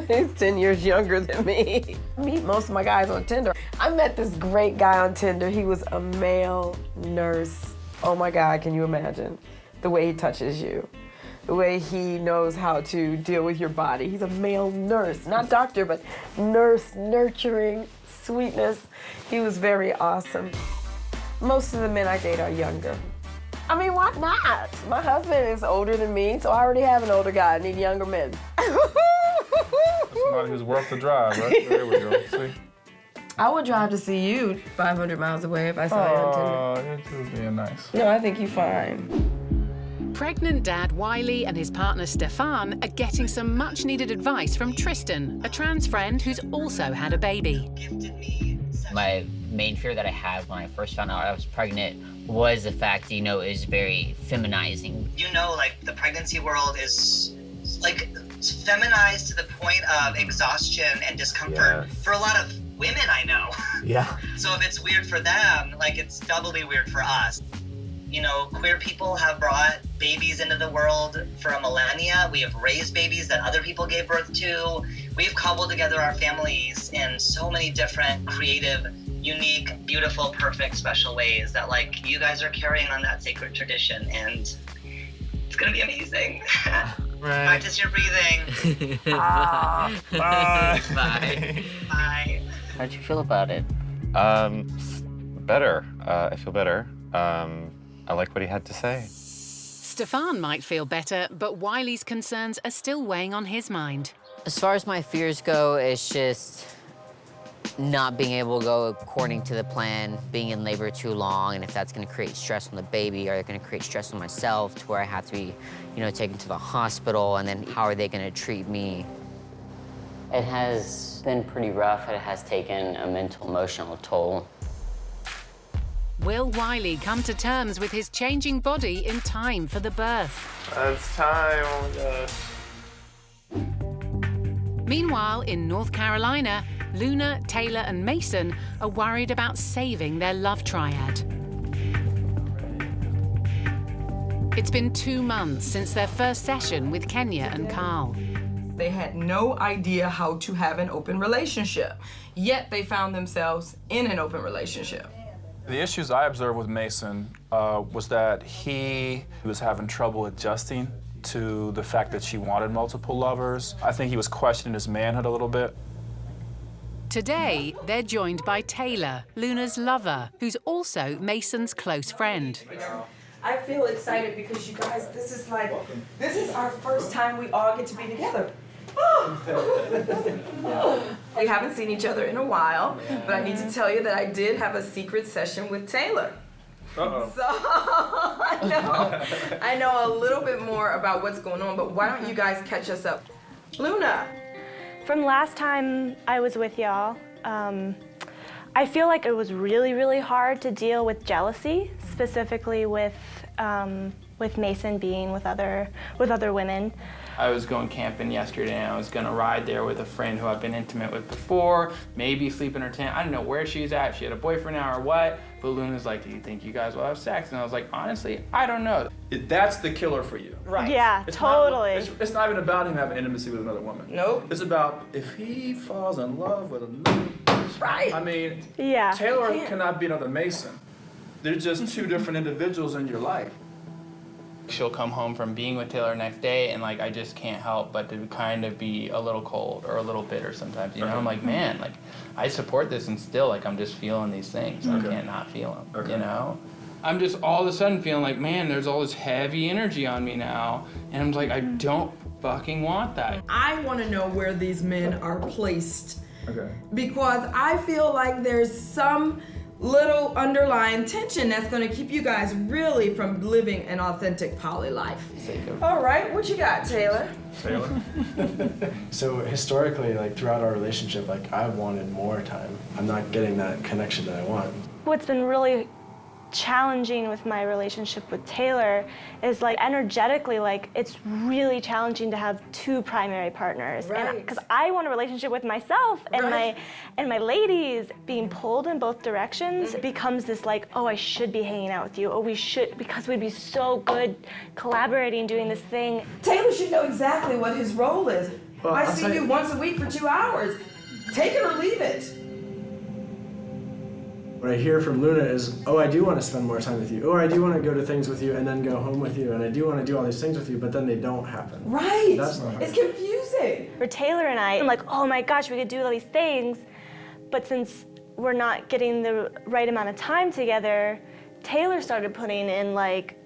He's 10 years younger than me. I meet most of my guys on Tinder. I met this great guy on Tinder. He was a male nurse. Oh my God, can you imagine? The way he touches you, the way he knows how to deal with your body. He's a male nurse, not doctor, but nurse, nurturing, sweetness. He was very awesome. Most of the men I date are younger. I mean, why not? My husband is older than me, so I already have an older guy. I need younger men. Somebody who's worth the drive, right? There we go. See? I would drive to see you 500 miles away if I saw you on Tinder. Oh, you're being nice. No, I think you're fine. Pregnant dad Wiley and his partner Stefan are getting some much-needed advice from Tristan, a trans friend who's also had a baby. My main fear that I had when I first found out I was pregnant was the fact, it was very feminizing. The pregnancy world is, feminized to the point of exhaustion and discomfort for a lot of women I know. Yeah. So if it's weird for them, it's doubly weird for us. Queer people have brought babies into the world for a millennia. We have raised babies that other people gave birth to. We've cobbled together our families in so many different creative, unique, beautiful, perfect, special ways that you guys are carrying on that sacred tradition, and it's gonna be amazing. Right. Practice your breathing. Bye. Bye. Bye. How'd you feel about it? Better. I feel better. I like what he had to say. Stefan might feel better, but Wiley's concerns are still weighing on his mind. As far as my fears go, it's just not being able to go according to the plan, being in labor too long, and if that's going to create stress on the baby, or it's going to create stress on myself to where I have to be, taken to the hospital, and then how are they going to treat me? It has been pretty rough. It has taken a mental, emotional toll. Will Wiley come to terms with his changing body in time for the birth? It's time, oh my gosh. Meanwhile, in North Carolina, Luna, Taylor, and Mason are worried about saving their love triad. It's been 2 months since their first session with Kenya and Carl. They had no idea how to have an open relationship, yet they found themselves in an open relationship. The issues I observed with Mason was that he was having trouble adjusting to the fact that she wanted multiple lovers. I think he was questioning his manhood a little bit. Today, they're joined by Taylor, Luna's lover, who's also Mason's close friend. I feel excited because you guys, this is our first time we all get to be together. We haven't seen each other in a while, but I need to tell you that I did have a secret session with Taylor. Uh-oh. So I know a little bit more about what's going on, but why don't you guys catch us up? Luna. From last time I was with y'all, I feel like it was really, really hard to deal with jealousy, specifically with Mason being with other women. I was going camping yesterday and I was gonna ride there with a friend who I've been intimate with before, maybe sleep in her tent. I don't know where she's at, she had a boyfriend now or what, but Luna's like, do you think you guys will have sex? And I was like, honestly, I don't know. That's the killer for you. Right. Yeah, totally. It's not even about him having intimacy with another woman. Nope. It's about if he falls in love with another. Right. I mean, yeah. Taylor cannot be another Mason. They're just two different individuals in your life. She'll come home from being with Taylor next day and like I just can't help but to kind of be a little cold or a little bitter sometimes, you know? I'm like, man, like I support this and still like I'm just feeling these things. I can't not feel them, you know? I'm just all of a sudden feeling like, man, there's all this heavy energy on me now. And I'm like, I don't fucking want that. I want to know where these men are placed. Okay. Because I feel like there's some little underlying tension that's gonna keep you guys really from living an authentic poly life. All right, what you got, Taylor? Taylor? So historically, like throughout our relationship, like I wanted more time. I'm not getting that connection that I want. What's been really challenging with my relationship with Taylor is like energetically, like it's really challenging to have two primary partners. Right. Because I want a relationship with myself and my ladies. Being pulled in both directions becomes this like, oh, I should be hanging out with you. Oh, we should, because we'd be so good collaborating, doing this thing. Taylor should know exactly what his role is. Well, I I'll see tell you you- once a week for 2 hours. Take it or leave it. What I hear from Luna is, oh, I do want to spend more time with you. Or I do want to go to things with you and then go home with you. And I do want to do all these things with you, but then they don't happen. Right. That's not It's confusing. For Taylor and I'm like, oh my gosh, we could do all these things. But since we're not getting the right amount of time together, Taylor started putting in like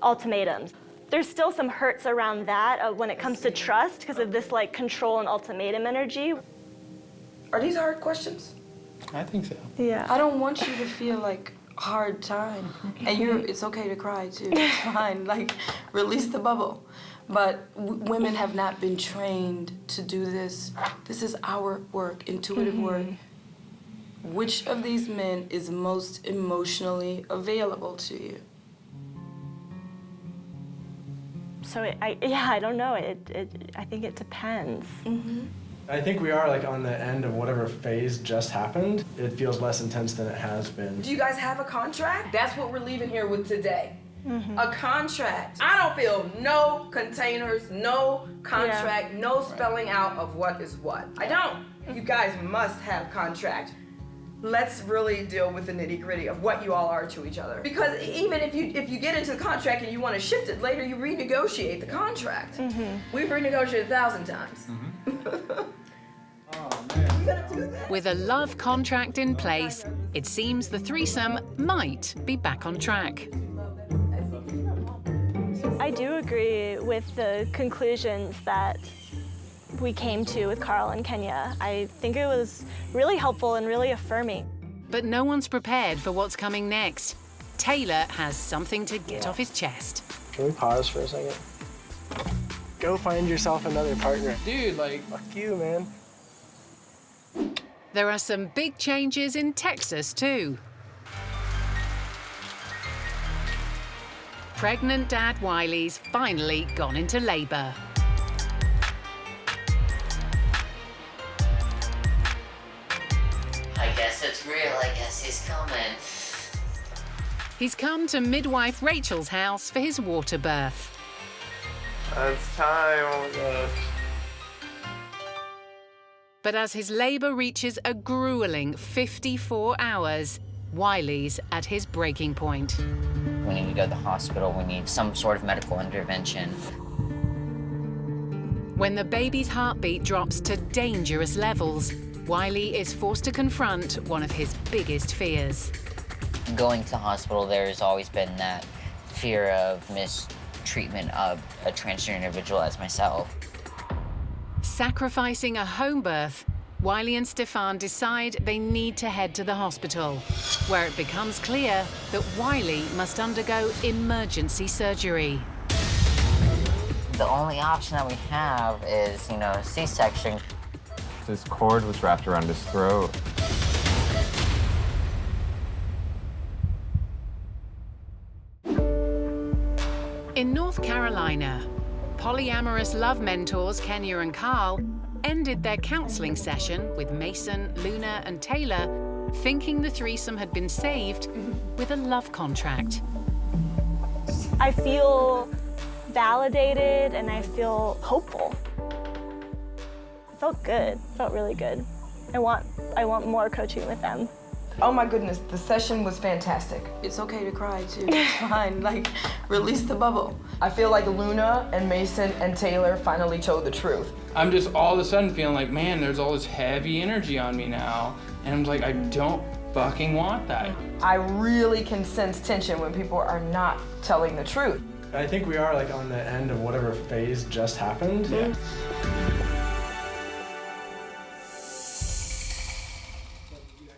ultimatums. There's still some hurts around that when it comes to trust because of this like control and ultimatum energy. Are these hard questions? I think so. Yeah. I don't want you to feel like hard time. And it's okay to cry too, it's fine. Like, release the bubble. But women have not been trained to do this. This is our work, intuitive work. Which of these men is most emotionally available to you? So I don't know. I think it depends. I think we are like on the end of whatever phase just happened. It feels less intense than it has been. Do you guys have a contract? That's what we're leaving here with today. A contract. I don't feel no containers, no contract, no spelling out of what is what. I don't. You guys must have contract. Let's really deal with the nitty-gritty of what you all are to each other. Because even if you get into the contract and you want to shift it later, you renegotiate the contract. We've renegotiated 1,000 times. With a love contract in place, it seems the threesome might be back on track. I do agree with the conclusions that we came to with Carl and Kenya. I think it was really helpful and really affirming. But no one's prepared for what's coming next. Taylor has something to get off his chest. Can we pause for a second? Go find yourself another partner. Dude, like, fuck you, man. There are some big changes in Texas, too. Pregnant dad Wiley's finally gone into labor. I guess it's real. I guess he's coming. He's come to midwife Rachel's house for his water birth. It's time, oh my gosh. But as his labor reaches a grueling 54 hours, Wiley's at his breaking point. We need to go to the hospital. We need some sort of medical intervention. When the baby's heartbeat drops to dangerous levels, Wiley is forced to confront one of his biggest fears. Going to hospital, there's always been that fear of mistreatment of a transgender individual as myself. Sacrificing a home birth, Wiley and Stefan decide they need to head to the hospital, where it becomes clear that Wiley must undergo emergency surgery. The only option that we have is, C-section. This cord was wrapped around his throat. In North Carolina, polyamorous love mentors Kenya and Carl ended their counseling session with Mason, Luna, and Taylor, thinking the threesome had been saved with a love contract. I feel validated and I feel hopeful. It felt good, felt really good. I want more coaching with them. Oh my goodness, the session was fantastic. It's okay to cry too, it's fine, like, release the bubble. I feel like Luna and Mason and Taylor finally told the truth. I'm just all of a sudden feeling like, man, there's all this heavy energy on me now. And I'm like, I don't fucking want that. I really can sense tension when people are not telling the truth. I think we are like on the end of whatever phase just happened. Yeah.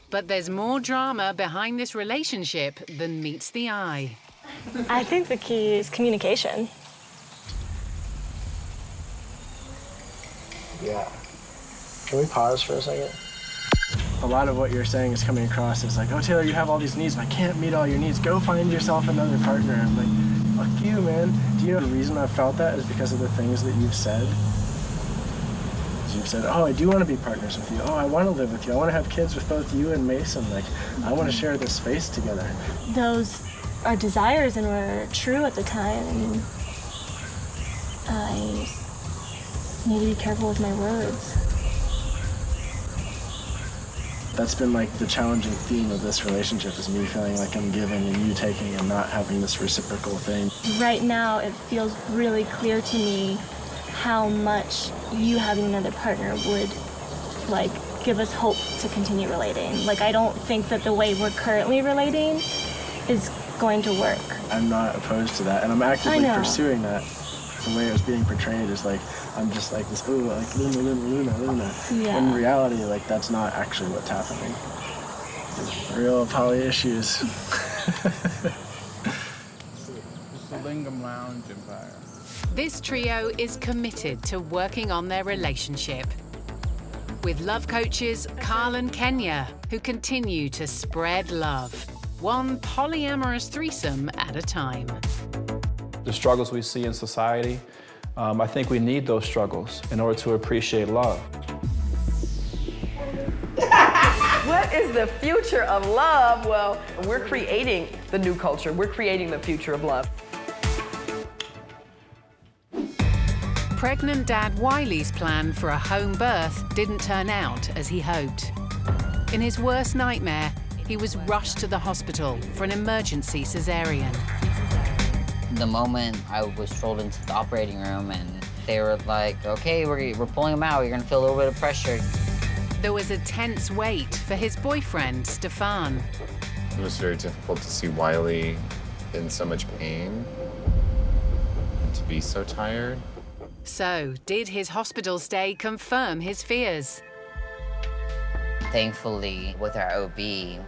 But there's more drama behind this relationship than meets the eye. I think the key is communication. Yeah. Can we pause for a second? A lot of what you're saying is coming across as like, oh, Taylor, you have all these needs, but I can't meet all your needs. Go find yourself another partner. I'm like, fuck you, man. Do you know the reason I felt that is because of the things that you've said? You've said, oh, I do want to be partners with you. Oh, I want to live with you. I want to have kids with both you and Mason. Like, I want to share this space together. Those are desires and were true at the time. I need to be careful with my words. That's been like the challenging theme of this relationship is me feeling like I'm giving and you taking and not having this reciprocal thing. Right now, it feels really clear to me how much you having another partner would like give us hope to continue relating. Like, I don't think that the way we're currently relating is going to work. I'm not opposed to that, and I'm actively pursuing that. The way it was being portrayed is like I'm just like this, ooh, like Luna. Yeah. In reality, like that's not actually what's happening. Real poly issues. It's the Lingam Lounge Empire. This trio is committed to working on their relationship. With love coaches Carl and Kenya, who continue to spread love, one polyamorous threesome at a time. The struggles we see in society, I think we need those struggles in order to appreciate love. What is the future of love? Well, we're creating the new culture. We're creating the future of love. Pregnant dad Wiley's plan for a home birth didn't turn out as he hoped. In his worst nightmare, he was rushed to the hospital for an emergency cesarean. The moment I was strolled into the operating room and they were like, okay, we're pulling him out, you're gonna feel a little bit of pressure. There was a tense wait for his boyfriend, Stefan. It was very difficult to see Wiley in so much pain and to be so tired. So, did his hospital stay confirm his fears? Thankfully, with our OB,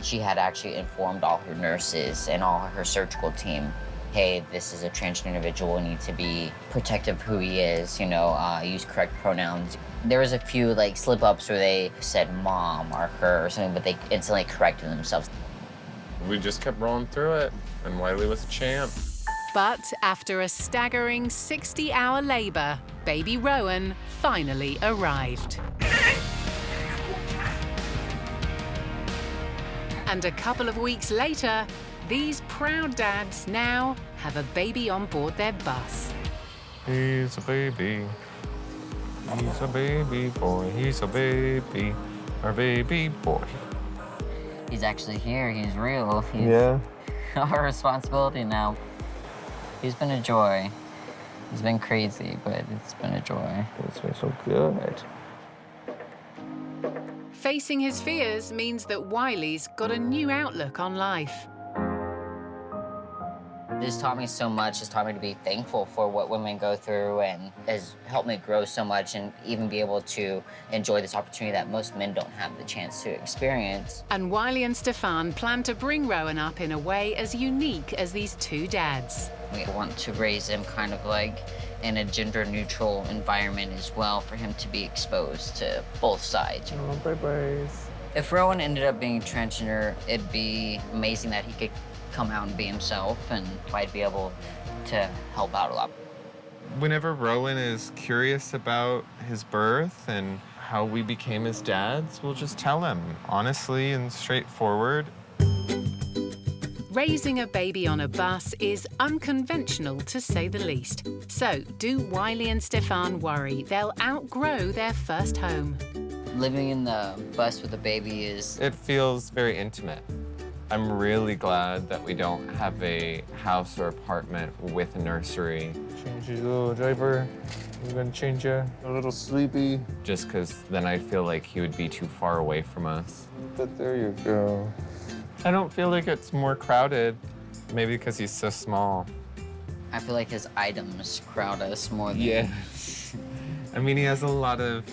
she had actually informed all her nurses and all her surgical team, hey, this is a transgender individual, we need to be protective of who he is, use correct pronouns. There was a few slip-ups where they said mom or her or something, but they instantly corrected themselves. We just kept rolling through it, and Wiley was a champ. But after a staggering 60-hour labor, baby Rowan finally arrived. And a couple of weeks later, these proud dads now have a baby on board their bus. He's a baby. He's a baby boy. He's a baby. Our baby boy. He's actually here. He's real. He's Yeah. our responsibility now. He's been a joy. It's been crazy, but it's been a joy. It's been so good. Facing his fears means that Wiley's got a new outlook on life. This taught me so much. It's taught me to be thankful for what women go through and has helped me grow so much and even be able to enjoy this opportunity that most men don't have the chance to experience. And Wiley and Stefan plan to bring Rowan up in a way as unique as these two dads. We want to raise him kind of like in a gender-neutral environment as well for him to be exposed to both sides. Oh, bye-byes. If Rowan ended up being transgender, it'd be amazing that he could come out and be himself, and I'd be able to help out a lot. Whenever Rowan is curious about his birth and how we became his dads, we'll just tell him honestly and straightforward. Raising a baby on a bus is unconventional, to say the least. So, do Wiley and Stefan worry they'll outgrow their first home? Living in the bus with a baby It feels very intimate. I'm really glad that we don't have a house or apartment with a nursery. Change your little diaper. I'm gonna change you. A little sleepy. Just because then I feel like he would be too far away from us. But there you go. I don't feel like it's more crowded. Maybe because he's so small. I feel like his items crowd us more than... Yeah. I mean, he has a lot of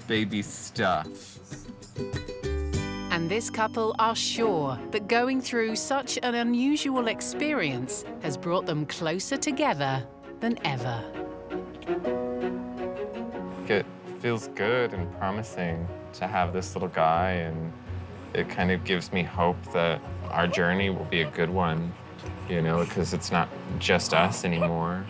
baby stuff. And this couple are sure that going through such an unusual experience has brought them closer together than ever. It feels good and promising to have this little guy, and it kind of gives me hope that our journey will be a good one, you know, because it's not just us anymore.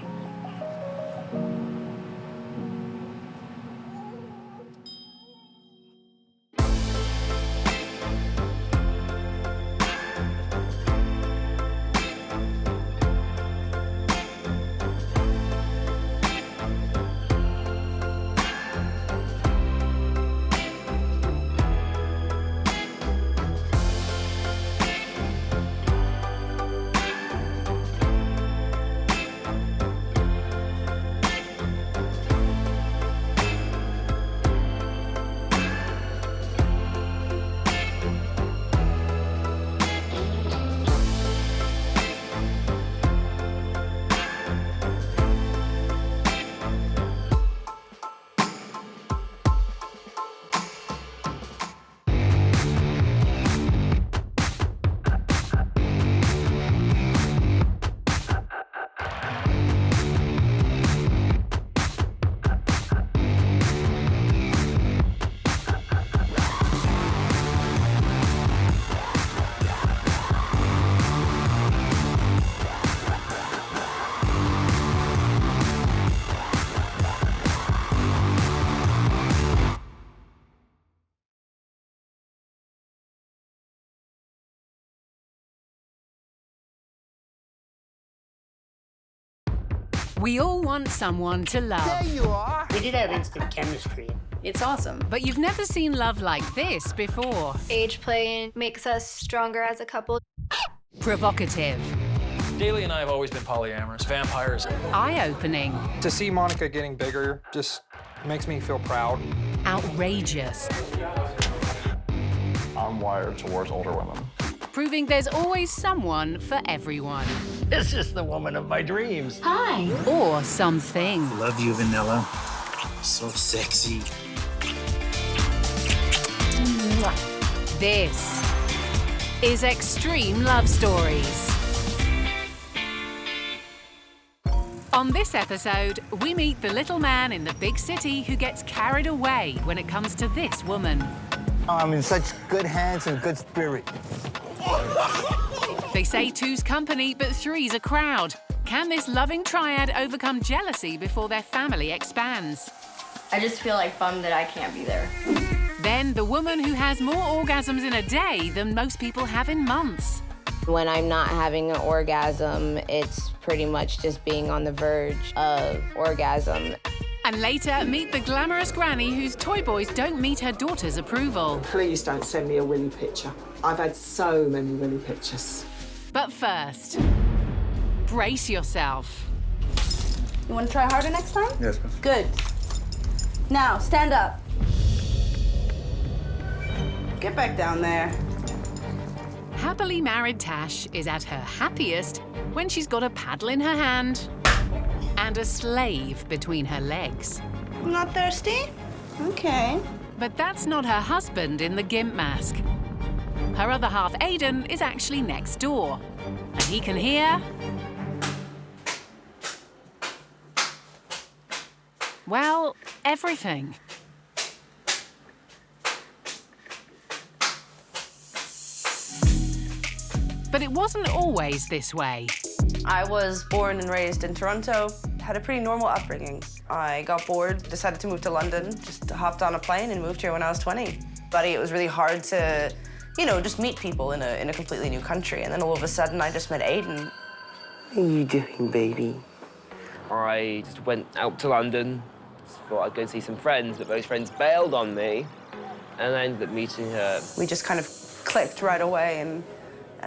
We all want someone to love. There you are. We did have instant chemistry. It's awesome. But you've never seen love like this before. Age play makes us stronger as a couple. Provocative. Daly and I have always been polyamorous, vampires. Eye-opening. To see Monica getting bigger just makes me feel proud. Outrageous. I'm wired towards older women. Proving there's always someone for everyone. This is the woman of my dreams. Hi. Or something. Love you, Vanilla. So sexy. This is Extreme Love Stories. On this episode, we meet the little man in the big city who gets carried away when it comes to this woman. I'm in such good hands and good spirit. They say two's company, but three's a crowd. Can this loving triad overcome jealousy before their family expands? I just feel like bummed that I can't be there. Then the woman who has more orgasms in a day than most people have in months. When I'm not having an orgasm, it's pretty much just being on the verge of orgasm. And later, meet the glamorous granny whose toy boys don't meet her daughter's approval. Please don't send me a Willy picture. I've had so many Willy pictures. But first, brace yourself. You want to try harder next time? Yes, ma'am. Good. Now, stand up. Get back down there. Happily married Tash is at her happiest when she's got a paddle in her hand and a slave between her legs. I'm not thirsty? Okay. But that's not her husband in the gimp mask. Her other half, Aiden, is actually next door. And he can hear... well, everything. But it wasn't always this way. I was born and raised in Toronto, had a pretty normal upbringing. I got bored, decided to move to London, just hopped on a plane and moved here when I was 20. But it was really hard to, you know, just meet people in a completely new country. And then all of a sudden, I just met Aiden. What are you doing, baby? I just went out to London, thought I'd go see some friends, but those friends bailed on me, and I ended up meeting her. We just kind of clicked right away, and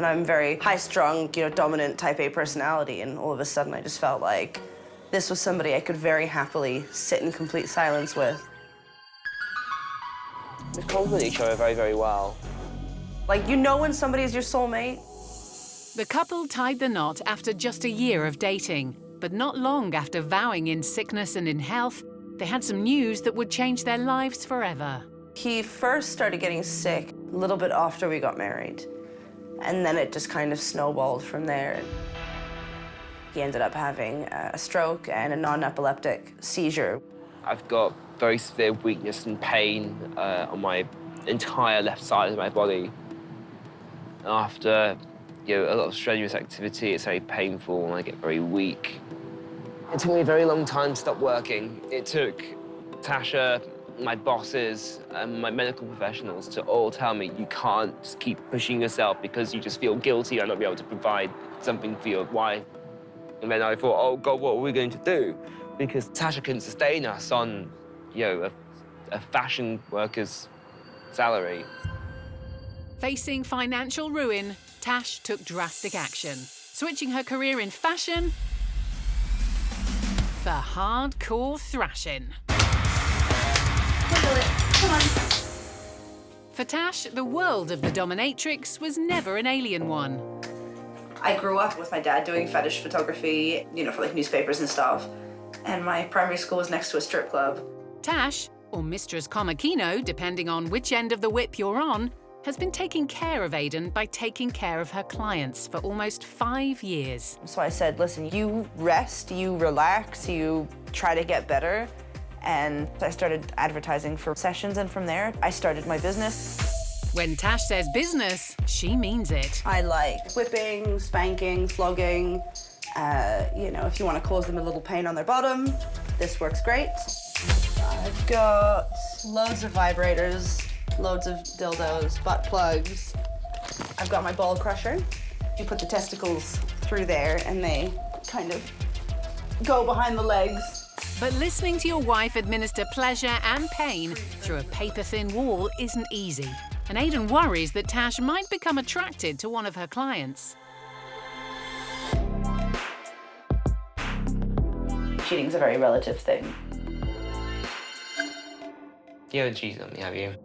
I'm very high-strung, you know, dominant type A personality, and all of a sudden I just felt like this was somebody I could very happily sit in complete silence with. We complement each other very, very well. Like, you know when somebody is your soulmate? The couple tied the knot after just a year of dating, but not long after vowing in sickness and in health, they had some news that would change their lives forever. He first started getting sick a little bit after we got married, and then it just kind of snowballed from there. He ended up having a stroke and a non-epileptic seizure. I've got very severe weakness and pain on my entire left side of my body. After a lot of strenuous activity, it's very painful and I get very weak. It took me a very long time to stop working. It took Tasha, my bosses, and my medical professionals to all tell me you can't just keep pushing yourself because you just feel guilty and not be able to provide something for your wife. And then I thought, oh God, what are we going to do? Because Tasha couldn't sustain us on, a fashion worker's salary. Facing financial ruin, Tash took drastic action, switching her career in fashion for hardcore thrashing. Come on. For Tash, the world of the dominatrix was never an alien one. I grew up with my dad doing fetish photography, for like newspapers and stuff. And my primary school was next to a strip club. Tash, or Mistress Comakino, depending on which end of the whip you're on, has been taking care of Aiden by taking care of her clients for almost 5 years. So I said, listen, you rest, you relax, you try to get better. And I started advertising for sessions, and from there, I started my business. When Tash says business, she means it. I like whipping, spanking, flogging. If you want to cause them a little pain on their bottom, this works great. I've got loads of vibrators, loads of dildos, butt plugs. I've got my ball crusher. You put the testicles through there and they kind of go behind the legs. But listening to your wife administer pleasure and pain through a paper-thin wall isn't easy. And Aiden worries that Tash might become attracted to one of her clients. Cheating's a very relative thing. You haven't cheated on me, have you?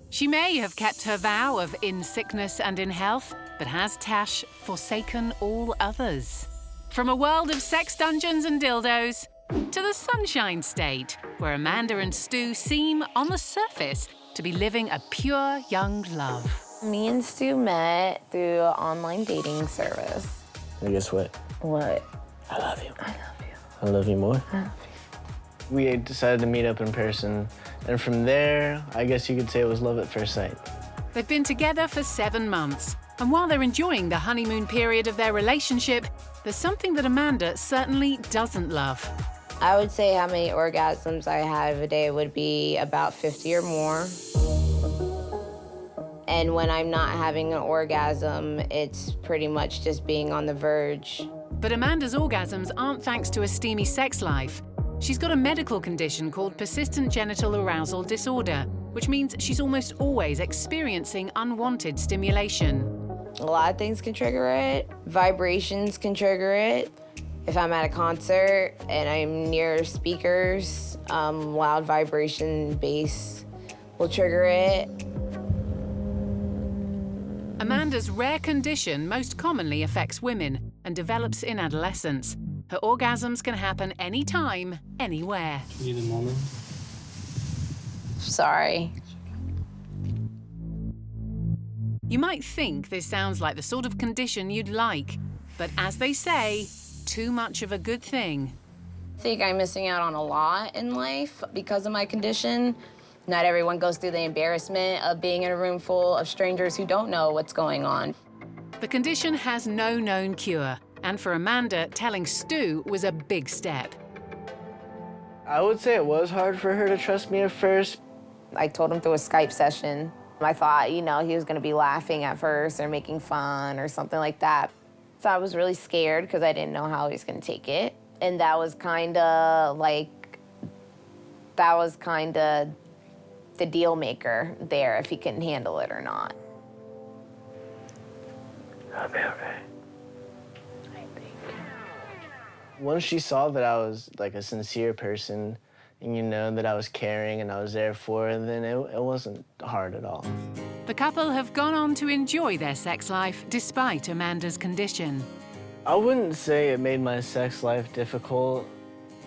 She may have kept her vow of in sickness and in health, but has Tash forsaken all others? From a world of sex dungeons and dildos to the Sunshine State, where Amanda and Stu seem, on the surface, to be living a pure young love. Me and Stu met through an online dating service. And guess what? What? I love you. I love you. I love you more. I love you. We decided to meet up in person, and from there, I guess you could say it was love at first sight. They've been together for 7 months, and while they're enjoying the honeymoon period of their relationship, there's something that Amanda certainly doesn't love. I would say how many orgasms I have a day would be about 50 or more. And when I'm not having an orgasm, it's pretty much just being on the verge. But Amanda's orgasms aren't thanks to a steamy sex life. She's got a medical condition called persistent genital arousal disorder, which means she's almost always experiencing unwanted stimulation. A lot of things can trigger it. Vibrations can trigger it. If I'm at a concert and I'm near speakers, loud vibration bass will trigger it. Amanda's rare condition most commonly affects women and develops in adolescence. Her orgasms can happen anytime, anywhere. Need a moment? Sorry. You might think this sounds like the sort of condition you'd like, but as they say, too much of a good thing. I think I'm missing out on a lot in life because of my condition. Not everyone goes through the embarrassment of being in a room full of strangers who don't know what's going on. The condition has no known cure, and for Amanda, telling Stu was a big step. I would say it was hard for her to trust me at first. I told him through a Skype session. I thought, you know, he was gonna be laughing at first or making fun or something like that. So I was really scared because I didn't know how he was gonna take it. And that was kinda the deal maker there, if he couldn't handle it or not. I'll be okay. Once she saw that I was like a sincere person, and you know that I was caring and I was there for her, then it wasn't hard at all. The couple have gone on to enjoy their sex life despite Amanda's condition. I wouldn't say it made my sex life difficult.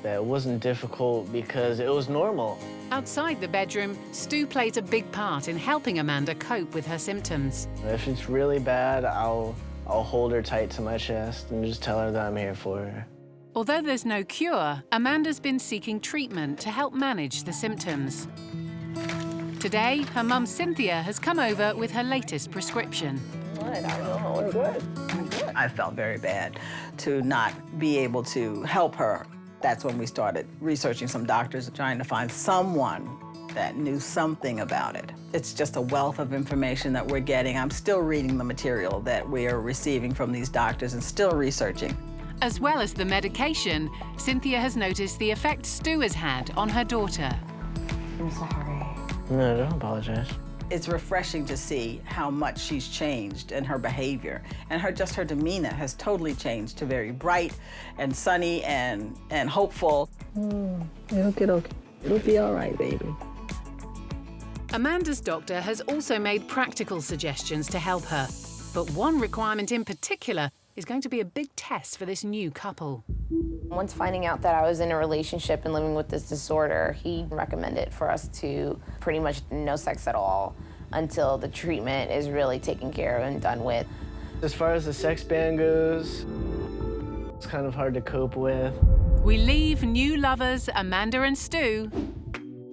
That it wasn't difficult because it was normal. Outside the bedroom, Stu plays a big part in helping Amanda cope with her symptoms. If it's really bad, I'll hold her tight to my chest and just tell her that I'm here for her. Although there's no cure, Amanda's been seeking treatment to help manage the symptoms. Today, her mum Cynthia has come over with her latest prescription. I felt very bad to not be able to help her. That's when we started researching some doctors, trying to find someone that knew something about it. It's just a wealth of information that we're getting. I'm still reading the material that we are receiving from these doctors and still researching. As well as the medication, Cynthia has noticed the effect Stu has had on her daughter. I'm sorry. No, don't apologize. It's refreshing to see how much she's changed in her behavior, and just her demeanor has totally changed to very bright and sunny and hopeful. It'll be all right, baby. Amanda's doctor has also made practical suggestions to help her, but one requirement in particular is going to be a big test for this new couple. Once finding out that I was in a relationship and living with this disorder, he recommended for us to pretty much no sex at all until the treatment is really taken care of and done with. As far as the sex ban goes, it's kind of hard to cope with. We leave new lovers Amanda and Stu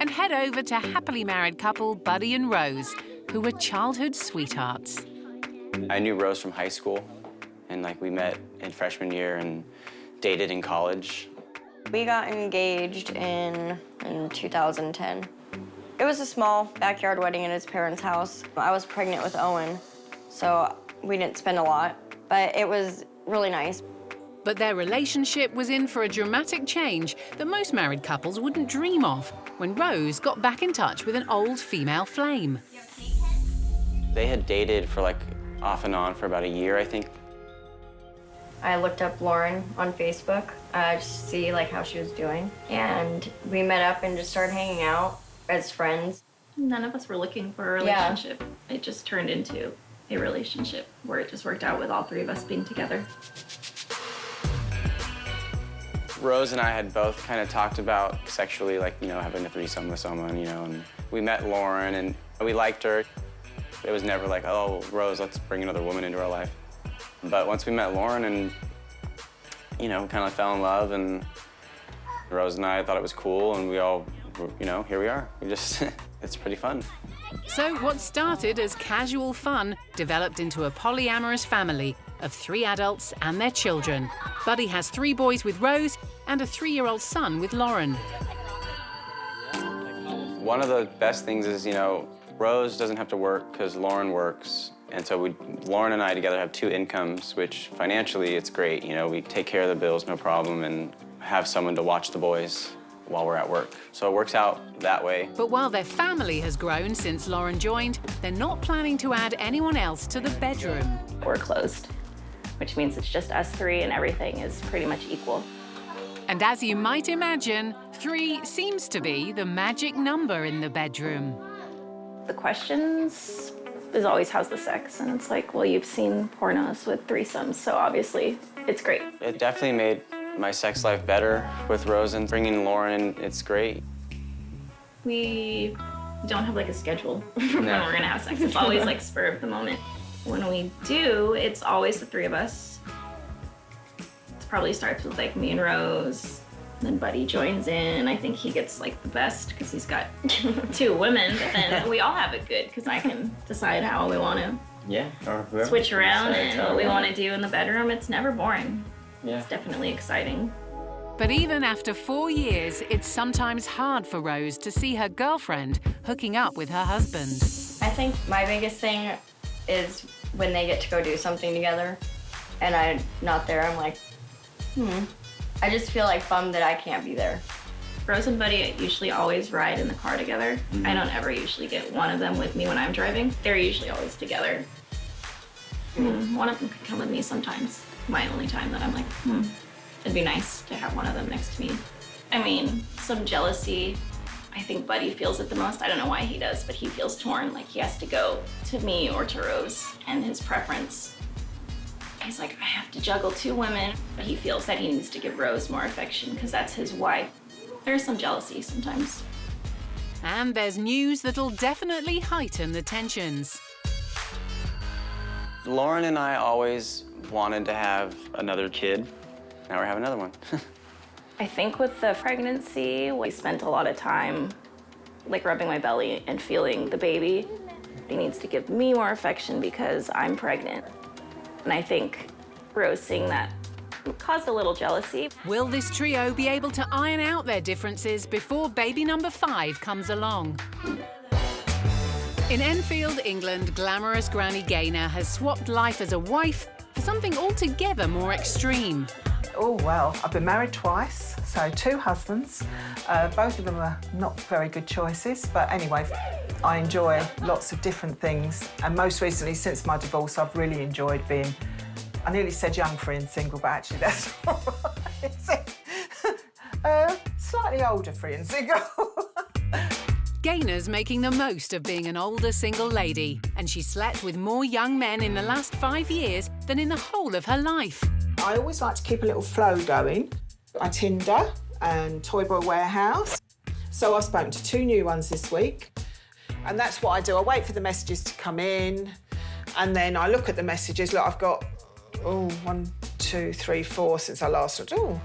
and head over to happily married couple Buddy and Rose, who were childhood sweethearts. I knew Rose from high school, and we met in freshman year and dated in college. We got engaged in 2010. It was a small backyard wedding at his parents' house. I was pregnant with Owen, so we didn't spend a lot, but it was really nice. But their relationship was in for a dramatic change that most married couples wouldn't dream of when Rose got back in touch with an old female flame. They had dated for off and on for about a year, I think. I looked up Lauren on Facebook just to see how she was doing. And we met up and just started hanging out as friends. None of us were looking for a relationship. Yeah. It just turned into a relationship where it just worked out with all three of us being together. Rose and I had both kind of talked about sexually, having a threesome with someone, and we met Lauren and we liked her. It was never oh, Rose, let's bring another woman into our life. But once we met Lauren and, kind of fell in love, and Rose and I thought it was cool, and we all, here we are. It's pretty fun. So what started as casual fun developed into a polyamorous family of 3 adults and their children. Buddy has 3 boys with Rose and a 3-year-old son with Lauren. One of the best things is, Rose doesn't have to work because Lauren works. And so Lauren and I together have 2 incomes, which financially it's great. We take care of the bills, no problem, and have someone to watch the boys while we're at work. So it works out that way. But while their family has grown since Lauren joined, they're not planning to add anyone else to the bedroom. We're closed. which means it's just us three and everything is pretty much equal. And as you might imagine, 3 seems to be the magic number in the bedroom. The questions is always, how's the sex? And it's like, well, you've seen pornos with threesomes, so obviously it's great. It definitely made my sex life better with Rose, and bringing Lauren in, it's great. We don't have like a schedule when we're gonna have sex. It's always like spur of the moment. When we do, it's always the 3 of us. It probably starts with like me and Rose, then Buddy joins in. I think he gets like the best because he's got 2 women, but then we all have it good because I can decide how we want to switch around and what we want to do in the bedroom. It's never boring. It's definitely exciting. But even after 4 years, it's sometimes hard for Rose to see her girlfriend hooking up with her husband. I think my biggest thing is when they get to go do something together and I'm not there, I'm like, I just feel like bummed that I can't be there. Rose and Buddy usually always ride in the car together. I don't ever usually get one of them with me when I'm driving. They're usually always together. One of them could come with me sometimes. My only time that I'm like, it'd be nice to have one of them next to me. I mean, some jealousy. I think Buddy feels it the most. I don't know why he does, but he feels torn, like he has to go to me or to Rose, and his preference. He's like, I have to juggle 2 women. But he feels that he needs to give Rose more affection because that's his wife. There's some jealousy sometimes. And there's news that'll definitely heighten the tensions. Lauren and I always wanted to have another kid. Now we're having another one. I think with the pregnancy, we spent a lot of time like rubbing my belly and feeling the baby. He needs to give me more affection because I'm pregnant. And I think Rose seeing that caused a little jealousy. Will this trio be able to iron out their differences before baby number 5 comes along? In Enfield, England, glamorous Granny Gainor has swapped life as a wife for something altogether more extreme. Oh, well, I've been married twice, so 2 husbands. Both of them are not very good choices, but anyway, I enjoy lots of different things. And most recently, since my divorce, I've really enjoyed being, I nearly said young, free and single, but actually that's not right. Slightly older, free and single. Gainor's making the most of being an older single lady, and she slept with more young men in the last 5 years than in the whole of her life. I always like to keep a little flow going. I Tinder and Toy Boy Warehouse. So I've spoken to 2 new ones this week. And that's what I do. I wait for the messages to come in, and then I look at the messages. Look, I've got, 1, 2, 3, 4 since I last looked. Oh,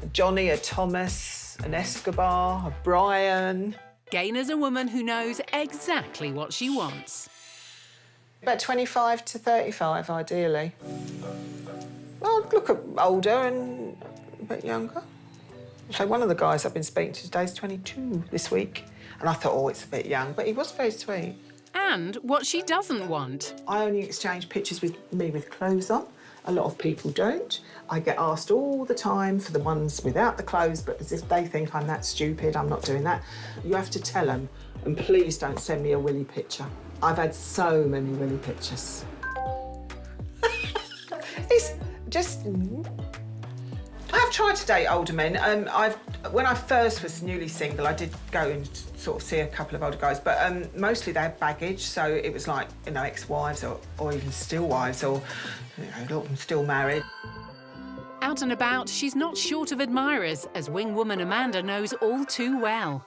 a Johnny, a Thomas, an Escobar, a Brian. Gainor's a woman who knows exactly what she wants. About 25 to 35, ideally. Well, I'd look at older and a bit younger. So one of the guys I've been speaking to today is 22 this week. And I thought, it's a bit young, but he was very sweet. And what she doesn't want. I only exchange pictures with me with clothes on. A lot of people don't. I get asked all the time for the ones without the clothes, but as if they think I'm that stupid, I'm not doing that. You have to tell them, and please don't send me a willy picture. I've had so many willy pictures. It's just... I have tried to date older men. When I first was newly single, I did go and sort of see a couple of older guys, but mostly they had baggage, so it was like, ex-wives or even still wives, or a lot of them still married. Out and about, she's not short of admirers, as wingwoman Amanda knows all too well.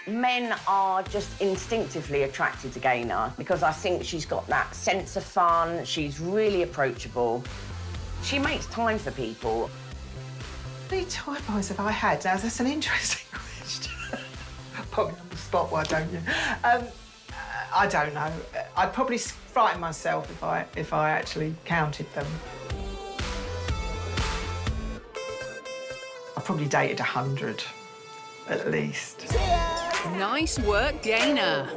Men are just instinctively attracted to Gainor because I think she's got that sense of fun, she's really approachable. She makes time for people. How many Thai boys have I had? Now, that's an interesting question. Put me on the spot, why don't you? I don't know. I'd probably frighten myself if I actually counted them. I probably dated 100, at least. Nice work, Gainor.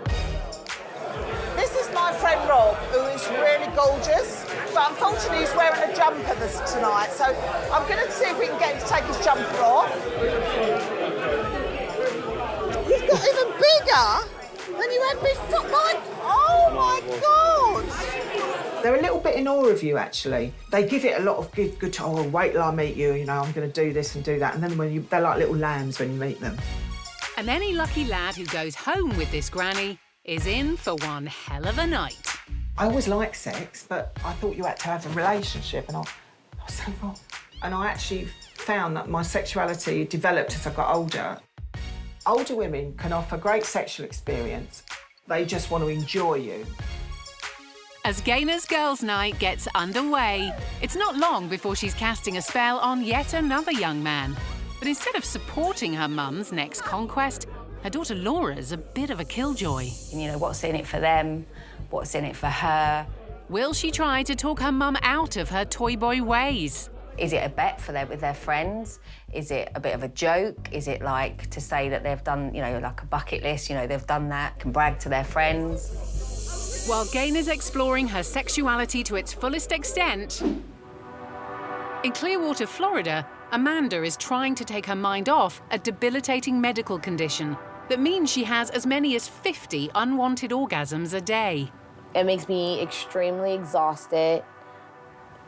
This is my friend Rob, who is really gorgeous, but unfortunately he's wearing a jumper tonight, so I'm going to see if we can get him to take his jumper off. He's got even bigger than you had before. Oh my God! They're a little bit in awe of you, actually. They give it a lot of good oh, wait till I meet you, you know, I'm going to do this and do that. And then they're like little lambs when you meet them. And any lucky lad who goes home with this granny is in for one hell of a night. I always liked sex, but I thought you had to have a relationship, and I was so wrong. And I actually found that my sexuality developed as I got older. Older women can offer great sexual experience. They just want to enjoy you. As Gainor's Girls' Night gets underway, it's not long before she's casting a spell on yet another young man. But instead of supporting her mum's next conquest, her daughter Laura's a bit of a killjoy. You know, what's in it for them? What's in it for her? Will she try to talk her mum out of her toy boy ways? Is it a bet for them with their friends? Is it a bit of a joke? Is it like to say that they've done, you know, like a bucket list, you know, they've done that, can brag to their friends? While Gainor's exploring her sexuality to its fullest extent, in Clearwater, Florida, Amanda is trying to take her mind off a debilitating medical condition that means she has as many as 50 unwanted orgasms a day. It makes me extremely exhausted.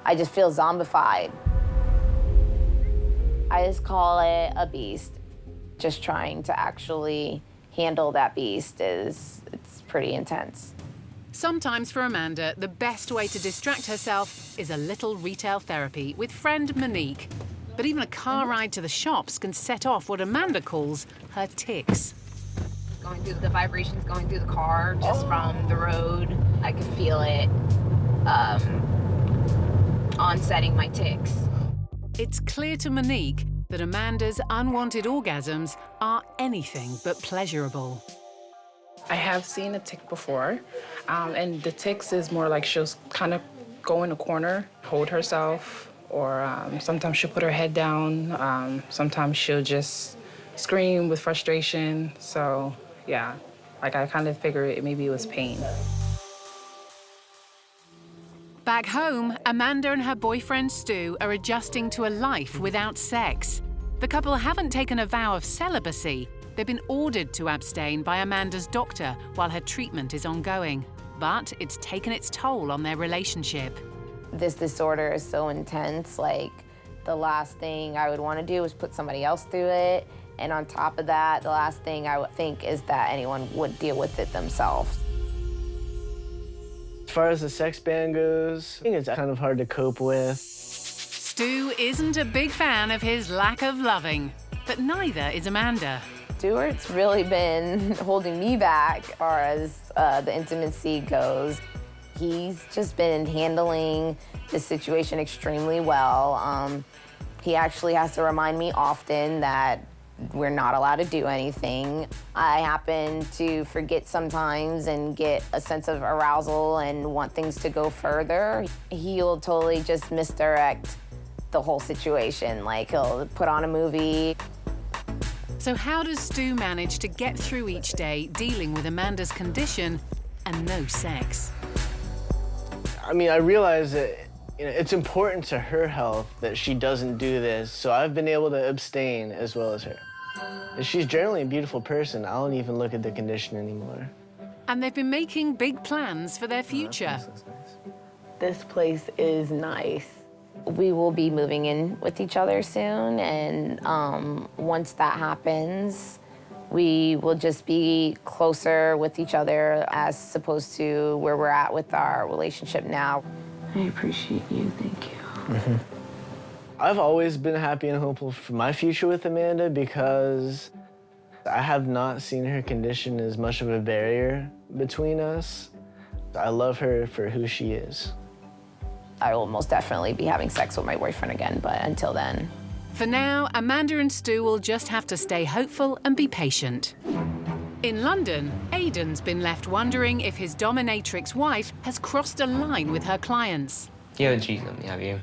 I just feel zombified. I just call it a beast. Just trying to actually handle that beast it's pretty intense. Sometimes for Amanda, the best way to distract herself is a little retail therapy with friend Monique. But even a car ride to the shops can set off what Amanda calls her tics. Going through the vibrations going through the car, just from the road. I could feel it onsetting my tics. It's clear to Monique that Amanda's unwanted orgasms are anything but pleasurable. I have seen a tic before, and the tics is more like she'll kind of go in a corner, hold herself, or sometimes she'll put her head down. Sometimes she'll just scream with frustration. So, yeah, like I kind of figured maybe it was pain. Back home, Amanda and her boyfriend Stu are adjusting to a life without sex. The couple haven't taken a vow of celibacy. They've been ordered to abstain by Amanda's doctor while her treatment is ongoing. But it's taken its toll on their relationship. This disorder is so intense, like the last thing I would want to do is put somebody else through it. And on top of that, the last thing I would think is that anyone would deal with it themselves. As far as the sex ban goes, I think it's kind of hard to cope with. Stu isn't a big fan of his lack of loving, but neither is Amanda. Stuart's really been holding me back as far as the intimacy goes. He's just been handling the situation extremely well. He actually has to remind me often that we're not allowed to do anything. I happen to forget sometimes and get a sense of arousal and want things to go further. He'll totally just misdirect the whole situation. Like, he'll put on a movie. So how does Stu manage to get through each day dealing with Amanda's condition and no sex? I mean, I realize that it's important to her health that she doesn't do this, so I've been able to abstain as well as her. She's generally a beautiful person. I don't even look at the condition anymore. And they've been making big plans for their future. This place is nice. We will be moving in with each other soon, and once that happens, we will just be closer with each other as opposed to where we're at with our relationship now. I appreciate you, thank you. Mm-hmm. I've always been happy and hopeful for my future with Amanda because I have not seen her condition as much of a barrier between us. I love her for who she is. I will most definitely be having sex with my boyfriend again, but until then. For now, Amanda and Stu will just have to stay hopeful and be patient. In London, Aidan's been left wondering if his dominatrix wife has crossed a line with her clients. You haven't cheated on me, have you?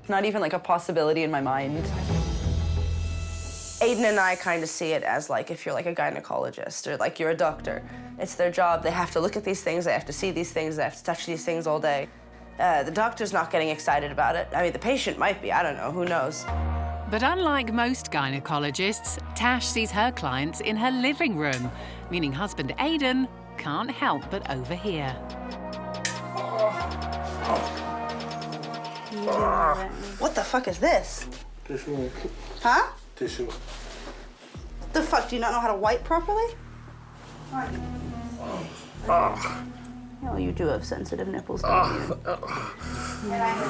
Not even like a possibility in my mind. Aidan and I kind of see it as like if you're like a gynecologist or like you're a doctor. It's their job. They have to look at these things, they have to see these things, they have to touch these things all day. The doctor's not getting excited about it. I mean, the patient might be, I don't know, who knows. But unlike most gynecologists, Tash sees her clients in her living room, meaning husband Aidan can't help but overhear. What the fuck is this? Tissue. Huh? Tissue. The fuck, do you not know how to wipe properly? Oh, you do have sensitive nipples, don't you?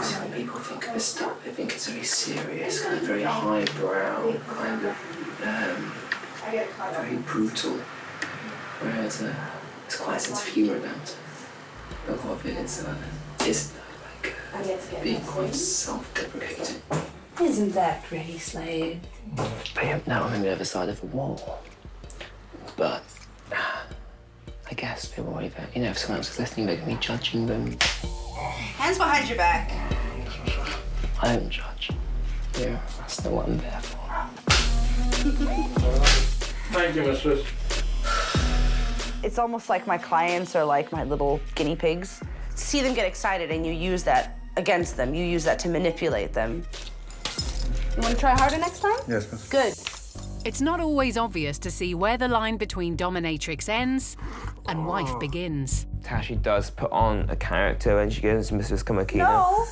Some people think of this stuff, they think it's very serious, kind of very highbrow, kind of very brutal. Whereas there's quite a sense of humour about it. A lot of it is being quite self-deprecating. Isn't that pretty, Slade? Now I'm on the other side of the wall. But I guess they worry that, if someone else is listening, they're going to be judging them. Hands behind your back. I don't judge. Yeah, that's not what I'm there for. Thank you, mistress. It's almost like my clients are like my little guinea pigs. See them get excited and you use that against them. You use that to manipulate them. You want to try harder next time? Yes, miss. Good. It's not always obvious to see where the line between dominatrix ends and wife begins. Tashi does put on a character when she goes to Mrs. Kamakina. No.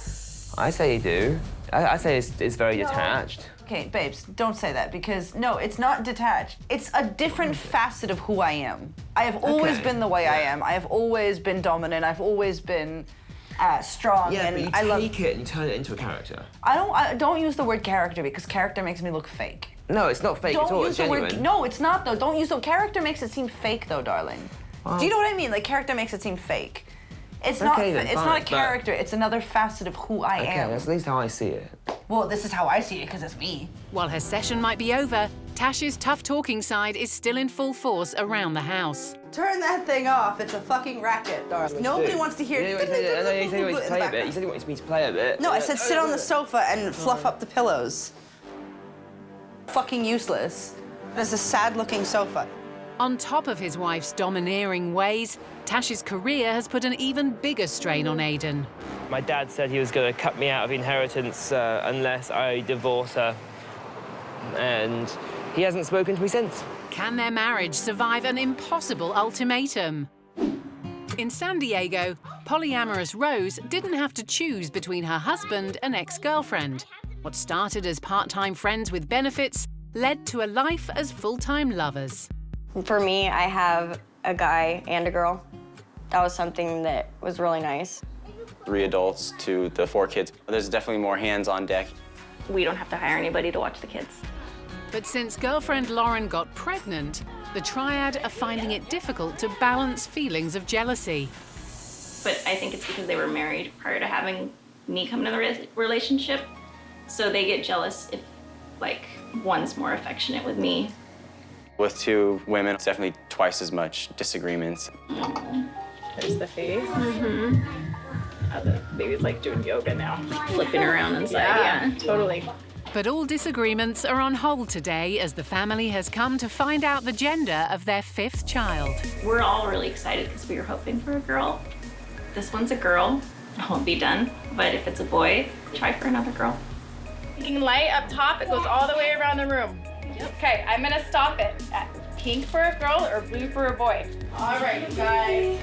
I say you do. I say it's very detached. Okay, babes, don't say that because no, it's not detached. It's a different facet of who I am. I have always been the way I am. I have always been dominant. I've always been strong. Yeah, and but you take it and you turn it into a character. I don't use the word character because character makes me look fake. No, it's not fake at all. It's genuine. No, it's not though. Don't use the character makes it seem fake though, darling. Do you know what I mean? Like character makes it seem fake. It's not. It's not a character. It's another facet of who I am. Okay, that's at least how I see it. Well, this is how I see it because it's me. While her session might be over, Tash's tough talking side is still in full force around the house. Turn that thing off. It's a fucking racket, darling. Nobody wants to hear. I know you said you wanted to play a bit. You said you wanted me to play a bit. No, I said sit on the sofa and fluff up the pillows. Fucking useless. There's a sad-looking sofa. On top of his wife's domineering ways, Tash's career has put an even bigger strain on Aidan. My dad said he was going to cut me out of inheritance unless I divorce her. And he hasn't spoken to me since. Can their marriage survive an impossible ultimatum? In San Diego, polyamorous Rose didn't have to choose between her husband and ex-girlfriend. What started as part-time friends with benefits led to a life as full-time lovers. For me, I have a guy and a girl. That was something that was really nice. 3 adults to the 4 kids. There's definitely more hands on deck. We don't have to hire anybody to watch the kids. But since girlfriend Lauren got pregnant, the triad are finding it difficult to balance feelings of jealousy. But I think it's because they were married prior to having me come into the relationship. So they get jealous if, like, one's more affectionate with me. With 2 women, it's definitely twice as much disagreements. There's the face. Mm-hmm. The baby's like doing yoga now. Flipping around inside, yeah, totally. But all disagreements are on hold today as the family has come to find out the gender of their 5th child. We're all really excited because we were hoping for a girl. This one's a girl. It won't be done. But if it's a boy, try for another girl. Pink light up top, it goes all the way around the room. Okay, I'm gonna stop it at pink for a girl or blue for a boy. All right, you guys.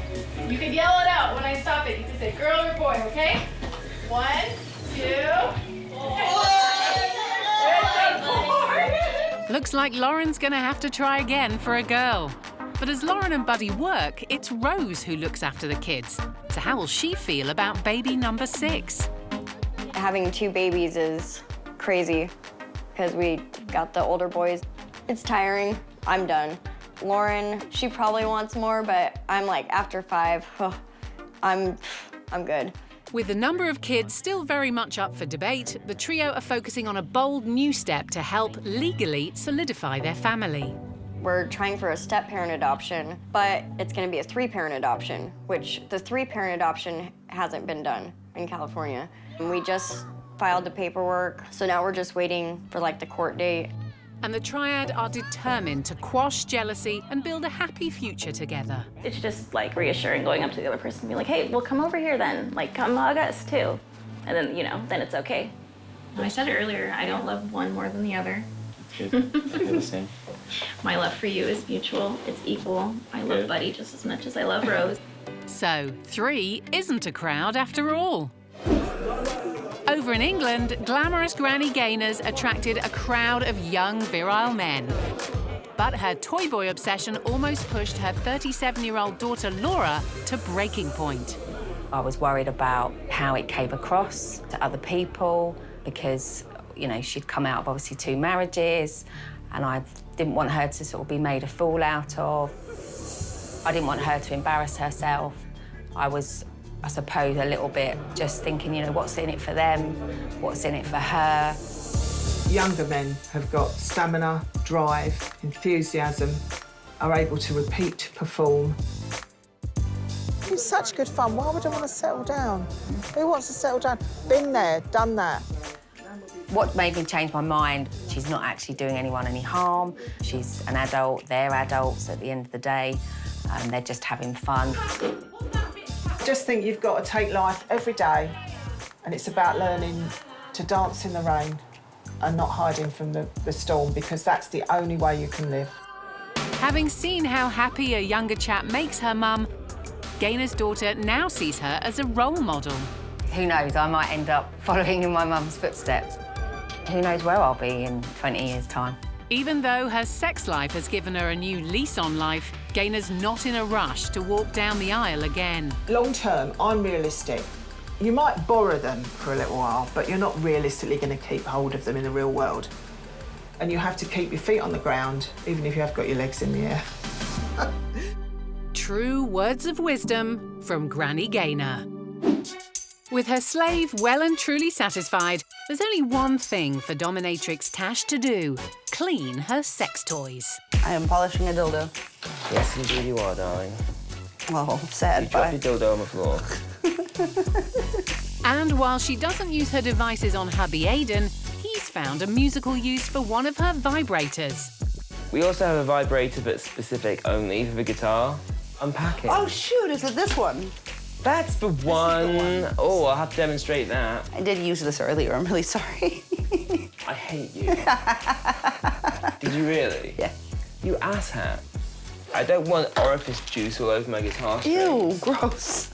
You can yell it out when I stop it. You can say girl or boy, okay? 1, 2, 4. Looks like Lauren's gonna have to try again for a girl. But as Lauren and Buddy work, it's Rose who looks after the kids. So how will she feel about baby number 6? Having 2 babies is crazy because we got the older boys. It's tiring. I'm done. Lauren, she probably wants more, but I'm like, after 5, I'm good. With the number of kids still very much up for debate, the trio are focusing on a bold new step to help legally solidify their family. We're trying for a step-parent adoption, but it's gonna be a 3-parent adoption, which the 3-parent adoption hasn't been done in California. And we just filed the paperwork, so now we're just waiting for like the court date. And the triad are determined to quash jealousy and build a happy future together. It's just like reassuring going up to the other person and being like, hey, well, come over here then. Like, come hug us too. And then, then it's okay. I said it earlier, I don't love one more than the other. Good. I feel the same. My love for you is mutual, it's equal. I love Buddy just as much as I love Rose. So 3 isn't a crowd after all. Over in England, glamorous Granny Gainors attracted a crowd of young, virile men. But her toy boy obsession almost pushed her 37-year-old daughter Laura to breaking point. I was worried about how it came across to other people because, you know, she'd come out of obviously 2 marriages and I didn't want her to sort of be made a fool out of. I didn't want her to embarrass herself. I was, I suppose, a little bit just thinking, you know, what's in it for them? What's in it for her? Younger men have got stamina, drive, enthusiasm, are able to repeat, perform. It's such good fun. Why would I want to settle down? Who wants to settle down? Been there, done that. What made me change my mind, she's not actually doing anyone any harm. She's an adult, they're adults at the end of the day, and they're just having fun. Just think you've got to take life every day, and it's about learning to dance in the rain and not hiding from the storm, because that's the only way you can live. Having seen how happy a younger chap makes her mum, Gainor's daughter now sees her as a role model. Who knows, I might end up following in my mum's footsteps. Who knows where I'll be in 20 years' time. Even though her sex life has given her a new lease on life, Gainor's not in a rush to walk down the aisle again. Long term, I'm realistic. You might borrow them for a little while, but you're not realistically going to keep hold of them in the real world. And you have to keep your feet on the ground, even if you have got your legs in the air. True words of wisdom from Granny Gainor. With her slave well and truly satisfied, there's only one thing for dominatrix Tash to do: clean her sex toys. I am polishing a dildo. Yes, indeed you are, darling. Well, sad. You dropped your dildo on the floor. And while she doesn't use her devices on hubby Aiden, he's found a musical use for one of her vibrators. We also have a vibrator that's specific only for the guitar. Unpacking. Oh, shoot, is it this one? That's the one. Oh, I'll have to demonstrate that. I did use this earlier, I'm really sorry. I hate you. Did you really? Yeah. You asshat. I don't want orifice juice all over my guitar strings. Ew, gross.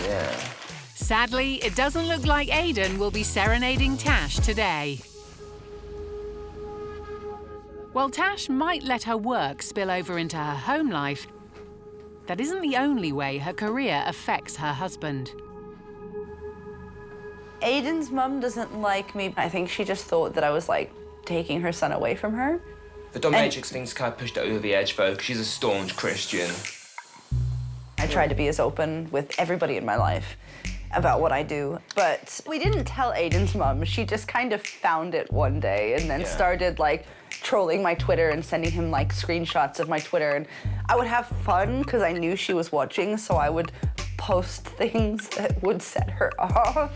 Yeah. Sadly, it doesn't look like Aiden will be serenading Tash today. While Tash might let her work spill over into her home life, that isn't the only way her career affects her husband. Aiden's mum doesn't like me. I think she just thought that I was, like, taking her son away from her. The dominatrix thing's kind of pushed her over the edge, though, because she's a staunch Christian. I tried to be as open with everybody in my life about what I do, but we didn't tell Aiden's mum. She just kind of found it one day and then started, like, trolling my Twitter and sending him, like, screenshots of my Twitter. And I would have fun because I knew she was watching, so I would post things that would set her off.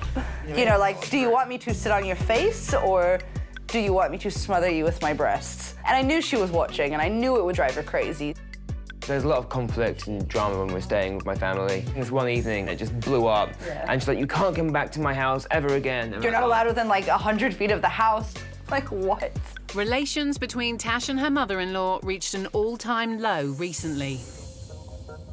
Yeah. You know, like, do you want me to sit on your face, or do you want me to smother you with my breasts? And I knew she was watching, and I knew it would drive her crazy. There's a lot of conflict and drama when we're staying with my family. There's one evening it just blew up, and she's like, "You can't come back to my house ever again." You're not allowed within, like, 100 feet of the house. Like, what? Relations between Tash and her mother-in-law reached an all-time low recently.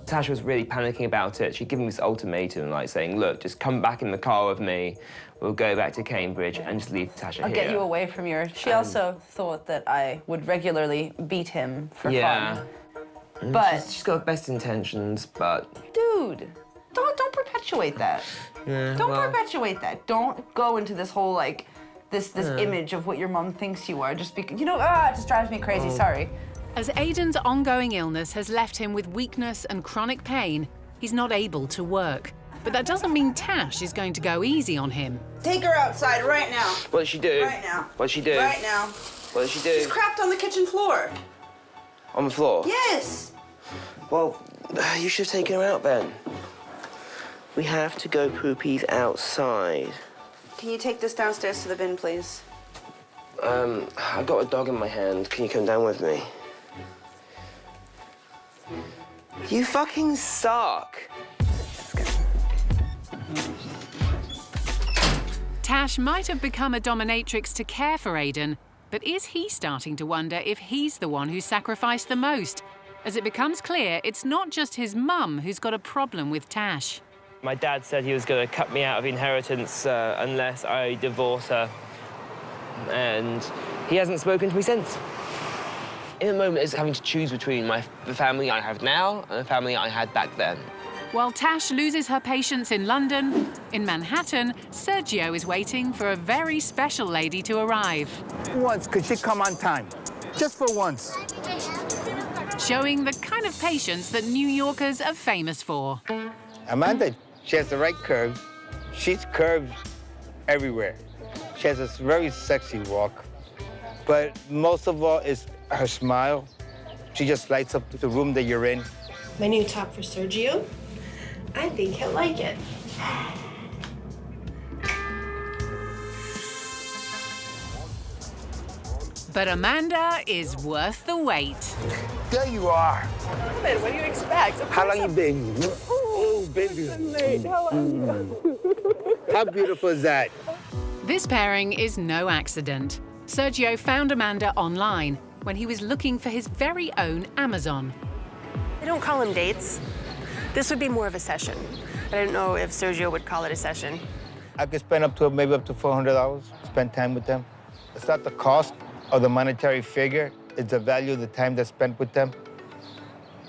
Tash was really panicking about it. She'd given me this ultimatum, like saying, "Look, just come back in the car with me. We'll go back to Cambridge and just leave Tasha here." I'll get you away from your... She also thought that I would regularly beat him for fun. But she's got best intentions, but... Dude, don't perpetuate that. Yeah, don't perpetuate that. Don't go into this whole, like, this image of what your mom thinks you are just because, you know, it just drives me crazy, sorry. As Aiden's ongoing illness has left him with weakness and chronic pain, he's not able to work. But that doesn't mean Tash is going to go easy on him. Take her outside right now. What did she do? Right now. What did she do? Right now. What did she do? She's crapped on the kitchen floor. On the floor? Yes. Well, you should have taken her out then. We have to go poopies outside. Can you take this downstairs to the bin, please? I've got a dog in my hand. Can you come down with me? You fucking suck. Tash might have become a dominatrix to care for Aidan, but is he starting to wonder if he's the one who sacrificed the most? As it becomes clear, it's not just his mum who's got a problem with Tash. My dad said he was going to cut me out of inheritance unless I divorce her. And he hasn't spoken to me since. In the moment, it's having to choose between the family I have now and the family I had back then. While Tash loses her patience in London, in Manhattan, Sergio is waiting for a very special lady to arrive. Once, could she come on time? Just for once. Showing the kind of patience that New Yorkers are famous for. Amanda, she has the right curves. She's curved everywhere. She has this very sexy walk. But most of all is her smile. She just lights up the room that you're in. My new top for Sergio. I think he'll like it. But Amanda is worth the wait. There you are. What do you expect? How long you been? Oh, baby. Late. How are you? How beautiful is that? This pairing is no accident. Sergio found Amanda online when he was looking for his very own Amazon. I don't call them dates. This would be more of a session. But I don't know if Sergio would call it a session. I could spend maybe up to $400, spend time with them. It's not the cost or the monetary figure, it's the value of the time that's spent with them.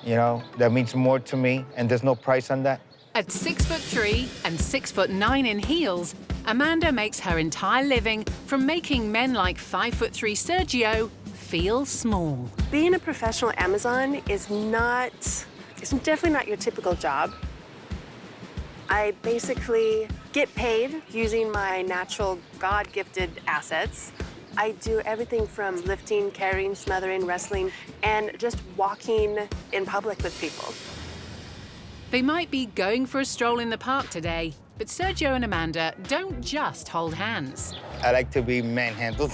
You know, that means more to me, and there's no price on that. At 6'3" and 6'9" in heels, Amanda makes her entire living from making men like 5'3" Sergio feel small. Being a professional Amazon is it's definitely not your typical job. I basically get paid using my natural God-gifted assets. I do everything from lifting, carrying, smothering, wrestling, and just walking in public with people. They might be going for a stroll in the park today, but Sergio and Amanda don't just hold hands. I like to be manhandled.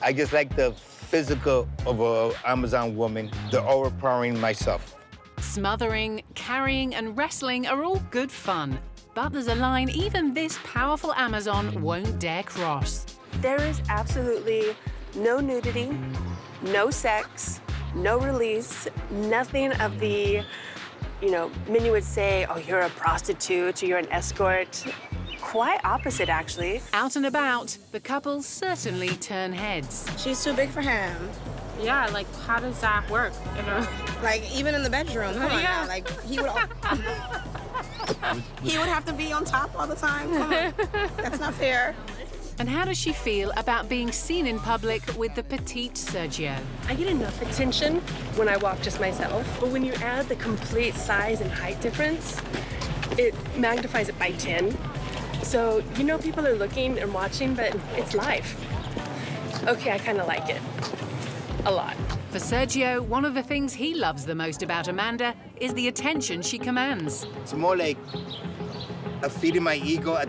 I just like the physical of an Amazon woman, the overpowering myself. Smothering, carrying, and wrestling are all good fun, but there's a line even this powerful Amazon won't dare cross. There is absolutely no nudity, no sex, no release, nothing of the, many would say, oh, you're a prostitute, or you're an escort. Quite opposite, actually. Out and about, the couple certainly turn heads. She's too big for him. Yeah, like, how does that work, Like, even in the bedroom, come on now. Like, he would have to be on top all the time. Come on. That's not fair. And how does she feel about being seen in public with the petite Sergio? I get enough attention when I walk just myself, but when you add the complete size and height difference, it magnifies it by 10. So, people are looking and watching, but it's live. Okay, I kind of like it. A lot. For Sergio, one of the things he loves the most about Amanda is the attention she commands. It's more like a feeding my ego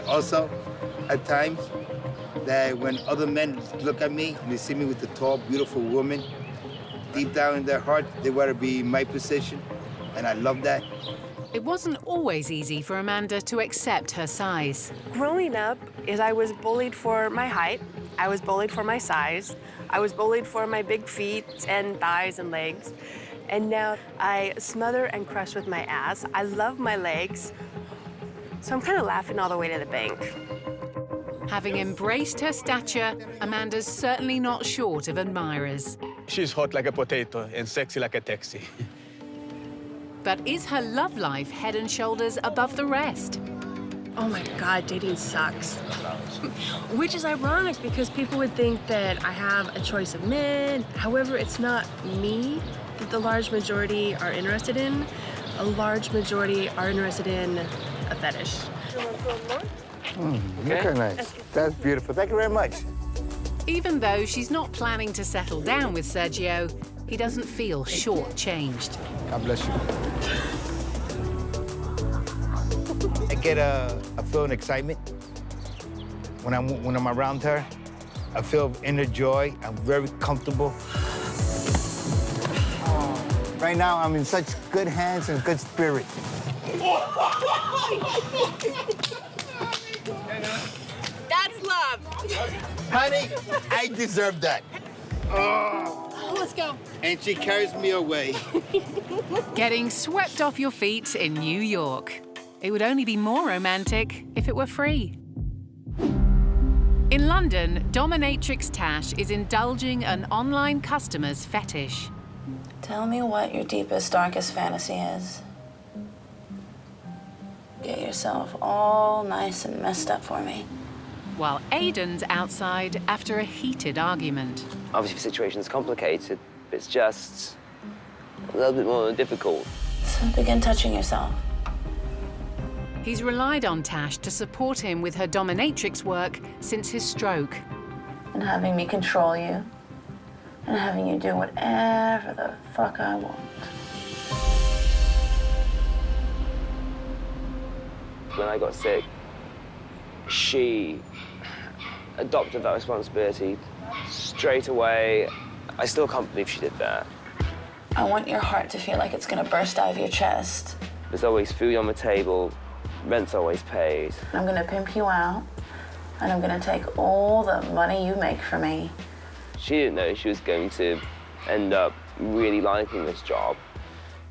also at times, that when other men look at me and they see me with a tall, beautiful woman, deep down in their heart, they want to be in my position, and I love that. It wasn't always easy for Amanda to accept her size. Growing up, I was bullied for my height, I was bullied for my size, I was bullied for my big feet and thighs and legs, and now I smother and crush with my ass. I love my legs, so I'm kind of laughing all the way to the bank. Having embraced her stature, Amanda's certainly not short of admirers. She's hot like a potato and sexy like a taxi. But is her love life head and shoulders above the rest? Oh my God, dating sucks. Which is ironic because people would think that I have a choice of men. However, it's not me that the large majority are interested in. A large majority are interested in a fetish. Look how nice. That's beautiful. Thank you very much. Even though she's not planning to settle down with Sergio, he doesn't feel shortchanged. God bless you. I get a feeling excitement when I'm around her. I feel inner joy. I'm very comfortable. Right now, I'm in such good hands and good spirit. love. Honey, I deserve that. Oh, let's go. And she carries me away. Getting swept off your feet in New York. It would only be more romantic if it were free. In London, dominatrix Tash is indulging an online customer's fetish. Tell me what your deepest, darkest fantasy is. Get yourself all nice and messed up for me. While Aiden's outside after a heated argument. Obviously, the situation's complicated, but it's just a little bit more difficult. So begin touching yourself. He's relied on Tash to support him with her dominatrix work since his stroke. And having me control you. And having you do whatever the fuck I want. When I got sick, she adopted that responsibility straight away. I still can't believe she did that. I want your heart to feel like it's gonna burst out of your chest. There's always food on the table, rent's always paid. I'm gonna pimp you out, and I'm gonna take all the money you make for me. She didn't know she was going to end up really liking this job.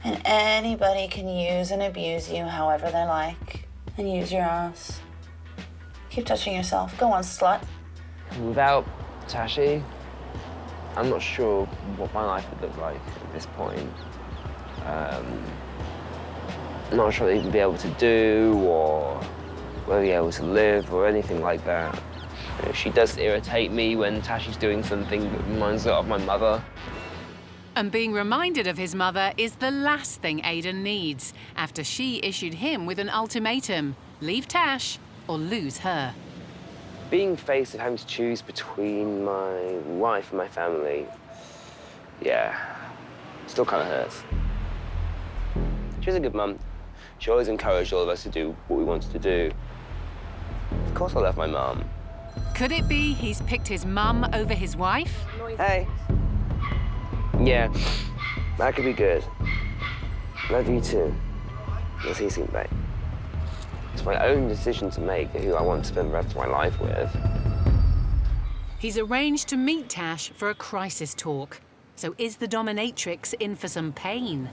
And anybody can use and abuse you however they like. And use your ass. Keep touching yourself. Go on, slut. Without Tashi, I'm not sure what my life would look like at this point. I'm not sure I'd even be able to do or whether I'd be able to live or anything like that. You know, she does irritate me when Tashi's doing something that reminds her of my mother. And being reminded of his mother is the last thing Aiden needs after she issued him with an ultimatum: leave Tash or lose her. Being faced with having to choose between my wife and my family, yeah, still kind of hurts. She was a good mum. She always encouraged all of us to do what we wanted to do. Of course I love my mum. Could it be he's picked his mum over his wife? Hey. Yeah, that could be good. Love you too. Let's see you, babe. It's my own decision to make who I want to spend the rest of my life with. He's arranged to meet Tash for a crisis talk. So is the dominatrix in for some pain?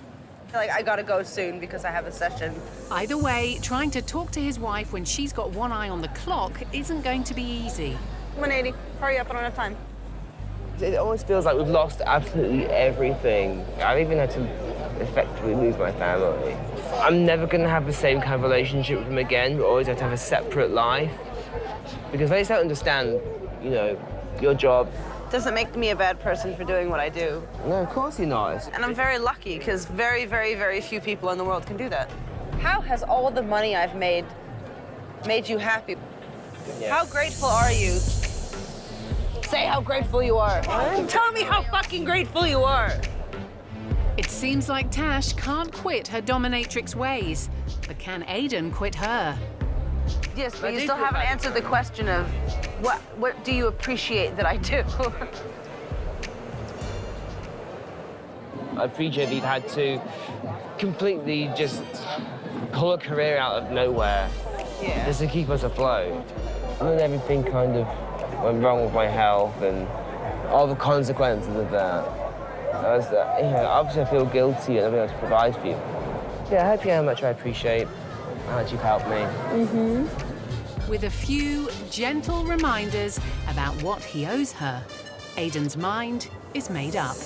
Like, I gotta go soon because I have a session. Either way, trying to talk to his wife when she's got one eye on the clock isn't going to be easy. 180. Hurry up, I don't have time. It always feels like we've lost absolutely everything. I've even had to effectively lose my family. I'm never going to have the same kind of relationship with him again. We always have to have a separate life. Because they just don't understand, you know, your job. Doesn't make me a bad person for doing what I do. No, of course you're not. And I'm very lucky, because very, very, very few people in the world can do that. How has all the money I've made you happy? Yeah. How grateful are you? Say how grateful you are. Tell me how fucking grateful you are. It seems like Tash can't quit her dominatrix ways, but can Aiden quit her? Yes, but you still haven't answered the question of what do you appreciate that I do? I appreciate that you've had to completely just pull a career out of nowhere just to keep us afloat. And then everything kind of went wrong with my health and all the consequences of that. Obviously I feel guilty and I'm able to provide for you. Yeah, I hope you know how much I appreciate how much you've helped me. With a few gentle reminders about what he owes her, Aiden's mind is made up.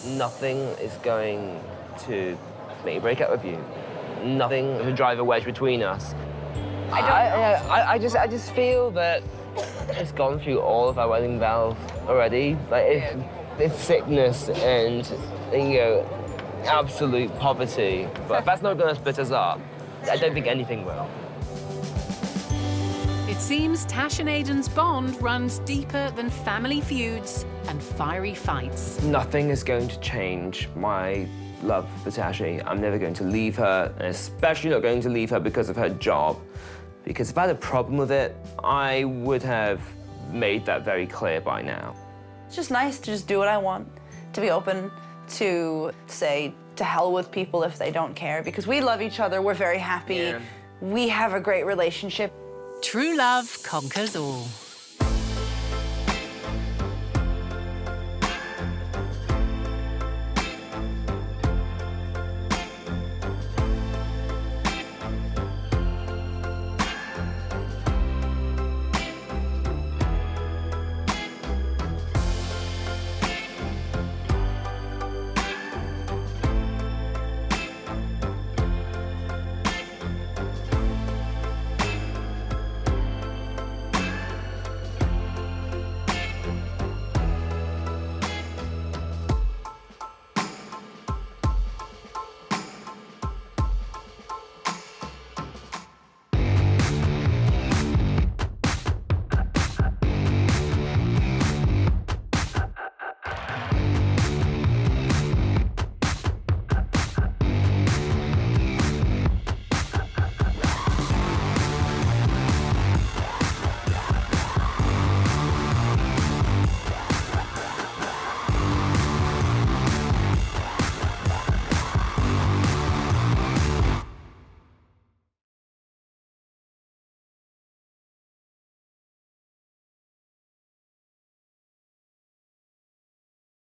Nothing is going to make me break up with you. Nothing to drive a wedge between us. I just feel that it's gone through all of our wedding vows already. Like it's sickness and absolute poverty. But that's not going to split us up. I don't think anything will. It seems Tash and Aiden's bond runs deeper than family feuds and fiery fights. Nothing is going to change my love for Tashi. I'm never going to leave her, and especially not going to leave her because of her job. Because if I had a problem with it, I would have made that very clear by now. It's just nice to just do what I want, to be open to say to hell with people if they don't care, because we love each other, we're very happy, we have a great relationship. True love conquers all.